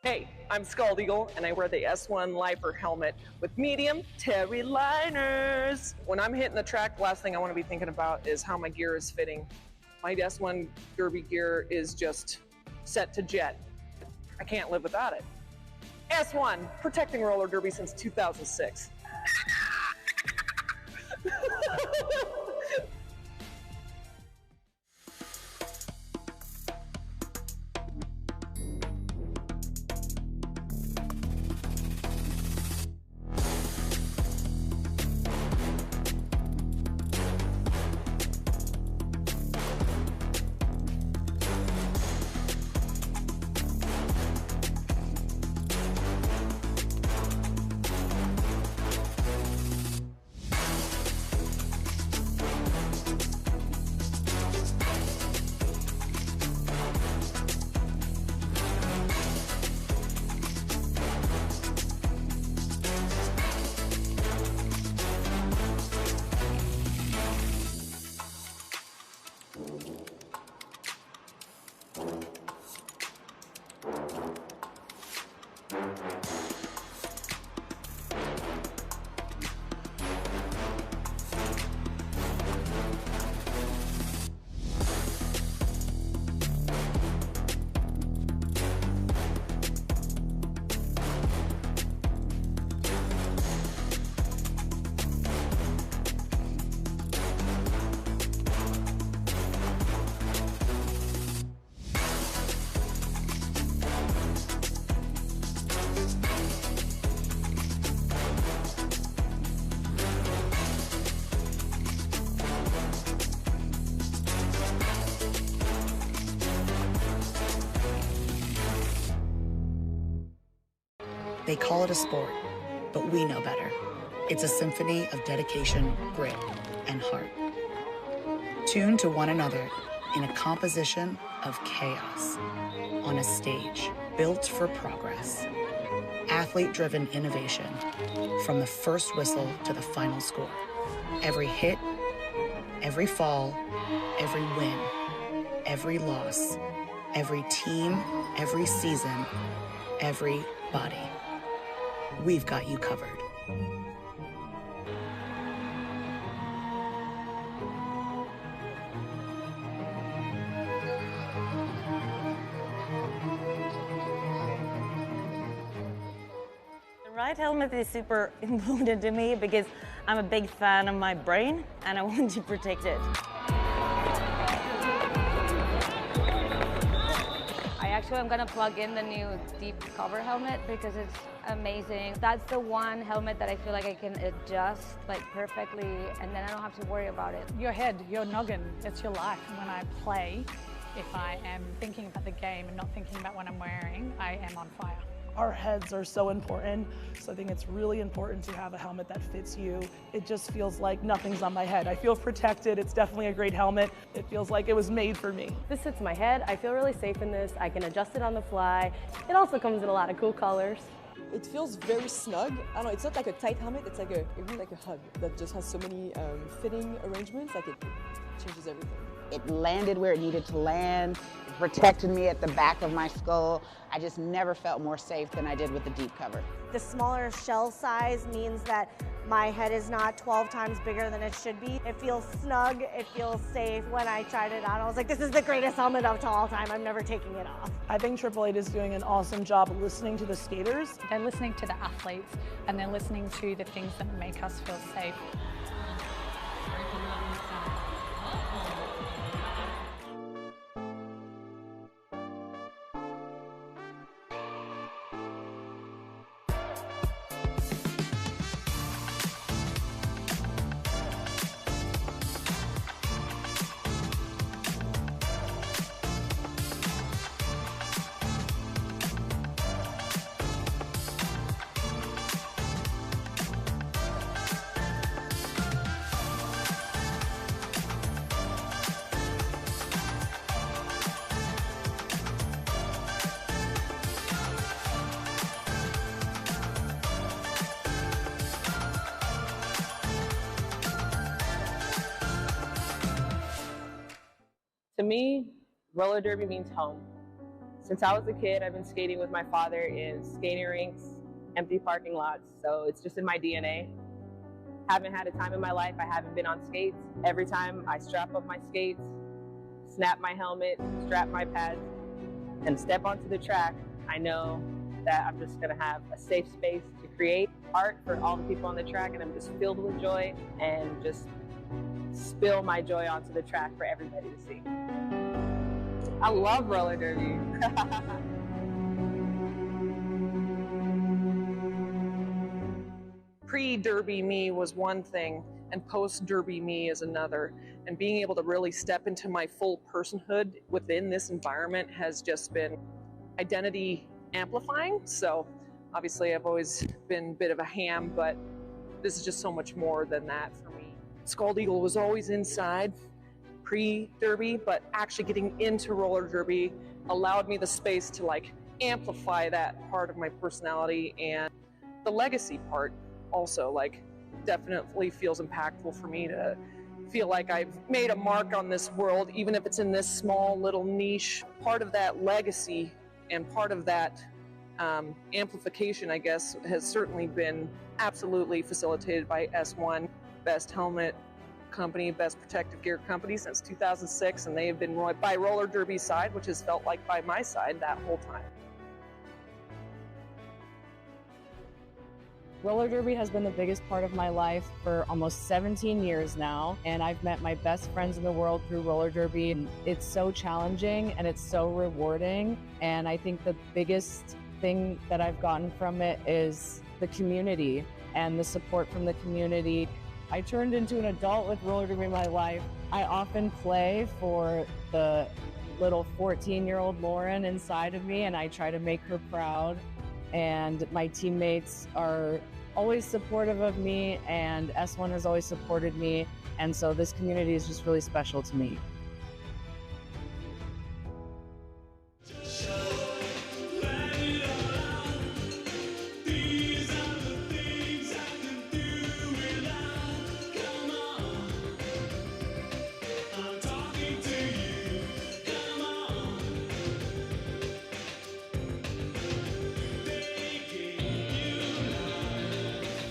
Hey, I'm Scald Eagle, and I wear the S1 Lifer helmet with medium Terry liners. When I'm hitting the track, the last thing I want to be thinking about is how my gear is fitting. My S1 derby gear is just set to jet. I can't live without it. S1, protecting roller derby since 2006. They call it a sport, but we know better. It's a symphony of dedication, grit, and heart. Tuned to one another in a composition of chaos on a stage built for progress. Athlete-driven innovation from the first whistle to the final score. Every hit, every fall, every win, every loss, every team, every season, every body. We've got you covered. The right helmet is super important to me because I'm a big fan of my brain and I want to protect it. I'm gonna plug in the new deep cover helmet because it's amazing. That's the one helmet that I feel like I can adjust like perfectly and then I don't have to worry about it. Your head, your noggin, it's your life. When I play, if I am thinking about the game and not thinking about what I'm wearing, I am on fire. Our heads are so important, so I think it's really important to have a helmet that fits you. It just feels like nothing's on my head. I feel protected. It's definitely a great helmet. It feels like it was made for me. This sits my head. I feel really safe in this. I can adjust it on the fly. It also comes in a lot of cool colors. It feels very snug. I don't know, it's not like a tight helmet, it's like it really like a hug that just has so many fitting arrangements, like it changes everything. It landed where it needed to land. It protected me at the back of my skull. I just never felt more safe than I did with the deep cover. The smaller shell size means that my head is not 12 times bigger than it should be. It feels snug, it feels safe. When I tried it on, I was like, this is the greatest helmet of all time. I'm never taking it off. I think Triple Eight is doing an awesome job listening to the skaters. They're listening to the athletes and they're listening to the things that make us feel safe. To me, roller derby means home. Since I was a kid, I've been skating with my father in skating rinks, empty parking lots, so it's just in my DNA. Haven't had a time in my life I haven't been on skates. Every time I strap up my skates, snap my helmet, strap my pads, and step onto the track, I know that I'm just gonna have a safe space to create art for all the people on the track, and I'm just filled with joy and just spill my joy onto the track for everybody to see. I love roller derby. Pre-derby me was one thing, and post-derby me is another. And being able to really step into my full personhood within this environment has just been identity amplifying. So obviously I've always been a bit of a ham, but this is just so much more than that for me. Scald Eagle was always inside pre-derby, but actually getting into roller derby allowed me the space to like amplify that part of my personality, and the legacy part also like definitely feels impactful for me to feel like I've made a mark on this world, even if it's in this small little niche. Part of that legacy and part of that amplification, I guess, has certainly been absolutely facilitated by S1, best helmet company, best protective gear company since 2006, and they have been by roller derby's side, which has felt like by my side that whole time. Roller derby has been the biggest part of my life for almost 17 years now, and I've met my best friends in the world through roller derby. And it's so challenging and it's so rewarding, and I think the biggest thing that I've gotten from it is the community and the support from the community. I turned into an adult with roller derby in my life. I often play for the little 14-year-old Lauren inside of me, and I try to make her proud. And my teammates are always supportive of me, and S1 has always supported me, and so this community is just really special to me.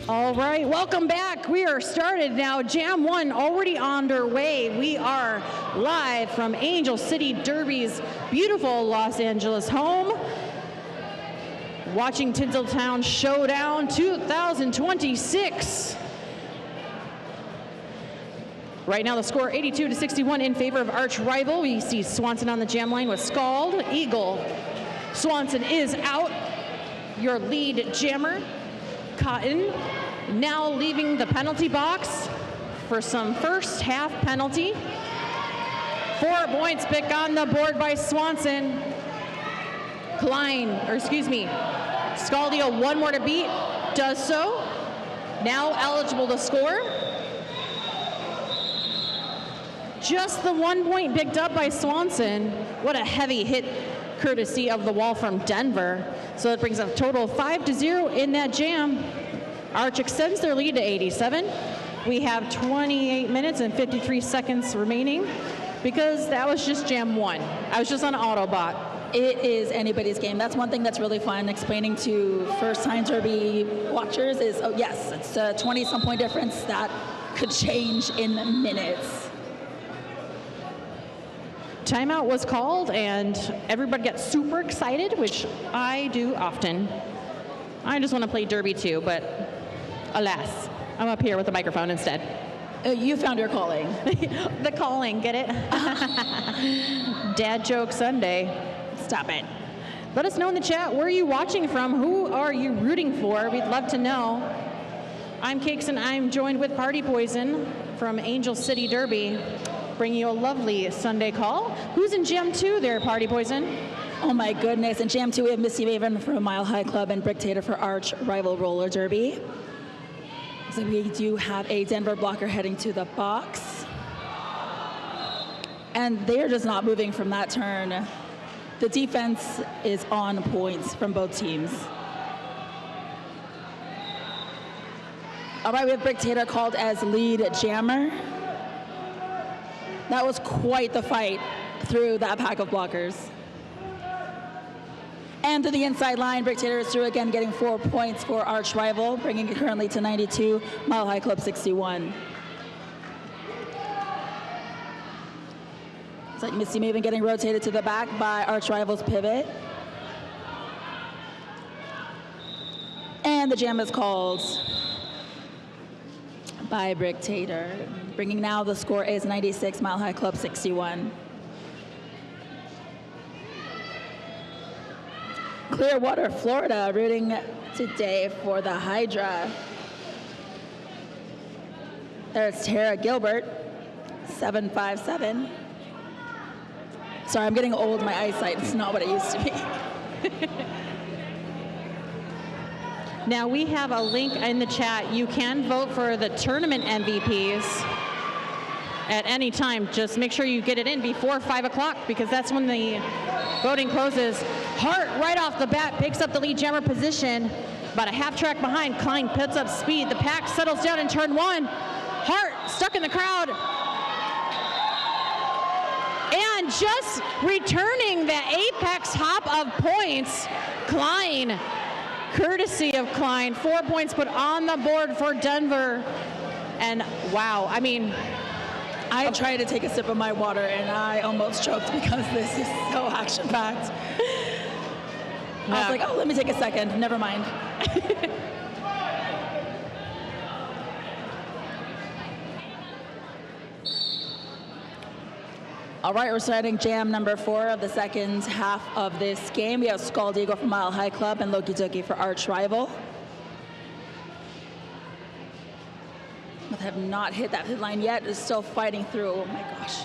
All right, welcome back. We are started now. Jam 1 already underway. We are live from Angel City Derby's beautiful Los Angeles home, watching Tinseltown Showdown 2026. Right now the score 82-61 in favor of arch rival. We see Swanson on the jam line with Scald Eagle. Swanson is out. Your lead jammer, Cotton, now leaving the penalty box for some first half penalty. 4 points pick on the board by Swanson. Scaldio, one more to beat, does so. Now eligible to score. Just the 1 point picked up by Swanson. What a heavy hit courtesy of the wall from Denver. So it brings a total of 5-0 in that jam. Arch extends their lead to 87. We have 28 minutes and 53 seconds remaining because that was just jam 1. I was just on Autobot. It is anybody's game. That's one thing that's really fun explaining to first-time derby watchers is, oh yes, it's a 20-some point difference that could change in minutes. Timeout was called and everybody got super excited, which I do often. I just want to play derby too, but alas, I'm up here with the microphone instead. You found your calling. The calling, get it? Dad joke Sunday. Stop it. Let us know in the chat, where are you watching from? Who are you rooting for? We'd love to know. I'm Cakes and I'm joined with Party Poison from Angel City Derby, bringing you a lovely Sunday call. Who's in Jam 2 there, Party Poison? Oh my goodness, in Jam 2 we have Misty Maven for Mile High Club and Brick Tater for Arch Rival Roller Derby. So we do have a Denver blocker heading to the box. And they're just not moving from that turn. The defense is on points from both teams. All right, we have Brick Tater called as lead jammer. That was quite the fight through that pack of blockers. And to the inside line, Brictator is through again, getting 4 points for arch rival, bringing it currently to 92, Mile High Club 61. It's like Misty Maven getting rotated to the back by arch rival's pivot. And the jam is called by Brictator, bringing now the score is 96, Mile High Club 61. Clearwater, Florida, rooting today for the Hydra. There's Tara Gilbert, 757. Sorry, I'm getting old, my eyesight. It's not what it used to be. Now we have a link in the chat. You can vote for the tournament MVPs at any time. Just make sure you get it in before 5 o'clock because that's when the voting closes. Hart right off the bat picks up the lead jammer position. About a half track behind, Klein picks up speed. The pack settles down in turn one. Hart stuck in the crowd. And just returning the apex hop of points, Klein, courtesy of Klein, 4 points put on the board for Denver. And wow, I mean, I tried to take a sip of my water and I almost choked because this is so action-packed. I was like, oh, let me take a second. Never mind. All right, we're starting jam number 4 of the second half of this game. We have Scald Eagle for Mile High Club and Loki Doki for Arch Rival. Both have not hit that hit line yet. Is still fighting through. Oh my gosh.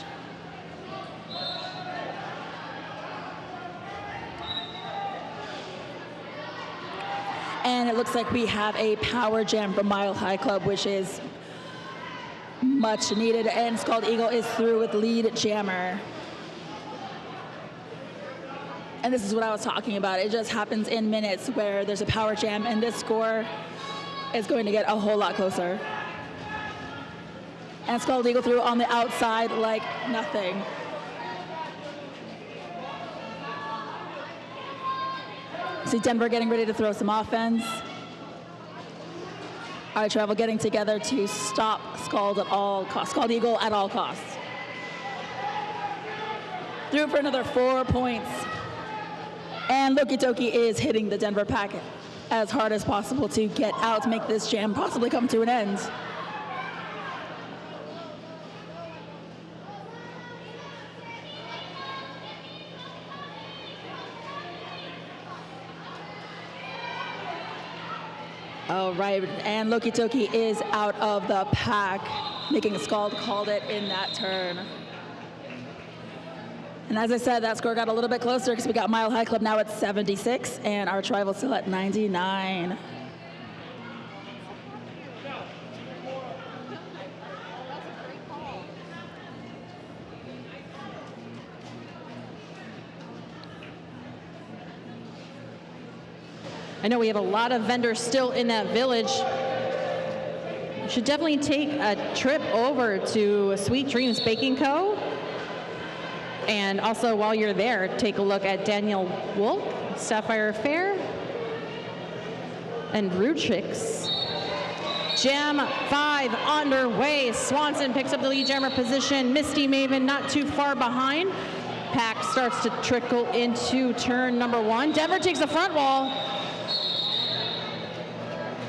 And it looks like we have a power jam from Mile High Club, which is much needed. And Scald Eagle is through with lead jammer. And this is what I was talking about. It just happens in minutes where there's a power jam, and this score is going to get a whole lot closer. And Scald Eagle through on the outside like nothing. See Denver getting ready to throw some offense. Arch Rival getting together to stop Scald at all costs. Scald Eagle at all costs. Through for another 4 points. And Loki Toki is hitting the Denver packet as hard as possible to get out, make this jam possibly come to an end. All right, and Loki Toki is out of the pack, making Scald called it in that turn. And as I said, that score got a little bit closer because we got Mile High Club now at 76 and Arch Rival still at 99. I know we have a lot of vendors still in that village. You should definitely take a trip over to Sweet Dreams Baking Co. And also while you're there, take a look at Daniel Wolf, Sapphire Fair, and Rude Chicks. Jam 5 underway. Swanson picks up the lead jammer position. Misty Maven not too far behind. Pack starts to trickle into turn number 1. Denver takes the front wall.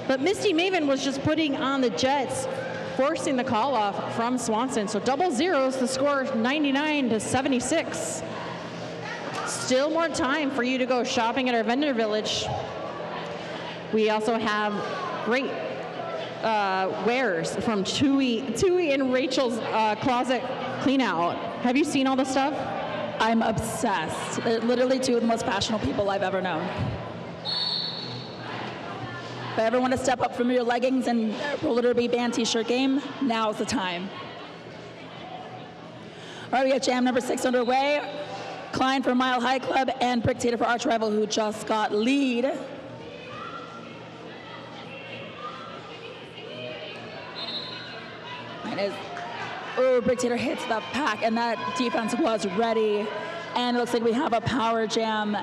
But Misty Maven was just putting on the jets, forcing the call off from Swanson. So double zeros, the score 99 to 76. Still more time for you to go shopping at our vendor village. We also have great wares from Tui and Rachel's closet clean out. Have you seen all the stuff? I'm obsessed. They're literally 2 of the most fashionable people I've ever known. If I ever want to step up from your leggings and roller derby band t-shirt game, now's the time. All right, we got jam number 6 underway. Klein for Mile High Club and Brictator for Arch Rival, who just got lead. And is Oh, Bricktator hits the pack, and that defense was ready. And it looks like we have a power jam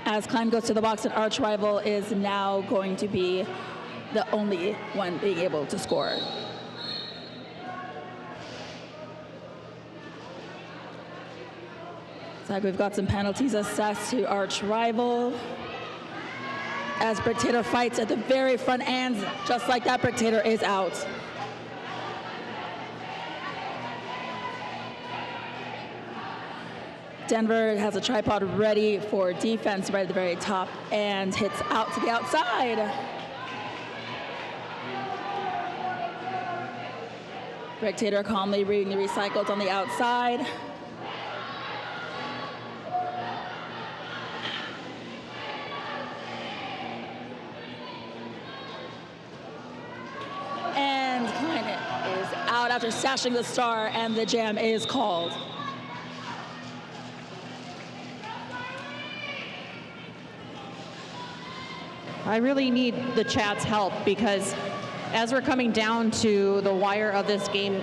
as Klein goes to the box, and Arch Rival is now going to be the only one being able to score. Looks like we've got some penalties assessed to Arch Rival. As Bricktator fights at the very front end, just like that, Bricktator is out. Denver has a tripod ready for defense right at the very top and hits out to the outside. Bricktator calmly reading the recycles on the outside. And Klein is out after stashing the star, and the jam is called. I really need the chat's help because as we're coming down to the wire of this game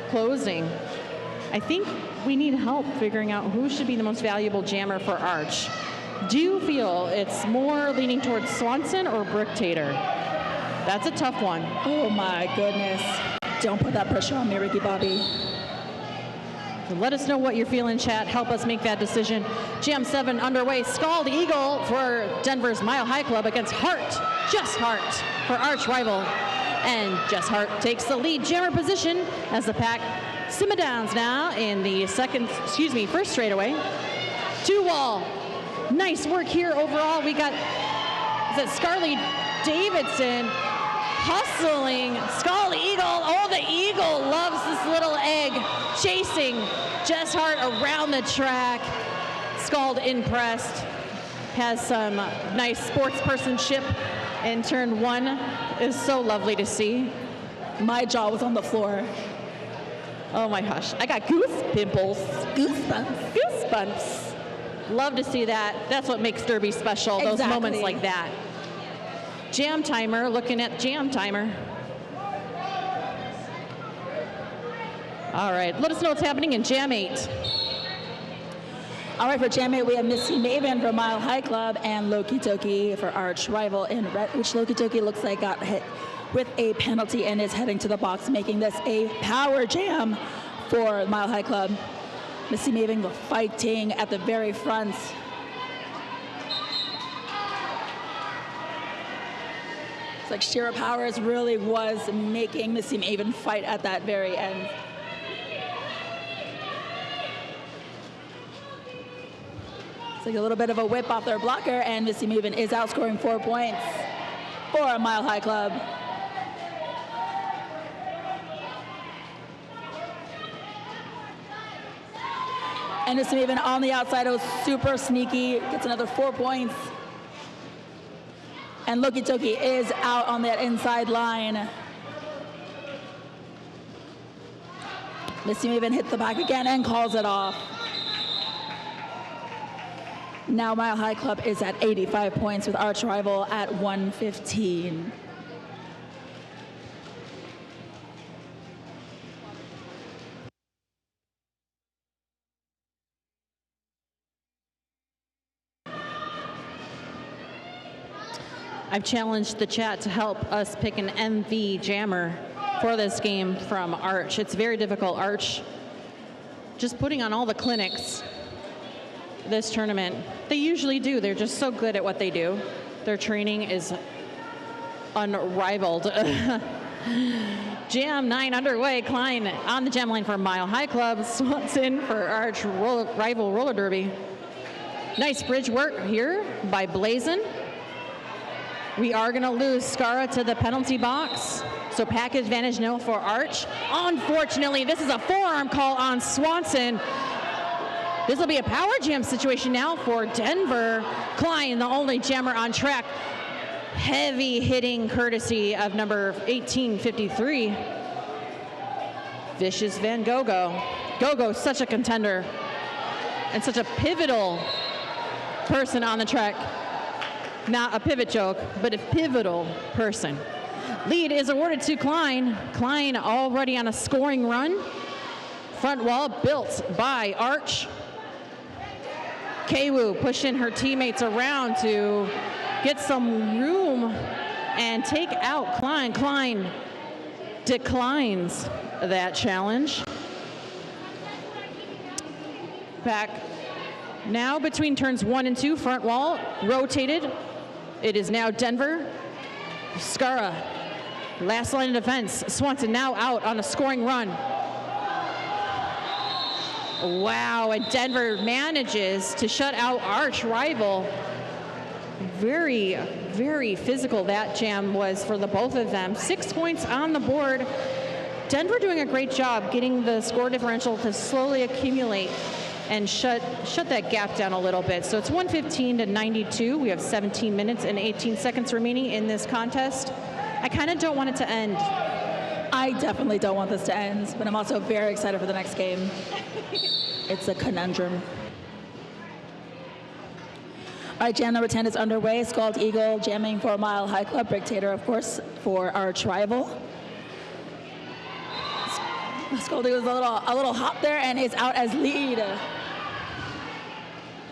closing, I think we need help figuring out who should be the most valuable jammer for Arch. Do you feel it's more leaning towards Swanson or Bricktator? That's a tough one. Oh my goodness. Don't put that pressure on me, Ricky Bobby. So let us know what you're feeling, chat. Help us make that decision. Jam 7 underway. Scald Eagle for Denver's Mile High Club against Hart. Just Hart for Arch Rival. And Just Hart takes the lead jammer position as the pack simmer downs now in the first straightaway. 2-wall. Nice work here overall. We got Scarlett Davidson hustling Skull Eagle. Oh, the Eagle loves this little egg. Chasing Just Hart around the track. Scald impressed. Has some nice sportspersonship in turn 1. Is so lovely to see. My jaw was on the floor. Oh my gosh, I got goose pimples. Goosebumps. Goosebumps. Love to see that. That's what makes Derby special, those moments like that. Jam timer, looking at jam timer. All right, let us know what's happening in Jam 8. All right, for Jam 8, we have Missy Maven for Mile High Club and Loki Toki for Arch Rival in red, which Loki Toki looks like got hit with a penalty and is heading to the box, making this a power jam for Mile High Club. Missy Maven fighting at the very front. It's like Shira Powers really was making Missy Maven fight at that very end. It's like a little bit of a whip off their blocker, and Missy Maven is outscoring 4 points for Mile High Club. And Missy Maven on the outside, it was super sneaky, gets another 4 points. And Loki Toki is out on that inside line. Missy Maven hits the back again and calls it off. Now Mile High Club is at 85 points with Arch Rival at 115. I've challenged the chat to help us pick an MV jammer for this game from Arch. It's very difficult. Arch just putting on all the clinics this tournament. They usually do. They're just so good at what they do. Their training is unrivaled. Jam 9 underway. Klein on the jam line for Mile High Club. Swanson for Arch Rival Roller Derby. Nice bridge work here by Blazin. We are going to lose Scara to the penalty box. So pack advantage now for Arch. Unfortunately, this is a forearm call on Swanson. This will be a power jam situation now for Denver. Klein, the only jammer on track. Heavy hitting courtesy of number 1853. Vicious Van Gogo. Gogo, such a contender and such a pivotal person on the track. Not a pivot joke, but a pivotal person. Lead is awarded to Klein. Klein already on a scoring run. Front wall built by Arch. Keiwoo pushing her teammates around to get some room and take out Klein. Klein declines that challenge. Back now between turns 1 and 2, front wall rotated. It is now Denver. Skara, last line of defense. Swanson now out on a scoring run. Wow, and Denver manages to shut out arch rival. Very, very physical that jam was for the both of them. 6 points on the board. Denver doing a great job getting the score differential to slowly accumulate and shut that gap down a little bit. So it's 115 to 92. We have 17 minutes and 18 seconds remaining in this contest. I kind of don't want it to end. I definitely don't want this to end, but I'm also very excited for the next game. It's a conundrum. All right, jam number 10 is underway. Scald Eagle jamming for Mile High Club. Brictator, of course, for Arch Rival. Scald Eagle's a little hop there and is out as lead. It's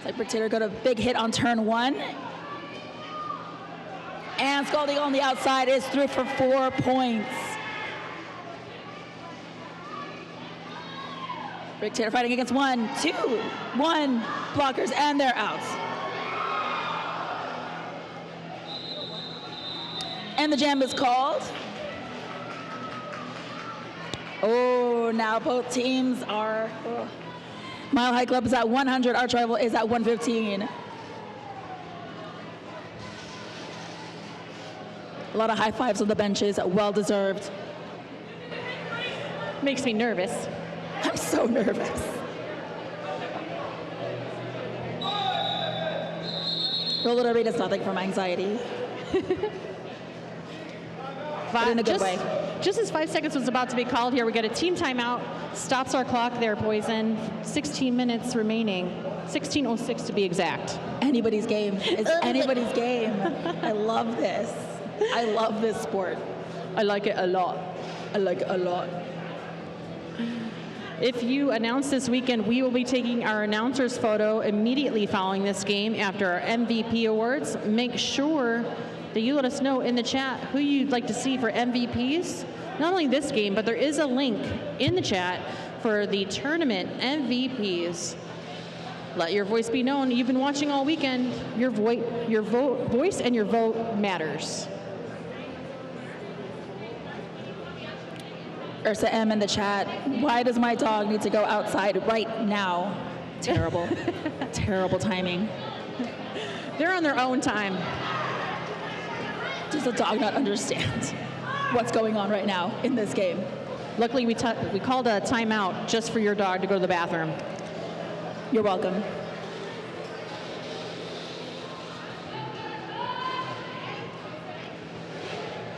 like Brictator got a big hit on turn 1. And Scald Eagle on the outside is through for 4 points. Brictator fighting against 1, 2, 1 blockers, and they're out. And the jam is called. Oh, now both teams are. Mile High Club is at 100, Arch Rival is at 115. A lot of high fives on the benches, well deserved. Makes me nervous. I'm so nervous. Roller derby does nothing for my anxiety. But in a good way. Just as 5 seconds was about to be called here, we get a team timeout. Stops our clock there, Poison. 16 minutes remaining. 16:06 to be exact. Anybody's game. It's anybody's game. I love this. I love this sport. I like it a lot. I like it a lot. If you announce this weekend, we will be taking our announcer's photo immediately following this game after our MVP awards. Make sure that you let us know in the chat who you'd like to see for MVPs. Not only this game, but there is a link in the chat for the tournament MVPs. Let your voice be known. You've been watching all weekend. Your voice and your vote matters. Ursa M in the chat, why does my dog need to go outside right now? Terrible, terrible timing. They're on their own time. Does the dog not understand what's going on right now in this game? Luckily, we called a timeout just for your dog to go to the bathroom. You're welcome.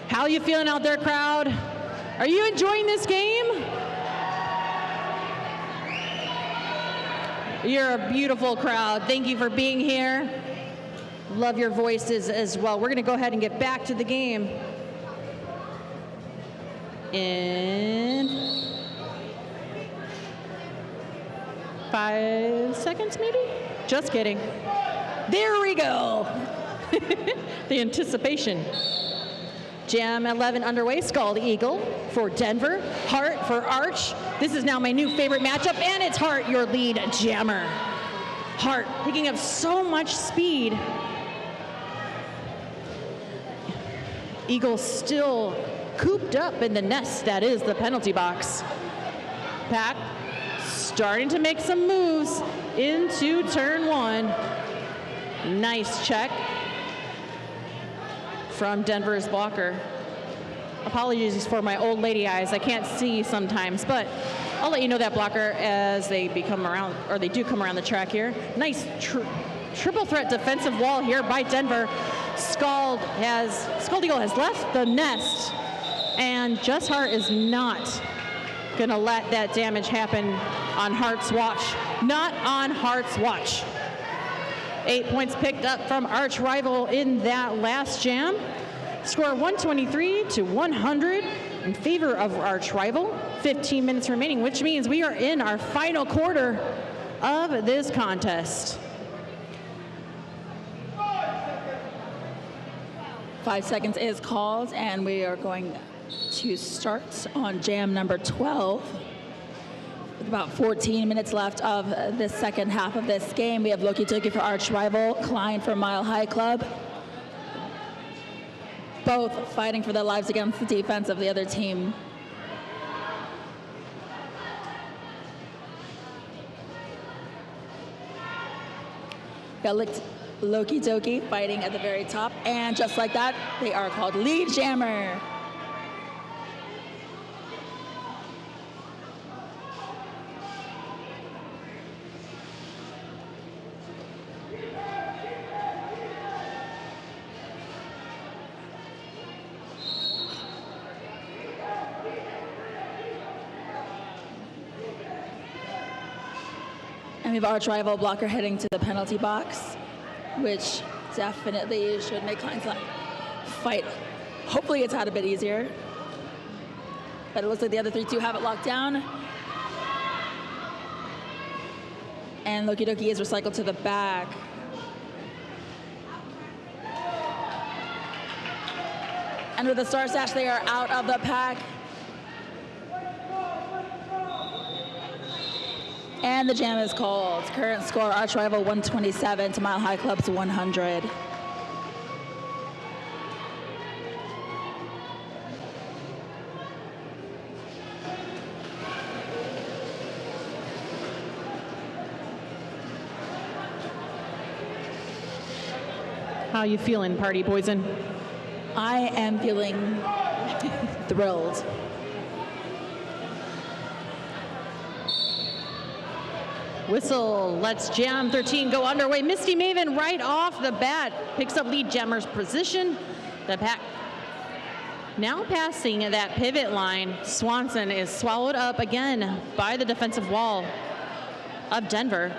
How are you feeling out there, crowd? Are you enjoying this game? You're a beautiful crowd. Thank you for being here. Love your voices as well. We're going to go ahead and get back to the game in 5 seconds, maybe? Just kidding. There we go. The anticipation. Jam 11 underway. Scald Eagle for Denver. Hart for Arch. This is now my new favorite matchup, and it's Hart, your lead jammer. Hart picking up so much speed. Eagle still cooped up in the nest that is the penalty box. Pack starting to make some moves into turn 1. Nice check from Denver's blocker. Apologies for my old lady eyes. I can't see sometimes, but I'll let you know that blocker as they come around the track here. Nice triple threat defensive wall here by Denver. Scald Eagle has left the nest, and Just Hart is not gonna let that damage happen on Hart's watch. Not on Hart's watch. 8 points picked up from Arch Rival in that last jam. Score 123 to 100. in favor of arch rival. 15 minutes remaining, which means we are in our final quarter of this contest. 5 seconds is called, and we are going to start on jam number 12. With about 14 minutes left of the second half of this game, we have Loki Toki for arch rival, Klein for Mile High Club. Both fighting for their lives against the defense of the other team. Got Loki Doki fighting at the very top, and just like that, they are called lead jammer. And we have arch rival blocker heading to the penalty box, which definitely should make Klein's fight. Hopefully it's had a bit easier. But it looks like the other three do have it locked down. And Loki Doki is recycled to the back. And with the Star Sash, they are out of the pack. And the jam is called. Current score, arch rival 127 to Mile High Club's 100. How you feeling, Party Poison? I am feeling thrilled. Whistle, let's jam 13 go underway. Misty Maven right off the bat picks up lead jammer's position. The pack now passing that pivot line. Swanson is swallowed up again by the defensive wall of Denver.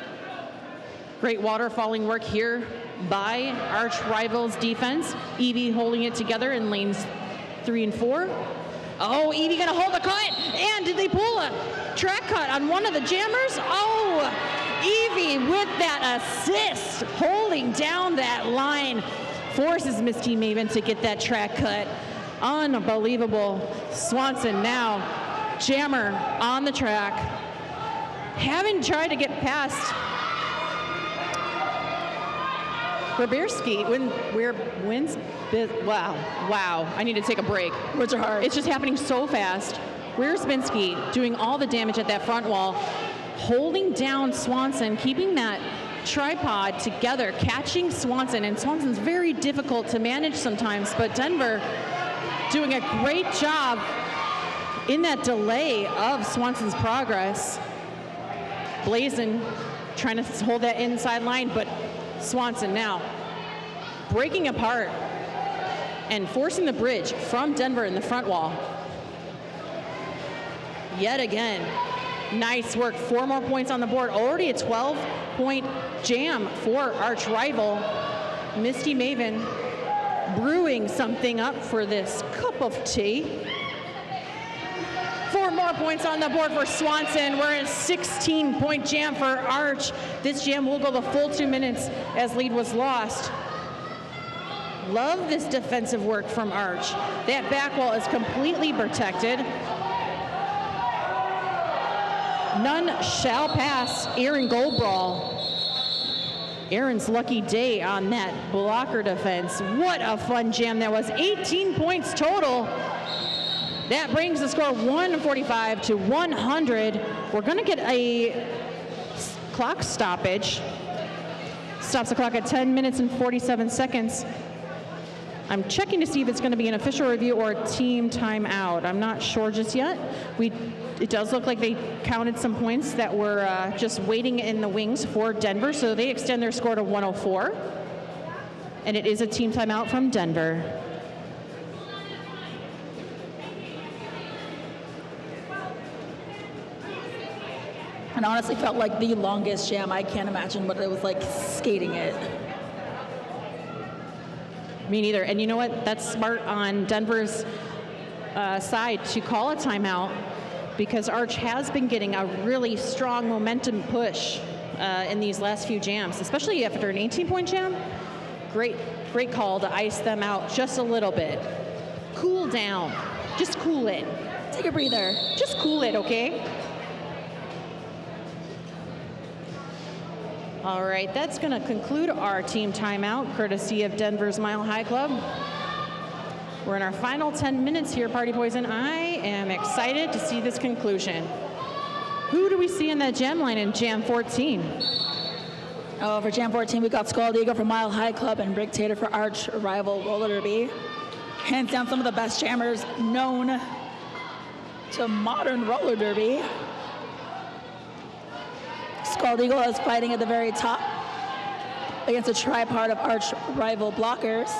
Great waterfalling work here by arch rivals defense. Evie holding it together in lanes 3 and 4. Oh, Evie gonna hold the cut, and did they pull a track cut on one of the jammers? Oh, Evie with that assist, holding down that line, forces Misty Maven to get that track cut. Unbelievable. Swanson now, jammer on the track, having tried to get past Roberski wow, I need to take a break. Words are hard. It's just happening so fast. Wierzbinski doing all the damage at that front wall, holding down Swanson, keeping that tripod together, catching Swanson, and Swanson's very difficult to manage sometimes, but Denver doing a great job in that delay of Swanson's progress. Blazin trying to hold that inside line, but Swanson now breaking apart and forcing the bridge from Denver in the front wall. Yet again, nice work. 4 more points on the board. Already a 12-point jam for arch rival. Misty Maven brewing something up for this cup of tea. 4 more points on the board for Swanson. We're in a 16-point jam for Arch. This jam will go the full 2 minutes as lead was lost. Love this defensive work from Arch. That back wall is completely protected. None shall pass Aaron Goldbrawl. Aaron's lucky day on that blocker defense. What a fun jam that was. 18 points total. That brings the score 145 to 100. We're going to get a clock stoppage. Stops the clock at 10 minutes and 47 seconds. I'm checking to see if it's going to be an official review or a team timeout. I'm not sure just yet. It does look like they counted some points that were just waiting in the wings for Denver, so they extend their score to 104. And it is a team timeout from Denver. And honestly felt like the longest jam. I can't imagine what it was like skating it. Me neither. And you know what? That's smart on Denver's side to call a timeout because Arch has been getting a really strong momentum push in these last few jams, especially after an 18-point jam. Great call to ice them out just a little bit. Cool down. Just cool it. Take a breather. Just cool it, okay? All right, that's going to conclude our team timeout, courtesy of Denver's Mile High Club. We're in our final 10 minutes here, Party Poison. I am excited to see this conclusion. Who do we see in that jam line in Jam 14? Oh, for Jam 14, we got Scald Eagle for Mile High Club and Brick Tater for Arch Rival Roller Derby. Hands down, some of the best jammers known to modern roller derby. Scald Eagle is fighting at the very top against a tripart of Arch Rival blockers.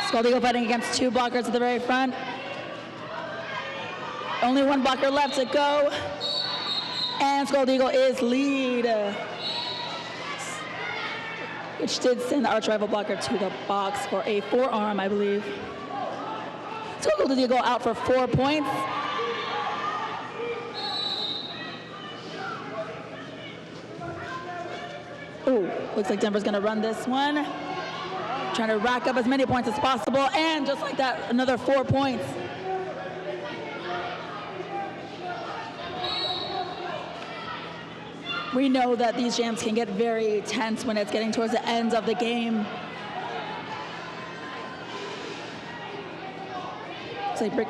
Scald Eagle fighting against two blockers at the very front. Only one blocker left to go. And Scald Eagle is lead, which did send the Arch Rival blocker to the box for a forearm, I believe. Scald Eagle out for 4 points. Ooh, looks like Denver's gonna run this one. Trying to rack up as many points as possible, and just like that, another 4 points. We know that these jams can get very tense when it's getting towards the ends of the game. It's like Brick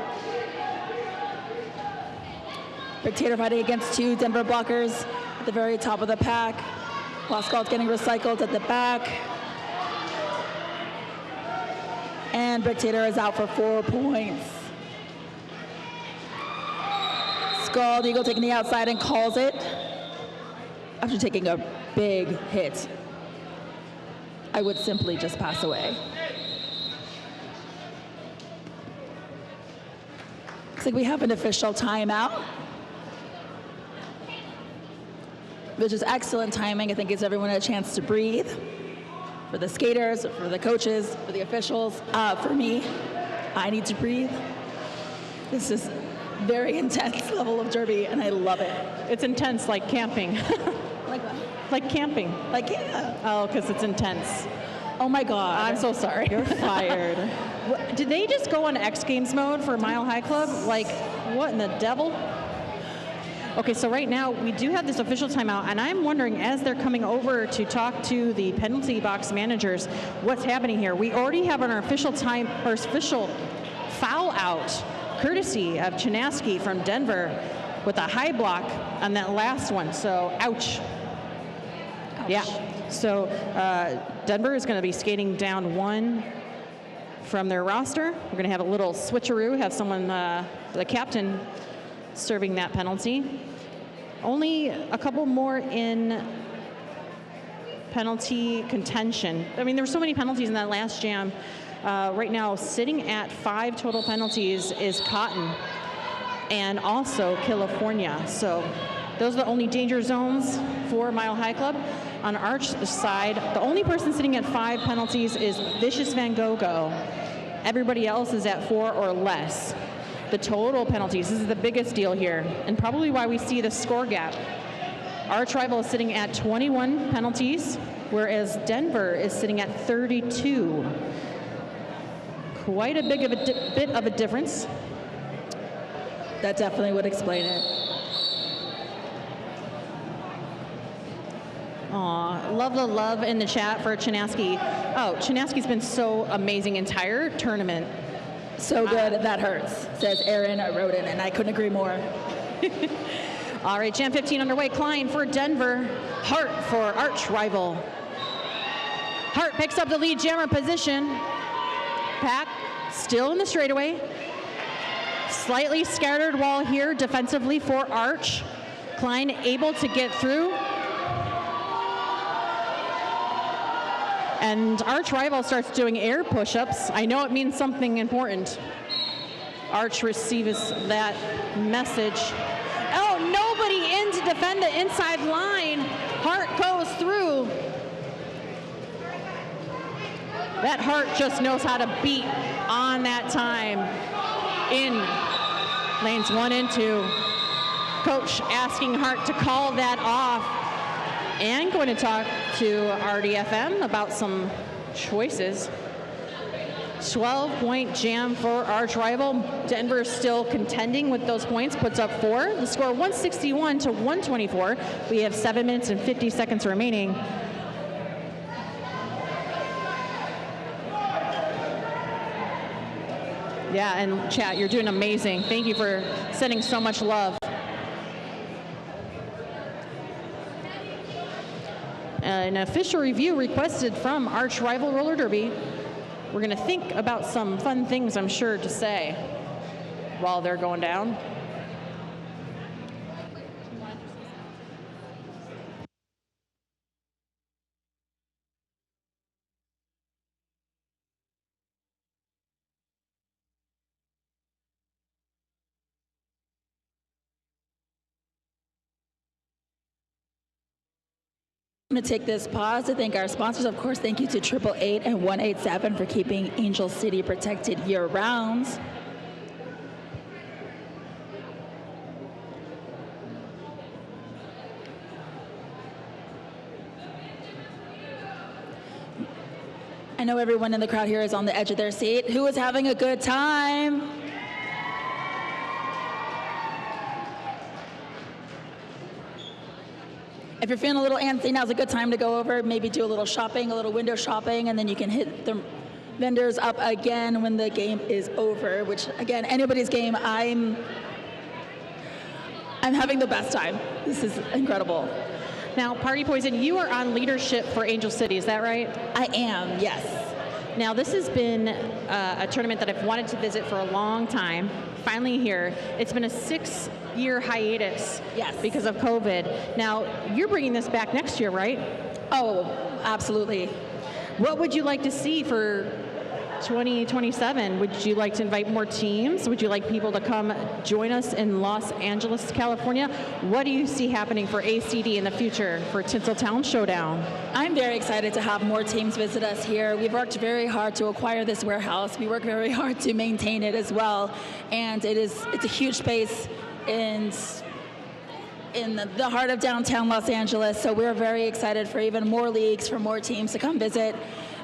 Tater fighting against two Denver blockers at the very top of the pack. While Scald's getting recycled at the back. And Brick Tater is out for 4 points. Scald Eagle taking the outside and calls it. After taking a big hit, I would simply just pass away. Looks like we have an official timeout, which is excellent timing. I think gives everyone a chance to breathe. For the skaters, for the coaches, for the officials, for me, I need to breathe. This is very intense level of derby, and I love it. It's intense like camping. Like what? Like camping. Like, yeah. Oh, because it's intense. Oh my God. I'm so sorry. You're fired. Did they just go on X Games mode for Mile High Club? Like, what in the devil? Okay, so right now we do have this official timeout, and I'm wondering, as they're coming over to talk to the penalty box managers, what's happening here? We already have our official foul out, courtesy of Chinaski from Denver, with a high block on that last one. So, ouch. Yeah. So Denver is going to be skating down one from their roster. We're going to have a little switcheroo, have someone, the captain, serving that penalty. Only a couple more in penalty contention. I mean, there were so many penalties in that last jam. Right now, sitting at 5 total penalties is Cotton and also California. So those are the only danger zones for Mile High Club. On Arch's side, the only person sitting at 5 penalties is Vicious Van Gogh. Everybody else is at 4 or less. The total penalties, this is the biggest deal here, and probably why we see the score gap. Arch Rival is sitting at 21 penalties, whereas Denver is sitting at 32. Quite a bit of a difference. That definitely would explain it. Aw, love the love in the chat for Chinaski. Oh, Chinaski's been so amazing entire tournament. So good, that hurts, says Aaron Roden, and I couldn't agree more. All right, Jam 15 underway. Klein for Denver, Hart for Arch Rival. Hart picks up the lead jammer position. Pack still in the straightaway. Slightly scattered wall here defensively for Arch. Klein able to get through. And Arch Rival starts doing air push-ups. I know it means something important. Arch receives that message. Oh, nobody in to defend the inside line. Hart goes through. That Hart just knows how to beat on that time in lanes 1 and 2. Coach asking Hart to call that off, and going to talk to RDFM about some choices. 12-point jam for arch rival. Denver is still contending with those points, puts up 4. The score 161 to 124. We have 7 minutes and 50 seconds remaining. Yeah, and chat, you're doing amazing. Thank you for sending so much love. An official review requested from Arch Rival Roller Derby. We're going to think about some fun things, I'm sure, to say while they're going down. I'm going to take this pause to thank our sponsors. Of course, thank you to 888 and 187 for keeping Angel City protected year-round. I know everyone in the crowd here is on the edge of their seat. Who is having a good time? If you're feeling a little antsy, now's a good time to go over, maybe do a little shopping, a little window shopping, and then you can hit the vendors up again when the game is over, which, again, anybody's game. I'm having the best time. This is incredible. Now, Party Poison, you are on leadership for Angel City, is that right? I am, yes. Now, this has been a tournament that I've wanted to visit for a long time. Finally here. It's been a 6-year hiatus because of COVID. Now, you're bringing this back next year, right? Oh, absolutely. What would you like to see for 2027? Would you like to invite more teams? Would you like people to come join us in Los Angeles, California? What do you see happening for ACD in the future for Tinseltown Showdown? I'm very excited to have more teams visit us here. We've worked very hard to acquire this warehouse. We work very hard to maintain it as well. And it's a huge space in the heart of downtown Los Angeles. So we're very excited for even more leagues, for more teams to come visit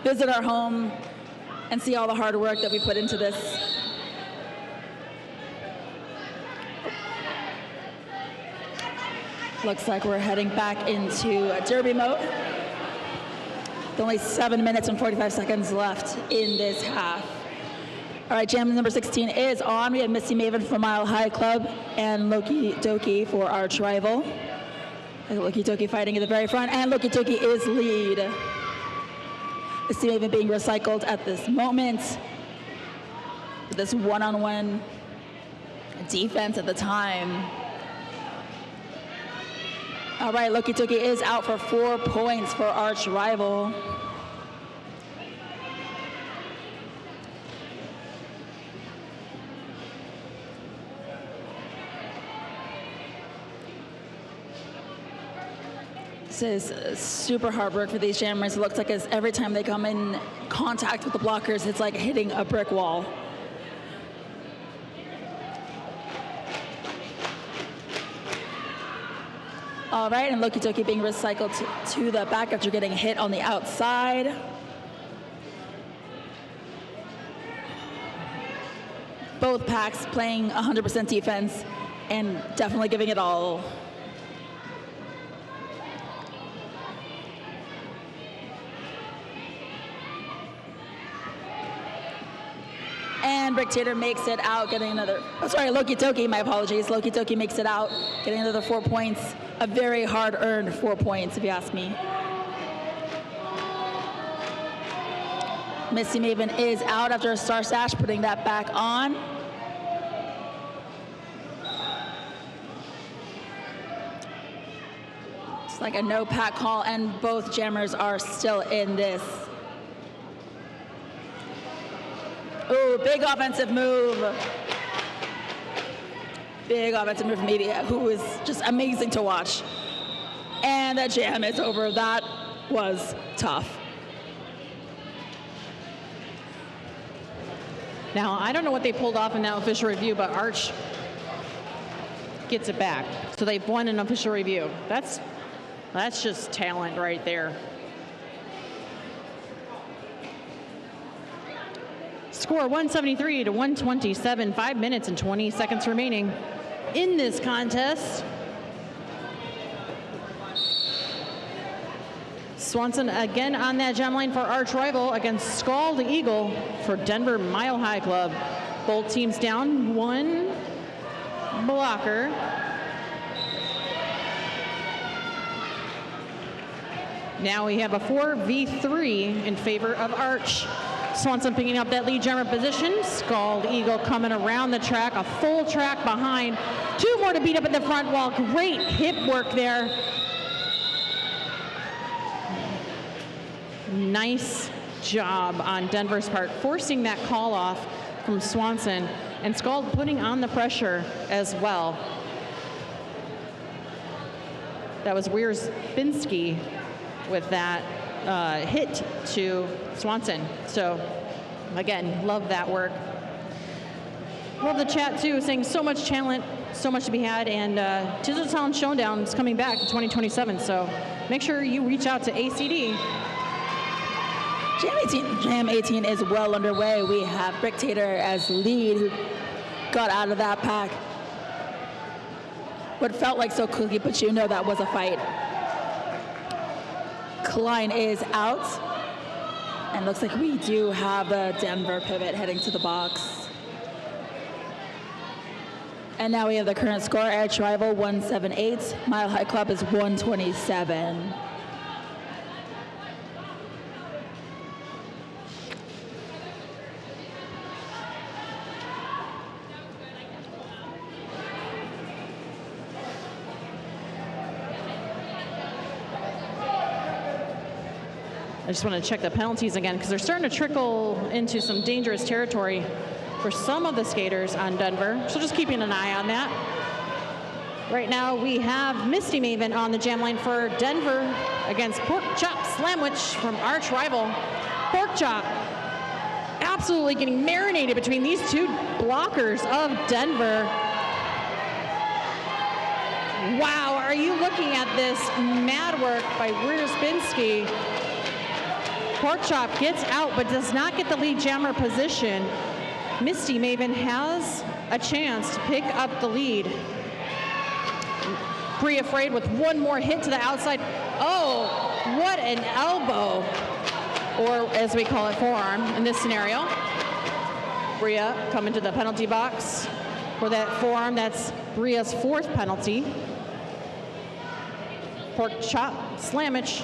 our home, and see all the hard work that we put into this. Looks like we're heading back into a derby mode. With only 7 minutes and 45 seconds left in this half. All right, jam number 16 is on. We have Misty Maven for Mile High Club and Loki Doki for Arch Rival. Loki Doki fighting at the very front, and Loki Doki is lead. Misty Maven being recycled at this moment. This one-on-one defense at the time. All right, Loki Doki is out for 4 points for Arch Rival. This is super hard work for these jammers. It looks like every time they come in contact with the blockers, it's like hitting a brick wall. All right, and Loki Doki being recycled to the back after getting hit on the outside. Both packs playing 100% defense and definitely giving it all. And Brictator makes it out, getting another, Loki Doki, my apologies. Loki Doki makes it out, getting another 4 points. A very hard-earned 4 points, if you ask me. Misty Maven is out after a star sash, putting that back on. It's like a no pack call, and both jammers are still in this. Oh, big offensive move big offensive move from Media, who is just amazing to watch. And that jam is over. That was tough. Now, I don't know what they pulled off in that official review, but Arch gets it back. So they've won an official review. That's just talent right there. Score 173 to 127, 5 minutes and 20 seconds remaining in this contest. Swanson again on that jam line for Arch Rival against Scald Eagle for Denver Mile High Club. Both teams down one blocker. Now we have a 4v3 in favor of Arch. Swanson picking up that lead jammer position. Scald Eagle coming around the track, a full track behind. Two more to beat up at the front wall. Great hip work there. Nice job on Denver's part, forcing that call off from Swanson, and Scald putting on the pressure as well. That was Wierzbinski with that hit to Swanson. So again, love that work. Love the chat too, saying so much talent, so much to be had, and Tinseltown Showdown is coming back in 2027. So make sure you reach out to ACD. Jam 18 is well underway. We have Bricktator as lead, who got out of that pack. What felt like so quickly, but you know that was a fight. Klein is out. And looks like we do have a Denver pivot heading to the box. And now we have the current score. Arch Rival 178. Mile High Club is 127. I just want to check the penalties again because they're starting to trickle into some dangerous territory for some of the skaters on Denver. So just keeping an eye on that. Right now we have Misty Maven on the jam line for Denver against Pork Chop Slamwich from Arch Rival. Pork Chop absolutely getting marinated between these two blockers of Denver. Wow, are you looking at this mad work by Wierzbinski? Pork Chop gets out but does not get the lead jammer position. Misty Maven has a chance to pick up the lead. Free Afraid with one more hit to the outside. Oh, what an elbow, or as we call it, forearm in this scenario. Bria coming to the penalty box for that forearm. That's Bria's fourth penalty. Pork Chop Slamwich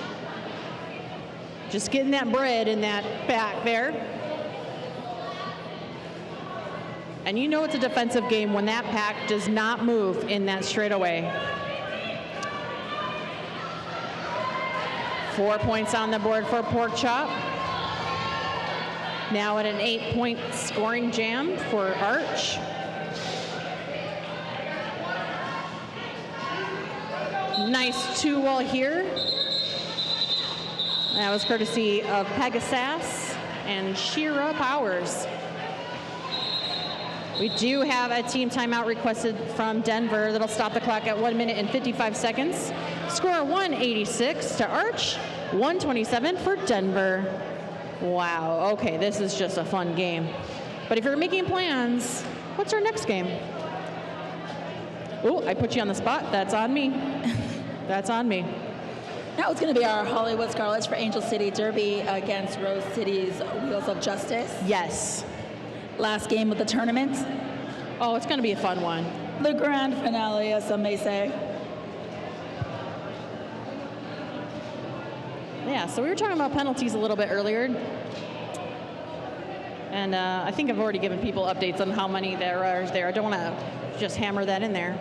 just getting that bread in that back there. And you know it's a defensive game when that pack does not move in that straightaway. 4 points on the board for Pork Chop. Now at an 8-point scoring jam for Arch. Nice two-wall here. That was courtesy of Pegasus and Shira Powers. We do have a team timeout requested from Denver that'll stop the clock at 1 minute and 55 seconds. Score 186 to Arch, 127 for Denver. Wow, okay, this is just a fun game. But if you're making plans, what's our next game? Oh, I put you on the spot. That's on me. That's on me. Now it's going to be our Hollywood Scarlets for Angel City Derby against Rose City's Wheels of Justice. Yes. Last game of the tournament. Oh, it's going to be a fun one. The grand finale, as some may say. Yeah, so we were talking about penalties a little bit earlier. And I think I've already given people updates on how many there are there. I don't want to just hammer that in there.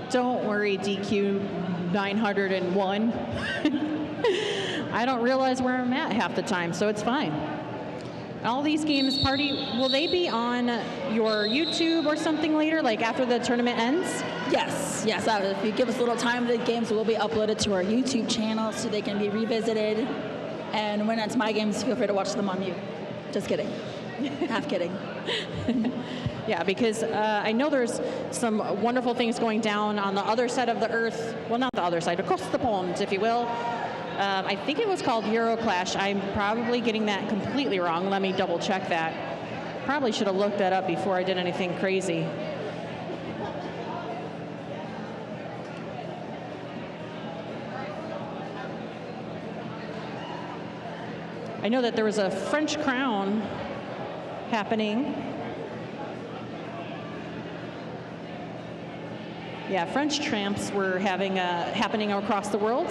Don't worry, DQ 901. I don't realize where I'm at half the time, so it's fine. all these games, Party, will they be on your YouTube or something later, like after the tournament ends? Yes, yes. If you give us a little time, the games will be uploaded to our YouTube channel so they can be revisited. And when it's my games, feel free to watch them on mute. Just kidding. Half kidding. Yeah, because I know there's some wonderful things going down on the other side of the earth. Well, not the other side, across the pond, if you will. I think it was called Euroclash. I'm probably getting that completely wrong. Let me double check that. Probably should have looked that up before I did anything crazy. I know that there was a French crown happening. Yeah, French tramps were happening across the world.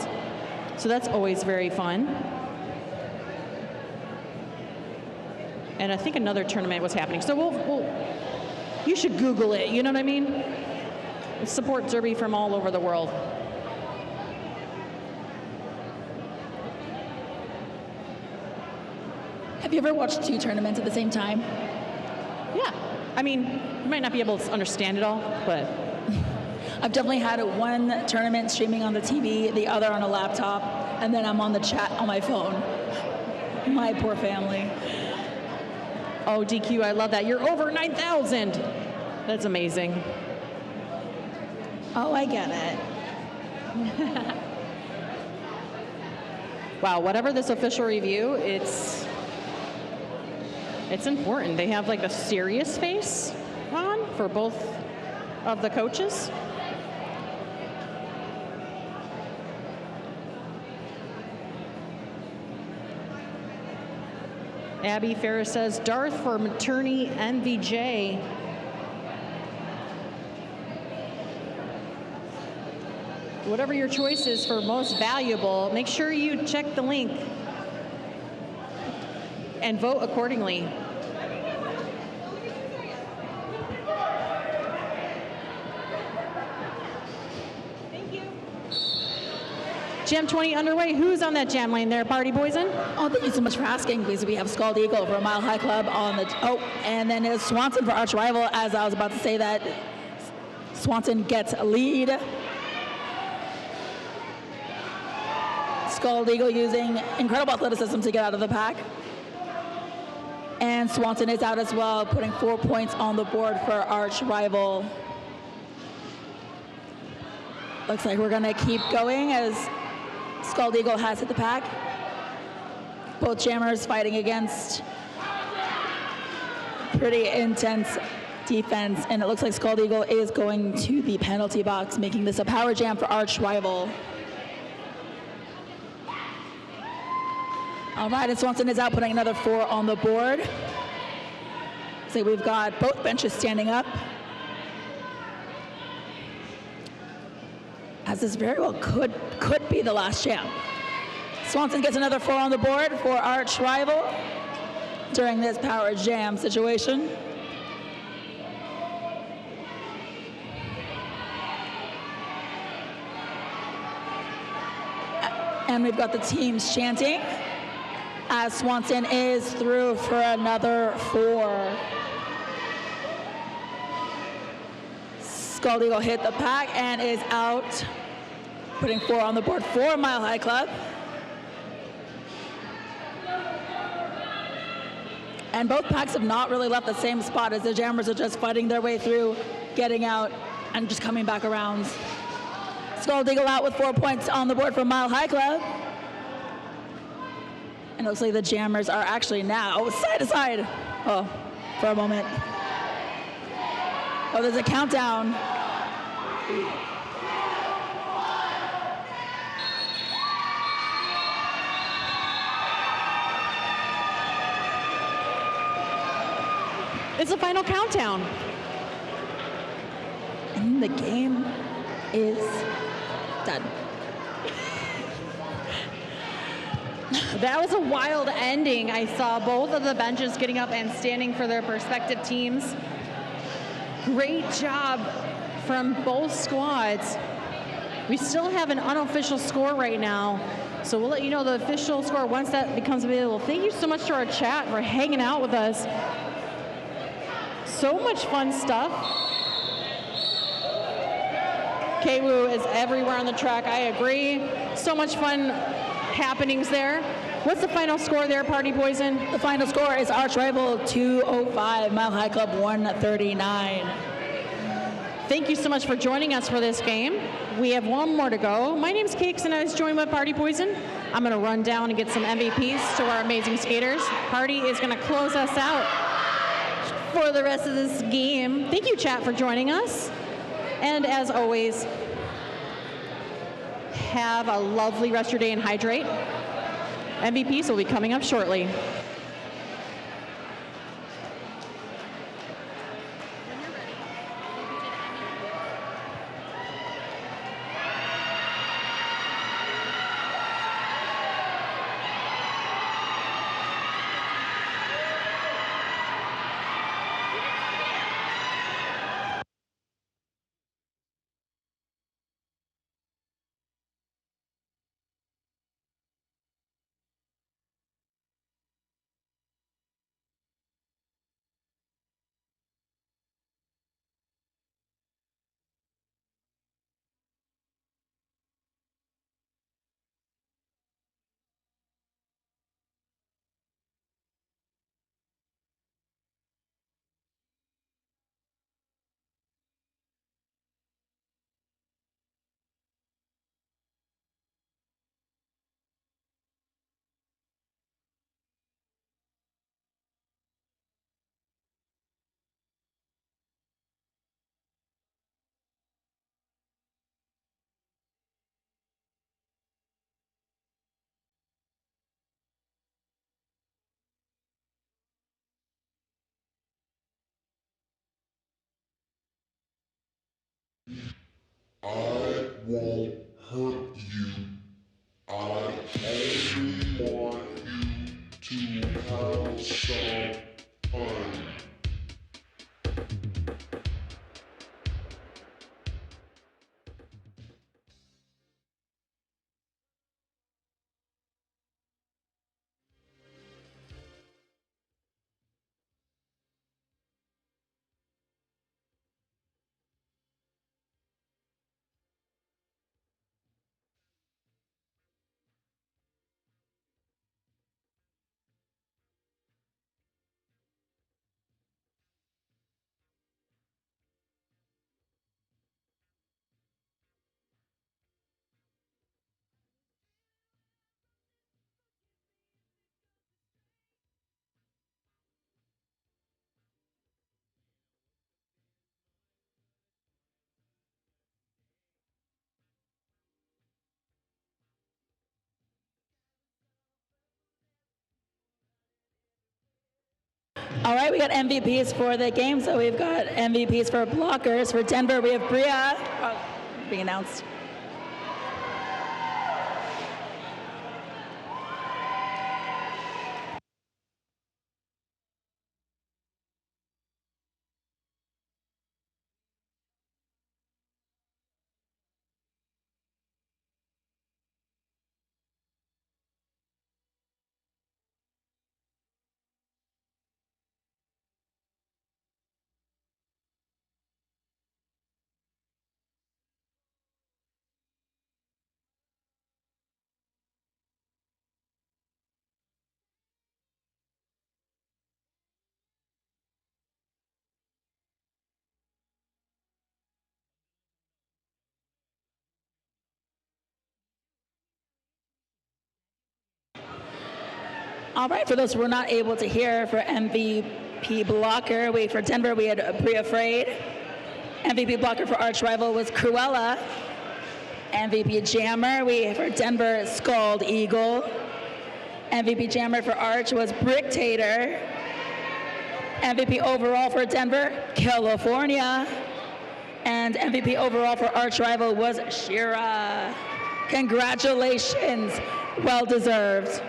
So that's always very fun. And I think another tournament was happening. So you should Google it, you know what I mean? Support Derby from all over the world. Have you ever watched 2 tournaments at the same time? Yeah. I mean, you might not be able to understand it all, but I've definitely had one tournament streaming on the TV, the other on a laptop, and then I'm on the chat on my phone. My poor family. Oh, DQ, I love that. You're over 9,000. That's amazing. Oh, I get it. Wow, whatever this official review, it's important. They have like a serious face on for both of the coaches. Abby Ferris says, Darth for Matinee MVJ. Whatever your choice is for most valuable, make sure you check the link and vote accordingly. Jam 20 underway. Who's on that jam lane there, Party Poison? Oh, thank you so much for asking, because we have Scald Eagle for Mile High Club on the... Oh, and then it's Swanson for Arch Rival, as I was about to say that. Swanson gets a lead. Scald Eagle using incredible athleticism to get out of the pack. And Swanson is out as well, putting 4 points on the board for Arch Rival. Looks like we're going to keep going as Scald Eagle has hit the pack. Both jammers fighting against pretty intense defense, and it looks like Scald Eagle is going to the penalty box, making this a power jam for Arch Rival. All right, and Swanson is out, putting another 4 on the board. So we've got both benches standing up, as this very well could be the last jam. Swanson gets another 4 on the board for Arch Rival during this power jam situation. And we've got the teams chanting as Swanson is through for another 4. Scald Eagle hit the pack and is out, putting 4 on the board for Mile High Club. And both packs have not really left the same spot, as the jammers are just fighting their way through, getting out, and just coming back around. Scald Eagle out with 4 points on the board for Mile High Club. And it looks like the jammers are actually now side to side. Oh, for a moment. Oh, there's a countdown. It's a final countdown. And the game is done. That was a wild ending. I saw both of the benches getting up and standing for their respective teams. Great job from both squads. We still have an unofficial score right now. So we'll let you know the official score once that becomes available. Thank you so much to our chat for hanging out with us. So much fun stuff. K-Woo is everywhere on the track, I agree. So much fun happenings there. What's the final score there, Party Poison? The final score is Arch Rival 205, Mile High Club 139. Thank you so much for joining us for this game. We have one more to go. My name's Cakes and I was joined by Party Poison. I'm gonna run down and get some MVPs to our amazing skaters. Party is gonna close us out for the rest of this game. Thank you, chat, for joining us. And as always, have a lovely rest of your day and hydrate. MVPs will be coming up shortly. I won't hurt you. I only want you to have some fun. All right, we got MVPs for the game. So we've got MVPs for blockers. For Denver, we have Bria being announced. All right, for those who were not able to hear, for MVP blocker, for Denver, we had Bria Afraid. MVP blocker for Arch Rival was Cruella. MVP jammer, for Denver, Scald Eagle. MVP jammer for Arch was Bricktator. MVP overall for Denver, California. And MVP overall for Arch Rival was Shira. Congratulations, well deserved.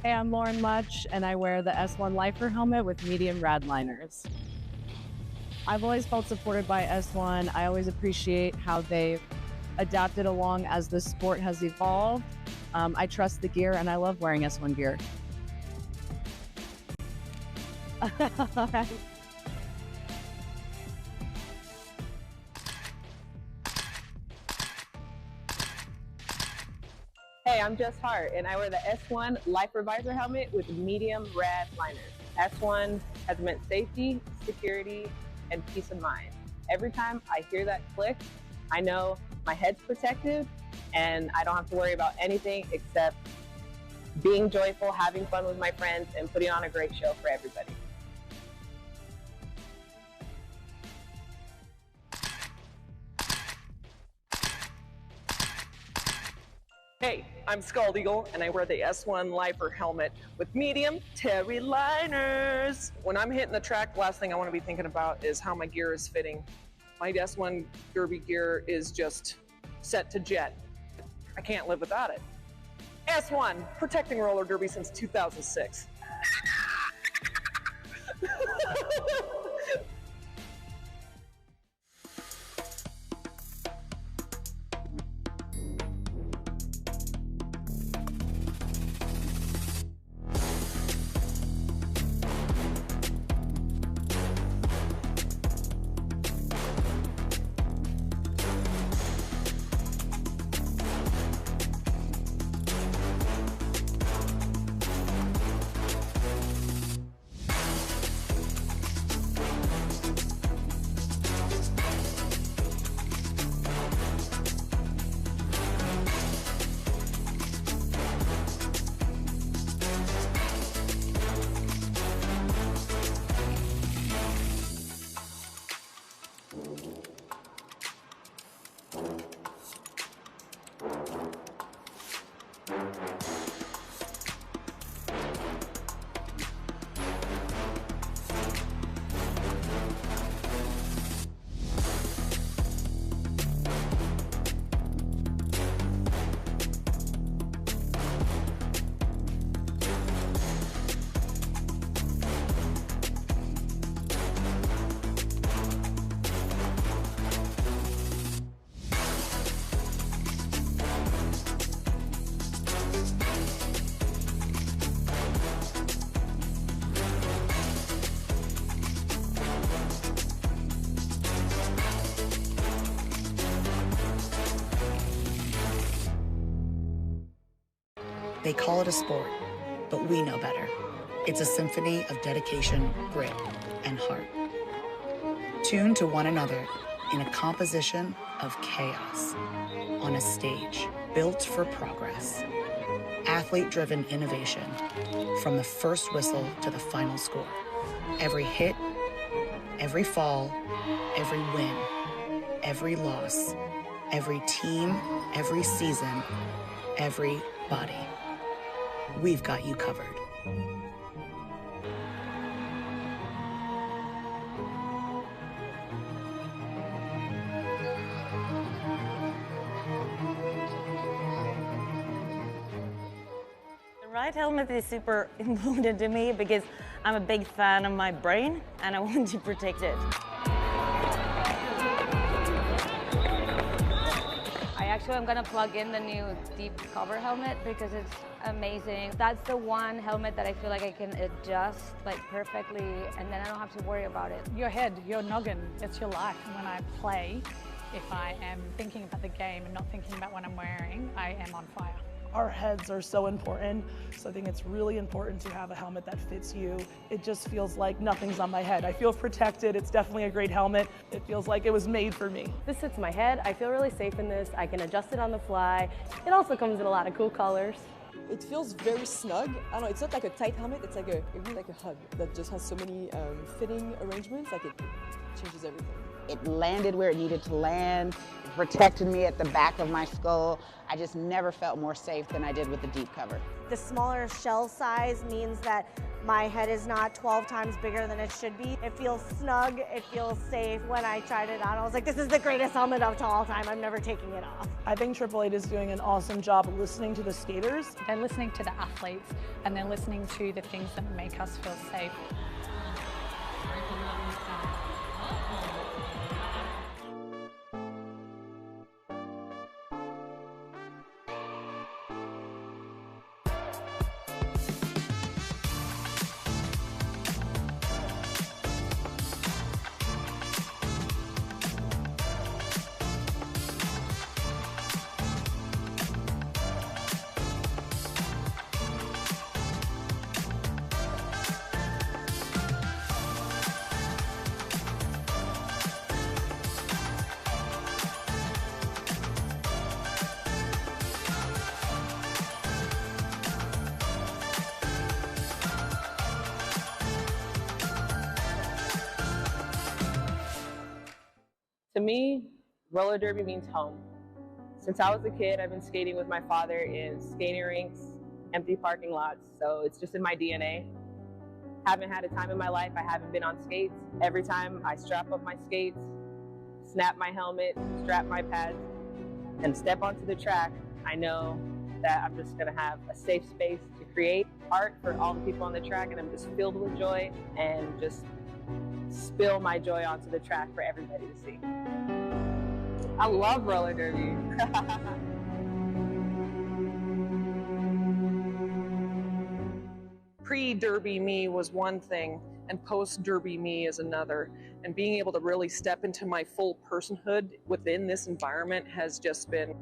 Hey, I'm Lauren Much, and I wear the S1 Lifer helmet with medium rad liners. I've always felt supported by S1. I always appreciate how they've adapted along as the sport has evolved. I trust the gear, and I love wearing S1 gear. Hey, I'm Just Hart, and I wear the S1 Life Revisor helmet with medium rad liners. S1 has meant safety, security, and peace of mind. Every time I hear that click, I know my head's protected, and I don't have to worry about anything except being joyful, having fun with my friends, and putting on a great show for everybody. Hey, I'm Scald Eagle, and I wear the S1 Lifer helmet with medium terry liners. When I'm hitting the track, the last thing I want to be thinking about is how my gear is fitting. My S1 derby gear is just set to jet. I can't live without it. S1, protecting roller derby since 2006. They call it a sport, but we know better. It's a symphony of dedication, grit, and heart. Tuned to one another in a composition of chaos on a stage built for progress. Athlete-driven innovation from the first whistle to the final score. Every hit, every fall, every win, every loss, every team, every season, every body. We've got you covered. The right helmet is super important to me because I'm a big fan of my brain and I want to protect it. Actually, I'm gonna plug in the new deep cover helmet because it's amazing. That's the one helmet that I feel like I can adjust like perfectly, and then I don't have to worry about it. Your head, your noggin, it's your life. And when I play, if I am thinking about the game and not thinking about what I'm wearing, I am on fire. Our heads are so important, so I think it's really important to have a helmet that fits you. It just feels like nothing's on my head. I feel protected. It's definitely a great helmet. It feels like it was made for me. This fits my head. I feel really safe in this. I can adjust it on the fly. It also comes in a lot of cool colors. It feels very snug. I don't know, it's not like a tight helmet, it's like really like a hug that just has so many fitting arrangements, like it changes everything. It landed where it needed to land. It protected me at the back of my skull. I just never felt more safe than I did with the deep cover. The smaller shell size means that my head is not 12 times bigger than it should be. It feels snug, it feels safe. When I tried it on, I was like, this is the greatest helmet of all time. I'm never taking it off. I think Triple Eight is doing an awesome job listening to the skaters. They're listening to the athletes and they're listening to the things that make us feel safe. To me, roller derby means home. Since I was a kid, I've been skating with my father in skating rinks, empty parking lots, so it's just in my DNA. Haven't had a time in my life I haven't been on skates. Every time I strap up my skates, snap my helmet, strap my pads, and step onto the track, I know that I'm just gonna have a safe space to create art for all the people on the track, and I'm just filled with joy and just spill my joy onto the track for everybody to see. I love roller derby. Pre-derby me was one thing, and post-derby me is another. And being able to really step into my full personhood within this environment has just been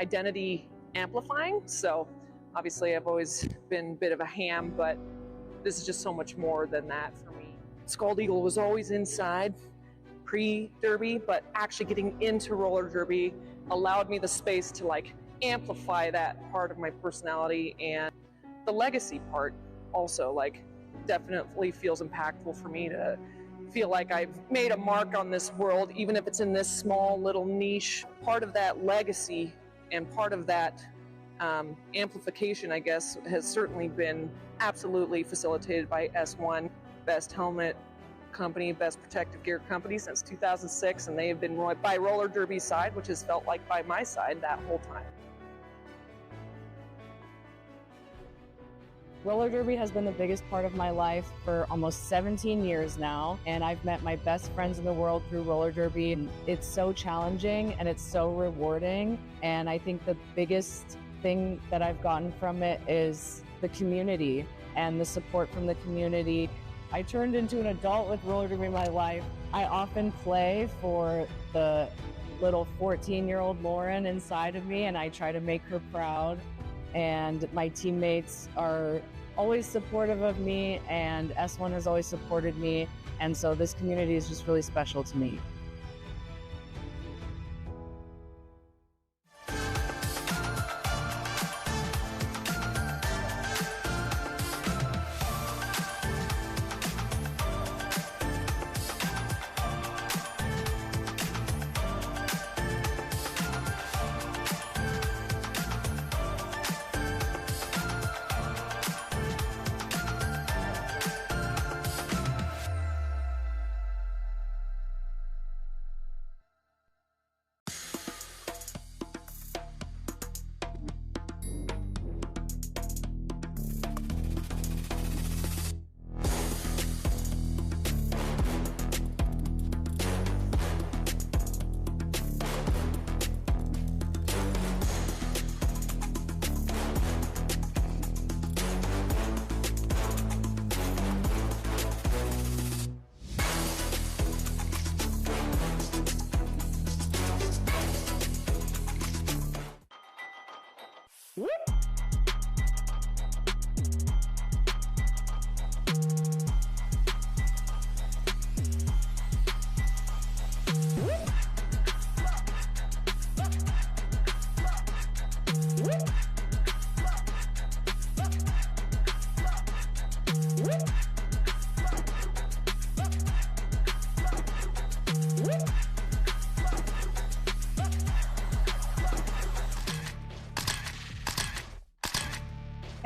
identity amplifying. So obviously I've always been a bit of a ham, but this is just so much more than that for me. Scald Eagle was always inside pre-derby, but actually getting into roller derby allowed me the space to like amplify that part of my personality, and the legacy part also like definitely feels impactful for me to feel like I've made a mark on this world, even if it's in this small little niche. Part of that legacy and part of that amplification, I guess, has certainly been absolutely facilitated by S1. Best helmet company, best protective gear company since 2006, and they have been by roller derby's side, which has felt like by my side that whole time. Roller derby has been the biggest part of my life for almost 17 years now, and I've met my best friends in the world through roller derby. And it's so challenging and it's so rewarding, and I think the biggest thing that I've gotten from it is the community and the support from the community. I turned into an adult with roller derby in my life. I often play for the little 14-year-old Lauren inside of me, and I try to make her proud. And my teammates are always supportive of me, and S1 has always supported me. And so this community is just really special to me.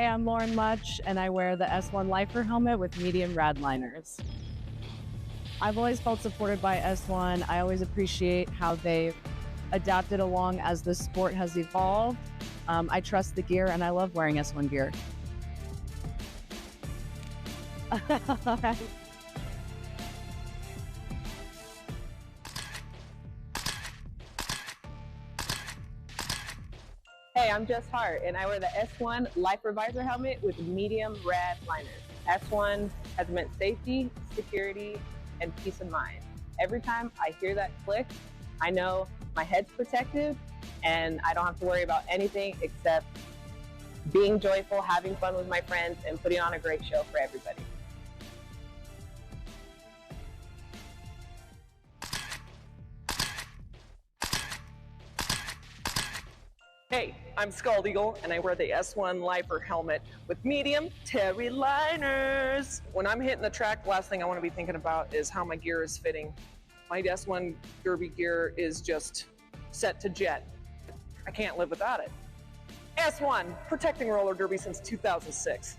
Hey, I'm Lauren Much, and I wear the S1 Lifer helmet with medium rad liners. I've always felt supported by S1. I always appreciate how they've adapted along as the sport has evolved. I trust the gear, and I love wearing S1 gear. Hey, I'm Jess Hart, and I wear the S1 Lifer Visor helmet with medium rad liners. S1 has meant safety, security, and peace of mind. Every time I hear that click, I know my head's protected, and I don't have to worry about anything except being joyful, having fun with my friends, and putting on a great show for everybody. Hey, I'm Scald Eagle, and I wear the S1 Lifer helmet with medium terry liners. When I'm hitting the track, the last thing I want to be thinking about is how my gear is fitting. My S1 derby gear is just set to jet. I can't live without it. S1, protecting roller derby since 2006.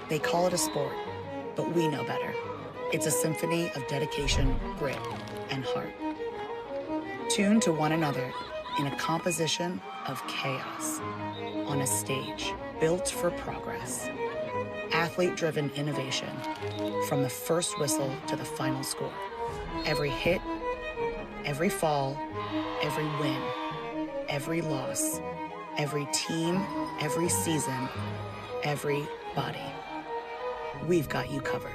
They call it a sport, but we know better. It's a symphony of dedication, grit, and heart. Tuned to one another in a composition of chaos on a stage built for progress. Athlete-driven innovation from the first whistle to the final score. Every hit, every fall, every win, every loss, every team, every season, every body. We've got you covered.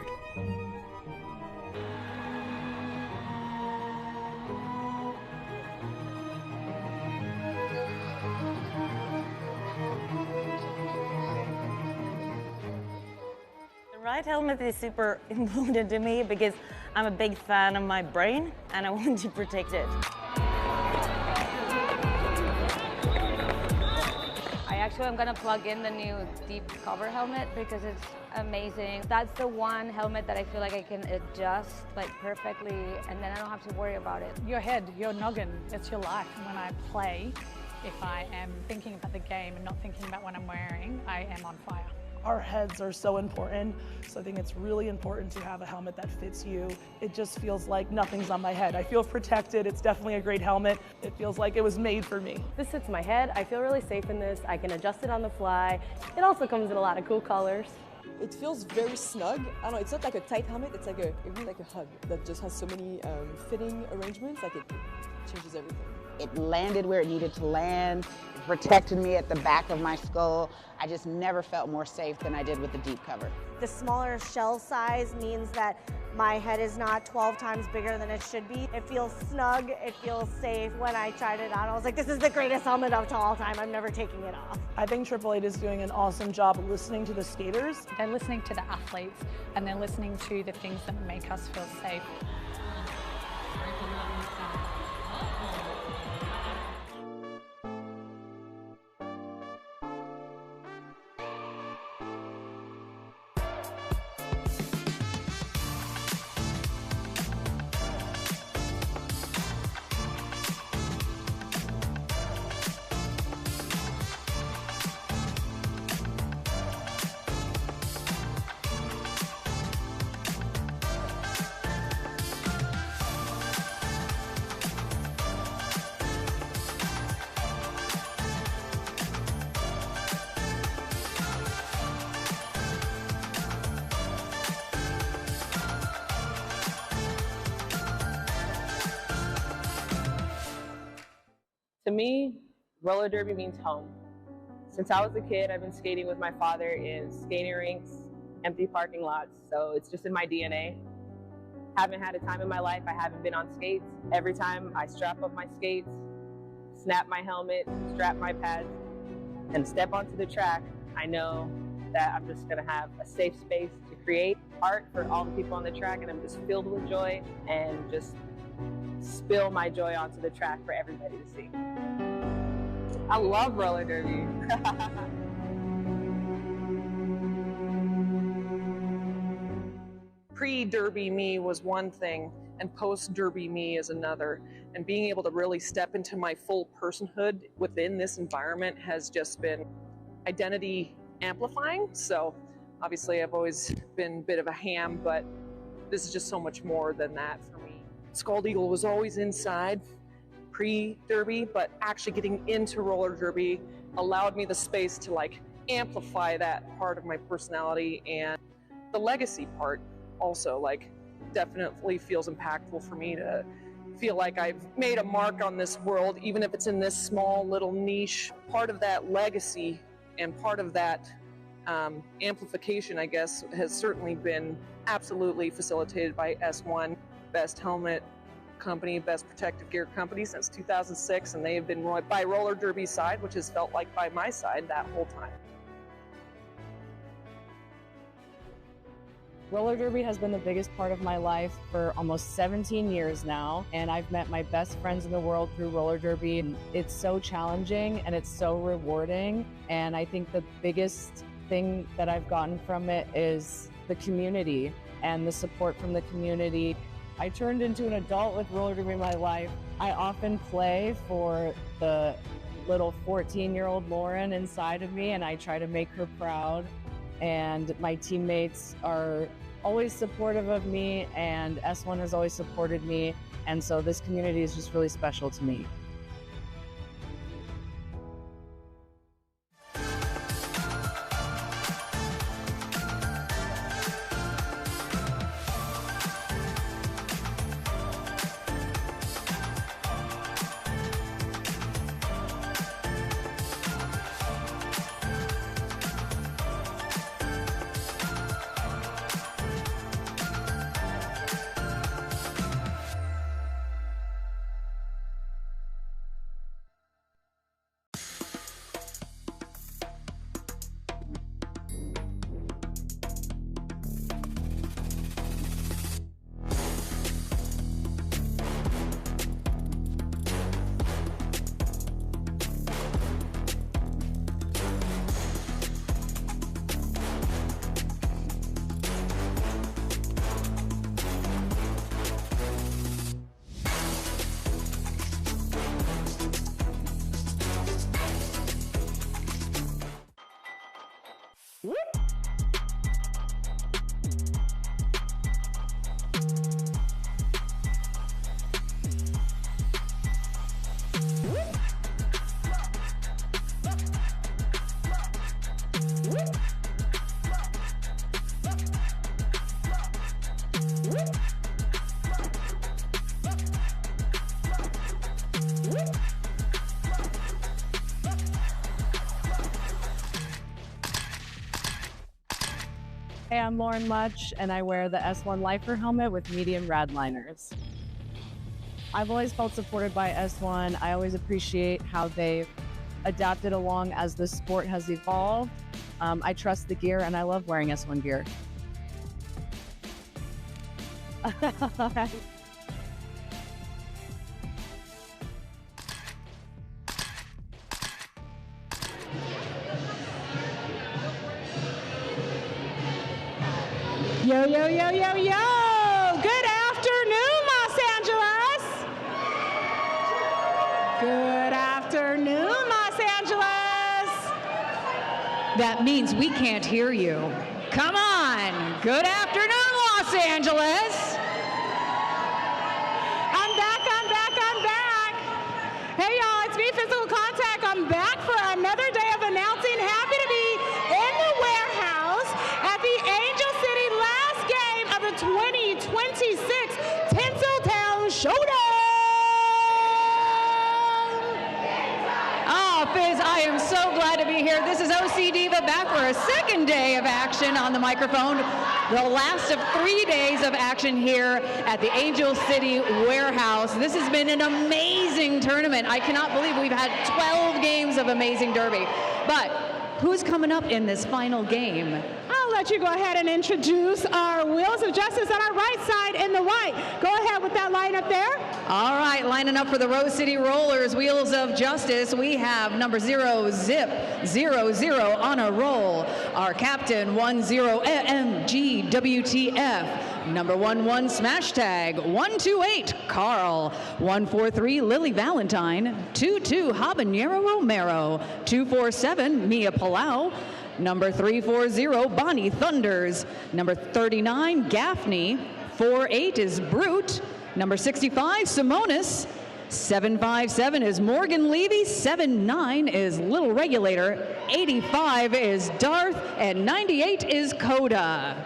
The right helmet is super important to me because I'm a big fan of my brain and I want to protect it. Actually, I'm gonna plug in the new deep cover helmet because it's amazing. That's the one helmet that I feel like I can adjust like perfectly, and then I don't have to worry about it. Your head, your noggin, it's your life. When I play, if I am thinking about the game and not thinking about what I'm wearing, I am on fire. Our heads are so important, so I think it's really important to have a helmet that fits you. It just feels like nothing's on my head. I feel protected. It's definitely a great helmet. It feels like it was made for me. This fits my head. I feel really safe in this. I can adjust it on the fly. It also comes in a lot of cool colors. It feels very snug. I don't know, it's not like a tight helmet, it's like it really like a hug that just has so many fitting arrangements, like it changes everything. It landed where it needed to land. It protected me at the back of my skull. I just never felt more safe than I did with the deep cover. The smaller shell size means that my head is not 12 times bigger than it should be. It feels snug, it feels safe. When I tried it on, I was like, this is the greatest helmet of all time. I'm never taking it off. I think Triple Eight is doing an awesome job listening to the skaters. They're listening to the athletes and they're listening to the things that make us feel safe. To me, roller derby means home. Since I was a kid, I've been skating with my father in skating rinks, empty parking lots, so it's just in my DNA. Haven't had a time in my life I haven't been on skates. Every time I strap up my skates, snap my helmet, strap my pads, and step onto the track, I know that I'm just gonna have a safe space to create art for all the people on the track, and I'm just filled with joy and just spill my joy onto the track for everybody to see. I love roller derby. Pre-derby me was one thing, and post-derby me is another. And being able to really step into my full personhood within this environment has just been identity amplifying. So obviously I've always been a bit of a ham, but this is just so much more than that for me. Scald Eagle was always inside pre-derby, but actually getting into roller derby allowed me the space to like amplify that part of my personality, and the legacy part also like definitely feels impactful for me to feel like I've made a mark on this world, even if it's in this small little niche. Part of that legacy and part of that amplification, I guess, has certainly been absolutely facilitated by S1. Best helmet company, best protective gear company since 2006, and they have been by roller derby's side, which has felt like by my side that whole time. Roller derby has been the biggest part of my life for almost 17 years now, and I've met my best friends in the world through roller derby. It's so challenging and it's so rewarding, and I think the biggest thing that I've gotten from it is the community and the support from the community. I turned into an adult with roller derby in my life. I often play for the little 14-year-old Lauren inside of me, and I try to make her proud. And my teammates are always supportive of me, and S1 has always supported me. And so this community is just really special to me. Hey, I'm Lauren Much, and I wear the S1 Lifer helmet with medium radliners. I've always felt supported by S1. I always appreciate how they've adapted along as the sport has evolved. I trust the gear, and I love wearing S1 gear. Yo, yo, yo, yo, yo! Good afternoon, Los Angeles! Good afternoon, Los Angeles! That means we can't hear you. Come on! Good afternoon, Los Angeles! I'm back, I'm back, I'm back! Hey, y'all, it's me, Physical Contact. I'm back for another day of announcing. Happy to be in the warehouse at the Angel City last game of the 2026 Tinseltown Showdown. Oh, Fizz, I am so glad to be here. This is OC Diva back for a second day of action on the microphone. The last of 3 days of action here at the Angel City warehouse. This has been an amazing tournament. I cannot believe we've had 12 games of Amazing Derby. But who's coming up in this final game? I'll let you go ahead and introduce our Wheels of Justice on our right side in the white. Go ahead with that lineup there. All right, lining up for the Rose City Rollers, Wheels of Justice, we have number 0, Zip, 00 on a roll. Our captain, 10 AMG WTF. Number 11 Smash Tag, 128 Carl, 143 Lily Valentine, 22 Habanero Romero, 247 Mia Palau, number 340 Bonnie Thunders, number 39 Gaffney, 48 is Brute, number 65 Simonis, 757 is Morgan Levy, 79 is Little Regulator, 85 is Darth, and 98 is Coda.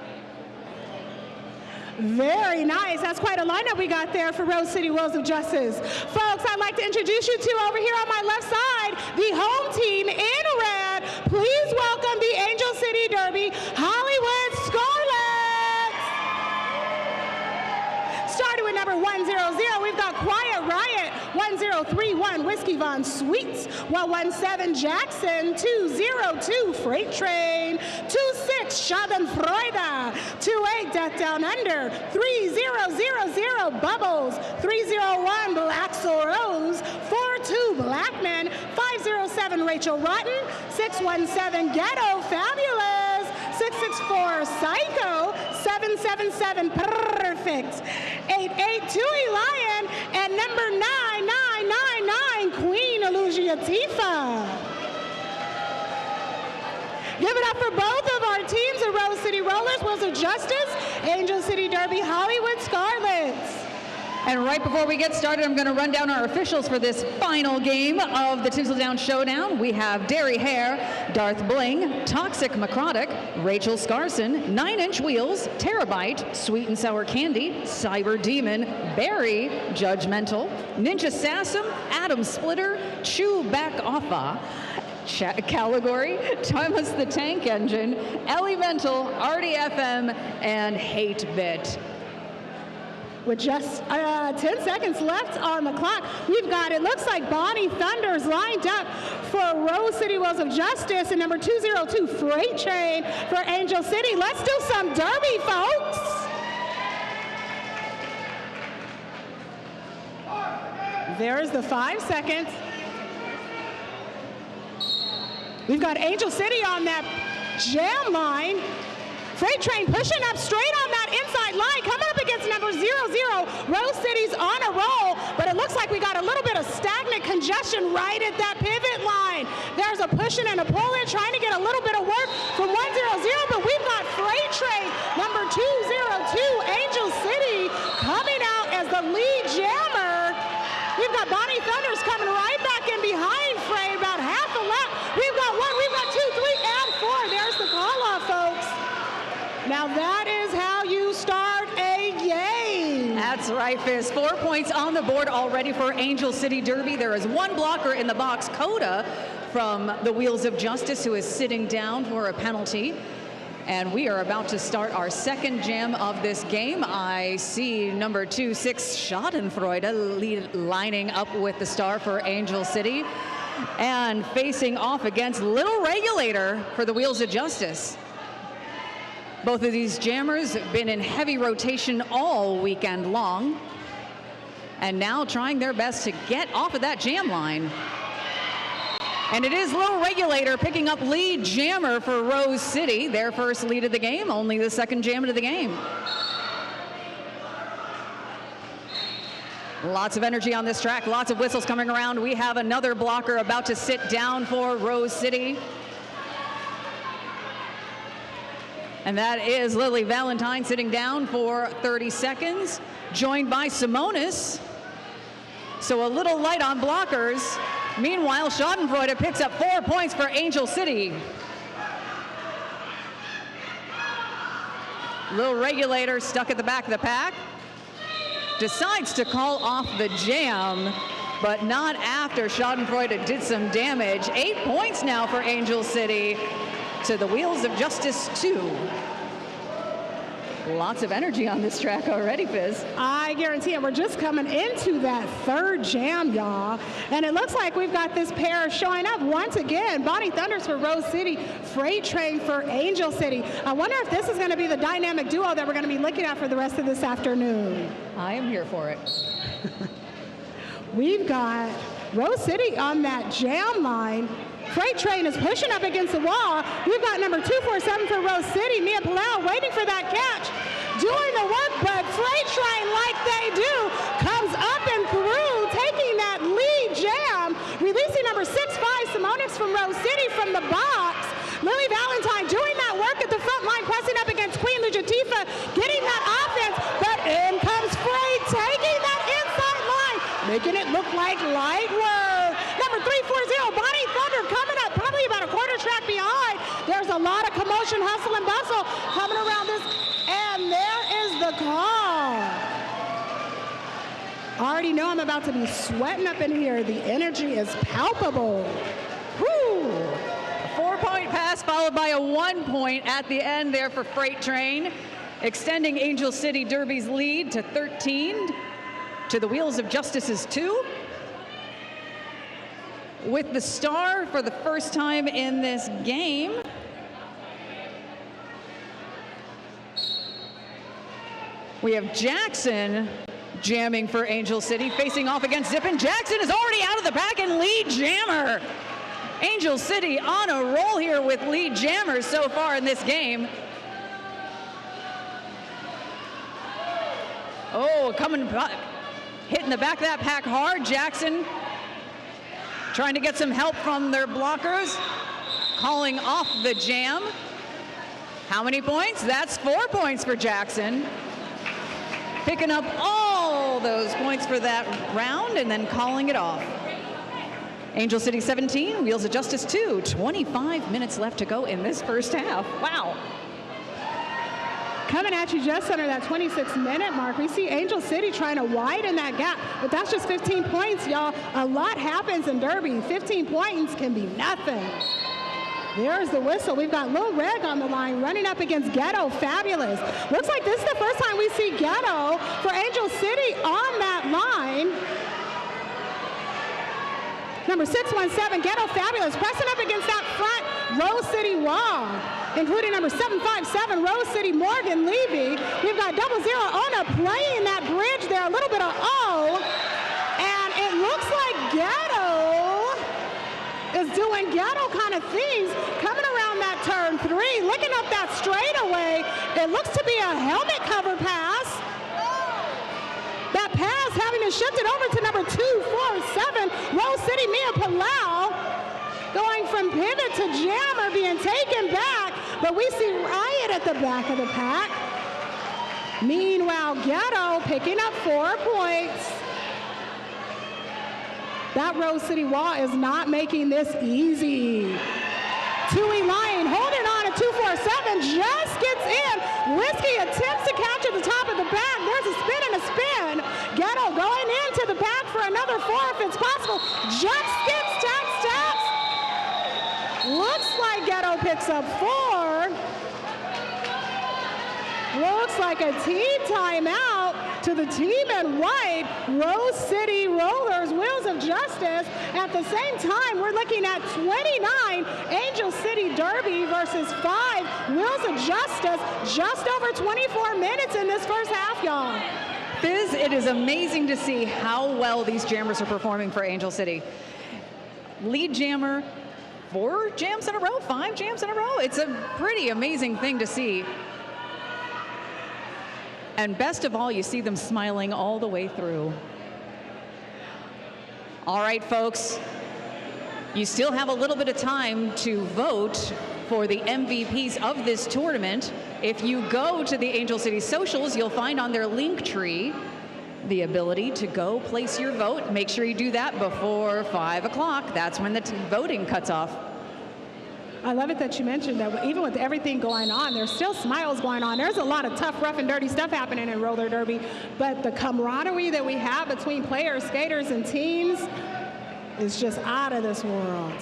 Very nice. That's quite a lineup we got there for Rose City Wheels of Justice. Folks, I'd like to introduce you to over here on my left side, the home team in red. Please welcome the Angel City Derby Hollywood Scarlets. Starting with number 100, we've got Quiet Riot, 1031 Whiskey Von Sweets, 117 Jackson, 202 Freight Train, 26 Schadenfreude, 28 Death Down Under, 3000 Bubbles, 301 Black Soul Rose, 42 Blackman, 507 Rachel Rotten, 617 Ghetto Fabulous, 664 Psycho, 777 Perfect, 882 Lion, and number 9999 Queen Illusia Tifa. Give it up for both of our teams, the Rose City Rollers, Wheels of Justice, Angel City Derby, Hollywood Scarlets. And right before we get started, I'm going to run down our officials for this final game of the Tinseltown Showdown. We have Derry Hare, Darth Bling, Toxic Macrotic, Rachel Scarson, 9 Inch Wheels, Terabyte, Sweet and Sour Candy, Cyber Demon, Barry, Judgmental, Ninja Sassum, Adam Splitter, Chew Back Offa, Category, Thomas the Tank Engine, Elemental, Artie FM, and Hate Bit. With just 10 seconds left on the clock, we've got, it looks like Bonnie Thunders lined up for Rose City Wheels of Justice and number 202 Freight Train for Angel City. Let's do some derby, folks. There's the 5 seconds. We've got Angel City on that jam line. Freight Train pushing up straight on that inside line, coming up against number 00. Rose City's on a roll, but it looks like we got a little bit of stagnant congestion right at that pivot line. There's a pushing and a pulling, trying to get a little bit of work from 100, but we've got Freight Train, number 202, Angel City, coming out as the lead jammer. We've got Bonnie Thunders coming right back in behind Freight, about half a lap. We've got 1, we've got 2, 3, and 4. There's the call-off, folks. Now that is how you start a game. That's right, Fizz. 4 points on the board already for Angel City Derby. There is 1 blocker in the box, Coda, from the Wheels of Justice, who is sitting down for a penalty. And we are about to start our second jam of this game. I see number 26, Schadenfreude, lining up with the star for Angel City and facing off against Little Regulator for the Wheels of Justice. Both of these jammers have been in heavy rotation all weekend long and now trying their best to get off of that jam line. And it is Little Regulator picking up lead jammer for Rose City, their first lead of the game, only the second jam of the game. Lots of energy on this track, lots of whistles coming around. We have another blocker about to sit down for Rose City. And that is Lily Valentine sitting down for 30 seconds, joined by Simonis. So a little light on blockers. Meanwhile, Schadenfreude picks up 4 points for Angel City. Little Regulator stuck at the back of the pack. Decides to call off the jam, but not after Schadenfreude did some damage. 8 points now for Angel City to the Wheels of Justice 2. Lots of energy on this track already, Fizz. I guarantee it. We're just coming into that third jam, y'all. And it looks like we've got this pair showing up once again. Bonnie Thunders for Rose City, Freight Train for Angel City. I wonder if this is going to be the dynamic duo that we're going to be looking at for the rest of this afternoon. I am here for it. We've got Rose City on that jam line. Freight Train is pushing up against the wall. We've got number 247 for Rose City, Mia Palau, waiting for that catch, doing the work, but Freight Train, like they do, comes up and through, taking that lead jam, releasing number 6-5, Simonis from Rose City from the box. Lily Valentine doing that work at the front line, pressing up against Queen Lujatifa, getting that offense, but in comes Freight, taking that inside line, making it look like light work. Number 340, Bonnie Thunder coming up, probably about a quarter track behind. There's a lot of commotion, hustle, and bustle coming around this, and there is the call. I already know I'm about to be sweating up in here. The energy is palpable. Woo! A 4-point pass followed by a 1 point at the end there for Freight Train, extending Angel City Derby's lead to 13 to the Wheels of Justice's 2. With the star for the first time in this game. We have Jackson jamming for Angel City, facing off against Zippin. Jackson is already out of the pack and lead jammer. Angel City on a roll here with lead jammers so far in this game. Oh, coming back, hitting the back of that pack hard. Jackson trying to get some help from their blockers, calling off the jam. How many points? That's 4 points for Jackson. Picking up all those points for that round and then calling it off. Angel City 17, Wheels of Justice 2, 25 minutes left to go in this first half. Wow. Coming at you just under that 26-minute mark. We see Angel City trying to widen that gap, but that's just 15 points, y'all. A lot happens in Derby. 15 points can be nothing. There's the whistle. We've got Lil Reg on the line running up against Ghetto Fabulous. Looks like this is the first time we see Ghetto for Angel City on that line. Number 617, Ghetto Fabulous, pressing up against that front Rose City wall, including number 757, Rose City Morgan Levy. We've got 00 Ona playing that bridge there, a little bit of O, and it looks like Ghetto is doing Ghetto kind of things, coming around that turn 3, looking up that straightaway. It looks to be a helmet cover pass. That pass having to shift it over to number 247, Rose City Mia Palau, going from pivot to jammer, being taken back, but we see Riot at the back of the pack. Meanwhile, Ghetto picking up 4 points. That Rose City wall is not making this easy. Tui Lion holding on at 247, just gets in. Whiskey attempts to catch at the top of the back. There's a spin and a spin. Ghetto going into the back for another 4 if it's possible. Just skips, taps. Looks like Ghetto picks up 4. Looks like a team timeout to the team in white, Rose City Rollers, Wheels of Justice. At the same time, we're looking at 29, Angel City Derby versus 5, Wheels of Justice. Just over 24 minutes in this first half, y'all. Fizz, it is amazing to see how well these jammers are performing for Angel City. Lead jammer, 4 jams in a row, 5 jams in a row. It's a pretty amazing thing to see. And best of all, you see them smiling all the way through. All right, folks, you still have a little bit of time to vote for the MVPs of this tournament. If you go to the Angel City socials, you'll find on their link tree the ability to go place your vote. Make sure you do that before 5 o'clock. That's when the voting cuts off. I love it that you mentioned that even with everything going on, there's still smiles going on. There's a lot of tough, rough, and dirty stuff happening in roller derby, but the camaraderie that we have between players, skaters, and teams is just out of this world.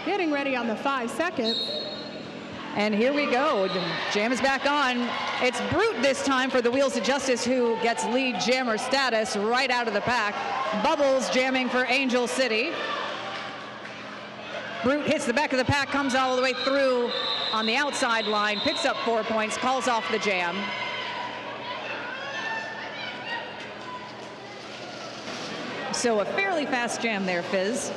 Getting ready on the 5 seconds. And here we go. The jam is back on. It's Brute this time for the Wheels of Justice, who gets lead jammer status right out of the pack. Bubbles jamming for Angel City. Brute hits the back of the pack, comes all the way through on the outside line, picks up 4 points, calls off the jam. So a fairly fast jam there, Fizz.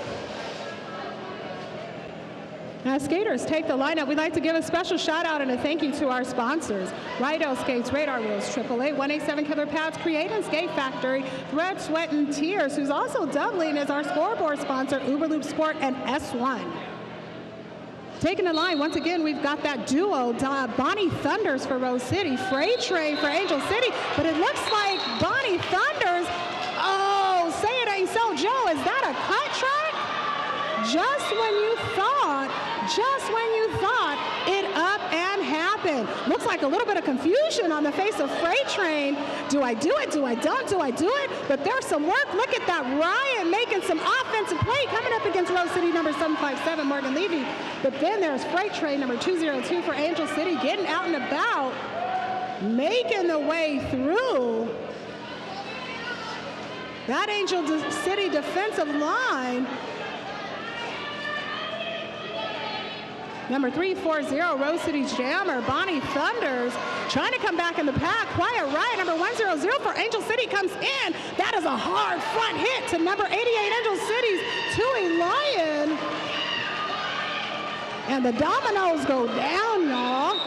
As skaters take the lineup, we'd like to give a special shout out and a thank you to our sponsors. Rydell Skates, Radar Wheels, AAA, 187 Killer Pads, Create and Skate Factory, Thread, Sweat, and Tears, who's also doubling as our scoreboard sponsor, Uberloop Sport and S1. Taking the line, once again, we've got that duo, Bonnie Thunders for Rose City, Freight Train for Angel City, but it looks like Bonnie Thunders, oh, say it ain't so, Joe, is that a cut track? Just when you thought it up and happened. Looks like a little bit of confusion on the face of Freight Train. Do I do it? Do I don't? Do I do it? But there's some work. Look at that. Ryan making some offensive play coming up against Rose City number 757, Morgan Levy. But then there's Freight Train number 202 for Angel City getting out and about, making the way through. That Angel City defensive line. Number 340, Rose City Jammer, Bonnie Thunders, trying to come back in the pack. Quiet Riot, number 100 for Angel City comes in. That is a hard front hit to number 88, Angel City's Tui Lion. And the dominoes go down, y'all.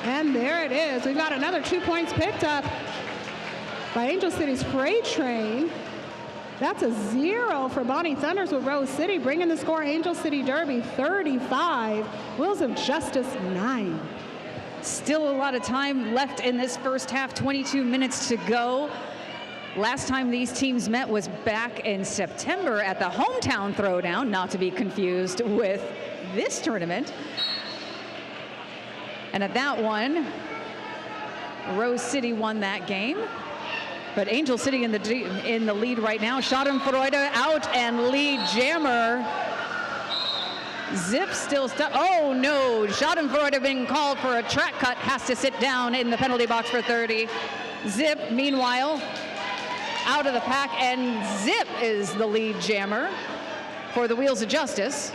And there it is. We've got another 2 points picked up by Angel City's Freight Train. That's a 0 for Bonnie Thunders with Rose City, bringing the score Angel City Derby 35, Wheels of Justice 9. Still a lot of time left in this first half, 22 minutes to go. Last time these teams met was back in September at the Hometown Throwdown, not to be confused with this tournament. And at that one, Rose City won that game. But Angel City in the lead right now. Schadenfreude out and lead jammer. Zip still stuck. Oh no, Schadenfreude being called for a track cut, has to sit down in the penalty box for 30. Zip, meanwhile, out of the pack, and Zip is the lead jammer for the Wheels of Justice.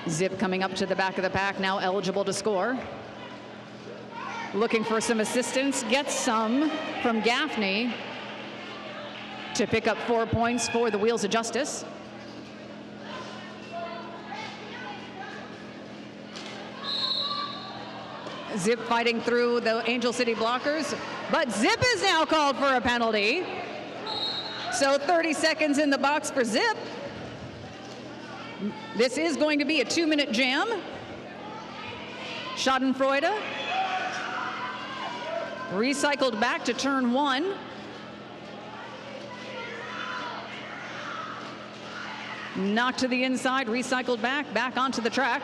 Zip coming up to the back of the pack, now eligible to score. Looking for some assistance, gets some from Gaffney to pick up 4 points for the Wheels of Justice. Zip fighting through the Angel City blockers, but Zip is now called for a penalty. So 30 seconds in the box for Zip. This is going to be a 2-minute jam. Schadenfreude recycled back to turn 1. Knocked to the inside, recycled back onto the track.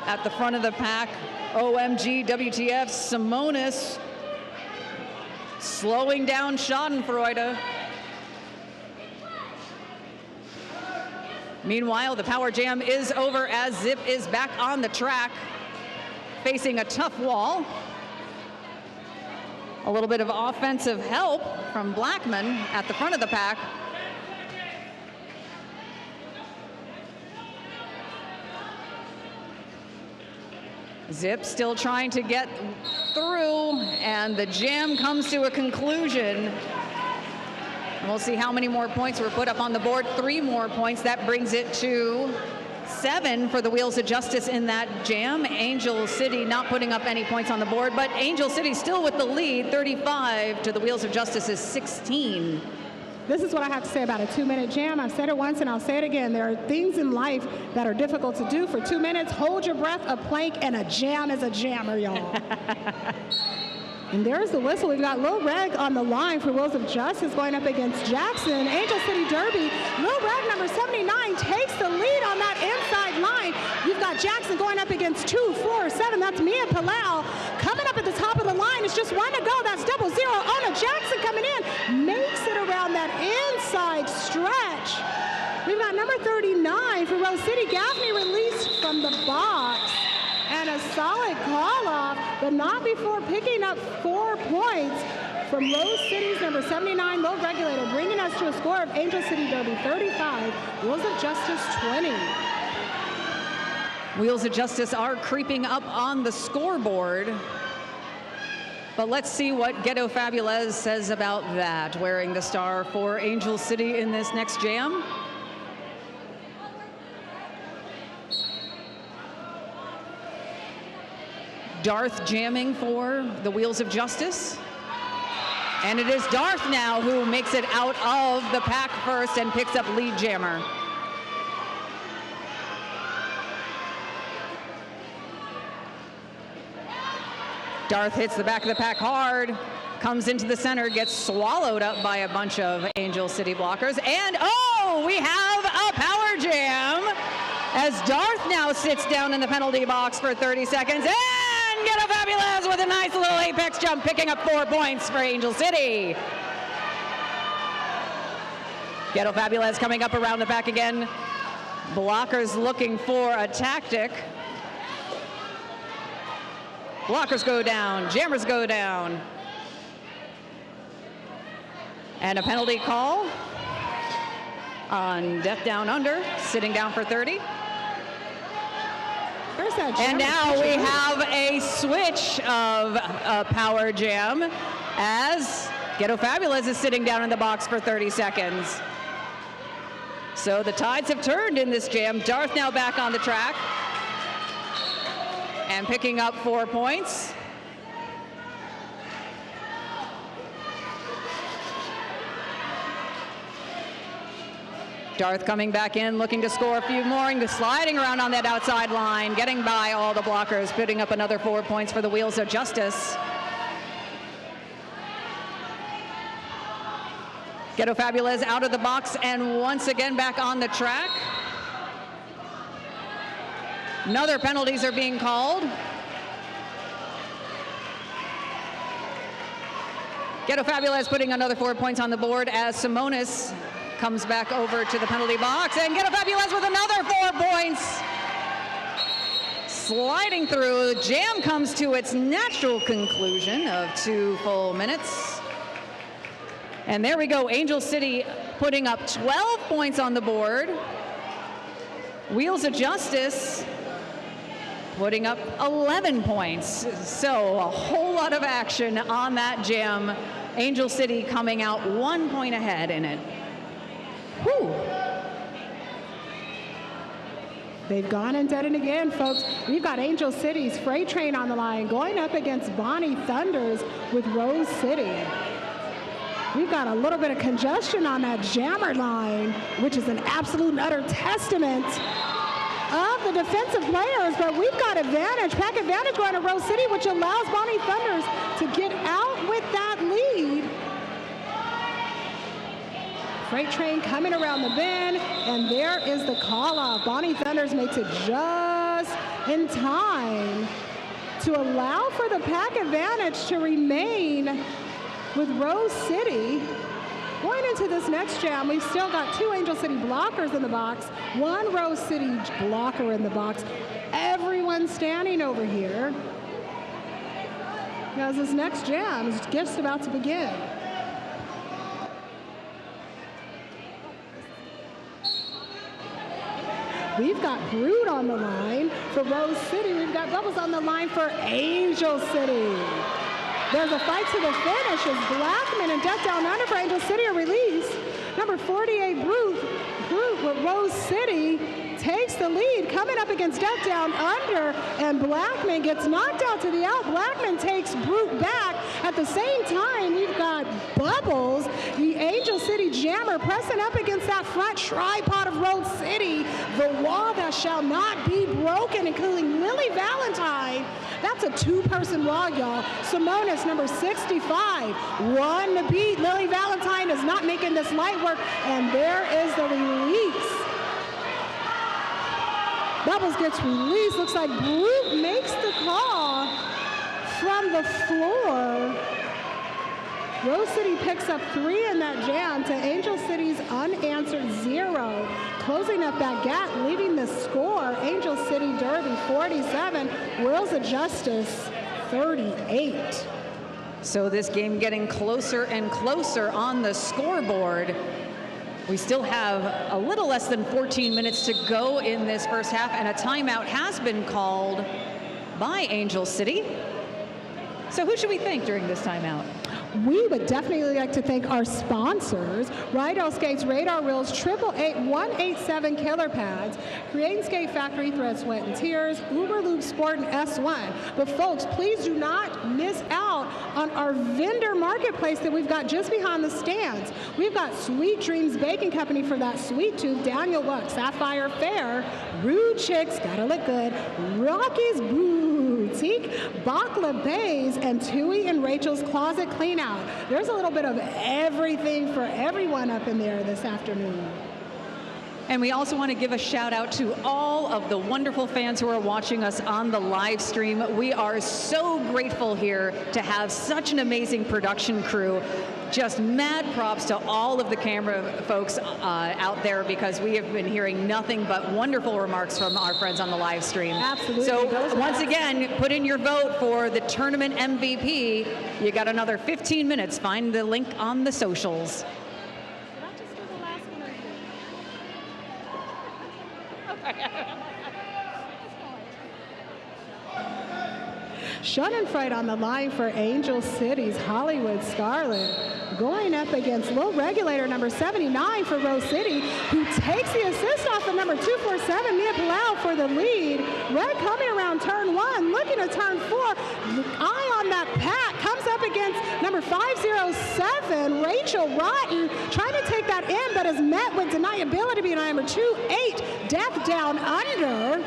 At the front of the pack, OMG, WTF, Simonis slowing down Schadenfreude. Meanwhile, the Power Jam is over as Zip is back on the track, facing a tough wall. A little bit of offensive help from Blackman at the front of the pack. Zip still trying to get through, and the jam comes to a conclusion. And we'll see how many more points were put up on the board. 3 more points. That brings it to 7 for the Wheels of Justice in that jam. Angel City not putting up any points on the board, but Angel City still with the lead. 35 to the Wheels of Justice's 16. This is what I have to say about a 2-minute jam. I've said it once and I'll say it again. There are things in life that are difficult to do for 2 minutes. Hold your breath, a plank, and a jam is a jammer, y'all. And there's the whistle. We've got Lil Reg on the line for Wheels of Justice going up against Jackson. Angel City Derby. Lil Reg, number 79, takes the lead on that inside line. You've got Jackson going up against 2, 4, 7. That's Mia Palau. Coming up at the top of the line. It's just 1 to go. That's 00. Ona Jackson coming in. Makes it around that inside stretch. We've got number 39 for Rose City. Gaffney released from the box. And a solid call-off, but not before picking up 4 points from Rose City's number 79, Low Regulator, bringing us to a score of Angel City Derby 35, Wheels of Justice 20. Wheels of Justice are creeping up on the scoreboard. But let's see what Ghetto Fabulez says about that, wearing the star for Angel City in this next jam. Darth jamming for the Wheels of Justice. And it is Darth now who makes it out of the pack first and picks up lead jammer. Darth hits the back of the pack hard, comes into the center, gets swallowed up by a bunch of Angel City blockers. And oh, we have a power jam as Darth now sits down in the penalty box for 30 seconds. And Ghetto Fabulez with a nice little apex jump, picking up 4 points for Angel City. Ghetto Fabulez coming up around the back again. Blockers looking for a tactic. Blockers go down, jammers go down. And a penalty call on Death Down Under, sitting down for 30. And now we have a switch of a power jam as Ghetto Fabulez is sitting down in the box for 30 seconds. So the tides have turned in this jam. Darth now back on the track and picking up 4 points. Darth coming back in, looking to score a few more, and sliding around on that outside line, getting by all the blockers, putting up another 4 points for the Wheels of Justice. Ghetto Fabulez out of the box and once again back on the track. Another penalties are being called. Ghetto Fabulez putting another 4 points on the board as Simonis comes back over to the penalty box, and Ghetto Fabulez with another 4 points. Sliding through, jam comes to its natural conclusion of 2 full minutes. And there we go, Angel City putting up 12 points on the board. Wheels of Justice putting up 11 points. So a whole lot of action on that jam. Angel City coming out 1 point ahead in it. Whew. They've gone and done it again, folks. We've got Angel City's Freight Train on the line going up against Bonnie Thunders with Rose City. We've got a little bit of congestion on that jammer line, which is an absolute and utter testament of the defensive players, but we've got advantage, pack advantage going to Rose City, which allows Bonnie Thunders to get out with that lead. Freight Train coming around the bend, and there is the call-off. Bonnie Thunders makes it just in time to allow for the pack advantage to remain with Rose City. Going into this next jam, we've still got 2 Angel City blockers in the box, 1 Rose City blocker in the box. Everyone standing over here as this next jam is just about to begin. We've got Brood on the line for Rose City. We've got doubles on the line for Angel City. There's a fight to the finish as Blackman and Death Down Under for Angel City are released. Number 48, Brute with Rose City takes the lead, coming up against Death Down Under, and Blackman gets knocked out to the out. Blackman takes Brute back. At the same time, we've got Bubbles, the Angel City Jammer, pressing up against that front tripod of Rose City, the wall that shall not be broken, including Lily Valentine. That's a 2-person wall, y'all. Simonis, number 65, one to beat. Lily Valentine is not making this light work, and there is the release. Bubbles gets released. Looks like Brute makes the call from the floor. Rose City picks up 3 in that jam to Angel City's unanswered 0. Closing up that gap, leaving the score, Angel City Derby 47, Wheels of Justice 38. So this game getting closer and closer on the scoreboard. We still have a little less than 14 minutes to go in this first half, and a timeout has been called by Angel City. So who should we thank during this timeout? We would definitely like to thank our sponsors, Rydell Skates, Radar Reels, 888-187 Killer Pads, Create and Skate Factory, Thread, Sweat and Tears, Uber Loop Sport, and S1. But folks, please do not miss out on our vendor marketplace that we've got just behind the stands. We've got Sweet Dreams Baking Company for that sweet tooth, Daniel Luck, Sapphire Fair, Rude Chicks, Gotta Look Good, Rocky's Boutique, Bakla Bays, and Tui and Rachel's Closet Cleanout. There's a little bit of everything for everyone up in there this afternoon. And we also want to give a shout out to all of the wonderful fans who are watching us on the live stream. We are so grateful here to have such an amazing production crew. Just mad props to all of the camera folks out there, because we have been hearing nothing but wonderful remarks from our friends on the live stream. Absolutely. So once again, put in your vote for the tournament MVP. You got another 15 minutes. Find the link on the socials. Schadenfreude on the line for Angel City's Hollywood Scarlet, going up against Low Regulator number 79 for Rose City, who takes the assist off of number 247, Mia Palau, for the lead. Red coming around turn 1, looking at turn 4. Eye on that pack, comes up against number 507, Rachel Rotten, trying to take that in, but is met with deniability being number 28, Death Down Under.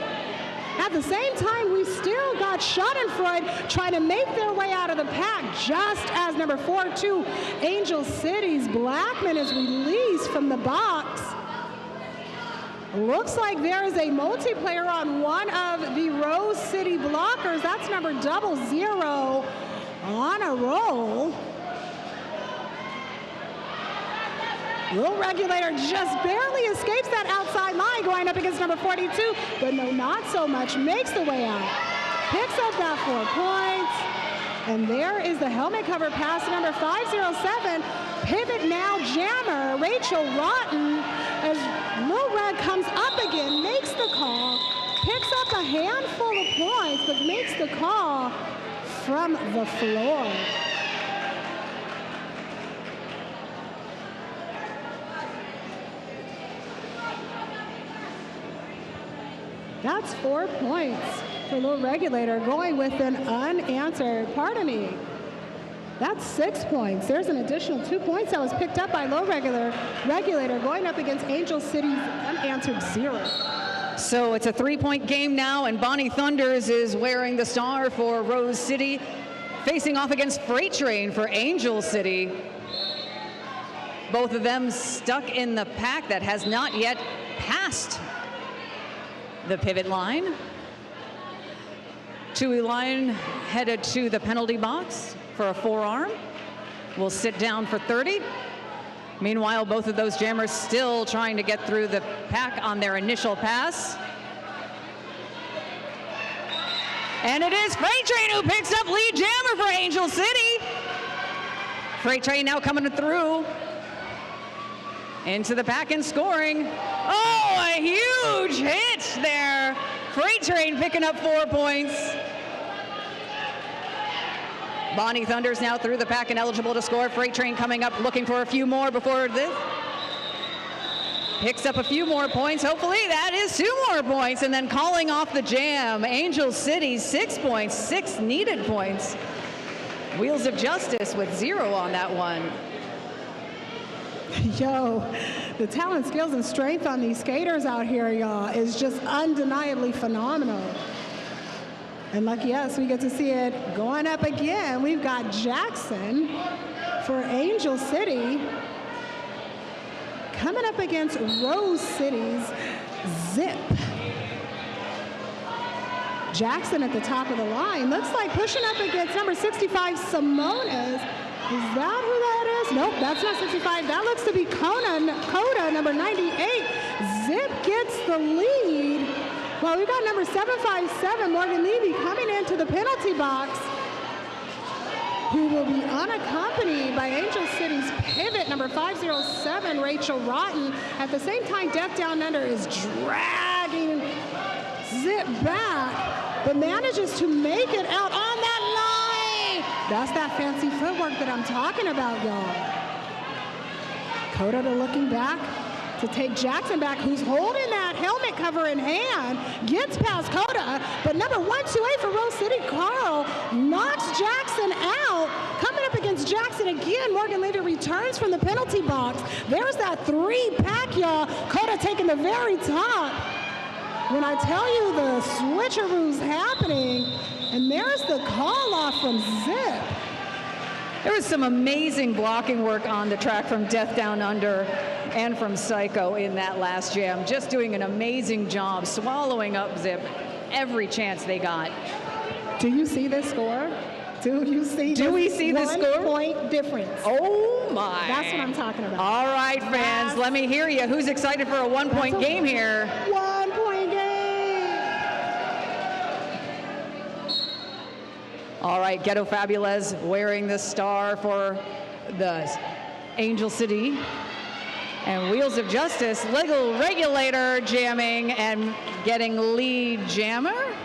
At the same time, we still got Schadenfreude trying to make their way out of the pack, just as number 42, Angel City's Blackman, is released from the box. Looks like there is a multiplayer on one of the Rose City blockers. That's number 00 on a roll. Low Regulator just barely escapes that outside line, going up against number 42, but no, not so much. Makes the way out, picks up that 4 points, and there is the helmet cover pass to number 507. Pivot now jammer, Rachel Rotten, as Low Reg comes up again, makes the call, picks up a handful of points, but makes the call from the floor. That's 4 points for Low Regulator, going with an unanswered, pardon me. That's 6 points. There's an additional 2 points that was picked up by Low Regulator, going up against Angel City's unanswered 0. So it's a 3-point game now, and Bonnie Thunders is wearing the star for Rose City, facing off against Freight Train for Angel City. Both of them stuck in the pack that has not yet passed the pivot line. Chewy Line headed to the penalty box for a forearm. will sit down for 30. Meanwhile, both of those jammers still trying to get through the pack on their initial pass. And it is Freight Train who picks up lead jammer for Angel City. Freight Train now coming through into the pack and scoring. Oh, a huge hit there. Freight Train picking up 4 points. Bonnie Thunder's now through the pack and eligible to score. Freight Train coming up looking for a few more before this. Picks up a few more points. Hopefully that is 2 more points. And then calling off the jam. Angel City 6 points, 6 needed points. Wheels of Justice with 0 on that one. Yo, the talent, skills, and strength on these skaters out here, y'all, is just undeniably phenomenal. And lucky us, we get to see it going up again. We've got Jackson for Angel City coming up against Rose City's Zip. Jackson at the top of the line. Looks like pushing up against number 65, Simonas. Is that who that is? Nope, that's not 65. That looks to be Coda, number 98. Zip gets the lead. Well, we got number 757, Morgan Levy, coming into the penalty box, who will be unaccompanied by Angel City's pivot, number 507, Rachel Rotten. At the same time, Death Down Under is dragging Zip back, but manages to make it out on that line. That's that fancy footwork that I'm talking about, y'all. Coda looking back to take Jackson back, who's holding that helmet cover in hand, gets past Coda, but number 128 for Rose City, Carl, knocks Jackson out. Coming up against Jackson again, Morgan Levy returns from the penalty box. There's that 3-pack, y'all. Coda taking the very top. When I tell you the switcheroo's happening, and there's the call off from Zip. There was some amazing blocking work on the track from Death Down Under and from Psycho in that last jam. Just doing an amazing job swallowing up Zip every chance they got. Do you see this score? Do we see the score? 1 point difference. Oh my. That's what I'm talking about. All right, fans, let me hear you. Who's excited for a 1-point game here? 1 point game. All right, Ghetto Fabulous wearing the star for the Angel City. And Wheels of Justice, Legal Regulator jamming and getting lead jammer.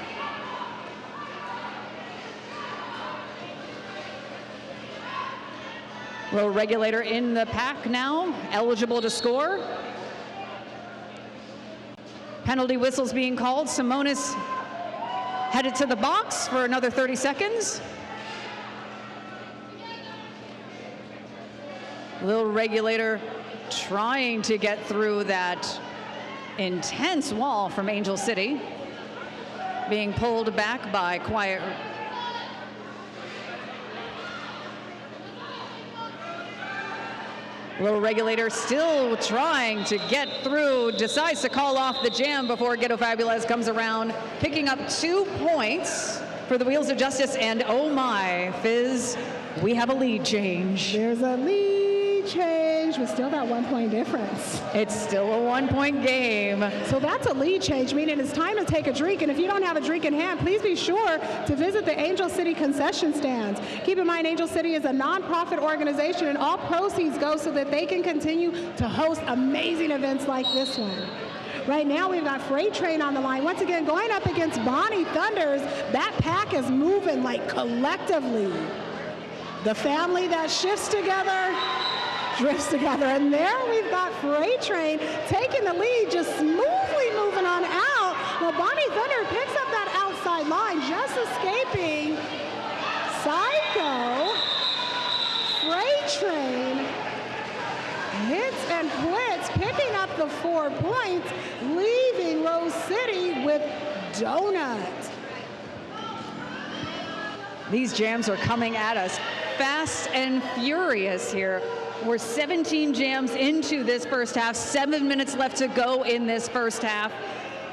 Little Regulator in the pack now, eligible to score. Penalty whistles being called. Simonis headed to the box for another 30 seconds. Little Regulator trying to get through that intense wall from Angel City. Being pulled back by Quiet. Little Regulator still trying to get through, decides to call off the jam before Ghetto Fabulous comes around, picking up 2 points for the Wheels of Justice, and oh my, Fizz, we have a lead change. There's a lead change, but still that 1 point difference. It's still a 1 point game. So that's a lead change, meaning it's time to take a drink, and if you don't have a drink in hand, please be sure to visit the Angel City concession stands. Keep in mind, Angel City is a nonprofit organization, and all proceeds go so that they can continue to host amazing events like this one. Right now, we've got Freight Train on the line. Once again, going up against Bonnie Thunders. That pack is moving like collectively. The family that shifts together, drifts together. And there we've got Freight Train taking the lead, just smoothly moving on out. Well, Bonnie Thunder picks up that outside line, just escaping Psycho. Freight Train hits and quits, picking up the 4 points, leaving Rose City with Donut. These jams are coming at us fast and furious here. We're 17 jams into this first half, 7 minutes left to go in this first half.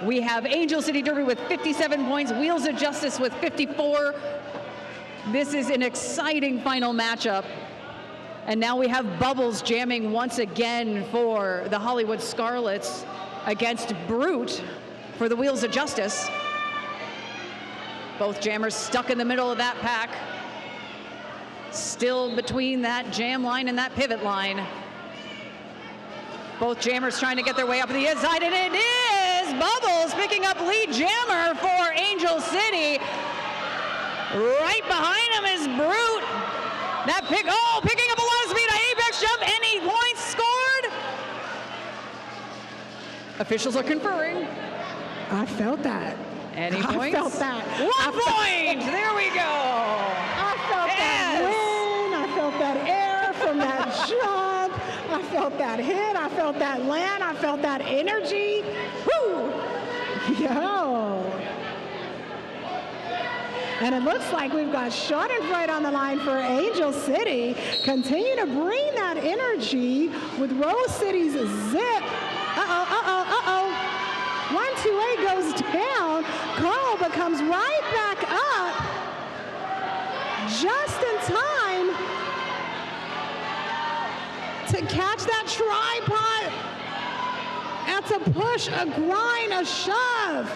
We have Angel City Derby with 57 points, Wheels of Justice with 54. This is an exciting final matchup. And now we have Bubbles jamming once again for the Hollywood Scarlets against Brute for the Wheels of Justice. Both jammers stuck in the middle of that pack. Still between that jam line and that pivot line. Both jammers trying to get their way up the inside, and it is Bubbles picking up lead jammer for Angel City. Right behind him is Brute. That picking up a lot of speed, an apex jump, any points scored? Officials are conferring. I felt that. Any points? I felt that. 1 point! There we go! I felt that win. I felt that air from that jump. I felt that hit. I felt that land. I felt that energy. Woo! Yo! And it looks like we've got Schadenfreude on the line for Angel City. Continue to bring that energy with Rose City's zip. 1-2-8 goes down. Carl becomes right back up just in time to catch that tripod. That's a push, a grind, a shove.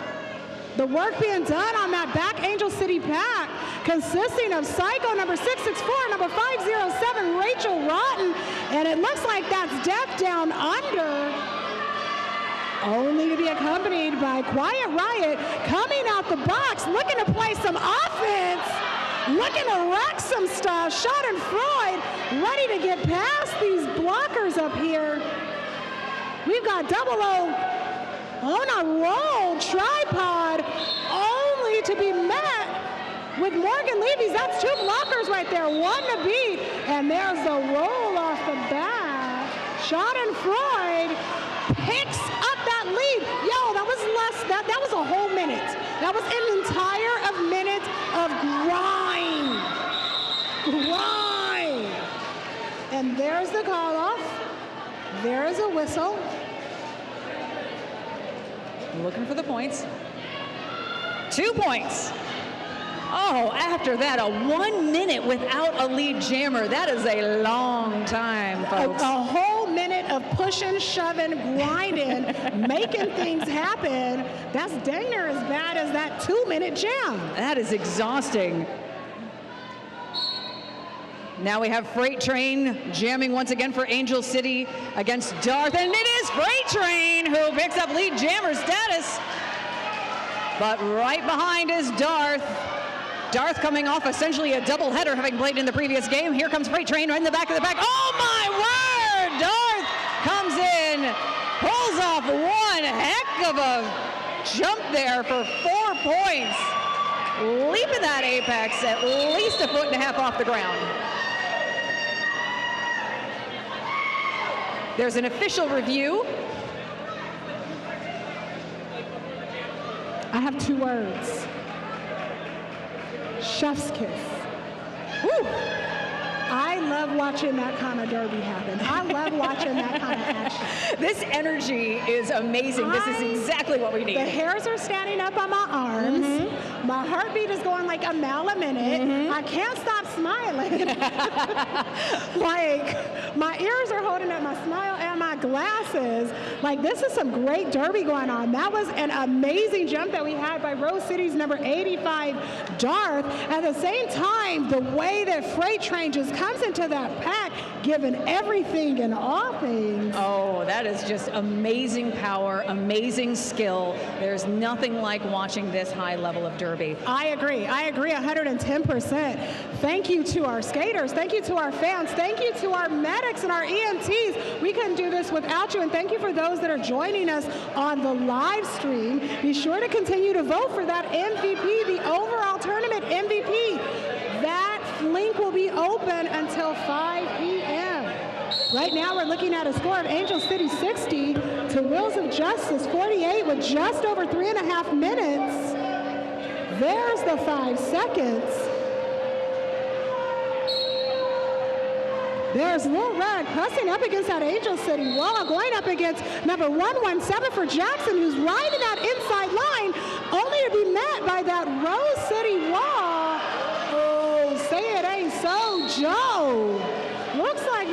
The work being done on that back Angel City pack, consisting of Psycho number 664, number 507, Rachel Rotten, and it looks like that's Death Down Under, only to be accompanied by Quiet Riot coming out the box, looking to play some offense, looking to wreck some stuff. Schadenfreude ready to get past these blockers up here. We've got Double O on a roll, tripod, only to be met with Morgan Levy's. That's 2 blockers right there, 1 to beat, and there's the roll off the bat. Schadenfreude picks up that lead. Yo, that was that was a whole minute. That was an entire minute of grind. And there's the call off. There's a whistle. Looking for the points. 2 points. Oh, after that, a 1 minute without a lead jammer. That is a long time, folks. A whole minute of pushing, shoving, grinding, making things happen. That's dang near as bad as that 2-minute jam. That is exhausting. Now we have Freight Train jamming once again for Angel City against Darth, and it is Freight Train who picks up lead jammer status. But right behind is Darth. Darth coming off essentially a doubleheader, having played in the previous game. Here comes Freight Train right in the back of the pack. Oh my word! Darth comes in, pulls off one heck of a jump there for 4 points. Leaping that apex at least 1.5 feet off the ground. There's an official review. I have 2 words. Chef's kiss. Woo! I love watching that kind of derby happen. I love watching that kind of action. This energy is amazing. This is exactly what we need. The hairs are standing up on my arms. Mm-hmm. My heartbeat is going like a mile a minute. Mm-hmm. I can't stop smiling. Like, my ears are holding up my smile and my glasses. Like, this is some great derby going on. That was an amazing jump that we had by Rose City's number 85, Darth. At the same time, the way that Freight Train just comes into that pack, giving everything and all things. Oh, that is just amazing power, amazing skill. There's nothing like watching this high level of derby. I agree 110%. Thank you to our skaters. Thank you to our fans. Thank you to our medics and our EMTs. We couldn't do this without you. And thank you for those that are joining us on the live stream. Be sure to continue to vote for that MVP, the overall tournament MVP. That link will be open until 5 p.m. Right now, we're looking at a score of Angel City 60 to Wheels of Justice 48 with just over 3.5 minutes. There's the 5 seconds. There's Lil Red pressing up against that Angel City wall, going up against number 117 for Jackson, who's riding that inside line, only to be met by that Rose City wall. Oh, say it ain't so, Joe. Looks like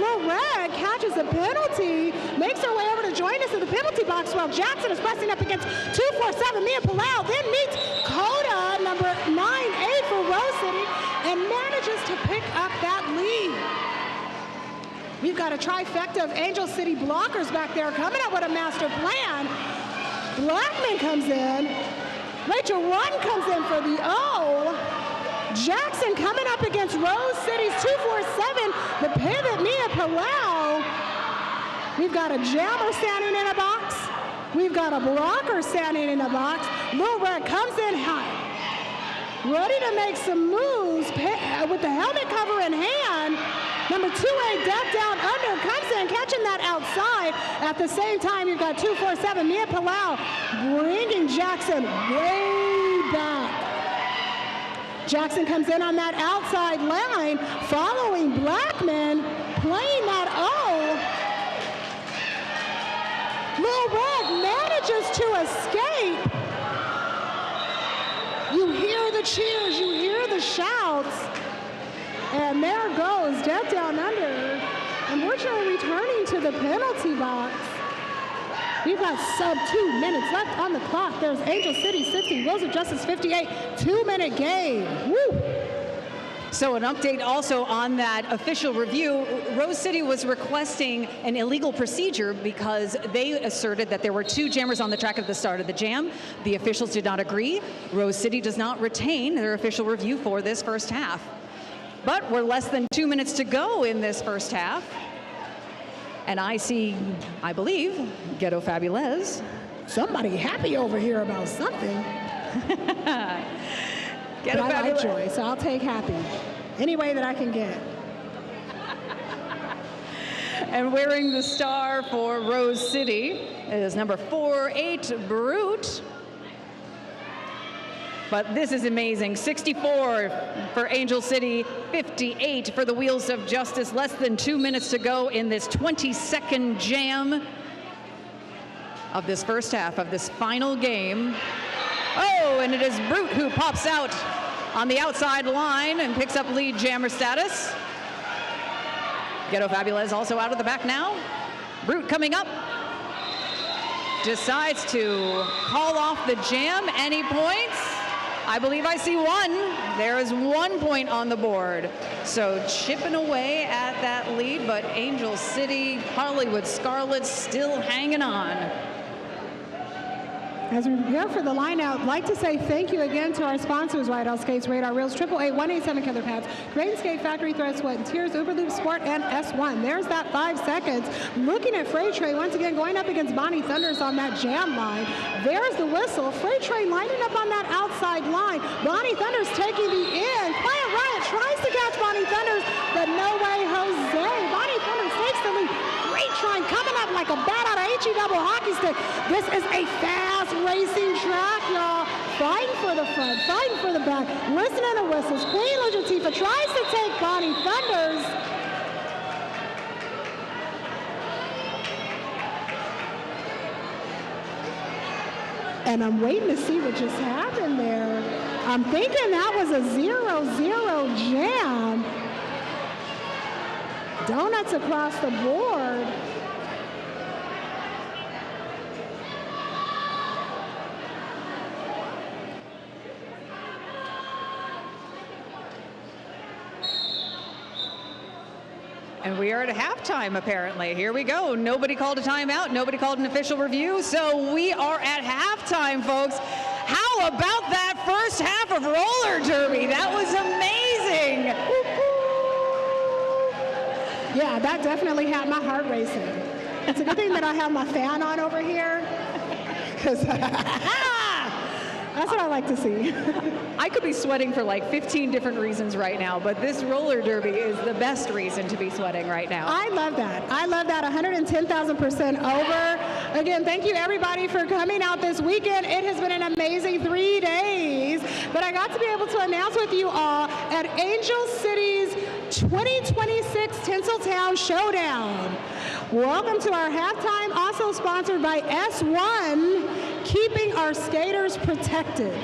penalty. Makes her way over to join us in the penalty box while Jackson is pressing up against 247 Mia Palau, then meets Coda, number 9-8 for Rose City, and manages to pick up that lead. We've got a trifecta of Angel City blockers back there coming up with a master plan. Blackman comes in. Rachel Run comes in for the O. Jackson coming up against Rose City's 247, the pivot, Mia Palau. We've got a jammer standing in a box. We've got a blocker standing in a box. Lil Red comes in high, ready to make some moves with the helmet cover in hand. Number 2A, Death Down Under, comes in, catching that outside. At the same time, you've got 247, Mia Palau, bringing Jackson way back. Jackson comes in on that outside line, following Blackman, playing that O. Lil Red manages to escape. You hear the cheers, you hear the shouts. And there goes Death Down Under, unfortunately returning to the penalty box. We've got sub 2 minutes left on the clock. There's Angel City 60, Wheels of Justice 58, 2-minute game. Woo! So an update also on that official review. Rose City was requesting an illegal procedure because they asserted that there were 2 jammers on the track at the start of the jam. The officials did not agree. Rose City does not retain their official review for this first half. But we're less than 2 minutes to go in this first half. And I see, I believe, Ghetto Fabulez. Somebody happy over here about something. But I like joy, so I'll take happy. Any way that I can get. And wearing the star for Rose City is number 4-8, Brute. But this is amazing. 64 for Angel City, 58 for the Wheels of Justice. Less than 2 minutes to go in this 22nd jam of this first half of this final game. Oh, and it is Brute who pops out on the outside line and picks up lead jammer status. Ghetto Fabulez also out of the back now. Brute coming up. Decides to call off the jam. Any points? I believe I see one. There is 1 point on the board. So chipping away at that lead, but Angel City, Hollywood Scarlets still hanging on. As we prepare for the line out, I'd like to say thank you again to our sponsors, Ride Out Skates, Radar Reels, 888-187 Killer Pads, Kraken Skate Factory, Thread, Sweat and Tears, Uberloop Sport, and S1. There's that 5 seconds. Looking at Freight Train, once again going up against Bonnie Thunders on that jam line. There's the whistle. Freight Train lining up on that outside line. Bonnie Thunders taking the in. Quiet Riot tries to catch Bonnie Thunders, but no way, Jose. Bonnie Thunders takes the lead. Freight Train coming up like a bat out of HE double hockey stick. This is a fast racing track, y'all. Fighting for the front, fighting for the back, listening to whistles. Queen Latifah tries to take Bonnie Thunders. And I'm waiting to see what just happened there. I'm thinking that was a 0-0 jam. Donuts across the board. And we are at halftime, apparently. Here we go. Nobody called a timeout. Nobody called an official review. So we are at halftime, folks. How about that first half of roller derby? That was amazing. Yeah, that definitely had my heart racing. It's a good thing that I have my fan on over here, because that's what I like to see. I could be sweating for like 15 different reasons right now, but this roller derby is the best reason to be sweating right now. I love that. I love that. 110,000% over. Again, thank you everybody for coming out this weekend. It has been an amazing 3 days, but I got to be able to announce with you all at Angel City's 2026 Tinseltown Showdown. Welcome to our halftime, also sponsored by S1, keeping our skaters protected.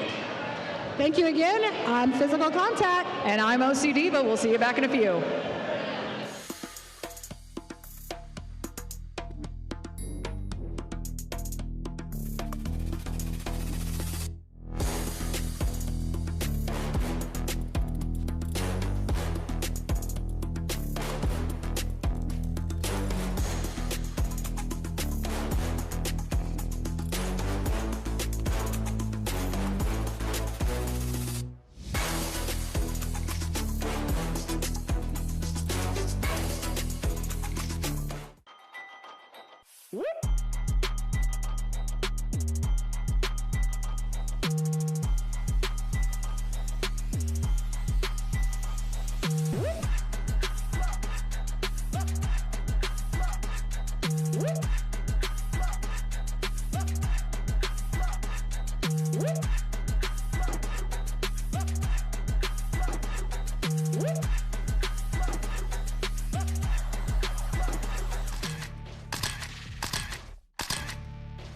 Thank you again. I'm Physical Contact. And I'm OC Diva. We'll see you back in a few.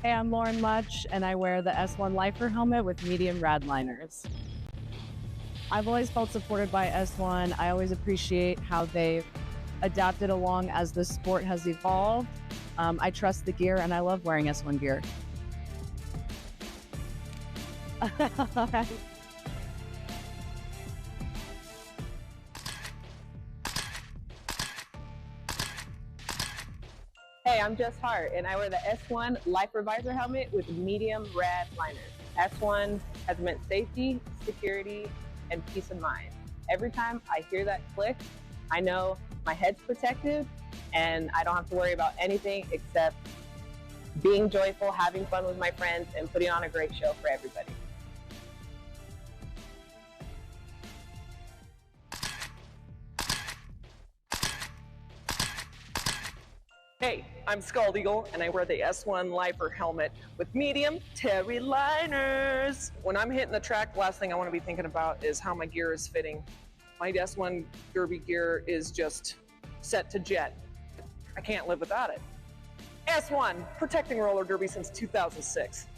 Hey, I'm Lauren Much, and I wear the S1 Lifer helmet with medium rad liners. I've always felt supported by S1. I always appreciate how they've adapted along as the sport has evolved. I trust the gear, and I love wearing S1 gear. Hey, I'm Jess Hart, and I wear the S1 Lifer Visor helmet with medium rad liners. S1 has meant safety, security, and peace of mind. Every time I hear that click, I know my head's protected, and I don't have to worry about anything except being joyful, having fun with my friends, and putting on a great show for everybody. Hey, I'm Scald Eagle, and I wear the S1 Lifer helmet with medium terry liners. When I'm hitting the track, the last thing I want to be thinking about is how my gear is fitting. My S1 derby gear is just set to jet. I can't live without it. S1, protecting roller derby since 2006.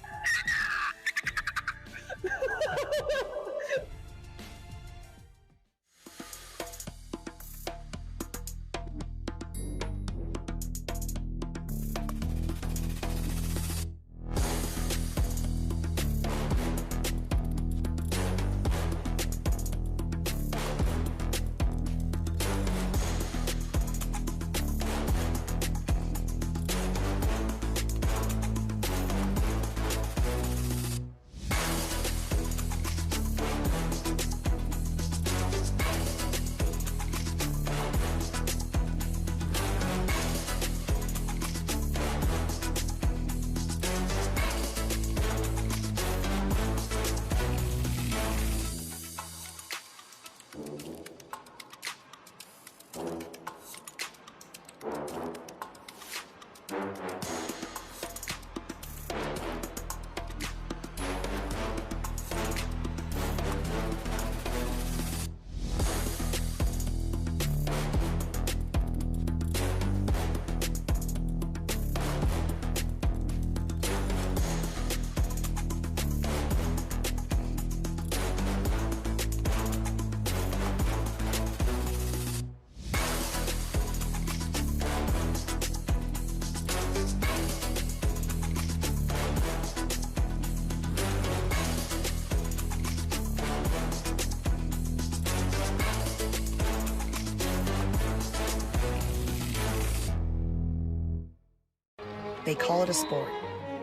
They call it a sport,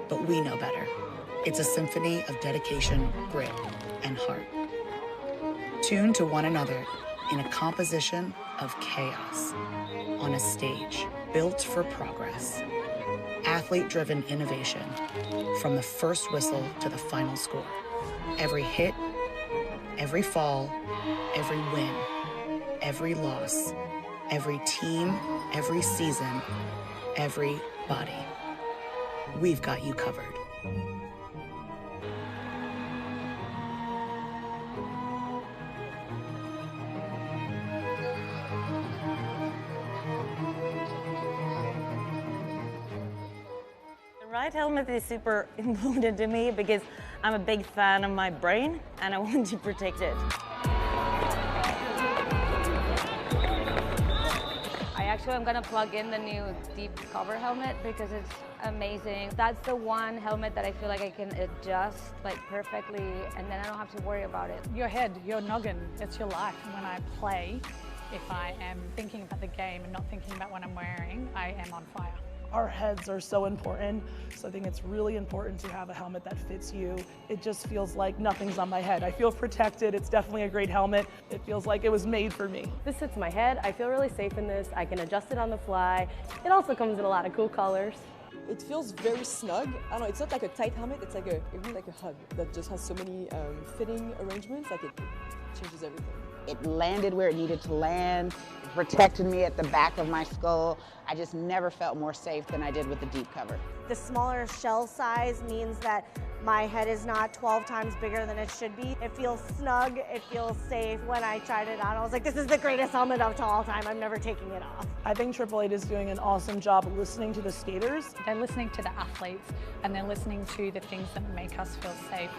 but we know better. It's a symphony of dedication, grit, and heart. Tuned to one another in a composition of chaos on a stage built for progress. Athlete-driven innovation from the first whistle to the final score. Every hit, every fall, every win, every loss, every team, every season, every body. We've got you covered. The right helmet is super important to me because I'm a big fan of my brain and I want to protect it. Actually, I'm gonna plug in the new deep cover helmet because it's amazing. That's the one helmet that I feel like I can adjust like perfectly, and then I don't have to worry about it. Your head, your noggin, it's your life. When I play, if I am thinking about the game and not thinking about what I'm wearing, I am on fire. Our heads are so important, so I think it's really important to have a helmet that fits you. It just feels like nothing's on my head. I feel protected. It's definitely a great helmet. It feels like it was made for me. This fits my head. I feel really safe in this. I can adjust it on the fly. It also comes in a lot of cool colors. It feels very snug. I don't know, it's not like a tight helmet, it's like it really like a hug that just has so many fitting arrangements, like it changes everything. It landed where it needed to land. It protected me at the back of my skull. I just never felt more safe than I did with the deep cover. The smaller shell size means that my head is not 12 times bigger than it should be. It feels snug, it feels safe. When I tried it on, I was like, this is the greatest helmet of all time. I'm never taking it off. I think Triple Eight is doing an awesome job listening to the skaters. They're listening to the athletes and they're listening to the things that make us feel safe.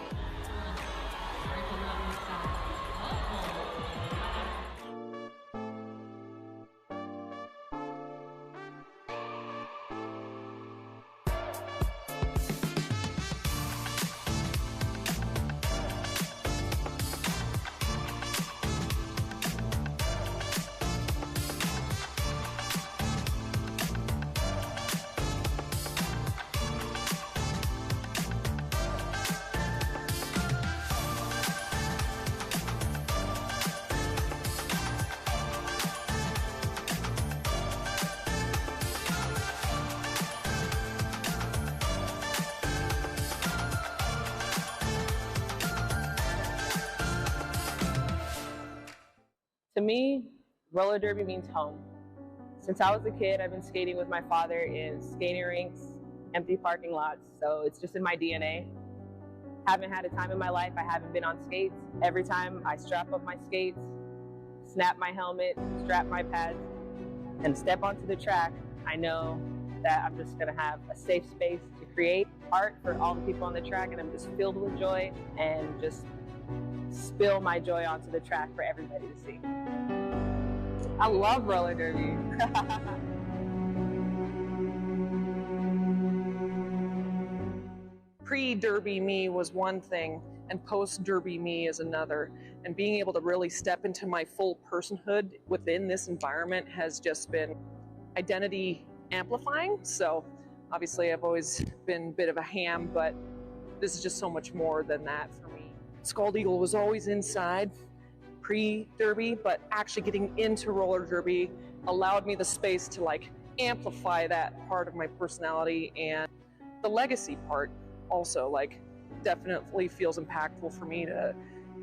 To me, roller derby means home. Since I was a kid, I've been skating with my father in skating rinks, empty parking lots, so it's just in my DNA. Haven't had a time in my life I haven't been on skates. Every time I strap up my skates, snap my helmet, strap my pads, and step onto the track, I know that I'm just gonna have a safe space to create art for all the people on the track, and I'm just filled with joy and just spill my joy onto the track for everybody to see. I love roller derby. Pre-derby me was one thing, and post-derby me is another. And being able to really step into my full personhood within this environment has just been identity amplifying. So obviously I've always been a bit of a ham, but this is just so much more than that for me. Scald Eagle was always inside pre-derby, but actually getting into roller derby allowed me the space to like amplify that part of my personality, and the legacy part also like definitely feels impactful for me to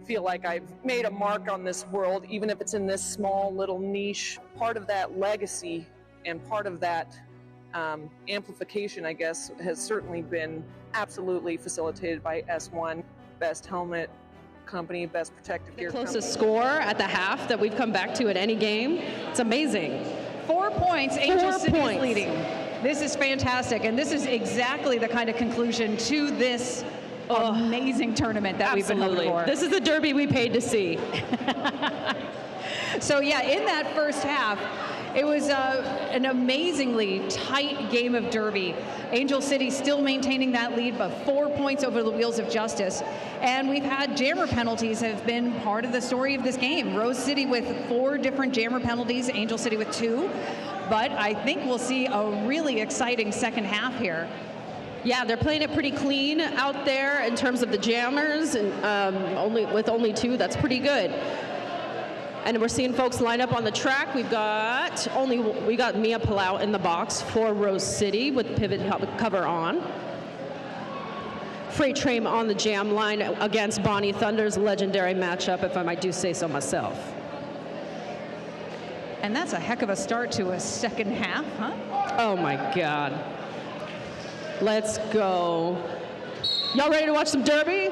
feel like I've made a mark on this world, even if it's in this small little niche. Part of that legacy and part of that amplification, I guess, has certainly been absolutely facilitated by S1. Best helmet company, best protective gear company. Closest score at the half that we've come back to at any game. It's amazing. 4 points, Angel City is leading. This is fantastic, and this is exactly the kind of conclusion to this amazing tournament that we've been hoping for. This is the derby we paid to see. So yeah, in that first half, it was an amazingly tight game of derby. Angel City still maintaining that lead, but 4 points over the Wheels of Justice. And we've had jammer penalties have been part of the story of this game. Rose City with 4 different jammer penalties, Angel City with 2. But I think we'll see a really exciting second half here. Yeah, they're playing it pretty clean out there in terms of the jammers, and with only 2, that's pretty good. And we're seeing folks line up on the track. We got Mia Palau in the box for Rose City with pivot cover on. Freight Train on the jam line against Bonnie Thunder's legendary matchup, if I might do say so myself. And that's a heck of a start to a second half, huh? Oh my God. Let's go. Y'all ready to watch some derby?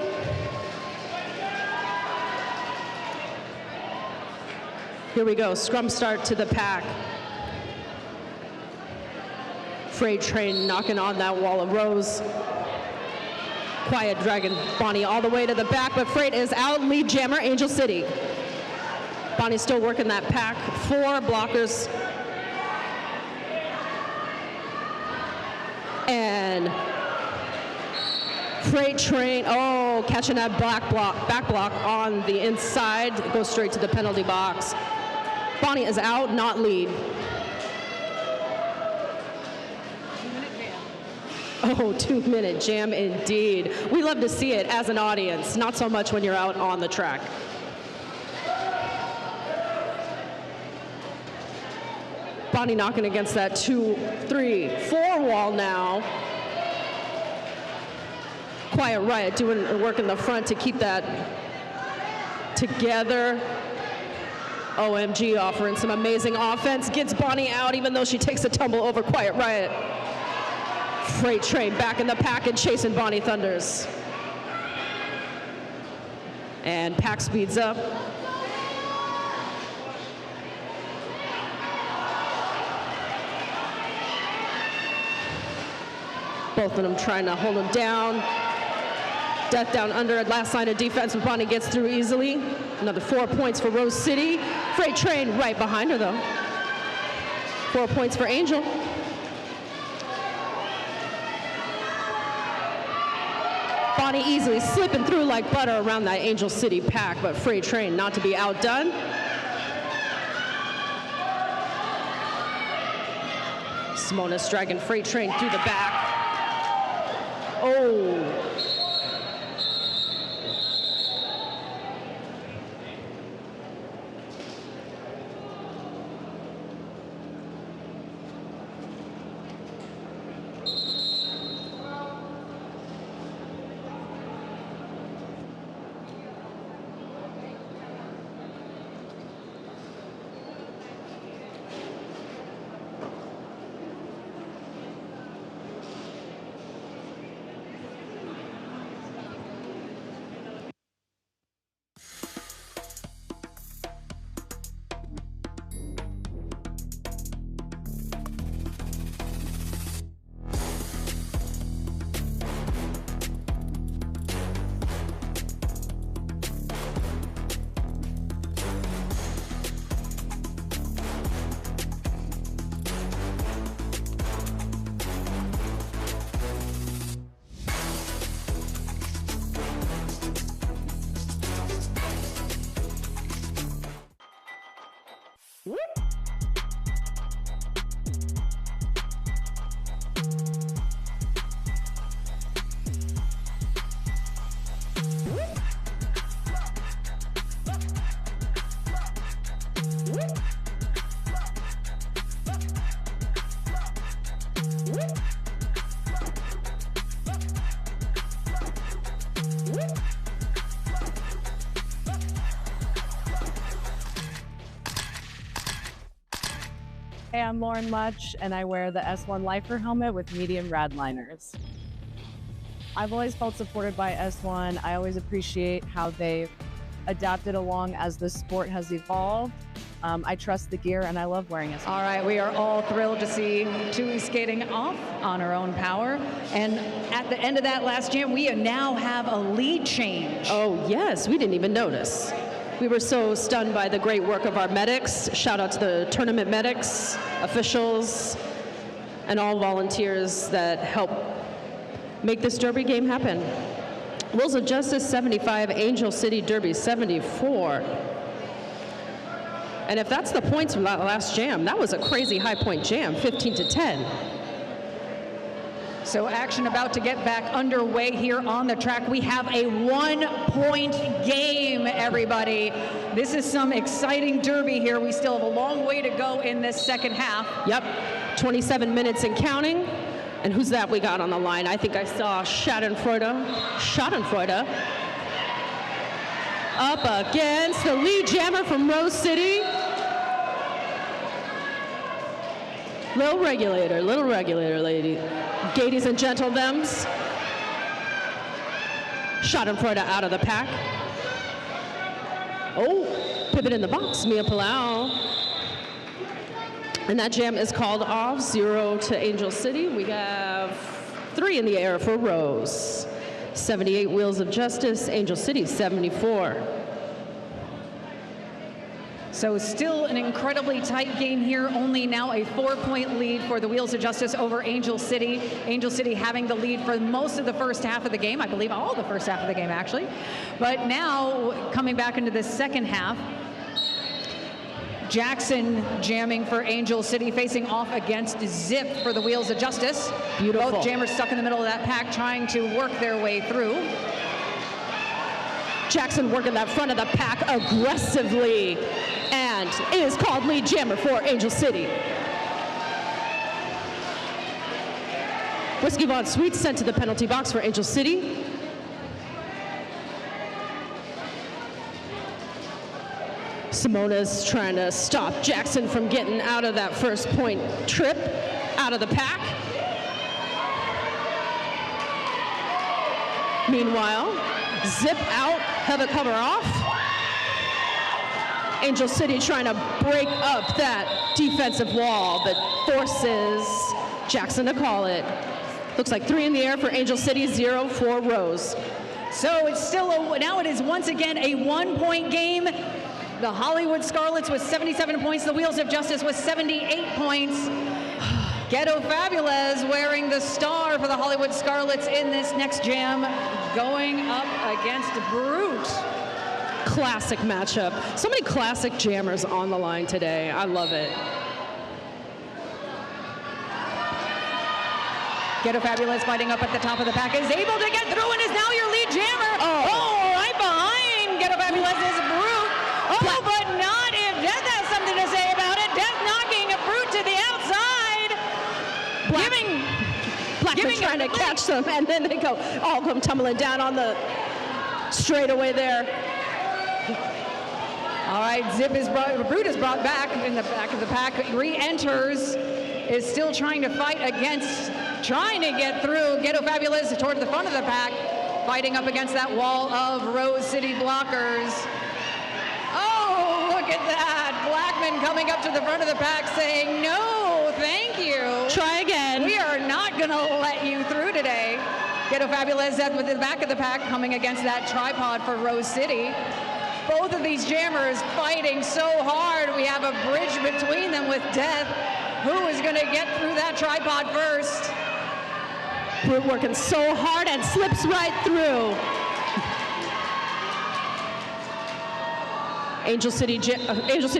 Here we go, scrum start to the pack. Freight Train knocking on that wall of Rose. Quiet Dragon Bonnie all the way to the back, but Freight is out, lead jammer Angel City. Bonnie's still working that pack, 4 blockers. And Freight Train, catching that back block on the inside, it goes straight to the penalty box. Bonnie is out, not lead. Oh, 2-minute jam indeed. We love to see it as an audience, not so much when you're out on the track. Bonnie knocking against that 2, 3, 4 wall now. Quiet Riot doing work in the front to keep that together. OMG offering some amazing offense. Gets Bonnie out even though she takes a tumble over Quiet Riot. Freight Train back in the pack and chasing Bonnie Thunders. And pack speeds up. Both of them trying to hold him down. Death down under, last line of defense, but Bonnie gets through easily. Another 4 points for Rose City. Freight Train right behind her though. 4 points for Angel. Bonnie easily slipping through like butter around that Angel City pack, but Freight Train not to be outdone. Simona's dragging Freight Train through the back. Oh. Hey, I'm Lauren Much, and I wear the S1 Lifer helmet with medium rad liners. I've always felt supported by S1. I always appreciate how they've adapted along as the sport has evolved. I trust the gear, and I love wearing it. All right, we are all thrilled to see Tui skating off on her own power. And at the end of that last jam, we now have a lead change. Oh, yes, we didn't even notice. We were so stunned by the great work of our medics. Shout out to the tournament medics, officials, and all volunteers that help make this Derby game happen. Wheels of Justice 75, Angel City Derby 74. And if that's the points from that last jam, that was a crazy high point jam, 15-10. So action about to get back underway here on the track. We have a 1-point game, everybody. This is some exciting Derby here. We still have a long way to go in this second half. Yep, 27 minutes and counting. And who's that we got on the line? I think I saw Schadenfreude up against the lead jammer from Rose City. Little regulator, lady. Ladies and gentlethems. Schadenfreude out of the pack. Oh, pivot in the box, Mia Palau. And that jam is called off, 0 to Angel City. We have 3 in the air for Rose. 78 Wheels of Justice, Angel City 74. So still an incredibly tight game here, only now a 4-point lead for the Wheels of Justice over Angel City. Angel City having the lead for most of the first half of the game, I believe all the first half of the game actually. But now coming back into the second half, Jackson jamming for Angel City, facing off against Zip for the Wheels of Justice. Beautiful. Both jammers stuck in the middle of that pack trying to work their way through. Jackson working that front of the pack aggressively. And it is called lead jammer for Angel City. Whiskey Von Sweet sent to the penalty box for Angel City. Simona's trying to stop Jackson from getting out of that first point trip out of the pack. Meanwhile, zip out, have it cover off. Angel City trying to break up that defensive wall, but forces Jackson to call it. Looks like 3 in the air for Angel City, 0 for Rose. So it's still, now it is once again a 1-point game. The Hollywood Scarlets with 77 points, the Wheels of Justice with 78 points. Ghetto Fabulous wearing the star for the Hollywood Scarlets in this next jam, going up against Brute. Classic matchup. So many classic jammers on the line today. I love it. Ghetto Fabulous fighting up at the top of the pack, is able to get through and is now your lead jammer. Oh, right behind Ghetto Fabulous is Brute. Oh, but not if Death has something to say about it. Death knocking a Brute to the outside. Blackman trying to catch them, and then they go, all come tumbling down on the straightaway there. All right, Brute is brought back in the back of the pack, re-enters, is still trying to fight against, trying to get through Ghetto Fabulous toward the front of the pack, fighting up against that wall of Rose City blockers. Oh, look at that. Blackman coming up to the front of the pack saying, no, thank you. Try again. We are not going to let you through today. Ghetto Fabulous with the back of the pack coming against that tripod for Rose City. Both of these jammers fighting so hard. We have a bridge between them with Death. Who is going to get through that tripod first? Brute working so hard and slips right through. Angel City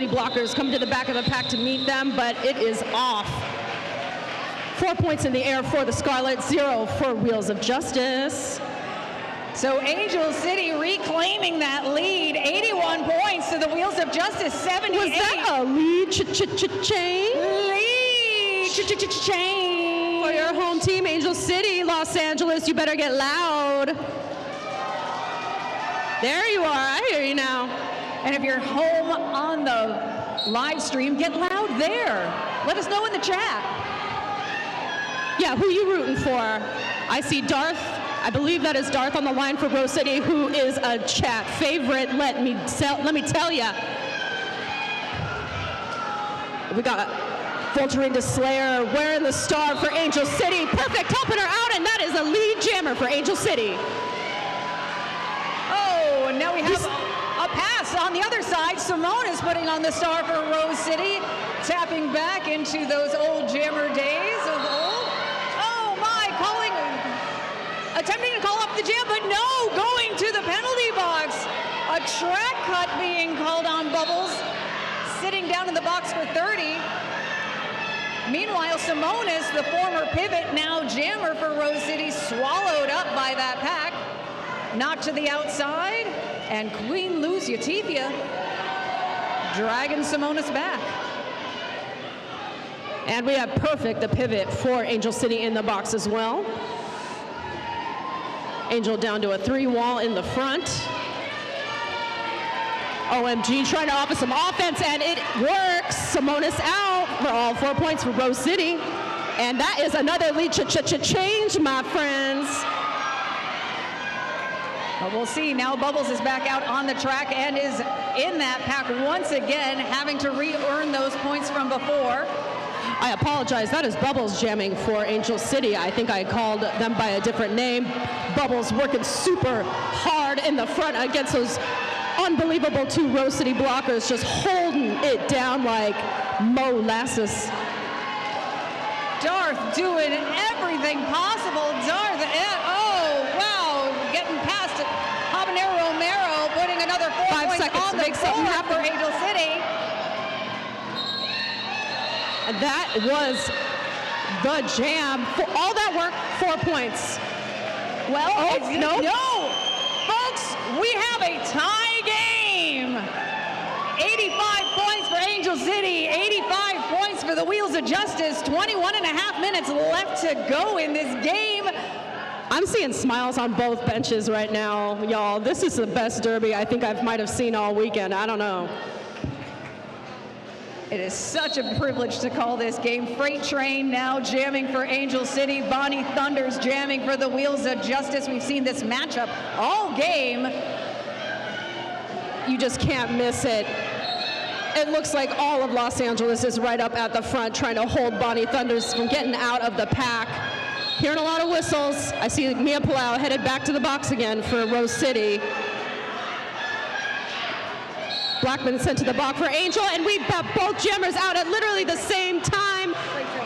blockers come to the back of the pack to meet them, but it is off. 4 points in the air for the Scarlets, 0 for Wheels of Justice. So Angel City reclaiming that lead, 81 points to the Wheels of Justice, 78. Was that a lead change? Lead change. For your home team, Angel City, Los Angeles, you better get loud. There you are, I hear you now. And if you're home on the live stream, get loud there. Let us know in the chat. Yeah, who you rooting for? I see Darth. I believe that is Darth on the line for Rose City, who is a chat favorite. Let me tell ya. We got Vulturine to Slayer wearing the star for Angel City. Perfect, helping her out, and that is a lead jammer for Angel City. Oh, and now we have a pass on the other side. Simone is putting on the star for Rose City, tapping back into those old jammer days of old. Oh my, attempting to call up the jam, but no, going to the penalty box. A track cut being called on Bubbles, sitting down in the box for 30. Meanwhile, Simonis, the former pivot, now jammer for Rose City, swallowed up by that pack. Knocked to the outside, and Queen Luz Yatifia dragging Simonis back. And we have Perfect, the pivot for Angel City in the box as well. Angel down to a 3-wall in the front. OMG trying to offer some offense, and it works. Simonis out for all 4 points for Rose City. And that is another lead change, my friends. But we'll see. Now Bubbles is back out on the track and is in that pack once again, having to re-earn those points from before. I apologize. That is Bubbles jamming for Angel City. I think I called them by a different name. Bubbles working super hard in the front against those unbelievable 2 Rose City blockers, just holding it down like molasses. Darth doing everything possible. Darth, oh wow, getting past Habanero Romero, putting another 4 5 points seconds on to the make something board happen for Angel City. That was the jam. For all that work, 4 points. Well, no, folks, we have a tie game. 85 points for Angel City, 85 points for the Wheels of Justice, 21 and a half minutes left to go in this game. I'm seeing smiles on both benches right now, y'all. This is the best derby I think I might have seen all weekend. I don't know. It is such a privilege to call this game. Freight Train now jamming for Angel City. Bonnie Thunder's jamming for the Wheels of Justice. We've seen this matchup all game. You just can't miss it. It looks like all of Los Angeles is right up at the front trying to hold Bonnie Thunders from getting out of the pack. Hearing a lot of whistles. I see Mia Palau headed back to the box again for Rose City. Blackman sent to the box for Angel, and we have both jammers out at literally the same time.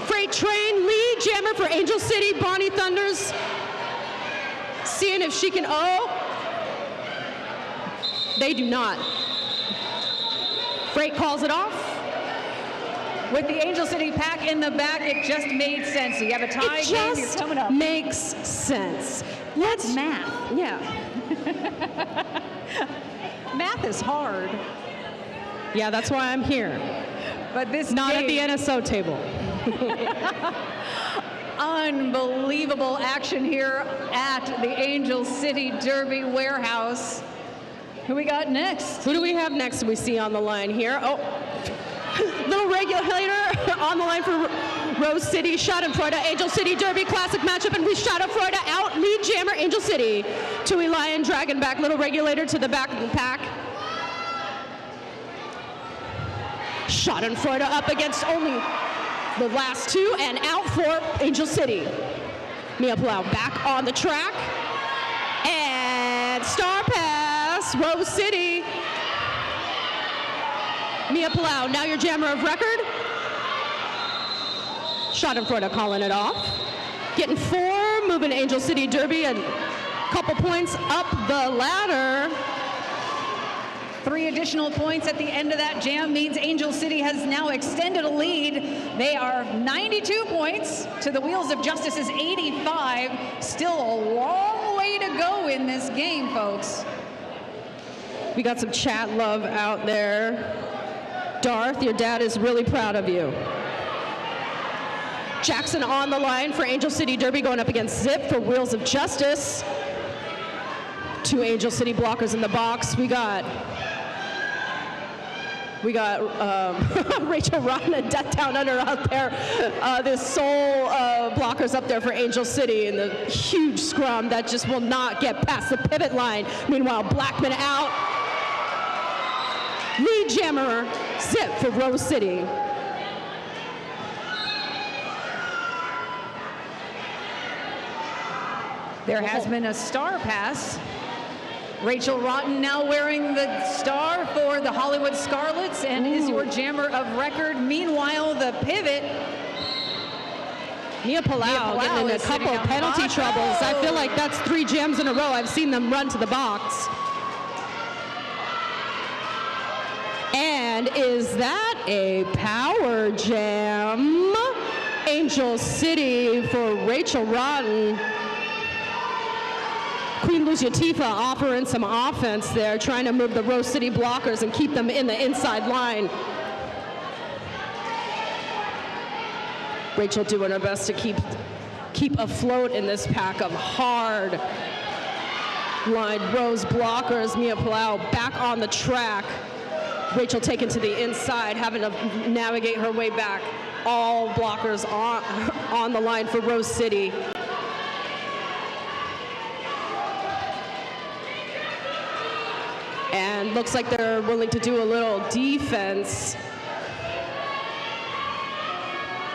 Freight Train lead jammer for Angel City. Bonnie Thunders seeing if she can, they do not. Freight calls it off. With the Angel City pack in the back, it just made sense. You have a tie game, you're coming up. Makes sense. That's math. Yeah. Math is hard. Yeah, that's why I'm here. But this Not game, at the NSO table. Unbelievable action here at the Angel City Derby Warehouse. Who we got next? Who do we have next we see on the line here? Oh, little regulator on the line for Rose City. Schadenfreude, Angel City Derby Classic matchup, and we Schadenfreude out. Lead jammer, Angel City. Tui Lion, Dragon back, little regulator to the back of the pack. Schadenfreude up against only the last two, and out for Angel City. Mia Palau back on the track. And star pass, Rose City. Mia Palau, now your jammer of record. Schadenfreude calling it off. Getting 4, moving Angel City Derby and a couple points up the ladder. 3 additional points at the end of that jam means Angel City has now extended a lead. They are 92 points to the Wheels of Justice's 85. Still a long way to go in this game, folks. We got some chat love out there. Darth, your dad is really proud of you. Jackson on the line for Angel City Derby going up against Zip for Wheels of Justice. 2 Angel City blockers in the box. We got Rachel Rotten and Death Down Under out there. This Soul blockers up there for Angel City in the huge scrum that just will not get past the pivot line. Meanwhile, Blackman out. Lead jammer, Zip for Rose City. There has been a star pass. Rachel Rotten now wearing the star for the Hollywood Scarlets and is your jammer of record. Meanwhile, the pivot. Mia Palau getting in a couple of penalty troubles. I feel like that's 3 jams in a row. I've seen them run to the box. And is that a power jam? Angel City for Rachel Rotten. Queen Lucia Tifa offering some offense there, trying to move the Rose City blockers and keep them in the inside line. Rachel doing her best to keep afloat in this pack of hard line Rose blockers. Mia Palau back on the track. Rachel taken to the inside, having to navigate her way back. All blockers on the line for Rose City. And looks like they're willing to do a little defense.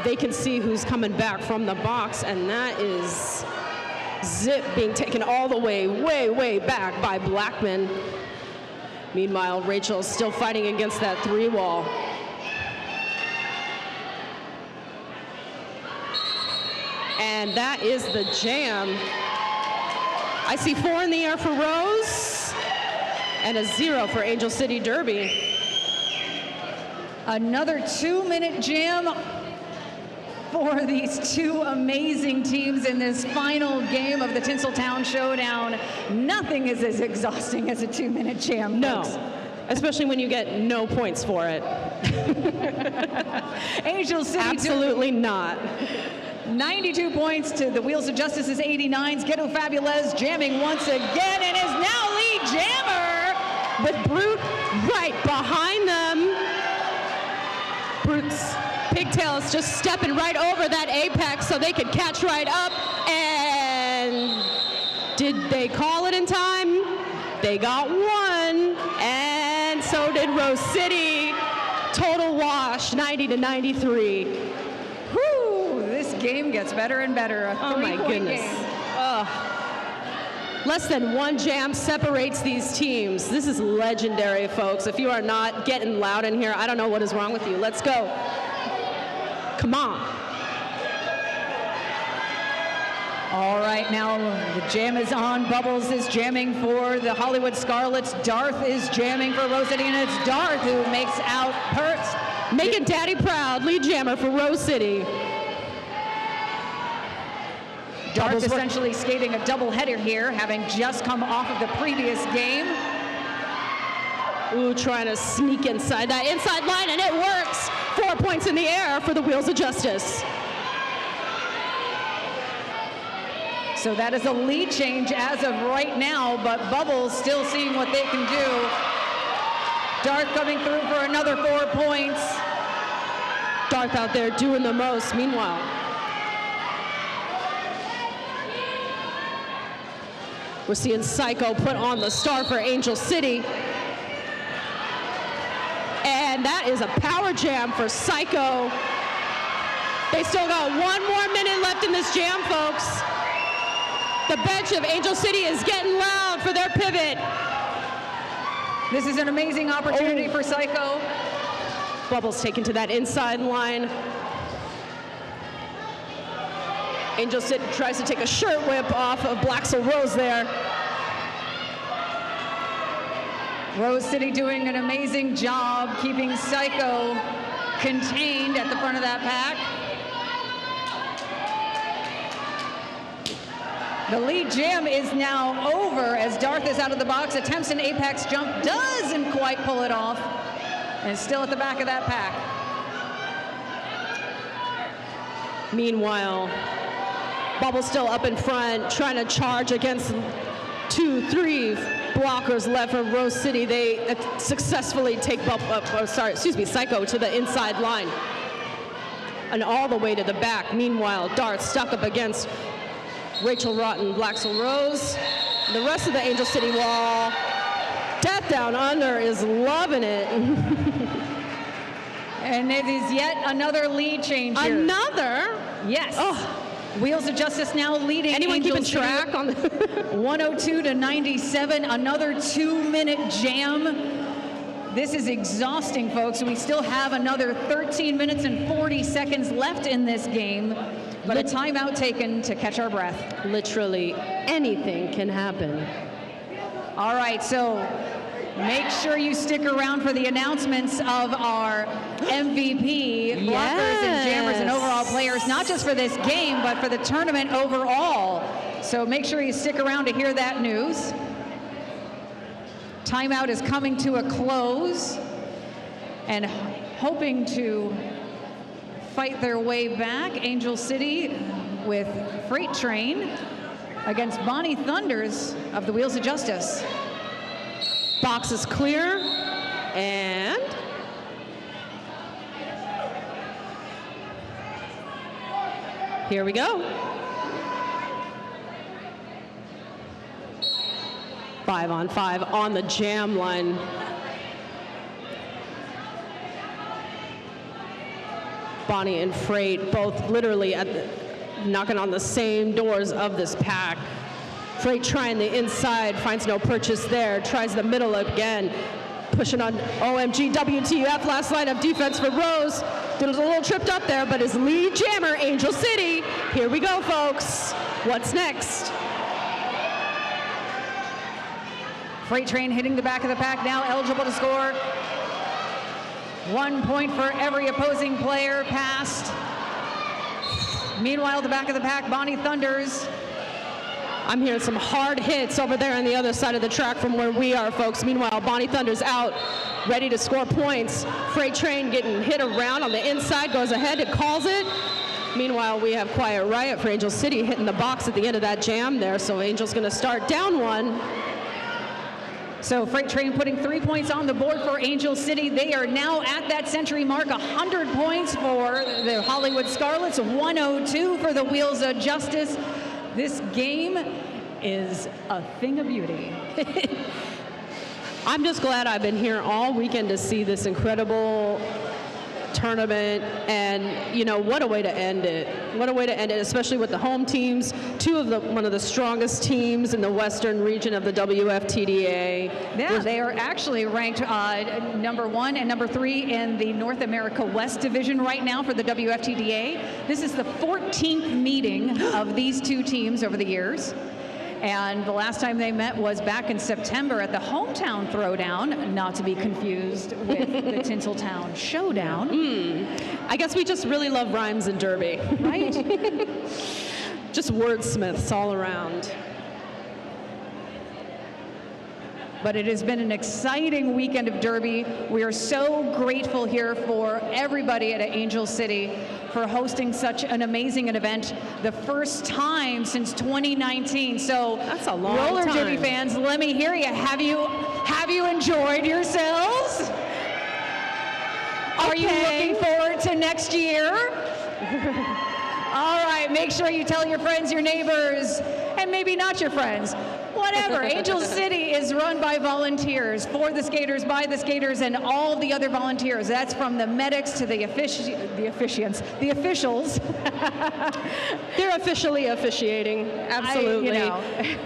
They can see who's coming back from the box, and that is Zip being taken all the way, way back by Blackman. Meanwhile, Rachel's still fighting against that 3-wall. And that is the jam. I see 4 in the air for Rose and a 0 for Angel City Derby. Another 2-minute jam for these 2 amazing teams in this final game of the Tinseltown Showdown. Nothing is as exhausting as a 2-minute jam, folks. No, especially when you get no points for it. Angel City. Absolutely not. 92 points to the Wheels of Justice's 89s. Ghetto Fabulez jamming once again and is now lead jammer. With Brute right behind them. Pigtails just stepping right over that apex so they could catch right up. And did they call it in time? They got one, and so did Rose City. Total wash, 90-93. Whew, this game gets better and better. Oh my goodness. Less than one jam separates these teams. This is legendary, folks. If you are not getting loud in here, I don't know what is wrong with you. Let's go. Come on. All right, now the jam is on. Bubbles is jamming for the Hollywood Scarlets. Darth is jamming for Rose City, and it's Darth who makes out Perks. Making Daddy proud, lead jammer for Rose City. Darth essentially skating a doubleheader here, having just come off of the previous game. Ooh, trying to sneak inside that inside line, and it works. 4 points in the air for the Wheels of Justice. So that is a lead change as of right now, but Bubbles still seeing what they can do. Darth coming through for another 4 points. Darth out there doing the most. Meanwhile, we're seeing Psycho put on the star for Angel City. And that is a power jam for Psycho. They still got 1 more minute left in this jam, folks. The bench of Angel City is getting loud for their pivot. This is an amazing opportunity for Psycho. Bubbles taken to that inside line. Angel City tries to take a shirt whip off of Blaxel Rose there. Rose City doing an amazing job keeping Psycho contained at the front of that pack. The lead jam is now over as Darth is out of the box, attempts an apex jump, doesn't quite pull it off, and is still at the back of that pack. Meanwhile, Bubble still up in front, trying to charge against 2-3 blockers left from Rose City. They successfully take Psycho to the inside line and all the way to the back. Meanwhile, Darth stuck up against Rachel Rotten, Blaxel Rose. The rest of the Angel City wall. Death Down Under is loving it. And it is yet another lead change here. Another? Yes. Oh. Wheels of Justice now leading. Anyone Angel keeping City track on the 102-97, another 2-minute jam. This is exhausting, folks. We still have another 13 minutes and 40 seconds left in this game, but a timeout taken to catch our breath. Literally anything can happen. All right, so make sure you stick around for the announcements of our MVP, blockers and jammers and overall players, not just for this game, but for the tournament overall. So make sure you stick around to hear that news. Timeout is coming to a close, and hoping to fight their way back, Angel City with Freight Train against Bonnie Thunders of the Wheels of Justice. Box is clear, and here we go. 5-on-5 on the jam line. Bonnie and Freight both literally knocking on the same doors of this pack. Freight trying the inside, finds no purchase there, tries the middle again, pushing on OMG WTF, last line of defense for Rose. It was a little tripped up there, but his lead jammer, Angel City. Here we go, folks. What's next? Freight Train hitting the back of the pack now, eligible to score. 1 point for every opposing player passed. Meanwhile, the back of the pack, Bonnie Thunders. I'm hearing some hard hits over there on the other side of the track from where we are, folks. Meanwhile, Bonnie Thunders out, ready to score points. Freight Train getting hit around on the inside, goes ahead and calls it. Meanwhile, we have Quiet Riot for Angel City hitting the box at the end of that jam there, so Angel's gonna start down one. So Freight Train putting 3 points on the board for Angel City. They are now at that century mark. 100 points for the Hollywood Scarlets, 102 for the Wheels of Justice. This game is a thing of beauty. I'm just glad I've been here all weekend to see this incredible tournament, and you know, what a way to end it. What a way to end it, especially with the home teams, one of the strongest teams in the western region of the WFTDA. Yeah, they are actually ranked number 1 and number 3 in the North America West Division right now for the WFTDA. This is the 14th meeting of these two teams over the years. And the last time they met was back in September at the Hometown Throwdown, not to be confused with the Tinseltown Showdown. I guess we just really love rhymes and derby. Right? Just wordsmiths all around. But it has been an exciting weekend of Derby. We are so grateful here for everybody at Angel City for hosting such an amazing event. The first time since 2019. So that's a long roller time. derby fans, let me hear you. Have you enjoyed yourselves? Are you looking forward to next year? All right, make sure you tell your friends, your neighbors, and maybe not your friends. Whatever. Angel City is run by volunteers, for the skaters, by the skaters, and all the other volunteers. That's from the medics to the officials. They're officially officiating. Absolutely.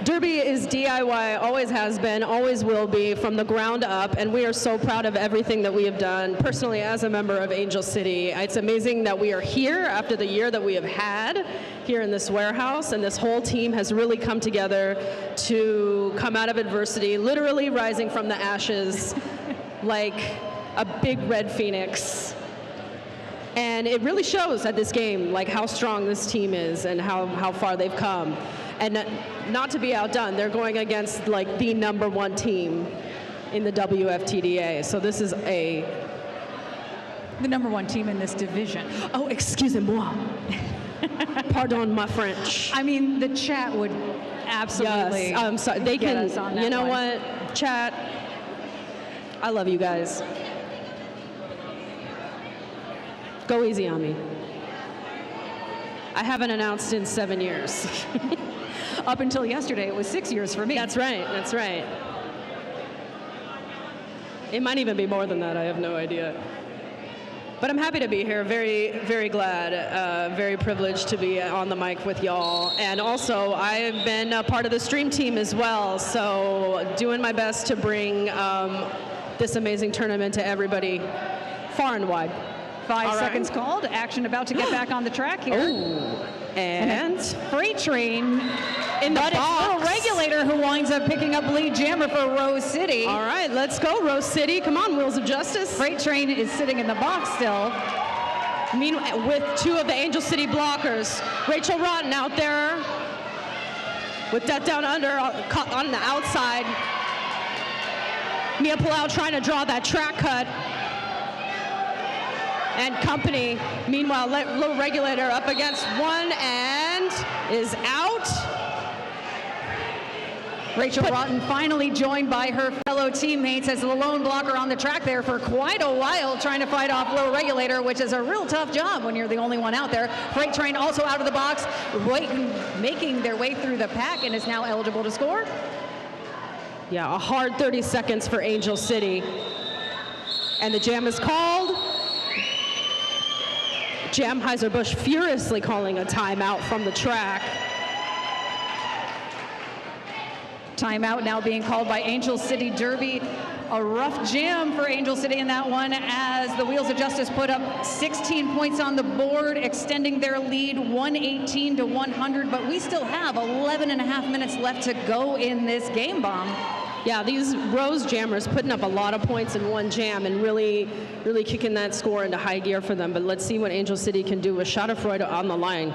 Derby is DIY, always has been, always will be, from the ground up, and we are so proud of everything that we have done. Personally, as a member of Angel City, it's amazing that we are here after the year that we have had here in this warehouse, and this whole team has really come together to come out of adversity, literally rising from the ashes like a big red phoenix. And it really shows at this game, like how strong this team is and how far they've come. And not to be outdone, they're going against like the #1 team in the WFTDA. So this is the #1 team in this division. Oh, excusez-moi. Pardon my French. I mean, the chat would absolutely. Yes, I'm sorry. They get can. us on that You know one. what, chat? I love you guys. Go easy on me. I haven't announced in 7 years. Up until yesterday, it was 6 years for me. That's right. That's right. It might even be more than that. I have no idea. But I'm happy to be here, very, very glad, very privileged to be on the mic with y'all. And also, I've been a part of the stream team as well, so doing my best to bring this amazing tournament to everybody far and wide. 5 seconds called, action about to get back on the track here. Oh, and Freight Train in the but box. It's Little Regulator who winds up picking up lead jammer for Rose City. All right, let's go, Rose City. Come on, Wheels of Justice. Freight Train is sitting in the box still. Meanwhile, with 2 of the Angel City blockers, Rachel Rotten out there with Death Down Under on the outside. Mia Palau trying to draw that track cut. And company, meanwhile, Little Regulator up against one and is out. Rachel Rotten finally joined by her fellow teammates as the lone blocker on the track there for quite a while, trying to fight off Little Regulator, which is a real tough job when you're the only one out there. Freight Train also out of the box, making their way through the pack and is now eligible to score. Yeah, a hard 30 seconds for Angel City. And the jam is called. Jamheiser-Busch furiously calling a timeout from the track. Timeout now being called by Angel City Derby. A rough jam for Angel City in that one as the Wheels of Justice put up 16 points on the board, extending their lead 118 to 100, but we still have 11 and a half minutes left to go in this game bomb. Yeah, these Rose Jammers putting up a lot of points in one jam and really kicking that score into high gear for them. But let's see what Angel City can do with Schadenfreude on the line.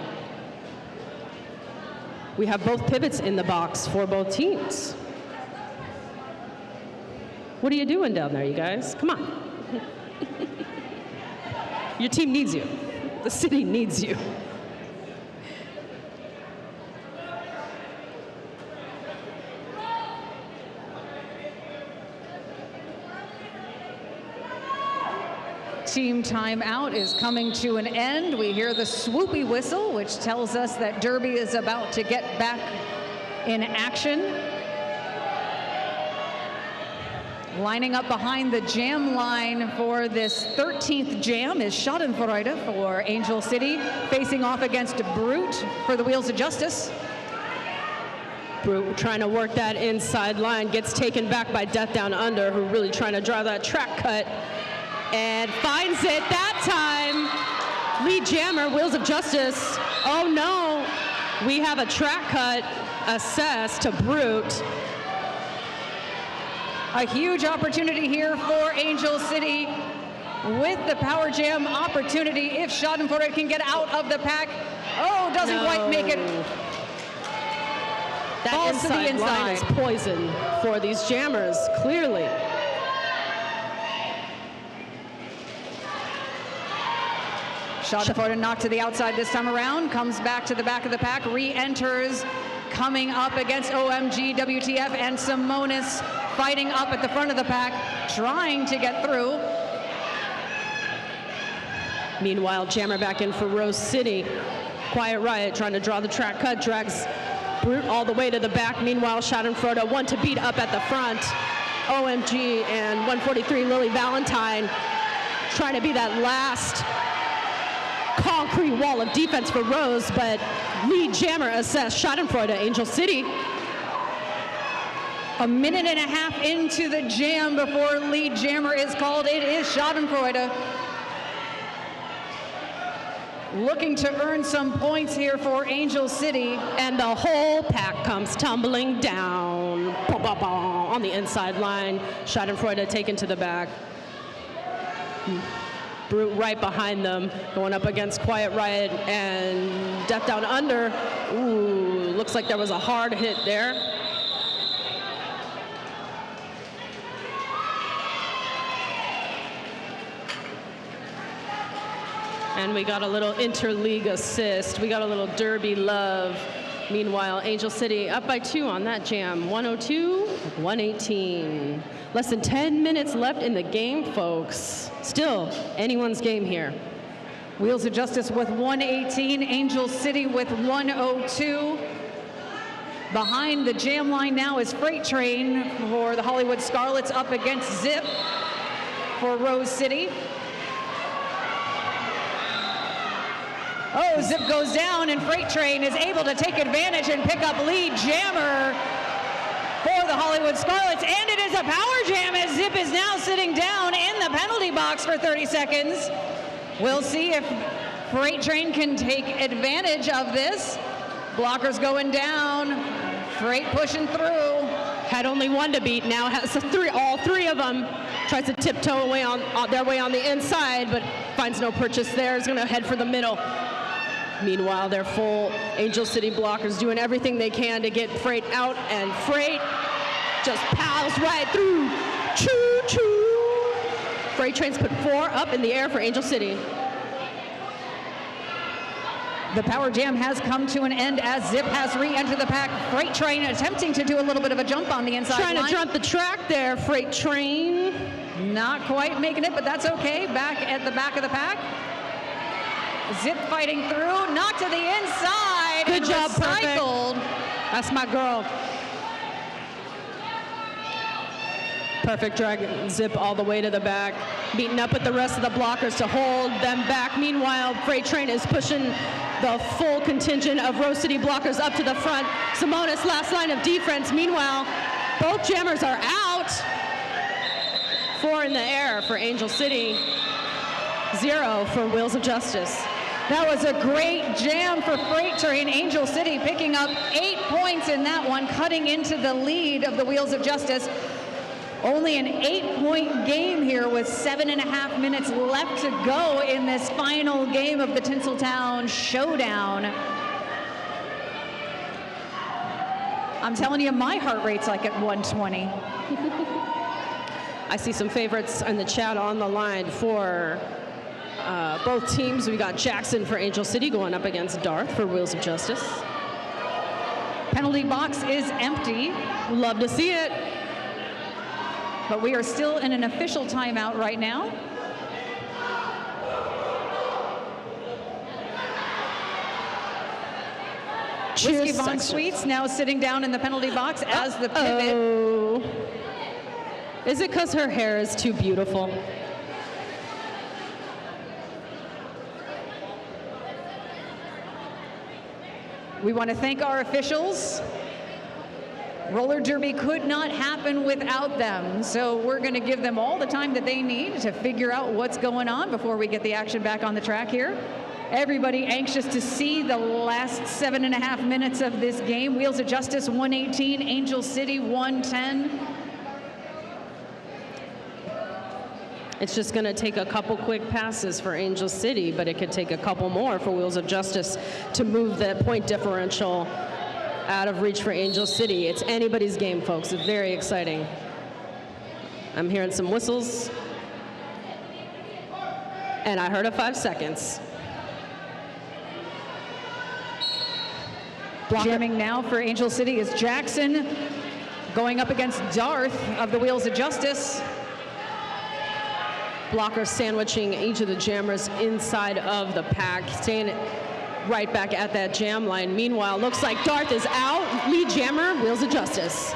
We have both pivots in the box for both teams. What are you doing down there, you guys? Come on. Your team needs you. The city needs you. team timeout is coming to an end. We hear the swoopy whistle, which tells us that Derby is about to get back in action. Lining up behind the jam line for this 13th jam is Schadenfreude for Angel City, facing off against Brute for the Wheels of Justice. Brute trying to work that inside line, gets taken back by Death Down Under, who really trying to draw that track cut, and finds it that time. Lead jammer, Wheels of Justice. Oh no, we have a track cut assessed to Brute. A huge opportunity here for Angel City with the power jam opportunity if Schadenfreude can get out of the pack. Oh, doesn't quite make it. That Falls to the inside line is poison for these jammers, clearly. Schadenfreude knocked to the outside this time around, comes back to the back of the pack, re-enters, coming up against OMG, WTF, and Simonis fighting up at the front of the pack, trying to get through. Meanwhile, jammer back in for Rose City. Quiet Riot trying to draw the track cut, drags Brute all the way to the back. Meanwhile, Schadenfreude one to beat up at the front. OMG and 143 Lily Valentine trying to be that last concrete wall of defense for Rose, but lead jammer assessed Schadenfreude, Angel City. A minute and a half into the jam before lead jammer is called. It is Schadenfreude. Looking to earn some points here for Angel City. And the whole pack comes tumbling down. Bah, bah, bah, on the inside line. Schadenfreude taken to the back. Brute right behind them, going up against Quiet Riot and Death Down Under. Ooh, looks like there was a hard hit there. And we got a little interleague assist. We got a little Derby love. Meanwhile, Angel City up by 2 on that jam, 102-118. Less than 10 minutes left in the game, folks. Still, anyone's game here. Wheels of Justice with 118, Angel City with 102. Behind the jam line now is Freight Train for the Hollywood Scarlets up against Zip for Rose City. Oh, Zip goes down and Freight Train is able to take advantage and pick up lead jammer for the Hollywood Scarlets, and it is a power jam as Zip is now sitting down in the penalty box for 30 seconds. We'll see if Freight Train can take advantage of this. Blockers going down, Freight pushing through. Had only one to beat, now has all three of them. Tries to tiptoe away on their way on the inside, but finds no purchase there. Is going to head for the middle. Meanwhile, their full Angel City blockers doing everything they can to get Freight out, and Freight just plows right through. Choo choo. Freight Train's put 4 up in the air for Angel City. The power jam has come to an end as Zip has re-entered the pack. Freight Train attempting to do a little bit of a jump on the inside Trying line. to jump the track there, Freight Train. Not quite making it, but that's okay. Back at the back of the pack. Zip fighting through, knocked to the inside. Good job, recycled. Perfect. That's my girl. Perfect drag Zip all the way to the back, beating up with the rest of the blockers to hold them back. Meanwhile, Freight Train is pushing the full contingent of Rose City blockers up to the front. Simonis, last line of defense. Meanwhile, both jammers are out. 4 in the air for Angel City, 0 for Wheels of Justice. That was a great jam for Freight Train. Angel City picking up 8 points in that one, cutting into the lead of the Wheels of Justice. Only an 8-point game here with 7.5 minutes left to go in this final game of the Tinseltown Showdown. I'm telling you, my heart rate's like at 120. I see some favorites in the chat on the line for both teams. We got Jackson for Angel City going up against Darth for Wheels of Justice. Penalty box is empty. Love to see it. But we are still in an official timeout right now. Whiskey Von Sweets now sitting down in the penalty box as the pivot. Is it because her hair is too beautiful? We want to thank our officials. Roller derby could not happen without them, so we're going to give them all the time that they need to figure out what's going on before we get the action back on the track here. Everybody anxious to see the last 7.5 minutes of this game. Wheels of Justice 118, Angel City 110. It's just going to take a couple quick passes for Angel City, but it could take a couple more for Wheels of Justice to move that point differential out of reach for Angel City. It's anybody's game, folks. It's very exciting. I'm hearing some whistles. And I heard a 5 seconds. Jamming now for Angel City is Jackson, going up against Darth of the Wheels of Justice. Blocker sandwiching each of the jammers inside of the pack, staying right back at that jam line. Meanwhile, looks like Darth is out. Lead jammer, Wheels of Justice.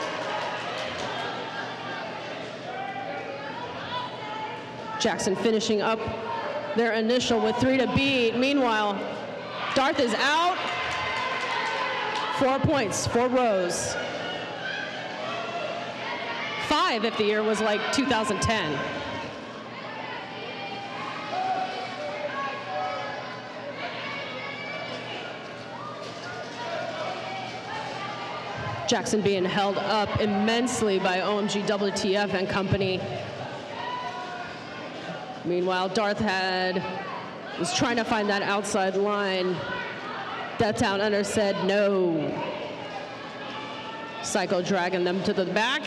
Jackson finishing up their initial with 3 to beat. Meanwhile, Darth is out. 4 points for Rose. 5 if the year was like 2010. Jackson being held up immensely by OMG WTF and company. Meanwhile, Darth was trying to find that outside line. Death Down Under said no. Psycho dragging them to the back.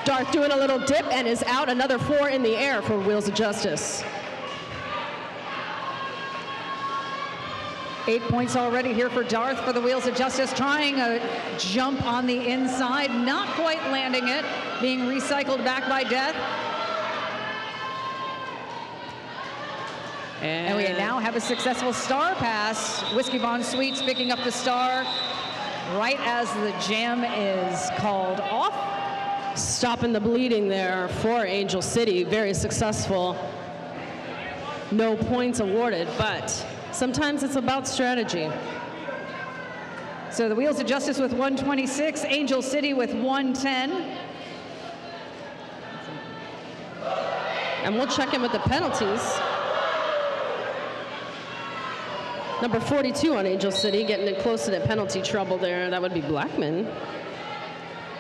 Darth doing a little dip and is out. Another 4 in the air for Wheels of Justice. 8 points already here for Darth for the Wheels of Justice, trying a jump on the inside, not quite landing it, being recycled back by Death. And we now have a successful star pass. Whiskey Von Sweets picking up the star right as the jam is called off. Stopping the bleeding there for Angel City, very successful. No points awarded, but sometimes it's about strategy. So the Wheels of Justice with 126, Angel City with 110. And we'll check in with the penalties. Number 42 on Angel City, getting it close to that penalty trouble there. That would be Blackman.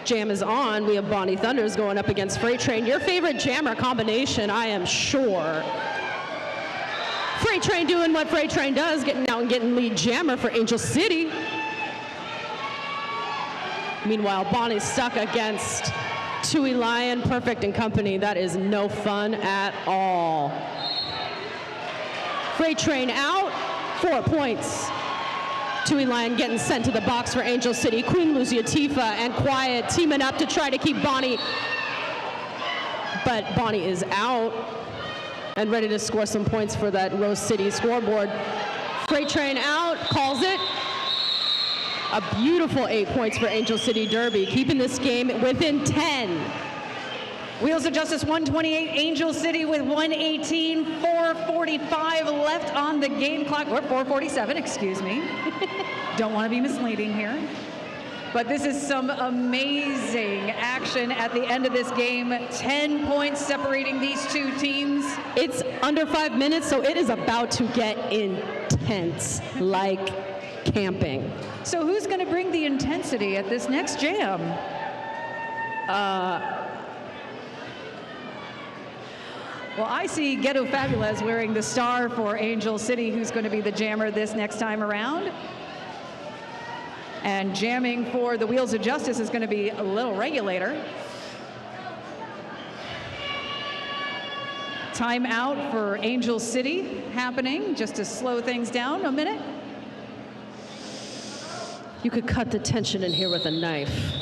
Jam is on. We have Bonnie Thunders going up against Freight Train. Your favorite jammer combination, I am sure. Freight Train doing what Freight Train does, getting out and getting lead jammer for Angel City. Meanwhile, Bonnie's stuck against Tui Lion, Perfect and company. That is no fun at all. Freight Train out, 4 points. Tui Lion getting sent to the box for Angel City. Queen Lucia Tifa and Quiet teaming up to try to keep Bonnie. But Bonnie is out and ready to score some points for that Rose City scoreboard. Freight Train out, calls it. A beautiful 8 points for Angel City Derby, keeping this game within 10. Wheels of Justice 128, Angel City with 118, 4:45 left on the game clock, or 4:47, excuse me. Don't want to be misleading here. But this is some amazing action at the end of this game. 10 points separating these two teams. It's under 5 minutes, so it is about to get intense, like camping. So who's going to bring the intensity at this next jam? Well, I see Ghetto Fabulous wearing the star for Angel City, who's going to be the jammer this next time around. And jamming for the Wheels of Justice is going to be a little regulator. Timeout for Angel City happening, just to slow things down a minute. You could cut the tension in here with a knife.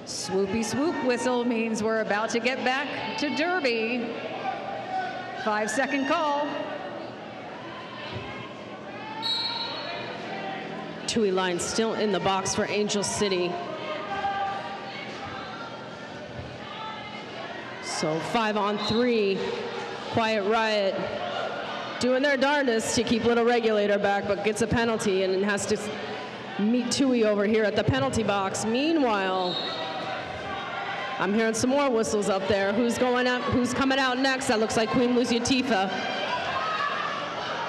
Swoopy swoop whistle means we're about to get back to Derby. 5-second call. Tui line still in the box for Angel City. So 5-on-3, Quiet Riot doing their darndest to keep Little Regulator back, but gets a penalty and has to meet Tui over here at the penalty box. Meanwhile, I'm hearing some more whistles up there. Who's going up? Who's coming out next? That looks like Queen Lucia Tifa.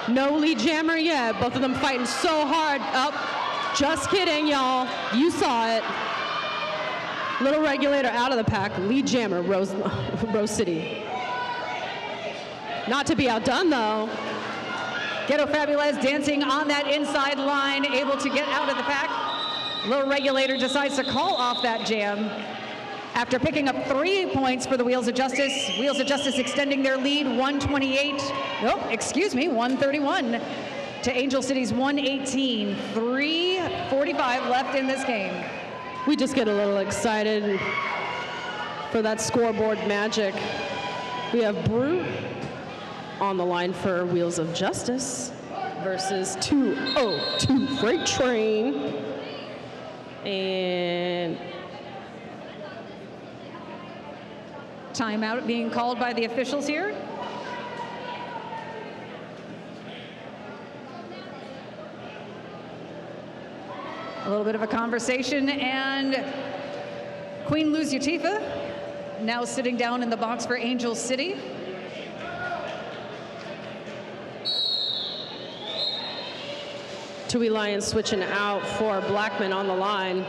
No lead jammer yet. Both of them fighting so hard. Up. Just kidding, y'all. You saw it. Little Regulator out of the pack. Lead jammer, Rose City. Not to be outdone, though. Ghetto Fabulous dancing on that inside line, able to get out of the pack. Little Regulator decides to call off that jam. After picking up 3 points for the Wheels of Justice. Wheels of Justice extending their lead, 131 to Angel City's 118. 3:45 left in this game. We just get a little excited for that scoreboard magic. We have Brute on the line for Wheels of Justice versus 202 Freight Train. And timeout being called by the officials here. A little bit of a conversation, and Queen Lucia Tifa now sitting down in the box for Angel City. Tui Lions switching out for Blackman on the line.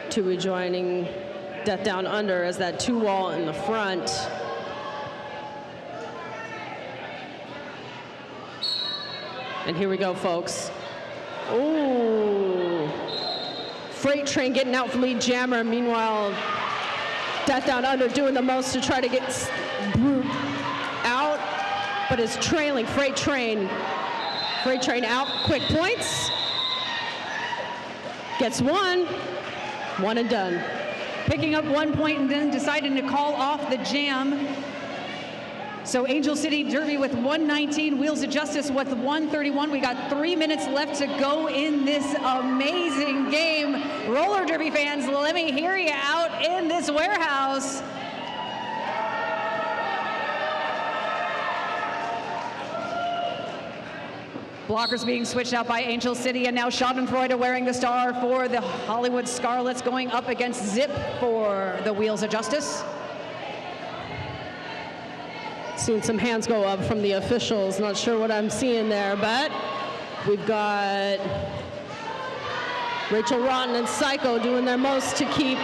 Tui joining Death Down Under as that 2-wall in the front. And here we go, folks. Ooh. Freight Train getting out from lead jammer. Meanwhile, Death Down Under doing the most to try to get Brute out, but is trailing Freight Train. Freight Train out, quick points. Gets one and done. Picking up 1 point and then deciding to call off the jam. So Angel City Derby with 119, Wheels of Justice with 131. We got 3 minutes left to go in this amazing game. Roller Derby fans, let me hear you out in this warehouse. Blockers being switched out by Angel City, and now Schadenfreude wearing the star for the Hollywood Scarlets, going up against Zip for the Wheels of Justice. Seeing some hands go up from the officials. Not sure what I'm seeing there, but we've got Rachel Rotten and Psycho doing their most to keep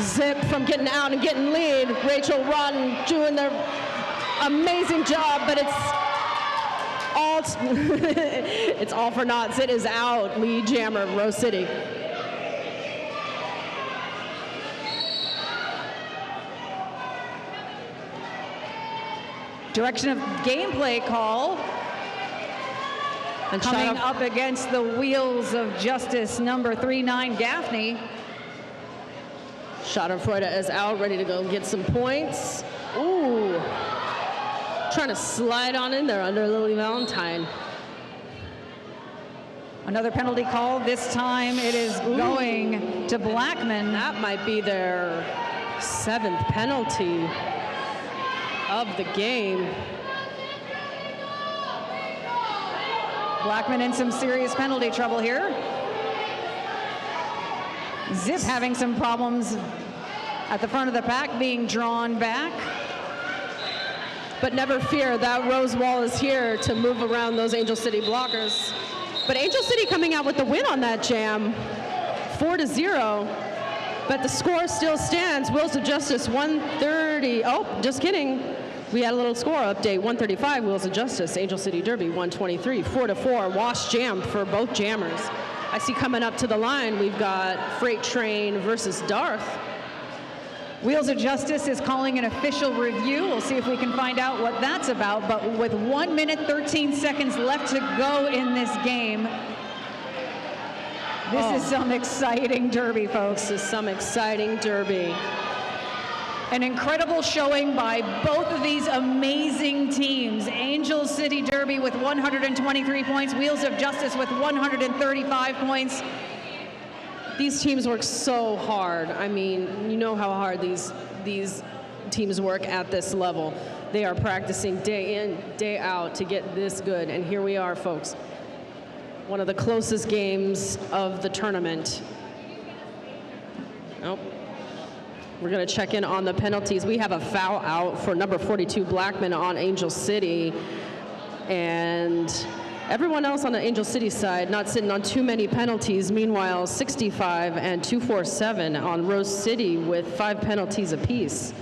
Zip from getting out and getting lead. Rachel Rotten doing their amazing job, but it's all for naught. Zit is out. Lead jammer, Rose City. Direction of gameplay call. And coming up against the Wheels of Justice, number 39, Gaffney. Schadenfreude is out, ready to go get some points. Ooh. Trying to slide on in there under Lily Valentine. Another penalty call. This time it is going to Blackman. That might be their 7th penalty of the game. Blackman in some serious penalty trouble here. Zip having some problems at the front of the pack, being drawn back. But never fear, that Rose Wall is here to move around those Angel City blockers. But Angel City coming out with the win on that jam, 4-0. But the score still stands. Wheels of Justice 130. Oh, just kidding. We had a little score update. 135 Wheels of Justice. Angel City Derby 123. 4-4. Wash jam for both jammers. I see coming up to the line, we've got Freight Train versus Darth. Wheels of Justice is calling an official review. We'll see if we can find out what that's about. But with 1 minute, 13 seconds left to go in this game, this is some exciting derby, folks. This is some exciting derby. An incredible showing by both of these amazing teams. Angel City Derby with 123 points, Wheels of Justice with 135 points. These teams work so hard. I mean, you know how hard these teams work at this level. They are practicing day in, day out to get this good. And here we are, folks. One of the closest games of the tournament. Nope. We're going to check in on the penalties. We have a foul out for number 42 Blackman on Angel City. And everyone else on the Angel City side not sitting on too many penalties. Meanwhile, 65 and 247 on Rose City with 5 penalties apiece.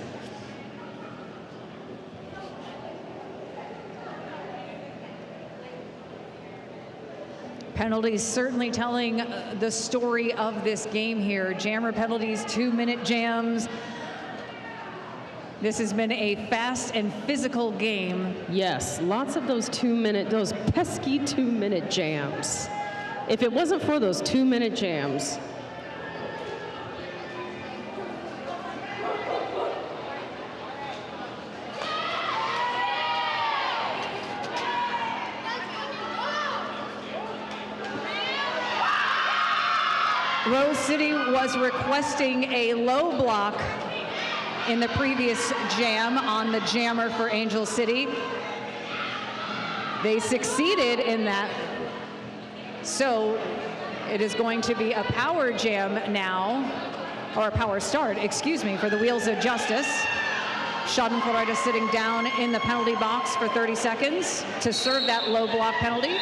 Penalties certainly telling the story of this game here. Jammer penalties, 2-minute jams. This has been a fast and physical game. Yes, lots of those pesky 2-minute jams. If it wasn't for those 2-minute jams, Rose City was requesting a low block in the previous jam on the jammer for Angel City. They succeeded in that. So it is going to be a power jam now, or a power start, excuse me, for the Wheels of Justice. Schadenfreude sitting down in the penalty box for 30 seconds to serve that low block penalty.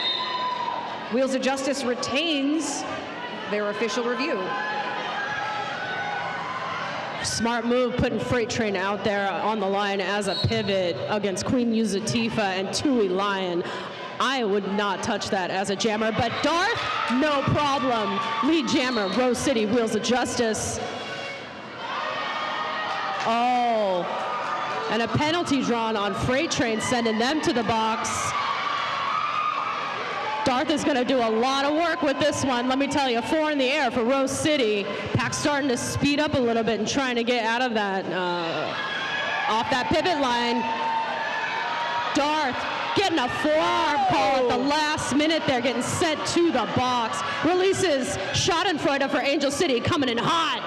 Wheels of Justice retains their official review. Smart move putting Freight Train out there on the line as a pivot against Queen Yuzatifa and Tui Lion. I would not touch that as a jammer, but Darth, no problem. Lead jammer, Rose City, Wheels of Justice. Oh, and a penalty drawn on Freight Train, sending them to the box. Darth is going to do a lot of work with this one. Let me tell you, 4 in the air for Rose City. Pack's starting to speed up a little bit and trying to get out of that, off that pivot line. Darth getting a forearm call at the last minute there, getting sent to the box. Releases Schadenfreude for Angel City, coming in hot.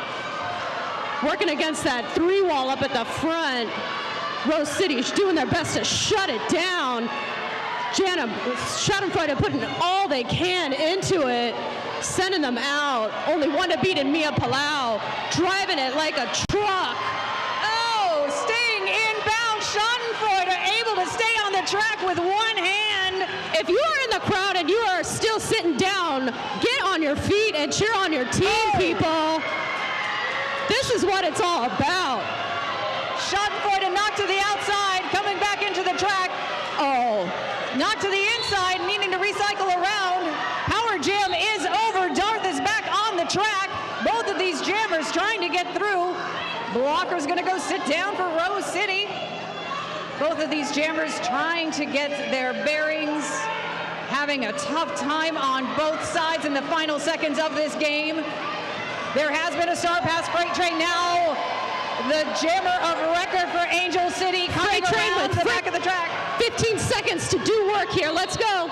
Working against that 3-wall up at the front. Rose City's doing their best to shut it down. Schadenfreude putting all they can into it, sending them out. Only one to beat in Mia Palau, driving it like a truck. Oh, staying inbound. Schadenfreude able to stay on the track with one hand. If you are in the crowd and you are still sitting down, get on your feet and cheer on your team, people. This is what it's all about. Schadenfreude knocked to the outside, coming back into the track. Oh, knocked to the inside, needing to recycle around. Power jam is over. Darth is back on the track. Both of these jammers trying to get through. Blocker's going to go sit down for Rose City. Both of these jammers trying to get their bearings, having a tough time on both sides in the final seconds of this game. There has been a start past Freight Train now. The jammer of record for Angel City coming around the back of the track. 15 seconds to do work here. Let's go.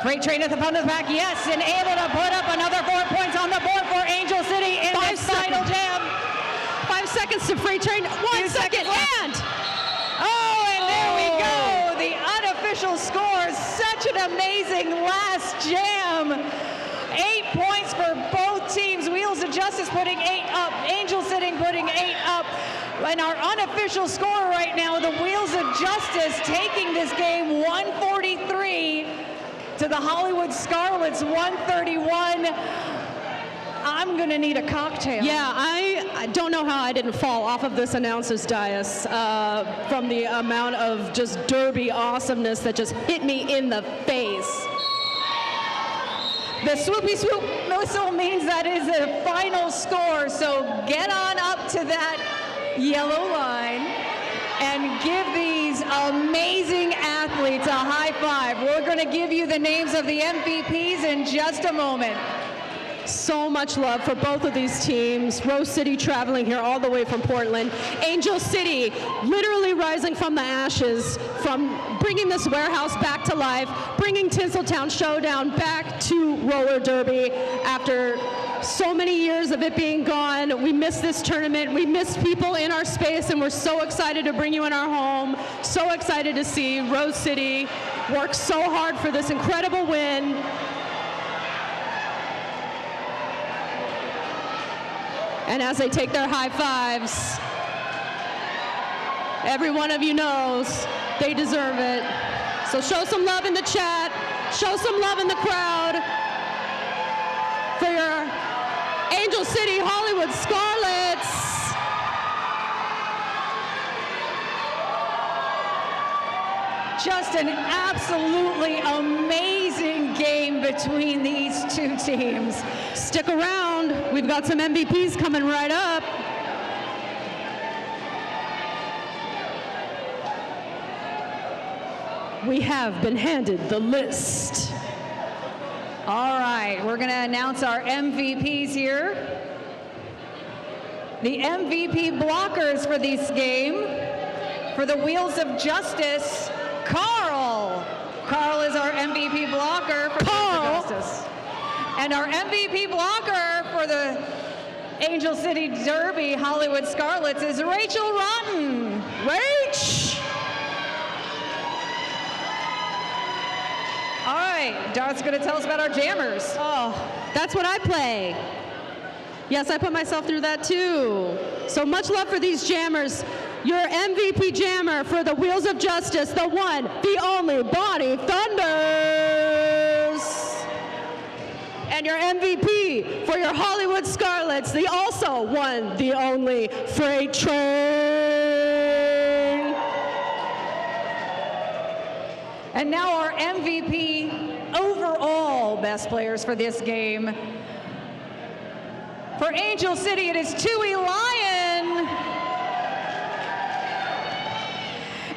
Freight Train at the front of the pack, yes, and able to put up another 4 points on the board for Angel City in this final jam. 5 seconds to Freight Train. 1 second, and there we go. The unofficial score. Such an amazing last jam. 8 points for both teams. Wheels of Justice putting 8 up. Angel City putting 8 up. And our unofficial score right now, the Wheels of Justice taking this game 143 to the Hollywood Scarlets 131. I'm gonna need a cocktail. Yeah, I don't know how I didn't fall off of this announcer's dais from the amount of just derby awesomeness that just hit me in the face. The swoopy swoop whistle means that is a final score, so get on up to that yellow line and give these amazing athletes a high five. We're going to give you the names of the MVPs in just a moment. So much love for both of these teams. Rose City traveling here all the way from Portland. Angel City literally rising from the ashes, from bringing this warehouse back to life, bringing Tinseltown Showdown back to roller derby after so many years of it being gone. We miss this tournament. We miss people in our space, and we're so excited to bring you in our home. So excited to see Rose City work so hard for this incredible win. And as they take their high fives, every one of you knows they deserve it. So show some love in the chat, show some love in the crowd for your Angel City Hollywood Scarlets. Just an absolutely amazing game between these two teams. Stick around, we've got some MVPs coming right up. We have been handed the list. All right, we're going to announce our MVPs here. The MVP blockers for this game, for the Wheels of Justice, Carl. Carl is our MVP blocker for Wheels of Justice. And our MVP blocker for the Angel City Derby Hollywood Scarlets is Rachel Rotten. Rach! All right, Darth's going to tell us about our jammers. Oh, that's what I play. Yes, I put myself through that too. So much love for these jammers. Your MVP jammer for the Wheels of Justice, the one, the only Bonnie Thunders. And your MVP for your Hollywood Scarlets, the also one, the only Freight Train. And now our MVP overall best players for this game. For Angel City, it is Tui Lion.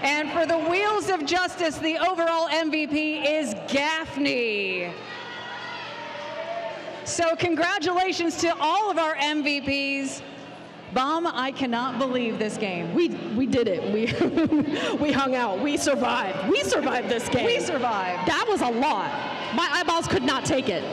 And for the Wheels of Justice, the overall MVP is Gaffney. So congratulations to all of our MVPs. Bomb, I cannot believe this game. We did it. We hung out. We survived. We survived this game. We survived. That was a lot. My eyeballs could not take it.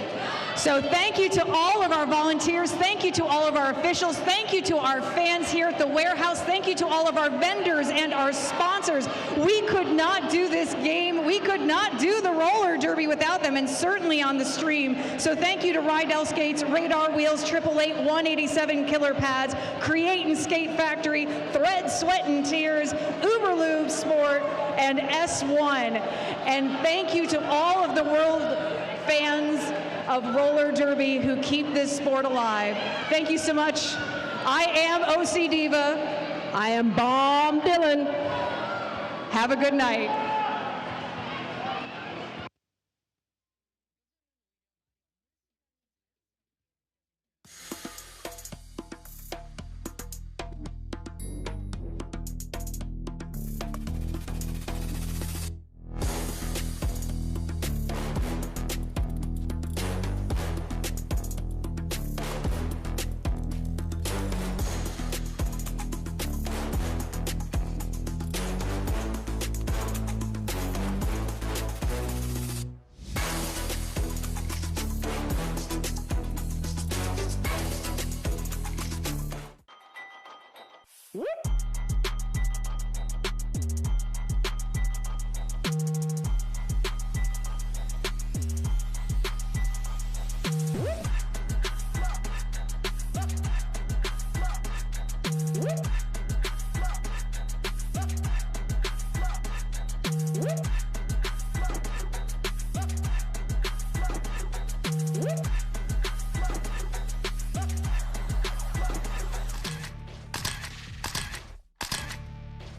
So thank you to all of our volunteers. Thank you to all of our officials. Thank you to our fans here at the warehouse. Thank you to all of our vendors and our sponsors. We could not do this game. We could not do the roller derby without them, and certainly on the stream. So thank you to Rydell Skates, Radar Wheels, 888 187 Killer Pads, Create and Skate Factory, Thread, Sweat and Tears, Uber Lube Sport, and S1. And thank you to all of the world fans of roller derby who keep this sport alive. Thank you so much. I am OC Diva. I am Bomb Dylan. Have a good night.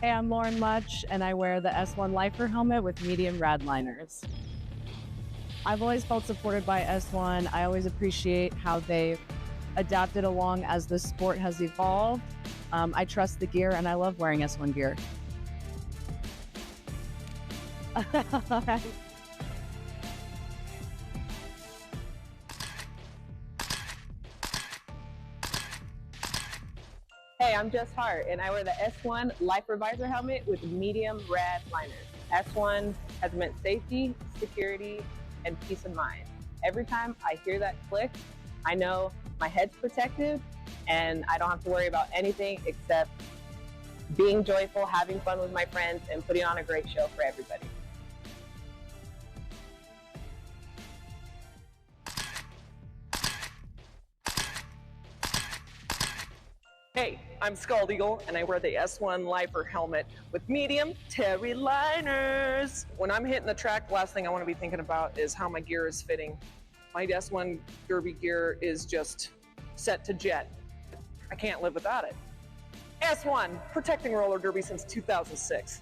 Hey, I'm Lauren Much, and I wear the S1 Lifer helmet with medium rad liners. I've always felt supported by S1. I always appreciate how they've adapted along as the sport has evolved. I trust the gear, and I love wearing S1 gear. Hey, I'm Jess Hart, and I wear the S1 Life Revisor helmet with medium rad liners. S1 has meant safety, security, and peace of mind. Every time I hear that click, I know my head's protected, and I don't have to worry about anything except being joyful, having fun with my friends, and putting on a great show for everybody. Hey, I'm Scald Eagle, and I wear the S1 Lifer helmet with medium Terry liners. When I'm hitting the track, the last thing I want to be thinking about is how my gear is fitting. My S1 derby gear is just set to jet. I can't live without it. S1, protecting roller derby since 2006.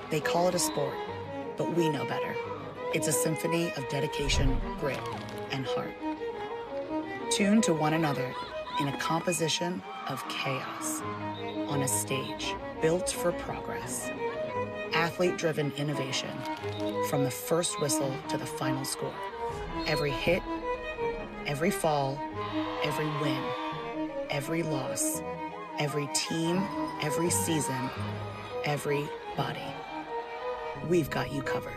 They call it a sport, but we know better. It's a symphony of dedication, grit, and heart. Tuned to one another in a composition of chaos on a stage built for progress. Athlete-driven innovation from the first whistle to the final score. Every hit, every fall, every win, every loss, every team, every season, every body. We've got you covered.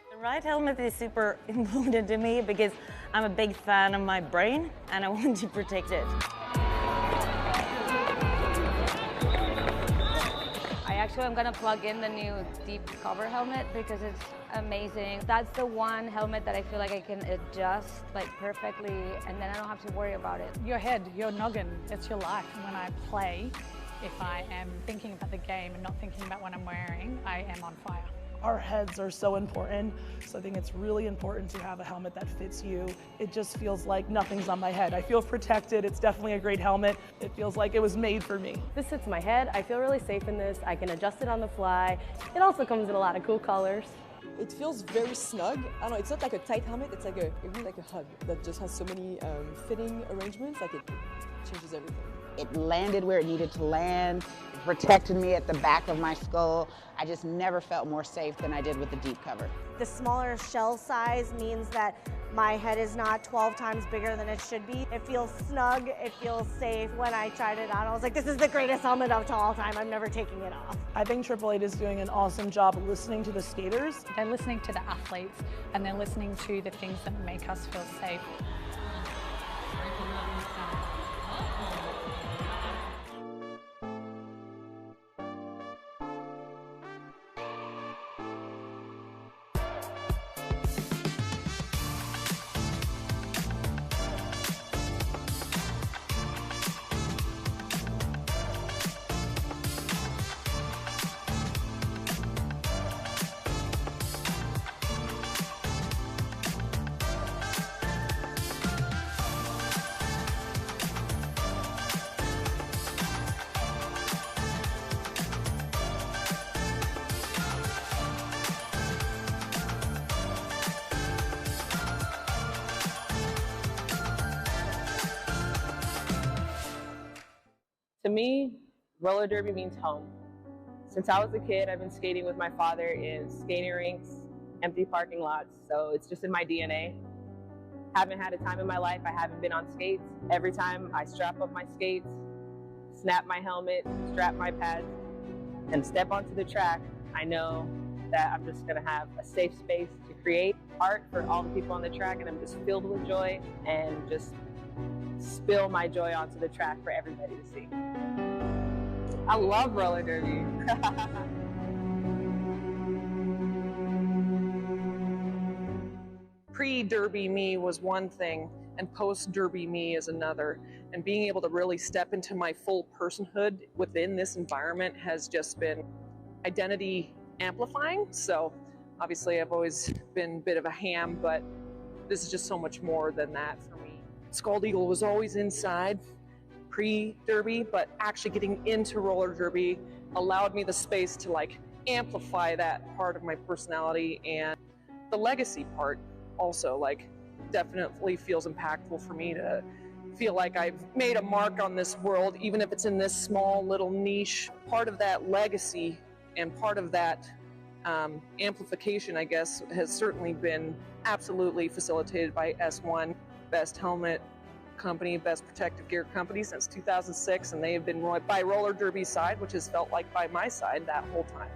The right helmet is super important to me because I'm a big fan of my brain and I want to protect it. Actually, I'm gonna plug in the new deep cover helmet because it's amazing. That's the one helmet that I feel like I can adjust like perfectly, and then I don't have to worry about it. Your head, your noggin, it's your life. When I play, if I am thinking about the game and not thinking about what I'm wearing, I am on fire. Our heads are so important, so I think it's really important to have a helmet that fits you. It just feels like nothing's on my head. I feel protected. It's definitely a great helmet. It feels like it was made for me. This fits my head. I feel really safe in this. I can adjust it on the fly. It also comes in a lot of cool colors. It feels very snug. I don't know, it's not like a tight helmet, it's like it really like a hug that just has so many fitting arrangements, like it changes everything. It landed where it needed to land. It protected me at the back of my skull. I just never felt more safe than I did with the deep cover. The smaller shell size means that my head is not 12 times bigger than it should be. It feels snug, it feels safe. When I tried it on, I was like, this is the greatest helmet of all time. I'm never taking it off. I think Triple Eight is doing an awesome job of listening to the skaters. They're listening to the athletes and they're listening to the things that make us feel safe. To me, roller derby means home. Since I was a kid, I've been skating with my father in skating rinks, empty parking lots, so it's just in my DNA. Haven't had a time in my life I haven't been on skates. Every time I strap up my skates, snap my helmet, strap my pads, and step onto the track, I know that I'm just gonna have a safe space to create art for all the people on the track, and I'm just filled with joy and just spill my joy onto the track for everybody to see. I love roller derby. Pre-derby me was one thing, and post-derby me is another. And being able to really step into my full personhood within this environment has just been identity amplifying. So obviously I've always been a bit of a ham, but this is just so much more than that for me. Scald Eagle was always inside pre-derby, but actually getting into roller derby allowed me the space to like amplify that part of my personality, and the legacy part also like definitely feels impactful for me to feel like I've made a mark on this world, even if it's in this small little niche. Part of that legacy and part of that amplification, I guess, has certainly been absolutely facilitated by S1, best helmet company, best protective gear company since 2006, and they have been by roller derby's side, which has felt like by my side that whole time.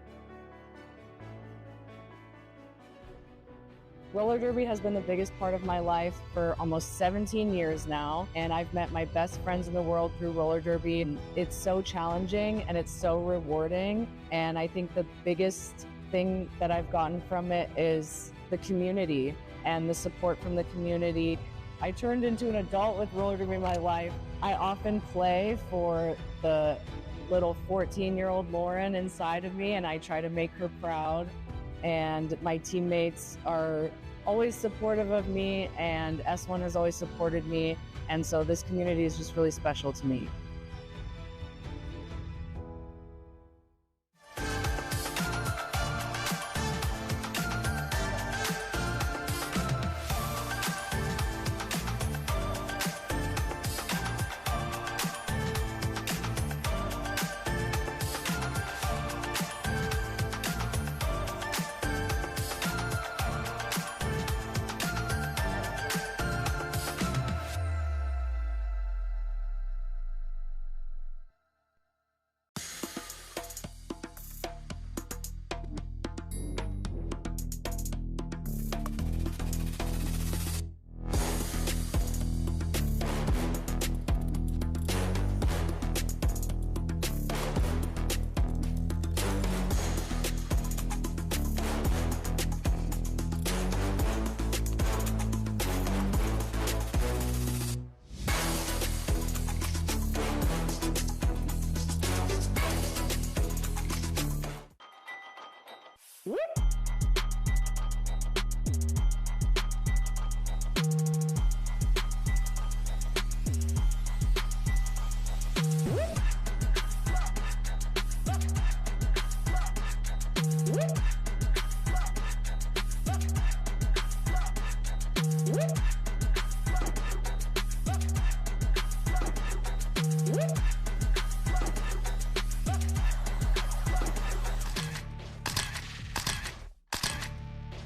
Roller derby has been the biggest part of my life for almost 17 years now, and I've met my best friends in the world through roller derby. It's so challenging and it's so rewarding, and I think the biggest thing that I've gotten from it is the community and the support from the community. I turned into an adult with roller derby in my life. I often play for the little 14-year-old Lauren inside of me, and I try to make her proud. And my teammates are always supportive of me, and S1 has always supported me, and so this community is just really special to me.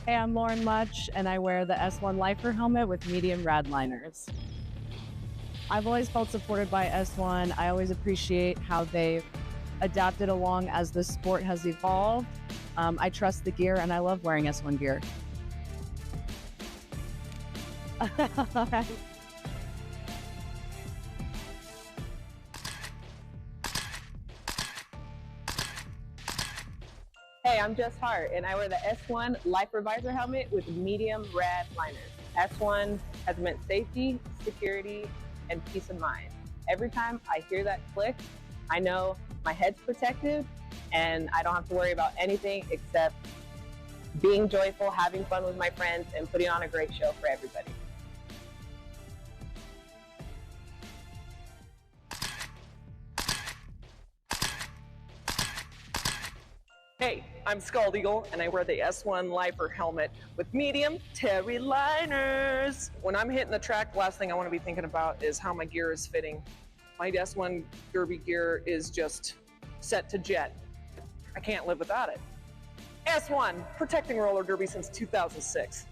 Hey, I'm Lauren Much, and I wear the S1 Lifer helmet with medium rad liners. I've always felt supported by S1. I always appreciate how they've adapted along as the sport has evolved. I trust the gear, and I love wearing S1 gear. Hey, I'm Jess Hart, and I wear the S1 Lifer Visor helmet with medium rad liners. S1 has meant safety, security, and peace of mind. Every time I hear that click, I know my head's protected, and I don't have to worry about anything except being joyful, having fun with my friends, and putting on a great show for everybody. Hey, I'm Scald Eagle, and I wear the S1 Lifer helmet with medium terry liners. When I'm hitting the track, the last thing I want to be thinking about is how my gear is fitting. My S1 Derby gear is just set to jet. I can't live without it. S1, protecting roller derby since 2006.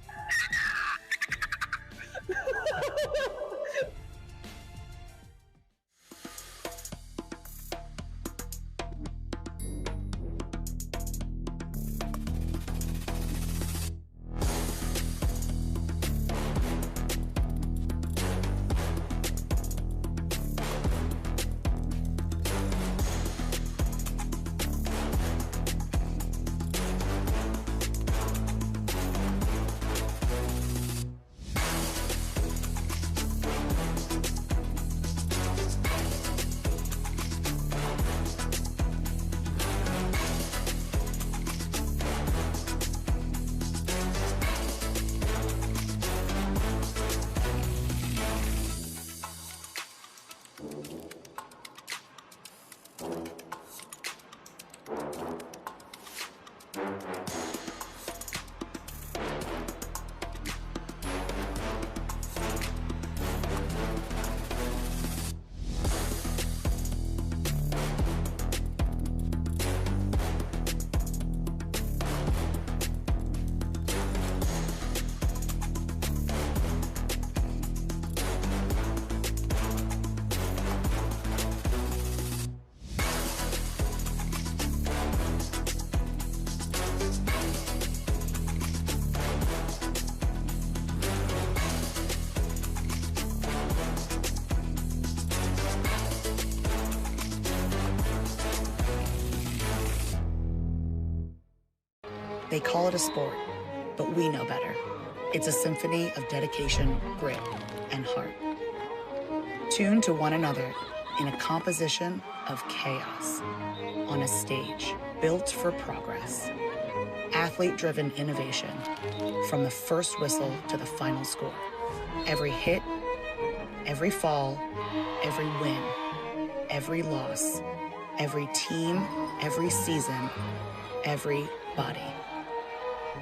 They call it a sport, but we know better. It's a symphony of dedication, grit, and heart. Tuned to one another in a composition of chaos on a stage built for progress. Athlete-driven innovation from the first whistle to the final score. Every hit, every fall, every win, every loss, every team, every season, every body.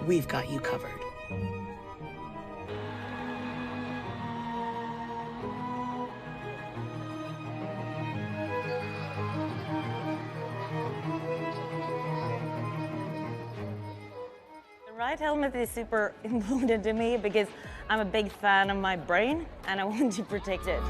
We've got you covered. The right helmet is super important to me because I'm a big fan of my brain and I want to protect it.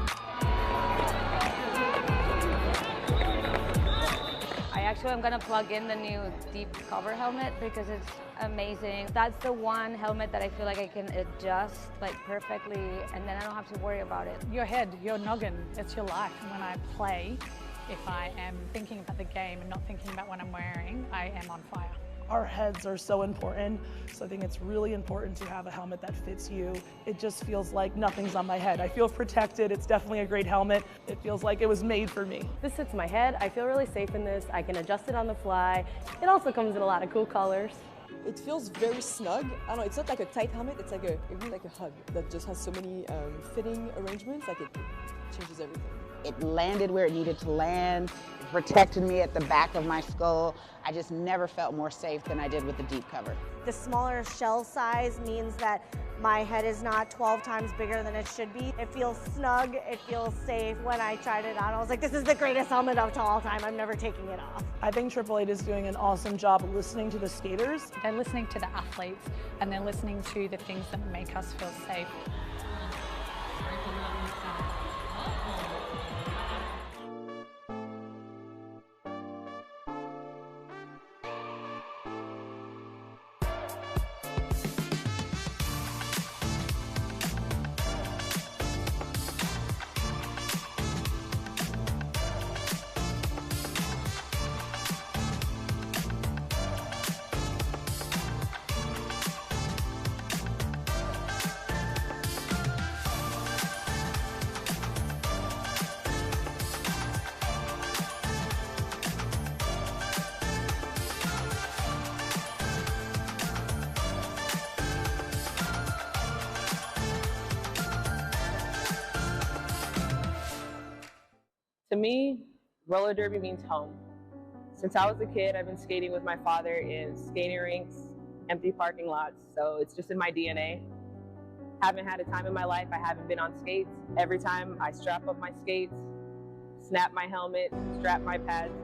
I'm gonna plug in the new deep cover helmet because it's amazing. That's the one helmet that I feel like I can adjust like perfectly and then I don't have to worry about it. Your head, your noggin, it's your life. When I play, if I am thinking about the game and not thinking about what I'm wearing, I am on fire. Our heads are so important, so I think it's really important to have a helmet that fits you. It just feels like nothing's on my head. I feel protected. It's definitely a great helmet. It feels like it was made for me. This fits my head. I feel really safe in this. I can adjust it on the fly. It also comes in a lot of cool colors. It feels very snug. I don't know, it's not like a tight helmet, it's like it really like a hug that just has so many fitting arrangements, like it changes everything. It landed where it needed to land. It protected me at the back of my skull. I just never felt more safe than I did with the deep cover. The smaller shell size means that my head is not 12 times bigger than it should be. It feels snug, it feels safe. When I tried it on, I was like, this is the greatest helmet of all time. I'm never taking it off. I think Triple Eight is doing an awesome job listening to the skaters. They're listening to the athletes and they're listening to the things that make us feel safe. To me, roller derby means home. Since I was a kid, I've been skating with my father in skating rinks, empty parking lots, so it's just in my DNA. Haven't had a time in my life I haven't been on skates. Every time I strap up my skates, snap my helmet, strap my pads,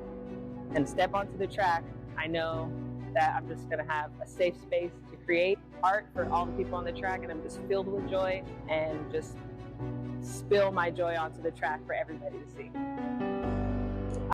and step onto the track, I know that I'm just gonna have a safe space to create art for all the people on the track, and I'm just filled with joy and just spill my joy onto the track for everybody to see.